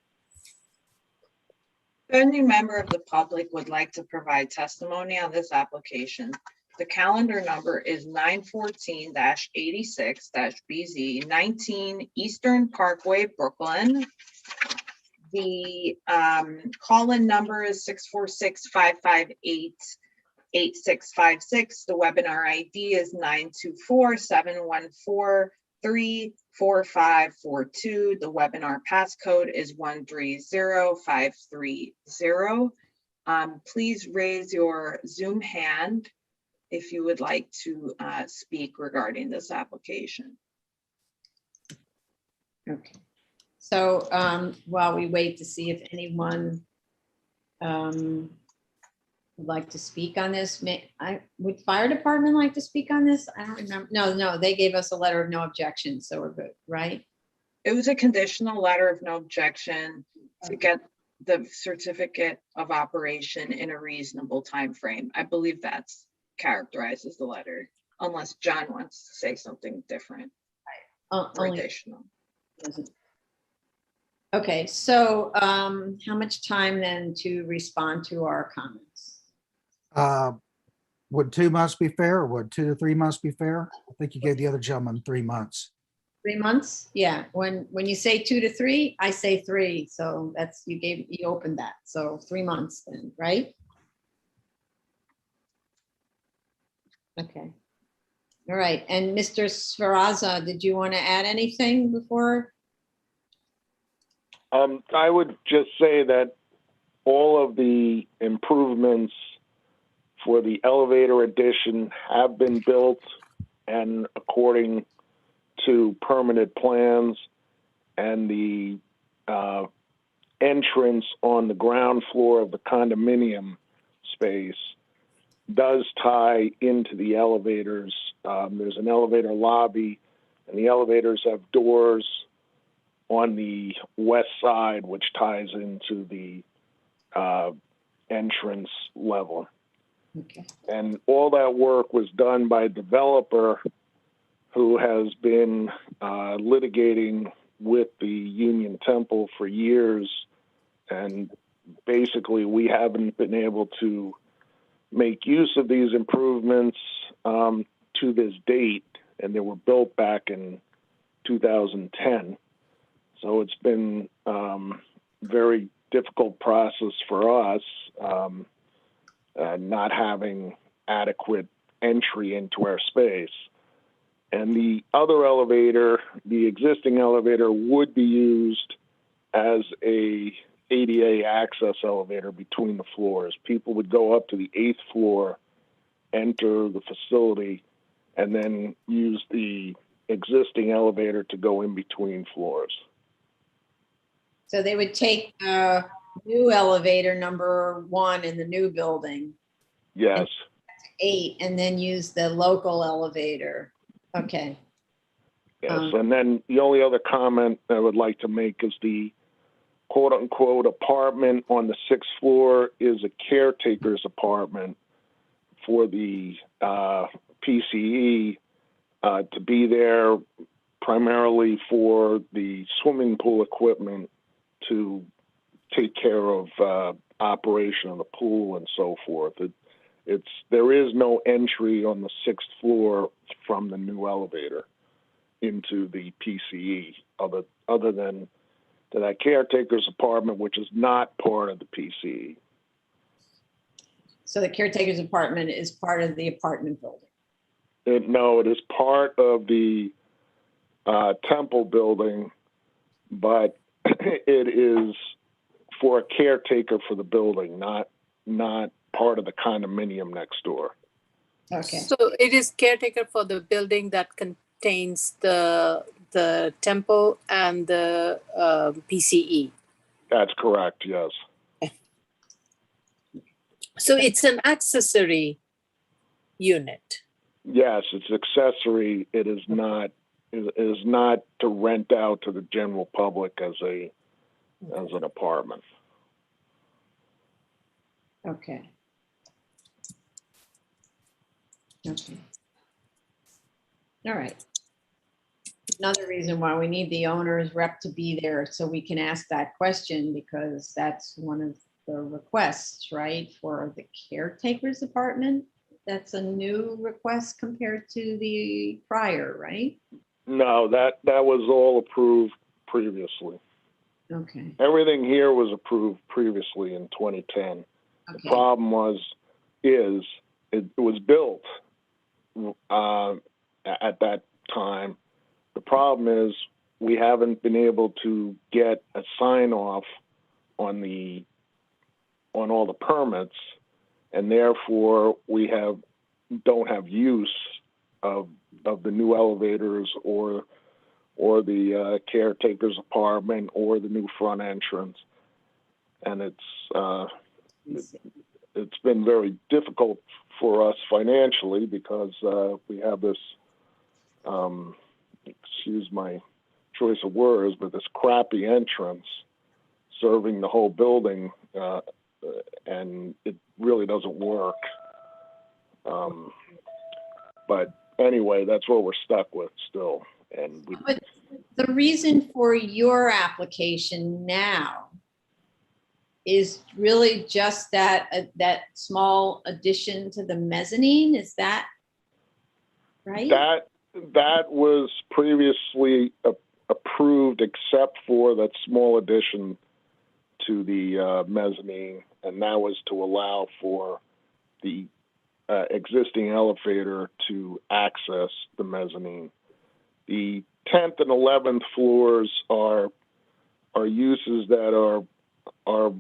If any member of the public would like to provide testimony on this application, the calendar number is 914-86-BZ 19 Eastern Parkway, Brooklyn. The call-in number is 646-558-8656. The webinar ID is 924-714-34542. The webinar passcode is 130530. Please raise your Zoom hand if you would like to speak regarding this application. Okay. So while we wait to see if anyone would like to speak on this, would fire department like to speak on this? I don't remember. No, they gave us a letter of no objection, so we're good, right? It was a conditional letter of no objection to get the certificate of operation in a reasonable time frame. I believe that's characterizes the letter, unless John wants to say something different or additional. Okay, so how much time then to respond to our comments? Would 2 months be fair, or would 2 to 3 months be fair? I think you gave the other gentleman 3 months. 3 months? Yeah, when you say 2 to 3, I say 3. So that's, you opened that. So 3 months then, right? Okay. All right. And Mr. Sferaza, did you want to add anything before? I would just say that all of the improvements for the elevator addition have been built and according to permanent plans, and the entrance on the ground floor of the condominium space does tie into the elevators. There's an elevator lobby, and the elevators have doors on the west side, which ties into the entrance level. Okay. And all that work was done by a developer who has been litigating with the Union Temple for years. And basically, we haven't been able to make use of these improvements to this date. And they were built back in 2010. So it's been very difficult process for us not having adequate entry into our space. And the other elevator, the existing elevator, would be used as a ADA access elevator between the floors. People would go up to the 8th floor, enter the facility, and then use the existing elevator to go in between floors. So they would take new elevator number 1 in the new building. Yes. 8, and then use the local elevator. Okay. Yes, and then the only other comment I would like to make is the quote-unquote apartment on the 6th floor is a caretaker's apartment for the PCE to be there primarily for the swimming pool equipment to take care of operation of the pool and so forth. There is no entry on the 6th floor from the new elevator into the PCE other than to that caretaker's apartment, which is not part of the PCE. So the caretaker's apartment is part of the apartment building. No, it is part of the Temple building, but it is for a caretaker for the building, not part of the condominium next door. Okay. So it is caretaker for the building that contains the temple and the PCE. That's correct, yes. So it's an accessory unit. Yes, it's accessory. It is not to rent out to the general public as an apartment. Okay. Okay. All right. Another reason why we need the owner's rep to be there so we can ask that question, because that's one of the requests, right? For the caretaker's apartment. That's a new request compared to the prior, right? No, that was all approved previously. Okay. Everything here was approved previously in 2010. Okay. The problem is it was built at that time. The problem is we haven't been able to get a sign off on all the permits, and therefore we don't have use of the new elevators or the caretaker's apartment or the new front entrance, and it's been very difficult for us financially because we have this excuse my choice of words, but this crappy entrance serving the whole building, and it really doesn't work. But anyway, that's what we're stuck with still. But the reason for your application now is really just that small addition to the mezzanine. Is that right? That was previously approved, except for that small addition to the mezzanine, and that was to allow for the existing elevator to access the mezzanine. The 10th and 11th floors are uses that are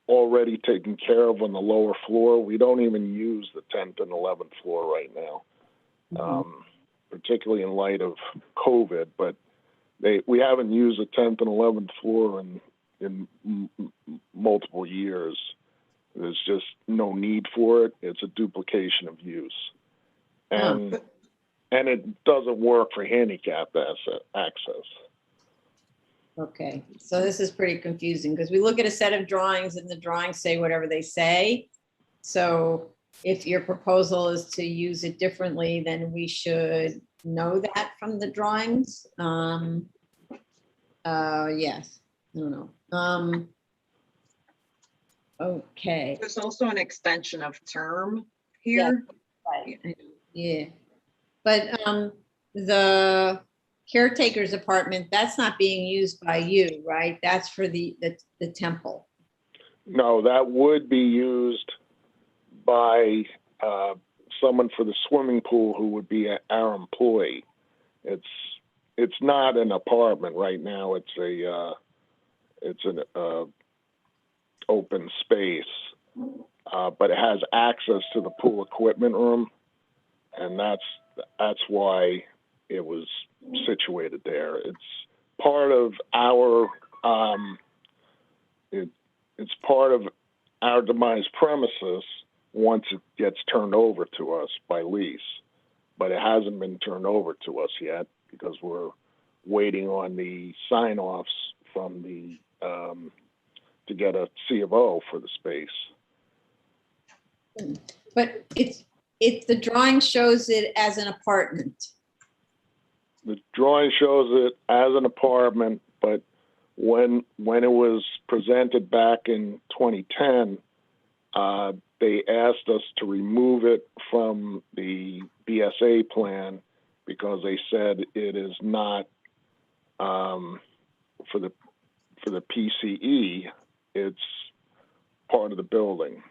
already taken care of on the lower floor. We don't even use the 10th and 11th floor right now, particularly in light of COVID. But we haven't used the 10th and 11th floor in multiple years, There's just no need for it. It's a duplication of use. And it doesn't work for handicap access. Okay, so this is pretty confusing because we look at a set of drawings and the drawings say whatever they say. So if your proposal is to use it differently, then we should know that from the drawings. Yes, I don't know. Okay. There's also an extension of term here. Right. Yeah, but the caretaker's apartment, that's not being used by you, right? That's for the temple. No, that would be used by someone for the swimming pool who would be our employee. It's not an apartment right now. It's an open space, but it has access to the pool equipment room, and that's why it was situated there. It's part of our it's part of our demise premises once it gets turned over to us by lease, but it hasn't been turned over to us yet because we're waiting on the sign-offs from the to get a C of O for the space. But the drawing shows it as an apartment. The drawing shows it as an apartment, but when it was presented back in 2010, they asked us to remove it from the BSA plan because they said it is not for the PCE. It's part of the building.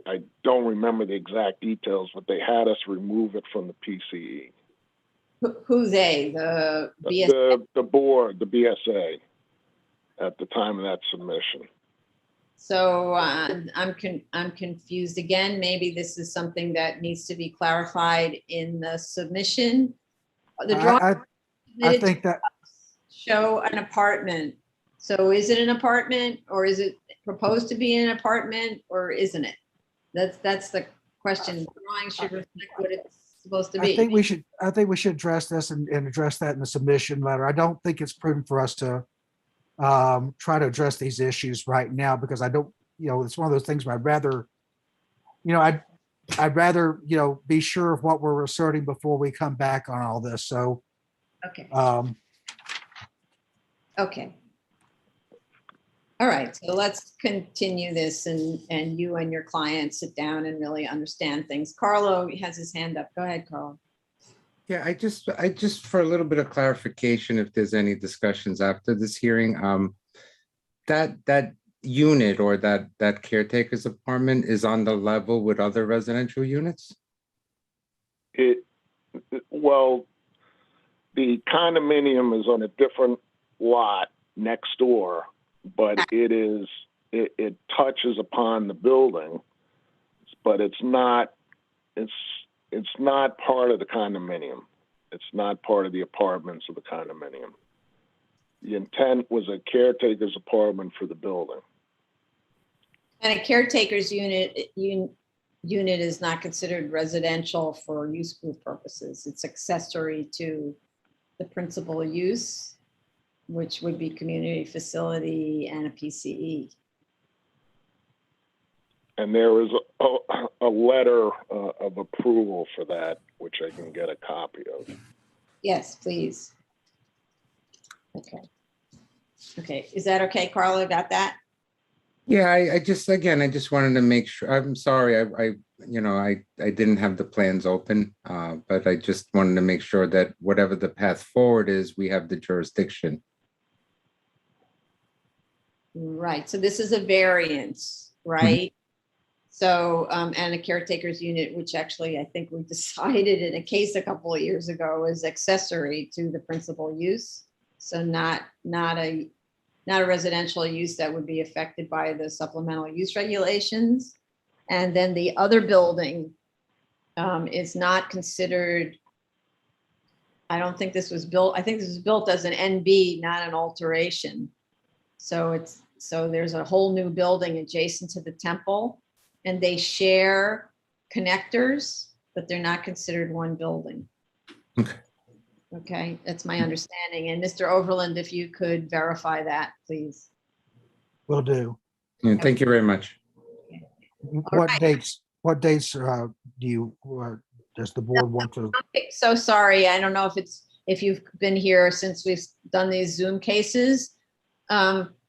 I don't remember the exact details, but they had us remove it from the PCE. Who they? The BSA? The board, the BSA, at the time of that submission. So I'm confused again. Maybe this is something that needs to be clarified in the submission. The drawing I think that show an apartment. So is it an apartment, or is it proposed to be an apartment, or isn't it? That's the question. The drawing should reflect what it's supposed to be. I think we should address this and address that in the submission letter. I don't think it's prudent for us to try to address these issues right now because I don't, it's one of those things where I'd rather be sure of what we're asserting before we come back on all this. So, okay. Okay. All right, so let's continue this and you and your client sit down and really understand things. Carlo has his hand up. Go ahead, Carlo. Yeah, I just for a little bit of clarification, if there's any discussions after this hearing, that unit or that caretaker's apartment is on the level with other residential units? Well, the condominium is on a different lot next door, but it touches upon the building, but it's not part of the condominium. It's not part of the apartments of the condominium. The intent was a caretaker's apartment for the building. And a caretaker's unit is not considered residential for use group purposes. It's accessory to the principal use, which would be community facility and a PCE. And there is a letter of approval for that, which I can get a copy of. Yes, please. Okay. Okay, is that okay, Carla? Got that? Yeah, I just wanted to make sure. I'm sorry, I didn't have the plans open, but I just wanted to make sure that whatever the path forward is, we have the jurisdiction. Right, so this is a variance, right? So, and a caretaker's unit, which actually I think we decided in a case a couple of years ago is accessory to the principal use. So not a residential use that would be affected by the supplemental use regulations. And then the other building is not considered, I don't think this was built, I think this was built as an NB, not an alteration. So So there's a whole new building adjacent to the temple, and they share connectors, but they're not considered one building. Okay, that's my understanding. And Mr. Overland, if you could verify that, please. Will do. Yeah, thank you very much. What dates do you, does the board want to? So sorry, I don't know if you've been here since we've done these Zoom cases.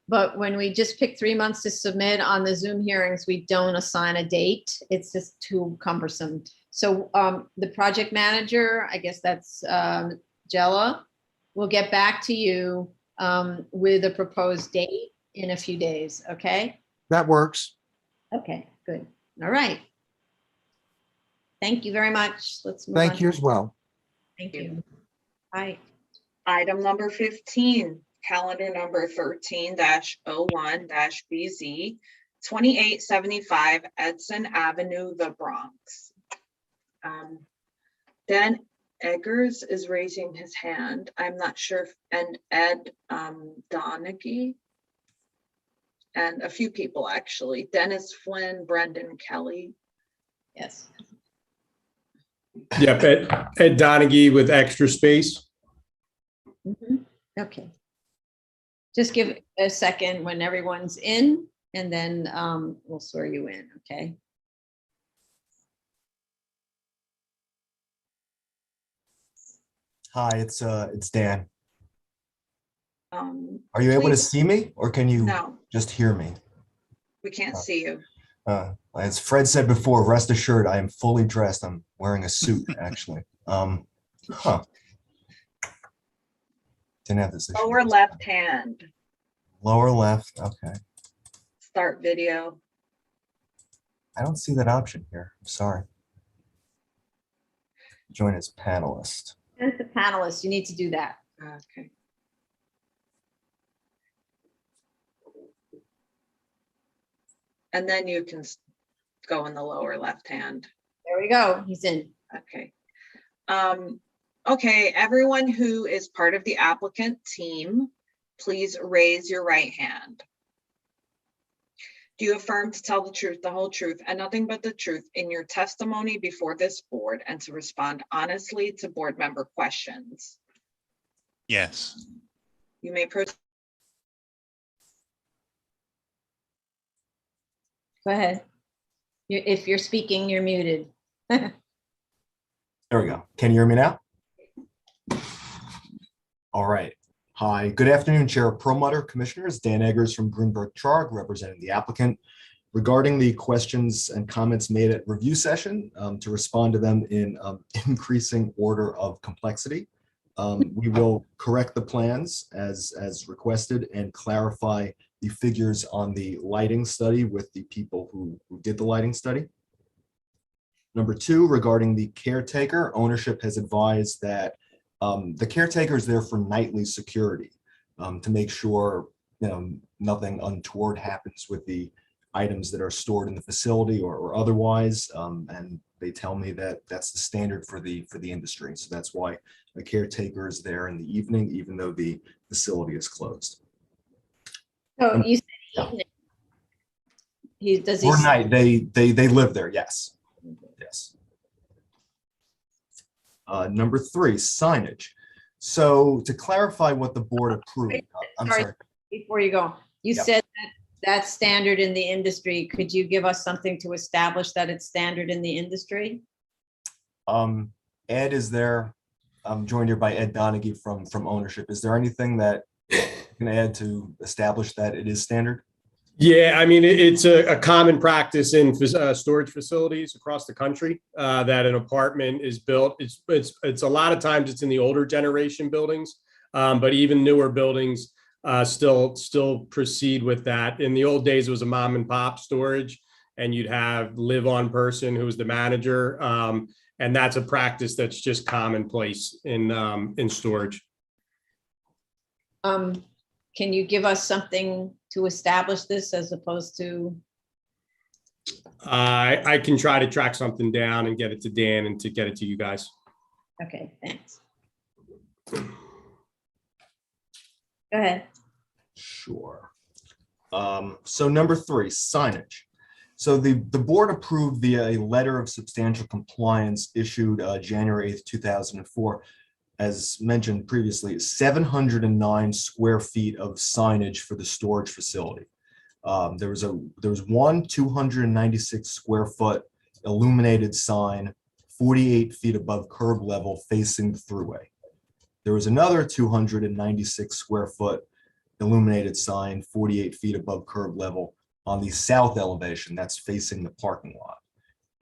But when we just pick 3 months to submit on the Zoom hearings, we don't assign a date. It's just too cumbersome. So the project manager, I guess that's Jella, will get back to you with a proposed date in a few days, okay? That works. Okay, good. All right. Thank you very much. Let's move on. Thank you as well. Thank you. Bye. Item number 15, calendar number 13-01-BZ, 2875 Edson Avenue, the Bronx. Dan Eggers is raising his hand. I'm not sure if, and Ed Donaghy, and a few people actually. Dennis Flynn, Brendan Kelly. Yes. Yep, Ed Donaghy with Extra Space. Okay. Just give a second when everyone's in, and then we'll swear you in, okay? Hi, it's Dan. Are you able to Please. see me, or can you No. just hear me? We can't see you. As Fred said before, rest assured, I am fully dressed. I'm wearing a suit, actually. Huh. Didn't have this issue. Lower left hand, Lower left, okay. start video. I don't see that option here. I'm sorry. Join as panelist. As the panelists, you need to do that. Okay. And then you can go in the lower left hand. There we go. He's in. Okay. Okay, everyone who is part of the applicant team, please raise your right hand. Do you affirm to tell the truth, the whole truth, and nothing but the truth in your testimony before this board, and to respond honestly to board member questions? Yes. You may proceed. Go ahead. If you're speaking, you're muted. There we go. Can you hear me now? All right. Hi, good afternoon, Chair Perlmutter, Commissioners. Dan Eggers from Greenberg Trarg, representing the applicant. Regarding the questions and comments made at review session, to respond to them in increasing order of complexity, we will correct the plans as requested and clarify the figures on the lighting study with the people who did the lighting study. Number two, regarding the caretaker, ownership has advised that the caretaker is there for nightly security to make sure nothing untoward happens with the items that are stored in the facility or otherwise. And they tell me that that's the standard for the industry. So that's why a caretaker is there in the evening, even though the facility is closed. So you said evening. Does he? Or night, they live there, yes. Yes. Number three, signage. So to clarify what the board approved, I'm sorry. Before you go, you said that that's standard in the industry. Could you give us something to establish that it's standard in the industry? Ed is there. I'm joined here by Ed Donaghy from ownership. Is there anything that you can add to establish that it is standard? Yeah, I mean, it's a common practice in storage facilities across the country that an apartment is built. It's a lot of times it's in the older generation buildings, but even newer buildings still proceed with that. In the old days, it was a mom and pop storage, and you'd have live-on person who was the manager, and that's a practice that's just commonplace in storage. Can you give us something to establish this as opposed to? I can try to track something down and get it to Dan and to get it to you guys. Okay, thanks. Go ahead. Sure. So number 3, signage. So the board approved via a letter of substantial compliance issued January 8th, 2004, as mentioned previously, 709 square feet of signage for the storage facility. There was one 296 square foot illuminated sign 48 feet above curb level facing the thruway. There was another 296 square foot illuminated sign 48 feet above curb level on the south elevation that's facing the parking lot.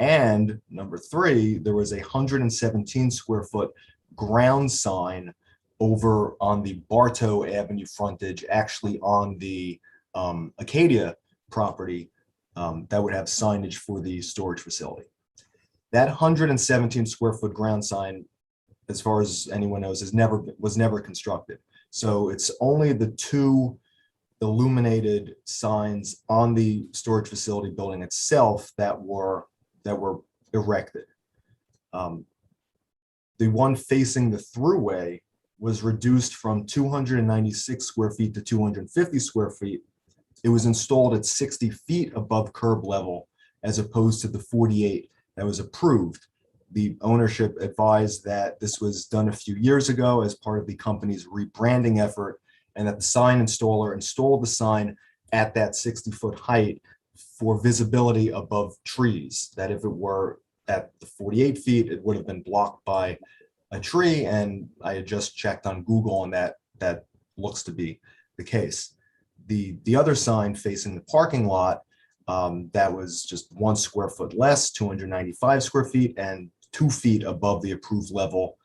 And number 3, there was a 117 square foot ground sign over on the Bartow Avenue frontage, actually on the Acadia property, that would have signage for the storage facility. That 117 square foot ground sign, as far as anyone knows, was never constructed. So it's only the 2 illuminated signs on the storage facility building itself that were erected. The one facing the thruway was reduced from 296 square feet to 250 square feet. It was installed at 60 feet above curb level as opposed to the 48 that was approved. The ownership advised that this was done a few years ago as part of the company's rebranding effort, and that the sign installer installed the sign at that 60-foot height for visibility above trees, that if it were at the 48 feet, it would have been blocked by a tree. And I had just checked on Google, and that looks to be the case. The other sign facing the parking lot, that was just 1 square foot less, 295 square feet, and 2 feet above the approved level,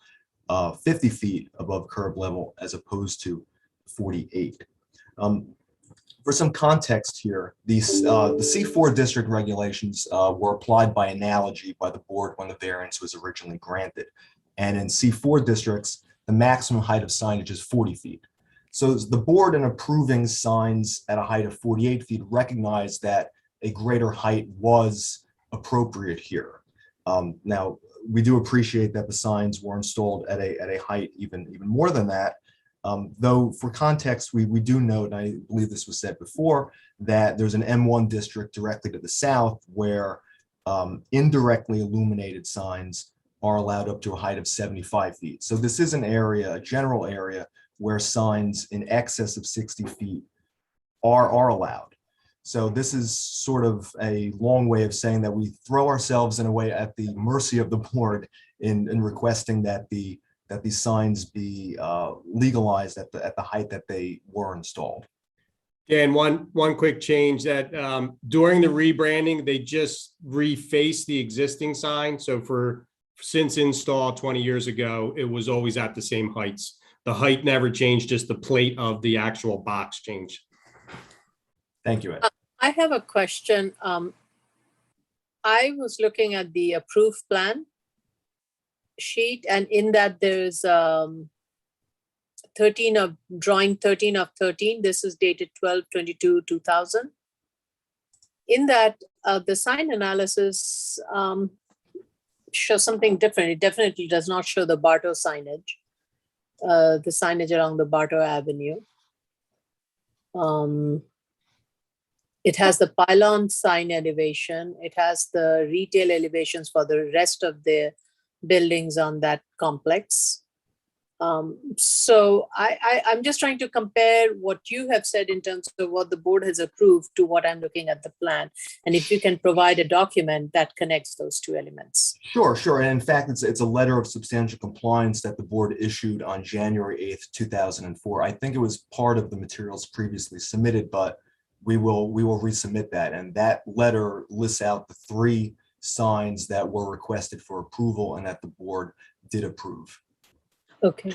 50 feet above curb level, as opposed to 48. For some context here, the C4 district regulations were applied by analogy by the board when the variance was originally granted. And in C4 districts, the maximum height of signage is 40 feet. So the board, in approving signs at a height of 48 feet, recognized that a greater height was appropriate here. Now, we do appreciate that the signs were installed at a height even more than that. Though for context, we do note, and I believe this was said before, that there's an M1 district directly to the south where indirectly illuminated signs are allowed up to a height of 75 feet. So this is an area, a general area, where signs in excess of 60 feet are allowed. So this is sort of a long way of saying that we throw ourselves in a way at the mercy of the board in requesting that the signs be legalized at the height that they were installed. Dan, one quick change that during the rebranding, they just refaced the existing sign. So since install 20 years ago, it was always at the same heights. The height never changed, just the plate of the actual box changed. Thank you, Ed. I have a question. I was looking at the approved plan sheet, and in that there's drawing 13 of 13. This is dated 12/22/2000. In that, the sign analysis shows something different. It definitely does not show the Bartow signage, the signage along the Bartow Avenue. It has the pylon sign elevation. It has the retail elevations for the rest of the buildings on that complex. So I'm just trying to compare what you have said in terms of what the board has approved to what I'm looking at the plan. And if you can provide a document that connects those 2 elements. Sure. And in fact, it's a letter of substantial compliance that the board issued on January 8th, 2004. I think it was part of the materials previously submitted, but we will resubmit that. And that letter lists out the 3 signs that were requested for approval and that the board did approve. Okay.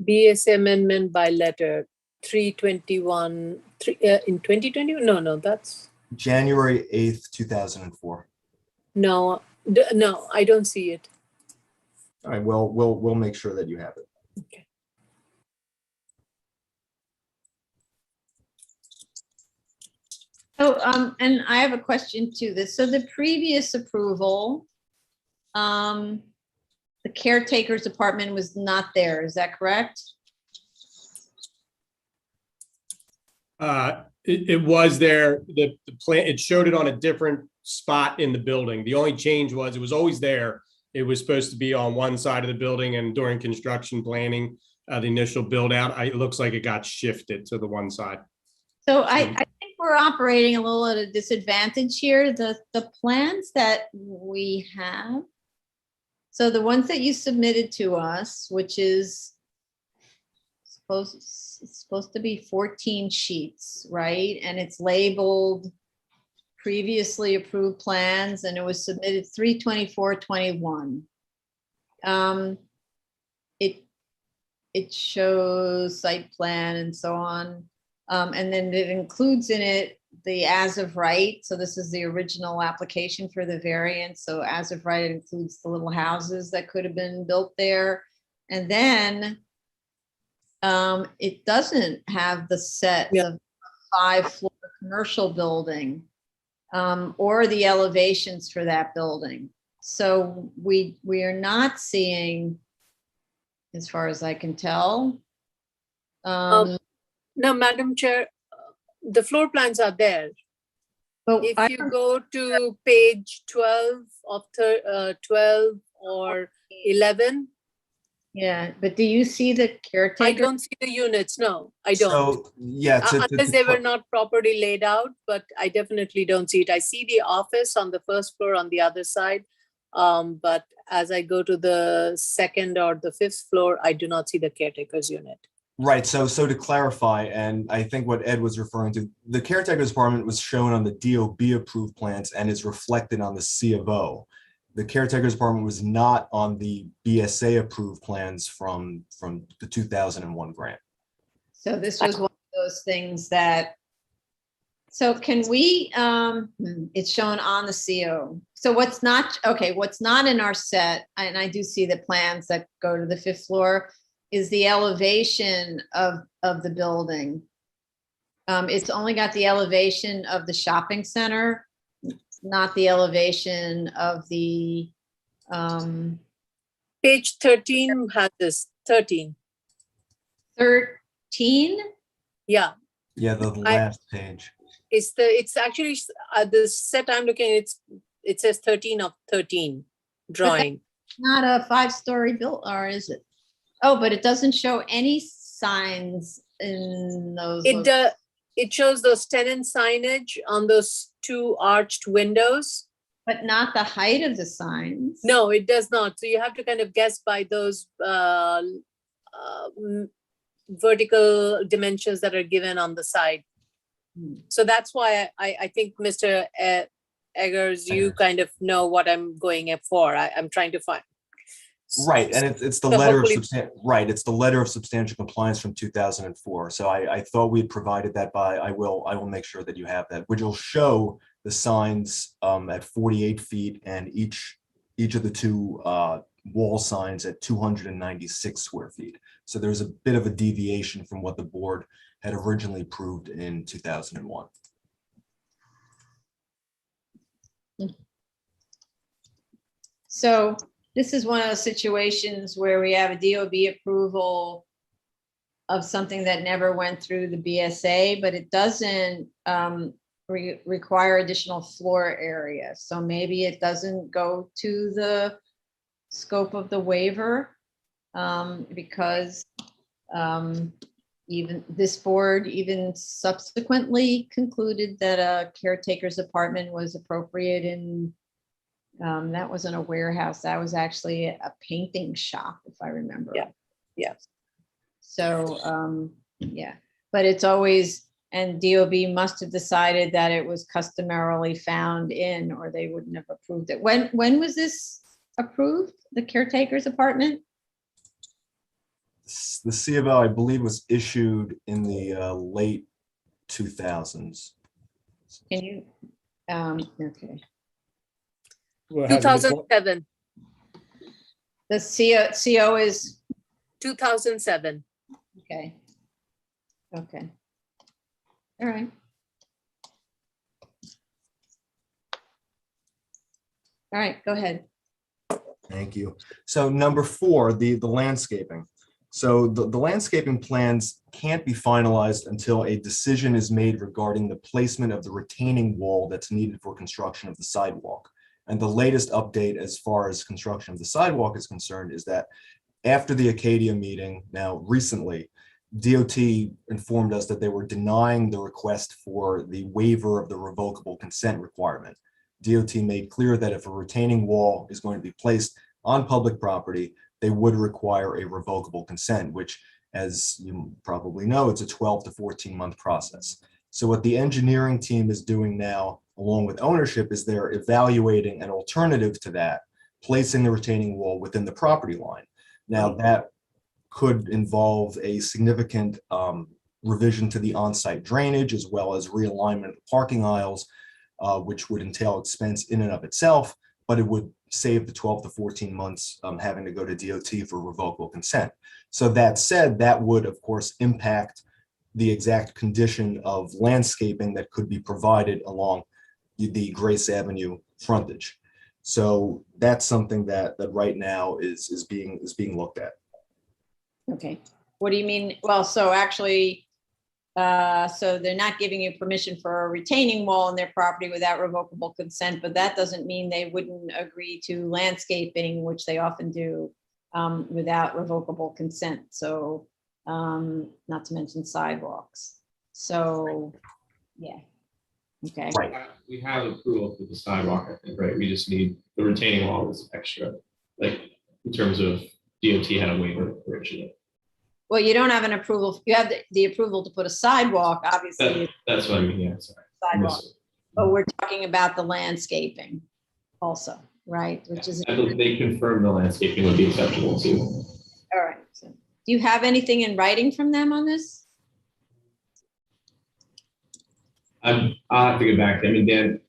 BS amendment by letter 321 in 2020. No, that's January 8th, 2004. no, I don't see it. All right, well, we'll make sure that you have it. Okay. So, and I have a question to this. So the previous approval, the caretaker's apartment was not there. Is that correct? It was there, the plan, it showed it on a different spot in the building. The only change was it was always there. It was supposed to be on one side of the building, and during construction planning, the initial build out, it looks like it got shifted to the one side. So I think we're operating a little at a disadvantage here. The plans that we have, so the ones that you submitted to us, which is supposed to be 14 sheets, right? And it's labeled previously approved plans, and it was submitted 3/24/21. It shows site plan and so on. And then it includes in it the as of right. So this is the original application for the variance. So as of right, it includes the little houses that could have been built there. And then it doesn't have the set of 5-floor commercial building or the elevations for that building. So we are not seeing, as far as I can tell. No, Madam Chair, the floor plans are there. But if you go to page 12 of 12 or 11. Yeah, but do you see the caretaker? I don't see the units. No, I don't. So, yeah, unless they were not properly laid out, but I definitely don't see it. I see the office on the first floor on the other side. But as I go to the second or the fifth floor, I do not see the caretaker's unit. Right. So to clarify, and I think what Ed was referring to, the caretaker's apartment was shown on the DOB approved plans and is reflected on the C of O. The caretaker's apartment was not on the BSA approved plans from the 2001 grant. So this was one of those things that, so can we, it's shown on the CO. So what's not in our set, and I do see the plans that go to the 5th floor, is the elevation of the building. It's only got the elevation of the shopping center, not the elevation of the page 13 has this 13. 13? Yeah. Yeah, the last page. It's actually the set I'm looking at, it says 13 of 13 drawing. Not a 5-story build, or is it? Oh, but it doesn't show any signs in those. It shows those tenant signage on those 2 arched windows. But not the height of the signs. No, it does not. So you have to kind of guess by those vertical dimensions that are given on the side. So that's why I think, Mr. Eggers, you kind of know what I'm going up for. I'm trying to find. Right, and it's the letter of it's the letter of substantial compliance from 2004. So I thought we had provided that by. I will make sure that you have that, which will show the signs at 48 feet and each of the 2 wall signs at 296 square feet. So there's a bit of a deviation from what the board had originally approved in 2001. So this is one of those situations where we have a DOB approval of something that never went through the BSA, but it doesn't require additional floor area. So maybe it doesn't go to the scope of the waiver because even this board even subsequently concluded that a caretaker's apartment was appropriate in that wasn't a warehouse. That was actually a painting shop, if I remember. Yeah. Yeah. So, yeah, but it's always, and DOB must have decided that it was customarily found in, or they wouldn't have approved it. When was this approved? The caretaker's apartment? The C of O, I believe, was issued in the late 2000s. Can you, okay. 2007. The CO is 2007. Okay. Okay. All right. All right, go ahead. Thank you. So number 4, the landscaping. So the landscaping plans can't be finalized until a decision is made regarding the placement of the retaining wall that's needed for construction of the sidewalk. And the latest update as far as construction of the sidewalk is concerned is that after the Acadia meeting, now recently, DOT informed us that they were denying the request for the waiver of the revocable consent requirement. DOT made clear that if a retaining wall is going to be placed on public property, they would require a revocable consent, which, as you probably know, it's a 12 to 14-month process. So what the engineering team is doing now, along with ownership, is they're evaluating an alternative to that, placing the retaining wall within the property line. Now, that could involve a significant revision to the on-site drainage, as well as realignment of the parking aisles, which would entail expense in and of itself, but it would save the 12 to 14 months having to go to DOT for revocable consent. So that said, that would, of course, impact the exact condition of landscaping that could be provided along the Grace Avenue frontage. So that's something that right now is being looked at. Okay, what do you mean? Well, so actually, so they're not giving you permission for a retaining wall on their property without revocable consent, but that doesn't mean they wouldn't agree to landscaping, which they often do, without revocable consent. So not to mention sidewalks. So, yeah, okay. We have approval for the sidewalk, I think, right? We just need the retaining wall is extra, like in terms of DOT had a waiver originally. Well, you don't have an approval. You have the approval to put a sidewalk, obviously. That's what I mean, yeah, sorry. Sidewalk. But we're talking about the landscaping also, right? Which is. I believe they confirmed the landscaping would be acceptable too. All right. So, do you have anything in writing from them on this? I'll have to get back. I mean, Dan,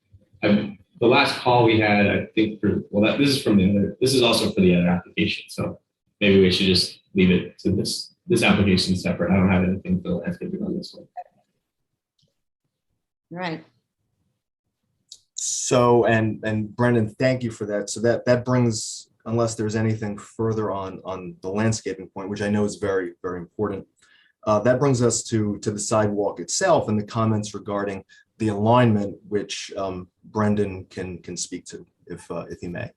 the last call we had, I think, this is from the other. This is also for the other application. So maybe we should just leave it to this application separate. I don't have anything for the landscaping on this one. Right. So, and Brendan, thank you for that. So that brings, unless there's anything further on the landscaping point, which I know is very, very important, that brings us to the sidewalk itself and the comments regarding the alignment, which Brendan can speak to if he may.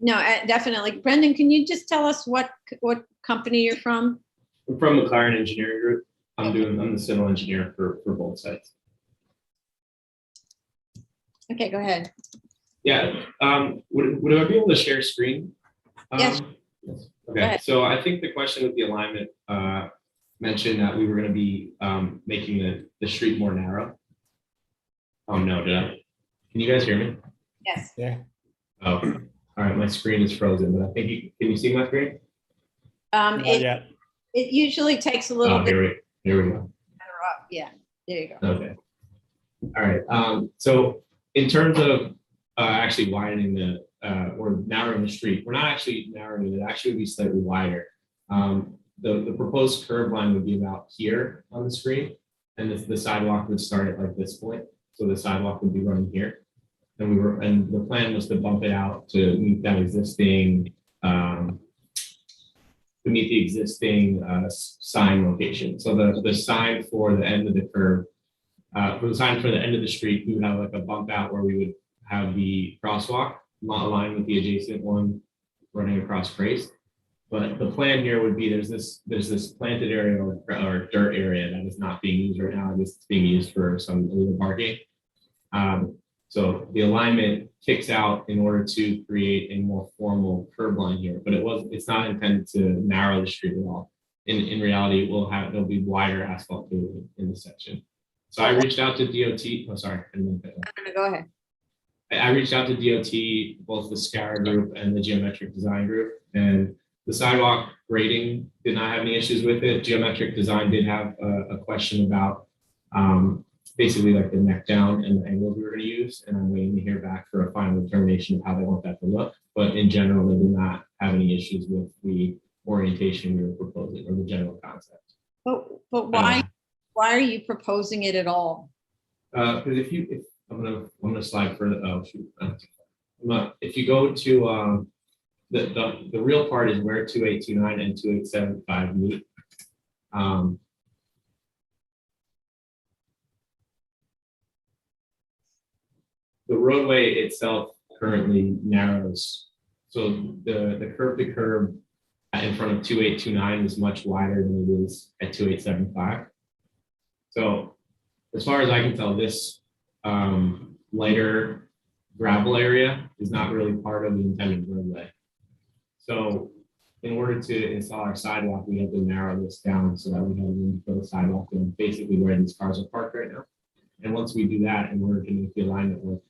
No, definitely. Brendan, can you just tell us what company you're from? I'm from McLaren Engineering Group. I'm the civil engineer for both sites. Okay, go ahead. Yeah. Would I be able to share screen? Yes. Okay. So I think the question with the alignment mentioned that we were going to be making the street more narrow. Oh no, did I? Can you guys hear me? Yes. Yeah. Oh, all right. My screen is frozen, but I think can you see my screen? It usually takes a little bit. Here we go. Yeah, there you go. Okay. All right. So in terms of actually widening or narrowing the street, we're not actually narrowing it. It actually would be slightly wider. The proposed curb line would be about here on the screen, and the sidewalk would start at like this point. So the sidewalk would be running here, and the plan was to bump it out to meet that existing sign location. So the sign for the end of the curb, for the sign for the end of the street, we would have like a bump out where we would have the crosswalk aligned with the adjacent one running across Grace. But the plan here would be there's this planted area or dirt area that is not being used right now. It's being used for some illegal parking. So the alignment kicks out in order to create a more formal curb line here, but it's not intended to narrow the street at all. In reality, there'll be wider asphalt pavement in this section. So I reached out to DOT. Oh, sorry. Go ahead. I reached out to DOT, both the SCARA group and the geometric design group, and the sidewalk grading did not have any issues with it. Geometric design did have a question about basically like the neck down and the angles we were going to use, and I'm waiting to hear back for a final determination of how they want that to look. But in general, they did not have any issues with the orientation we were proposing or the general concept. But why are you proposing it at all? Because I'm gonna slide further. Oh shoot! If you go to the real part is where 2829 and 2875 meet. Um, the roadway itself currently narrows. So the curb to curb in front of 2829 is much wider than it is at 2875. So as far as I can tell, this lighter gravel area is not really part of the intended roadway. So in order to install our sidewalk, we have to narrow this down so that we have room for the sidewalk and basically where these cars are parked right now. And once we do that, in order to make the alignment work,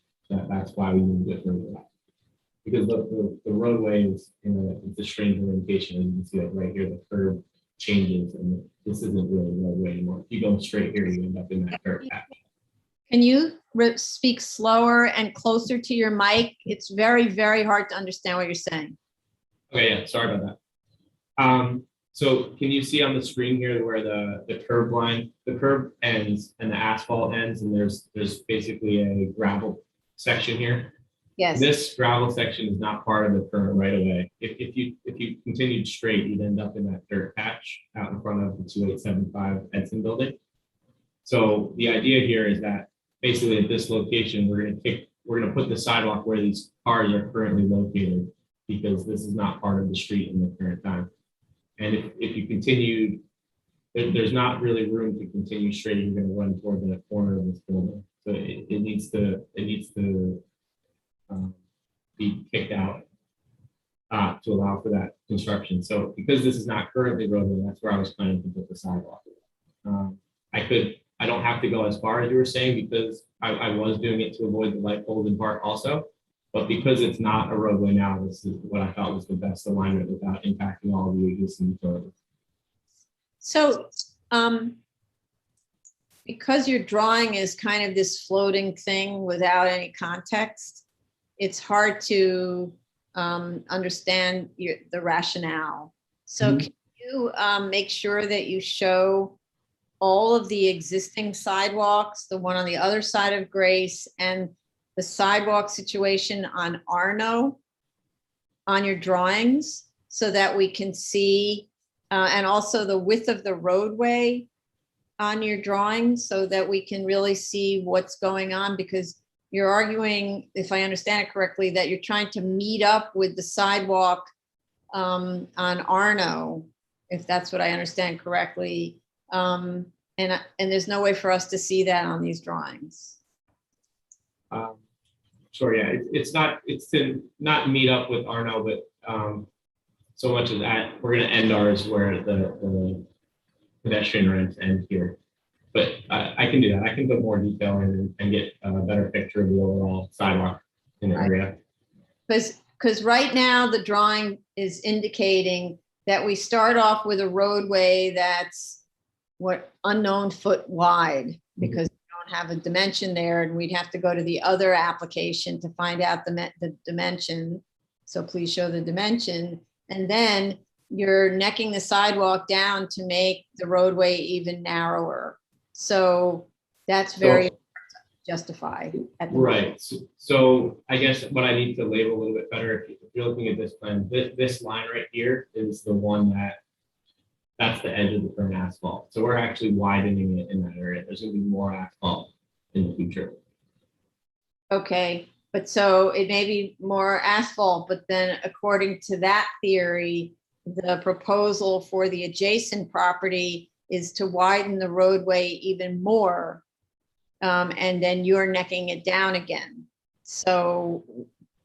that's why we moved it further back. Because the roadway is it's a strange orientation. And you can see that right here, the curve changes and this isn't really a roadway anymore. If you go straight here, you end up in that curve patch. Can you speak slower and closer to your mic? It's very, very hard to understand what you're saying. Okay, yeah, sorry about that. So can you see on the screen here where the curb ends and the asphalt ends, and there's basically a gravel section here? Yes. This gravel section is not part of the current right of way. If you continued straight, you'd end up in that dirt patch out in front of the 2875 Edson building. So the idea here is that basically at this location, we're gonna put the sidewalk where these cars are currently located, because this is not part of the street in the current time. And if you continued, there's not really room to continue straight. You're going to run toward the corner of this building. So it needs to be kicked out to allow for that construction. So because this is not currently roadway, that's where I was planning to put the sidewalk. I don't have to go as far as you were saying, because I was doing it to avoid the light poles in part also. But because it's not a roadway now, this is what I thought was the best alignment without impacting all of the existing utilities. So because your drawing is kind of this floating thing without any context, it's hard to understand the rationale. So can you make sure that you show all of the existing sidewalks, the one on the other side of Grace, and the sidewalk situation on Arno on your drawings, so that we can see, and also the width of the roadway on your drawings, so that we can really see what's going on? Because you're arguing, if I understand it correctly, that you're trying to meet up with the sidewalk on Arno, if that's what I understand correctly. And there's no way for us to see that on these drawings. Sure, yeah, it's to not meet up with Arno, but so much as that we're going to end ours where the pedestrian ramps end here. But I can do that. I can put more detail in and get a better picture of the overall sidewalk in the area. Because right now the drawing is indicating that we start off with a roadway that's unknown foot wide, because we don't have a dimension there, and we'd have to go to the other application to find out the dimension. So please show the dimension. And then you're necking the sidewalk down to make the roadway even narrower. So that's very hard to justify. Right. So I guess what I need to label a little bit better, if you're looking at this plan, this line right here is the one that's the edge of the current asphalt. So we're actually widening it in that area. There's going to be more asphalt in the future. Okay, but so it may be more asphalt, but then according to that theory, the proposal for the adjacent property is to widen the roadway even more. And then you're necking it down again. So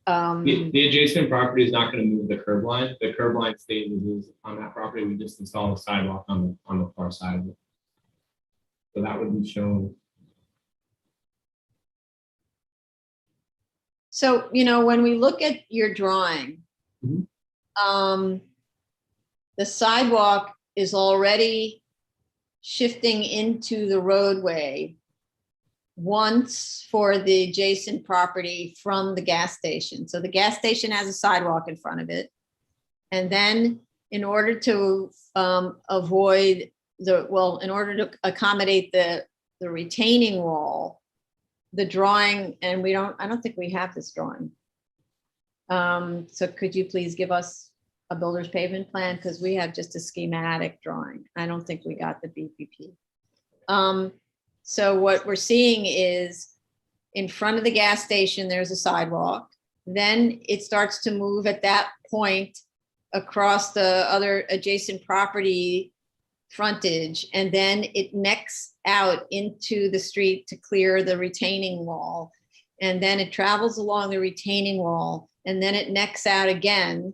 the adjacent property is not going to move the curb line. The curb line stays as is on that property. We just install a sidewalk on the far side of it. So that would be shown. So, when we look at your drawing, the sidewalk is already shifting into the roadway once for the adjacent property from the gas station. So the gas station has a sidewalk in front of it. And then in order to in order to accommodate the retaining wall, the drawing, and I don't think we have this drawing. So could you please give us a builder's pavement plan? Because we have just a schematic drawing. I don't think we got the BPP. So what we're seeing is in front of the gas station, there's a sidewalk. Then it starts to move at that point across the other adjacent property frontage, and then it necks out into the street to clear the retaining wall. And then it travels along the retaining wall, and then it necks out again,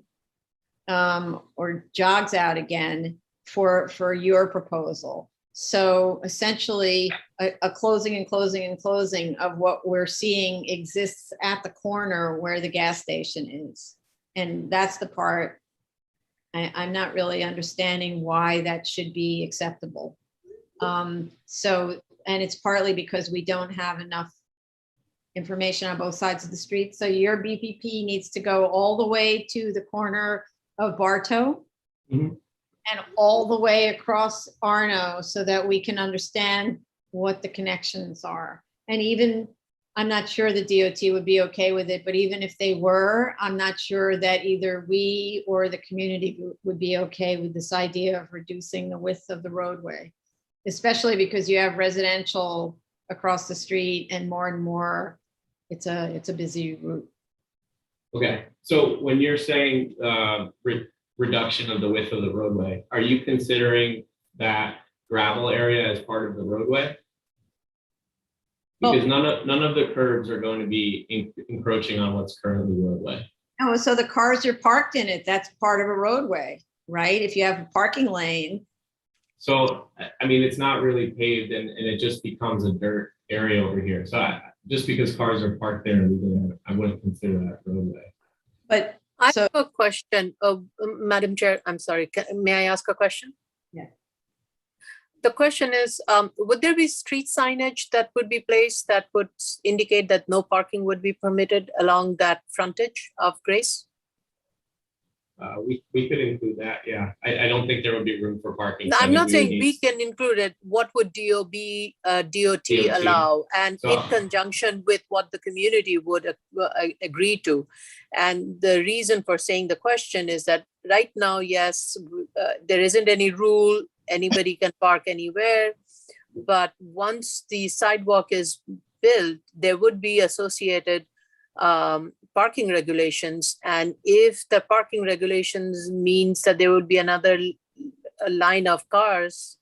or jogs out again for your proposal. So essentially a closing and closing and closing of what we're seeing exists at the corner where the gas station is. And that's the part I'm not really understanding why that should be acceptable. And it's partly because we don't have enough information on both sides of the street. So your BPP needs to go all the way to the corner of Bartow. And all the way across Arno so that we can understand what the connections are. And even, I'm not sure the DOT would be okay with it, but even if they were, I'm not sure that either we or the community would be okay with this idea of reducing the width of the roadway, especially because you have residential across the street and more, it's a busy route. Okay, so when you're saying reduction of the width of the roadway, are you considering that gravel area as part of the roadway? Because none of the curbs are going to be encroaching on what's currently roadway. Oh, so the cars are parked in it, that's part of a roadway, right? If you have a parking lane. So, I mean, it's not really paved and it just becomes a dirt area over here. So just because cars are parked there, I wouldn't consider that roadway. But I have a question, Madam Chair, I'm sorry, may I ask a question? Yeah. The question is, would there be street signage that would be placed that would indicate that no parking would be permitted along that frontage of Grace? We could include that, yeah. I don't think there would be room for parking. I'm not saying we can include it. What would DOT allow? And in conjunction with what the community would agree to. And the reason for saying the question is that right now, yes, there isn't any rule. Anybody can park anywhere. But once the sidewalk is built, there would be associated parking regulations. And if the parking regulations means that there would be another line of cars,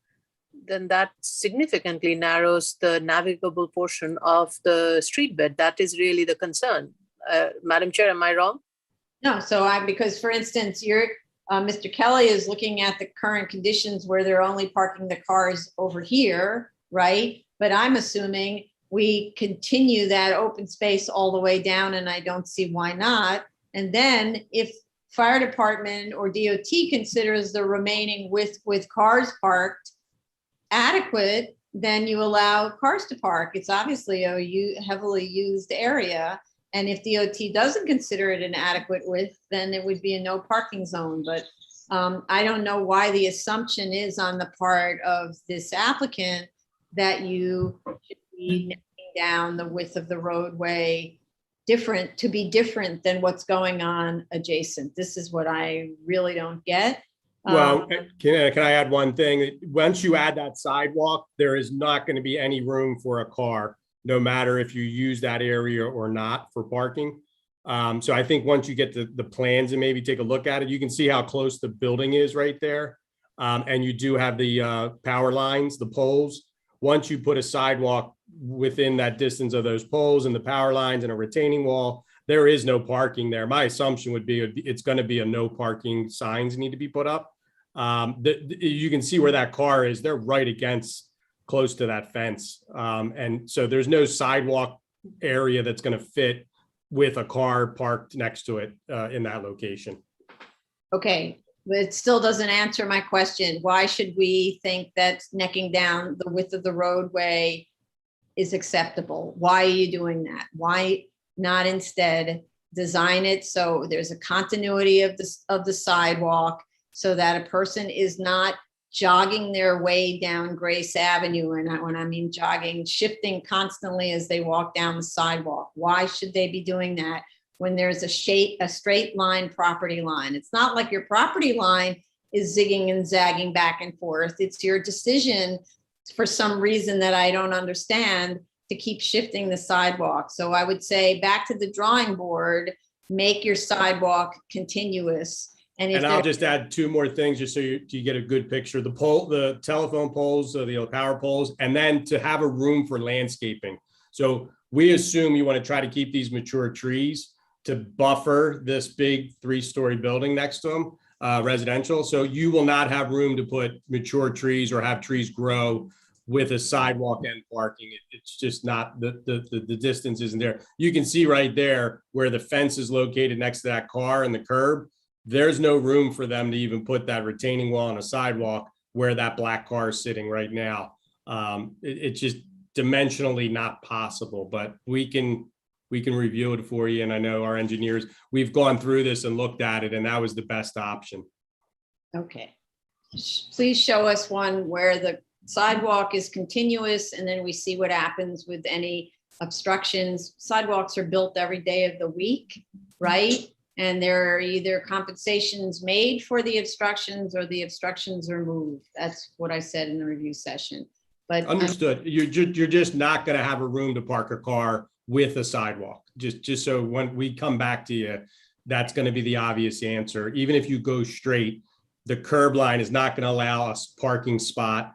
then that significantly narrows the navigable portion of the street bed. That is really the concern. Madam Chair, am I wrong? No, because for instance, Mr. Kelly is looking at the current conditions where they're only parking the cars over here, right? But I'm assuming we continue that open space all the way down, and I don't see why not. And then if fire department or DOT considers the remaining width with cars parked adequate, then you allow cars to park. It's obviously a heavily used area. And if DOT doesn't consider it an adequate width, then it would be a no parking zone. But I don't know why the assumption is on the part of this applicant that you should be necking down the width of the roadway to be different than what's going on adjacent. This is what I really don't get. Well, can I add one thing? Once you add that sidewalk, there is not going to be any room for a car, no matter if you use that area or not for parking. So I think once you get the plans and maybe take a look at it, you can see how close the building is right there. And you do have the power lines, the poles. Once you put a sidewalk within that distance of those poles and the power lines and a retaining wall, there is no parking there. My assumption would be it's going to be a no parking signs need to be put up. You can see where that car is. They're right against close to that fence. And so there's no sidewalk area that's going to fit with a car parked next to it in that location. Okay, but it still doesn't answer my question. Why should we think that necking down the width of the roadway is acceptable? Why are you doing that? Why not instead design it so there's a continuity of the sidewalk so that a person is not jogging their way down Grace Avenue, and when I mean jogging, shifting constantly as they walk down the sidewalk? Why should they be doing that when there's a straight line property line. It's not like your property line is zigging and zagging back and forth. It's your decision for some reason that I don't understand to keep shifting the sidewalk. So I would say back to the drawing board, make your sidewalk continuous. And if And I'll there- just add two more things, just so you get a good picture. The pole, the telephone poles, the power poles, and then to have a room for landscaping. So we assume you want to try to keep these mature trees to buffer this big 3-story building next to them, residential. So you will not have room to put mature trees or have trees grow with a sidewalk and parking. It's just not, the distance isn't there. You can see right there where the fence is located next to that car and the curb. There's no room for them to even put that retaining wall on a sidewalk where that black car is sitting right now. It's just dimensionally not possible, but we can review it for you. And I know our engineers, we've gone through this and looked at it, and that was the best option. Okay. Please show us one where the sidewalk is continuous, and then we see what happens with any obstructions. Sidewalks are built every day of the week, right? And there are either compensations made for the obstructions or the obstructions are moved. That's what I said in the review session. But Understood. You're just not going to have a room to park a car with a sidewalk. Just so when we come back to you, that's going to be the obvious answer. Even if you go straight, the curb line is not going to allow us parking spot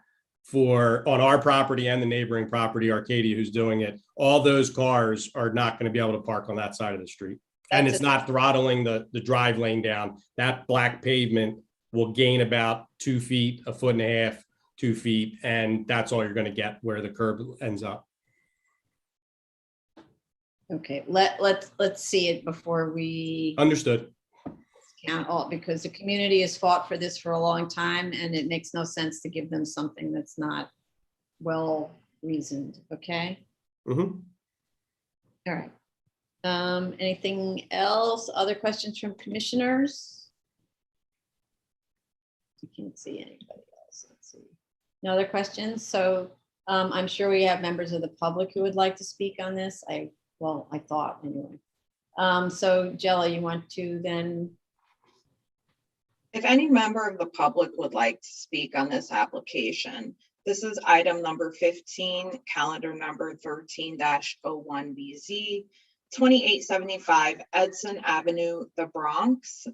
on our property and the neighboring property, Arcadia, who's doing it. All those cars are not going to be able to park on that side of the street. And it's not throttling the drive lane down. That black pavement will gain about 2 feet, 1.5 feet, 2 feet, and that's all you're going to get where the curb ends up. okay, let's see it before we Understood. count all, because the community has fought for this for a long time, and it makes no sense to give them something that's not well reasoned. Okay. Mm-hmm. All right. Anything else? Other questions from commissioners? I can't see anybody else. Let's see. No other questions? So I'm sure we have members of the public who would like to speak on this. I thought anyway. So Jella, you want to then? If any member of the public would like to speak on this application, this is item number 15, calendar number 13-01BZ, 2875 Edson Avenue, the Bronx.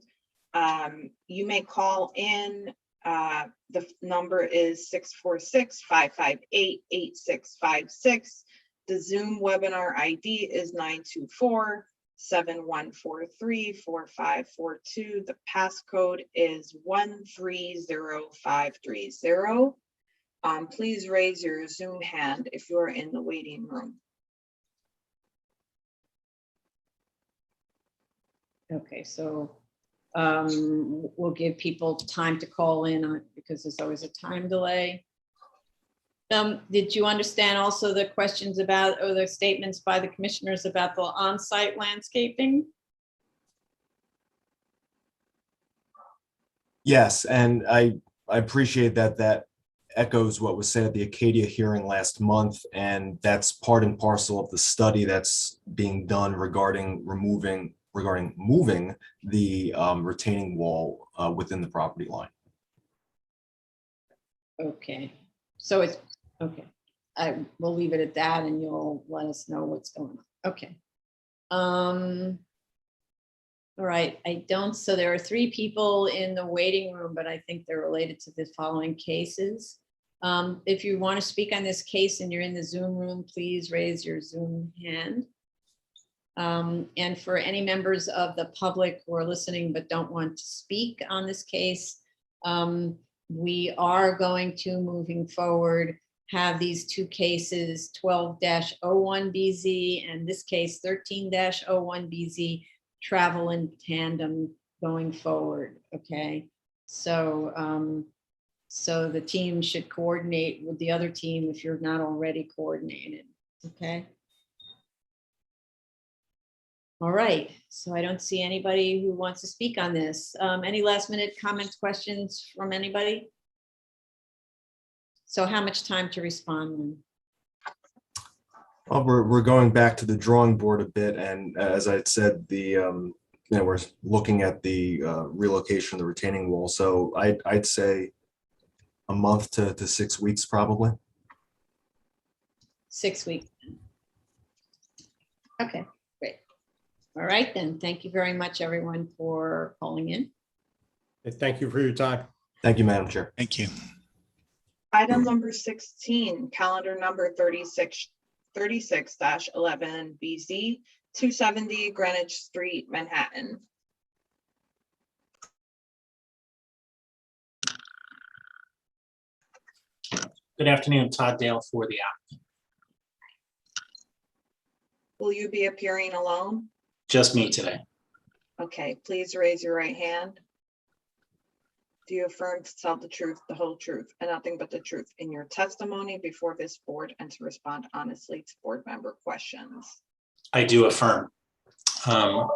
You may call in. The number is 646-558-8656. The Zoom webinar ID is 924-7143-4542. The passcode is 130530. Please raise your Zoom hand if you're in the waiting room. Okay, so we'll give people time to call in because there's always a time delay. Did you understand also the questions about, or the statements by the commissioners about the on-site landscaping? Yes, and I appreciate that echoes what was said at the Acadia hearing last month, and that's part and parcel of the study that's being done regarding moving the retaining wall within the property line. Okay, so it's, okay. I will leave it at that and you'll let us know what's going on. Okay. All right, so there are 3 people in the waiting room, but I think they're related to the following cases. If you want to speak on this case and you're in the Zoom room, please raise your Zoom hand. And for any members of the public who are listening but don't want to speak on this case, we are going to, moving forward, have these 2 cases, 12-01BZ and this case 13-01BZ, travel in tandem going forward. Okay, so so the team should coordinate with the other team if you're not already coordinated. Okay. All right, so I don't see anybody who wants to speak on this. Any last minute comments, questions from anybody? So how much time to respond? Well, we're going back to the drawing board a bit, and as I said, we're looking at the relocation of the retaining wall. So I'd say a month to 6 weeks, probably. 6 weeks. Okay, great. All right, then. Thank you very much, everyone, for calling in. Thank you for your time. Thank you, Madam Chair. Thank you. Item number 16, calendar number 36-11 BZ, 270 Greenwich Street, Manhattan. Good afternoon, Todd Dale for the app. Will you be appearing alone? Just me today. Okay, please raise your right hand. Do you affirm to tell the truth, the whole truth, and nothing but the truth in your testimony before this board and to respond honestly to board member questions? I do affirm. So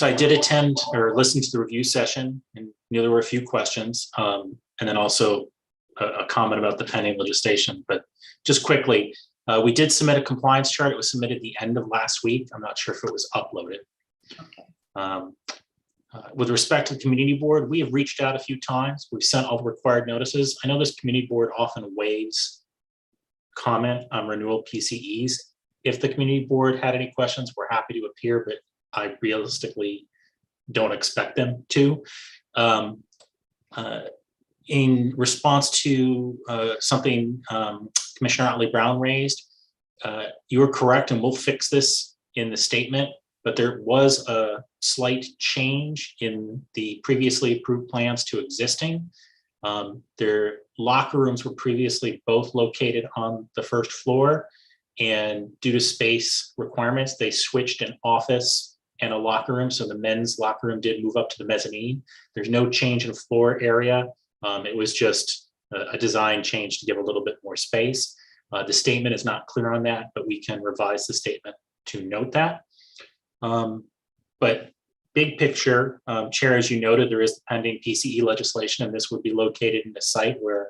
I did attend or listen to the review session, and there were a few questions, and then also a comment about the pending legislation. But just quickly, we did submit a compliance chart. It was submitted at the end of last week. I'm not sure if it was uploaded. Okay. With respect to the community board, we have reached out a few times. We've sent all the required notices. I know this community board often waives comment on renewal PCEs. If the community board had any questions, we're happy to appear, but I realistically don't expect them to. In response to something Commissioner Otley Brown raised, you are correct, and we'll fix this in the statement, but there was a slight change in the previously approved plans to existing. Their locker rooms were previously both located on the first floor, and due to space requirements, they switched an office and a locker room. So the men's locker room did move up to the mezzanine. There's no change in floor area. It was just a design change to give a little bit more space. The statement is not clear on that, but we can revise the statement to note that. But big picture, Chair, as you noted, there is the pending PCE legislation, and this would be located in a site where,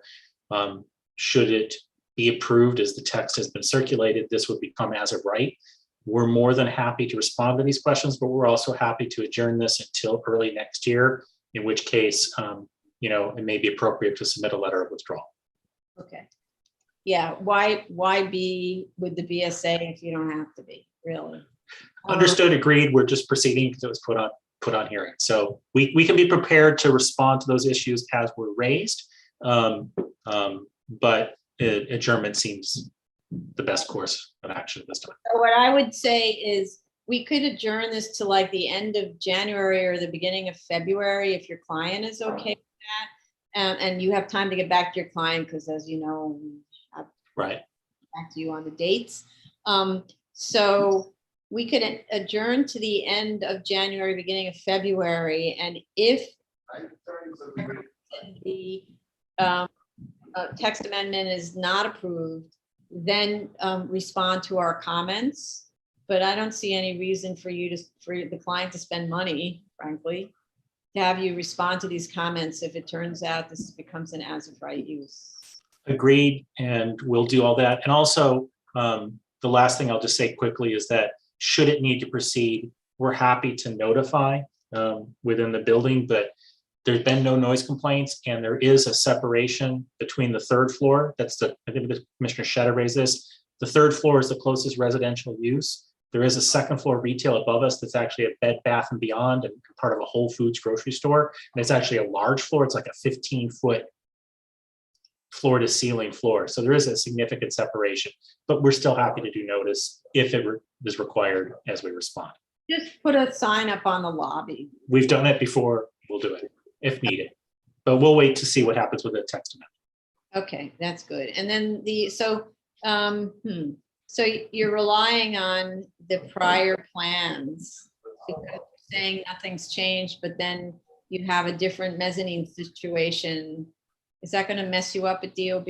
should it be approved as the text has been circulated, this would become as of right. We're more than happy to respond to these questions, but we're also happy to adjourn this until early next year, in which case, it may be appropriate to submit a letter of withdrawal. Okay. Yeah, why be with the BSA if you don't have to be, really? Understood, agreed. We're just proceeding because it was put on hearing. So we can be prepared to respond to those issues as were raised, but adjournment seems the best course of action at this time. So what I would say is we could adjourn this to like the end of January or the beginning of February if your client is okay with that, and you have time to get back to your client because, as you know, we have right back to you on the dates. So we could adjourn to the end of January, beginning of February, and if the text amendment is not approved, then respond to our comments. But I don't see any reason for the client to spend money, frankly, to have you respond to these comments if it turns out this becomes an as of right use. Agreed, and we'll do all that. And also, the last thing I'll just say quickly is that should it need to proceed, we're happy to notify within the building, but there's been no noise complaints, and there is a separation between the third floor. I think Commissioner Shetter raised this. The third floor is the closest residential use. There is a second floor retail above us that's actually a Bed Bath & Beyond and part of a Whole Foods grocery store. And it's actually a large floor. It's like a 15-foot floor to ceiling floor. So there is a significant separation, but we're still happy to do notice if it is required as we respond. Just put a sign up on the lobby. We've done it before. We'll do it if needed, but we'll wait to see what happens with the text amendment. Okay, that's good. And then so you're relying on the prior plans because you're saying nothing's changed, but then you have a different mezzanine situation. Is that going to mess you up at DOB?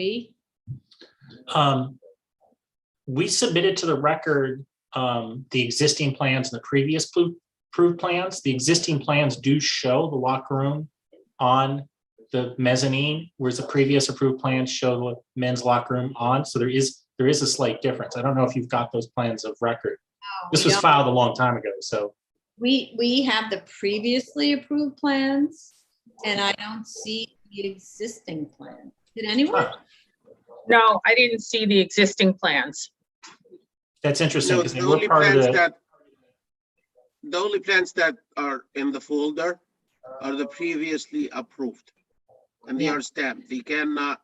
We submitted to the record the existing plans and the previous approved plans. The existing plans do show the locker room on the mezzanine, whereas the previous approved plans show the men's locker room on. So there is there is a slight difference. I don't know if you've got those plans of record. This we was don't. filed a long time ago, so. We have the previously approved plans, and I don't see the existing plan. Did anyone? No, I didn't see the existing plans. That's interesting No, because they the were only part of plans the, that, the only plans that are in the folder are the previously approved. And they Yeah. are stamped. They cannot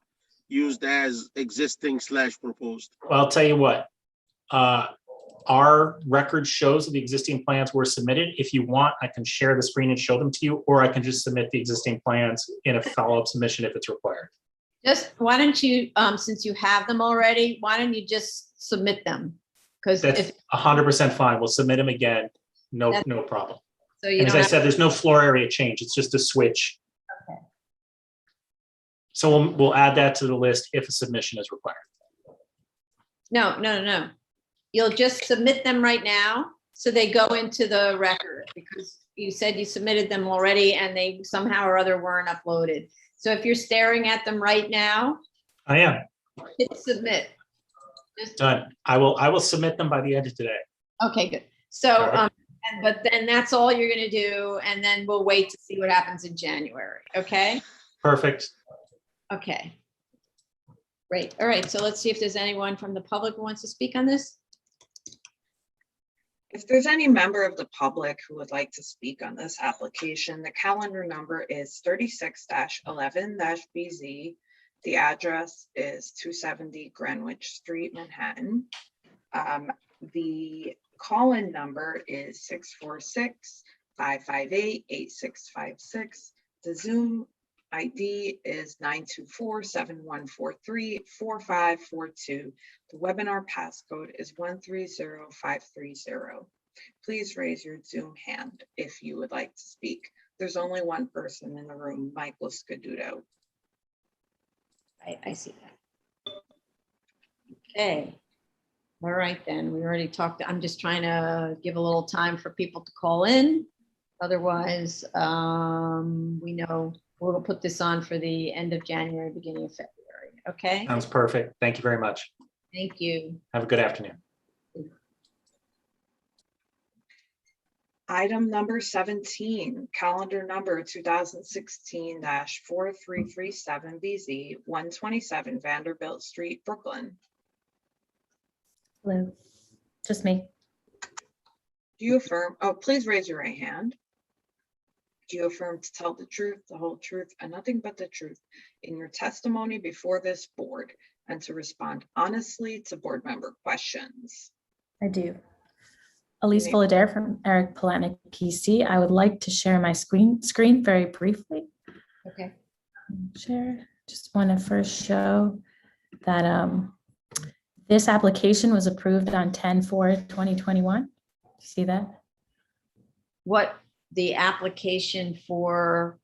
used as existing / proposed. well, I'll tell you what. Our record shows that the existing plans were submitted. If you want, I can share the screen and show them to you, or I can just submit the existing plans in a follow-up submission if it's required. Just, why don't you, since you have them already, why don't you just submit them? Because That's if, 100% fine. We'll submit them again. No problem. so you And as don't I have, said, there's no floor area change. It's just a switch. Okay. So we'll add that to the list if a submission is required. no. You'll just submit them right now, so they go into the record, because you said you submitted them already and they somehow or other weren't uploaded. So if you're staring at them right now, I am hit submit. Just, done. I will submit them by the end of today. okay, good. So, but then that's all you're gonna do, and then we'll wait to see what happens in January, okay? Perfect. Okay. Great, all right, so let's see if there's anyone from the public who wants to speak on this. If there's any member of the public who would like to speak on this application, the calendar number is 36-11-BZ. The address is 270 Greenwich Street, Manhattan. The call-in number is 646-558-8656. The Zoom ID is 924-7143-4542. The webinar passcode is 130530. Please raise your Zoom hand if you would like to speak. There's only one person in the room, Michael Scaduto. I see that. Okay. All right, then, we already talked. I'm just trying to give a little time for people to call in. Otherwise, we know we'll put this on for the end of January, beginning of February, okay? Sounds perfect. Thank you very much. Thank you. Have a good afternoon. Item number 17, calendar number 2016-4337BZ, 127 Vanderbilt Street, Brooklyn. Hello, just me. Do you affirm, please raise your right hand. Do you affirm to tell the truth, the whole truth, and nothing but the truth in your testimony before this board, and to respond honestly to board member questions? I do. Elise Fullader from Eric Palaniuk PC. I would like to share my screen very briefly. Okay. Share. Just want to first show that this application was approved on 10/4/2021. See that? What, the application for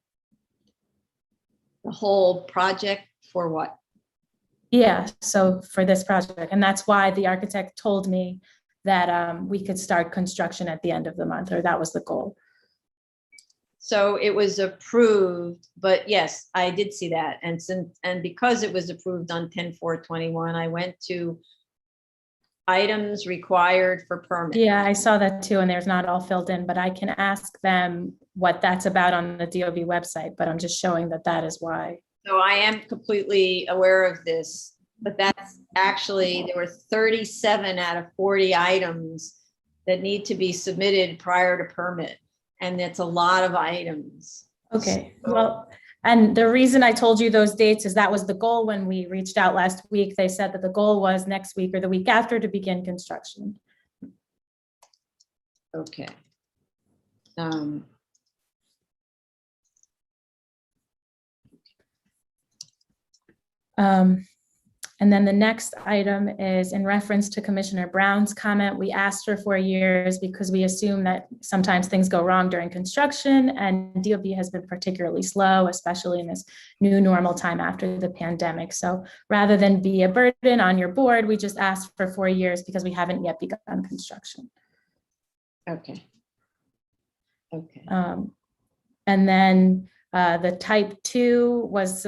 the whole project for what? Yeah, so for this project, and that's why the architect told me that we could start construction at the end of the month, or that was the goal. So it was approved, but yes, I did see that. And because it was approved on 10/4/21, I went to items required for permit. Yeah, I saw that too, and there's not all filled in, but I can ask them what that's about on the DOB website, but I'm just showing that that is why. So I am completely aware of this, but that's actually, there were 37 out of 40 items that need to be submitted prior to permit. And it's a lot of items. Okay, well, and the reason I told you those dates is that was the goal when we reached out last week. They said that the goal was next week or the week after to begin construction. Okay. And then the next item is in reference to Commissioner Brown's comment. We asked for 4 years because we assume that sometimes things go wrong during construction, and DOB has been particularly slow, especially in this new normal time after the pandemic. So rather than be a burden on your board, we just asked for 4 years because we haven't yet begun construction. Okay. Okay. And then the type 2 was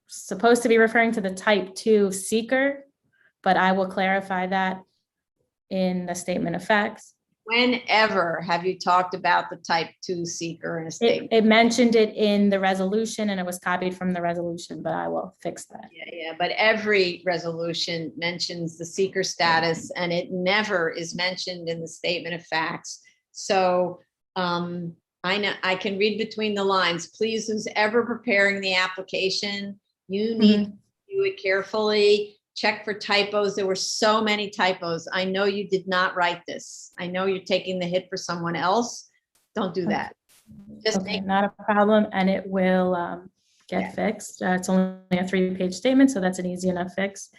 supposed to be referring to the type 2 seeker but I will clarify that in the statement of facts. Whenever have you talked about the type 2 seeker in a It, statement? it mentioned it in the resolution and it was copied from the resolution, but I will fix that. Yeah, but every resolution mentions the seeker status and it never is mentioned in the statement of facts. So I know I can read between the lines. Please, who's ever preparing the application, you need to do it carefully. Check for typos. There were so many typos. I know you did not write this. I know you're taking the hit for someone else. Don't do that. Just Okay, not a problem, and it will get fixed. It's only a 3-page statement, so that's an easy enough fix.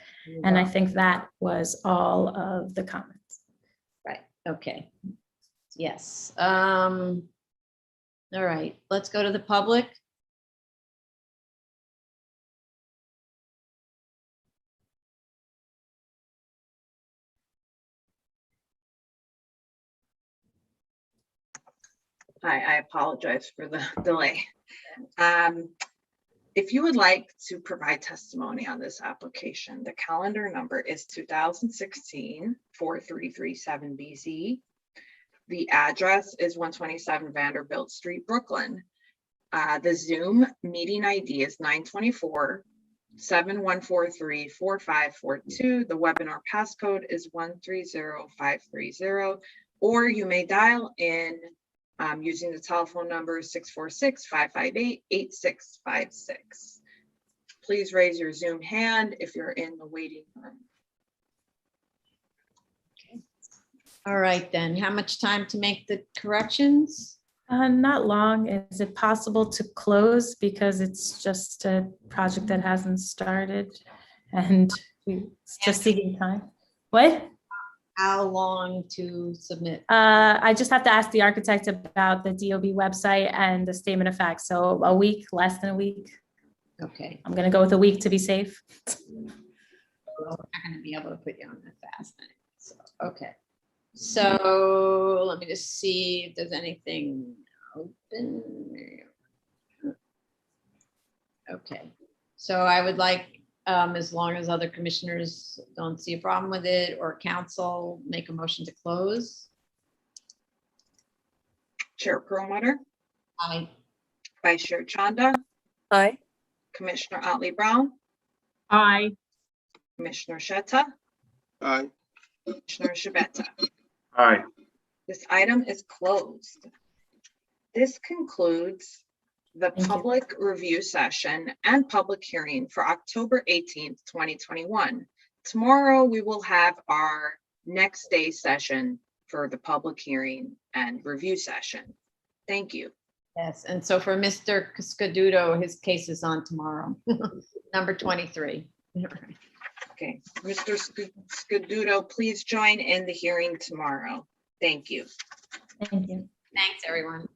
And I think that was all of the comments. Right, okay. Yes. All right, let's go to the public. Hi, I apologize for the delay. If you would like to provide testimony on this application, the calendar number is 2016-4337BZ. The address is 127 Vanderbilt Street, Brooklyn. The Zoom meeting ID is 924-7143-4542. The webinar passcode is 130530, or you may dial in using the telephone number 646-558-8656. Please raise your Zoom hand if you're in the waiting room. All right, then. How much time to make the corrections? Not long. Is it possible to close because it's just a project that hasn't started and it's just taking time? What? How long to submit? I just have to ask the architect about the DOB website and the statement of facts. So a week, less than a week. Okay. I'm gonna go with a week to be safe. Well, we're not going to be able to put you on that fast. So, okay. So let me just see if there's anything open. Okay. So I would like, as long as other commissioners don't see a problem with it or council, make a motion to close. Chair Perlmutter. Aye. Vice Chair Chanda. Aye. Commissioner Otley Brown. Aye. Commissioner Sheta. Aye. Commissioner Shabeta. Aye. This item is closed. This concludes the public review session and public hearing for October 18th, 2021. Tomorrow, we will have our next day session for the public hearing and review session. Thank you. Yes, and so for Mr. Scaduto, his case is on tomorrow, number 23. Okay, Mr. Scaduto, please join in the hearing tomorrow. Thank you. Thank you. Thanks, everyone.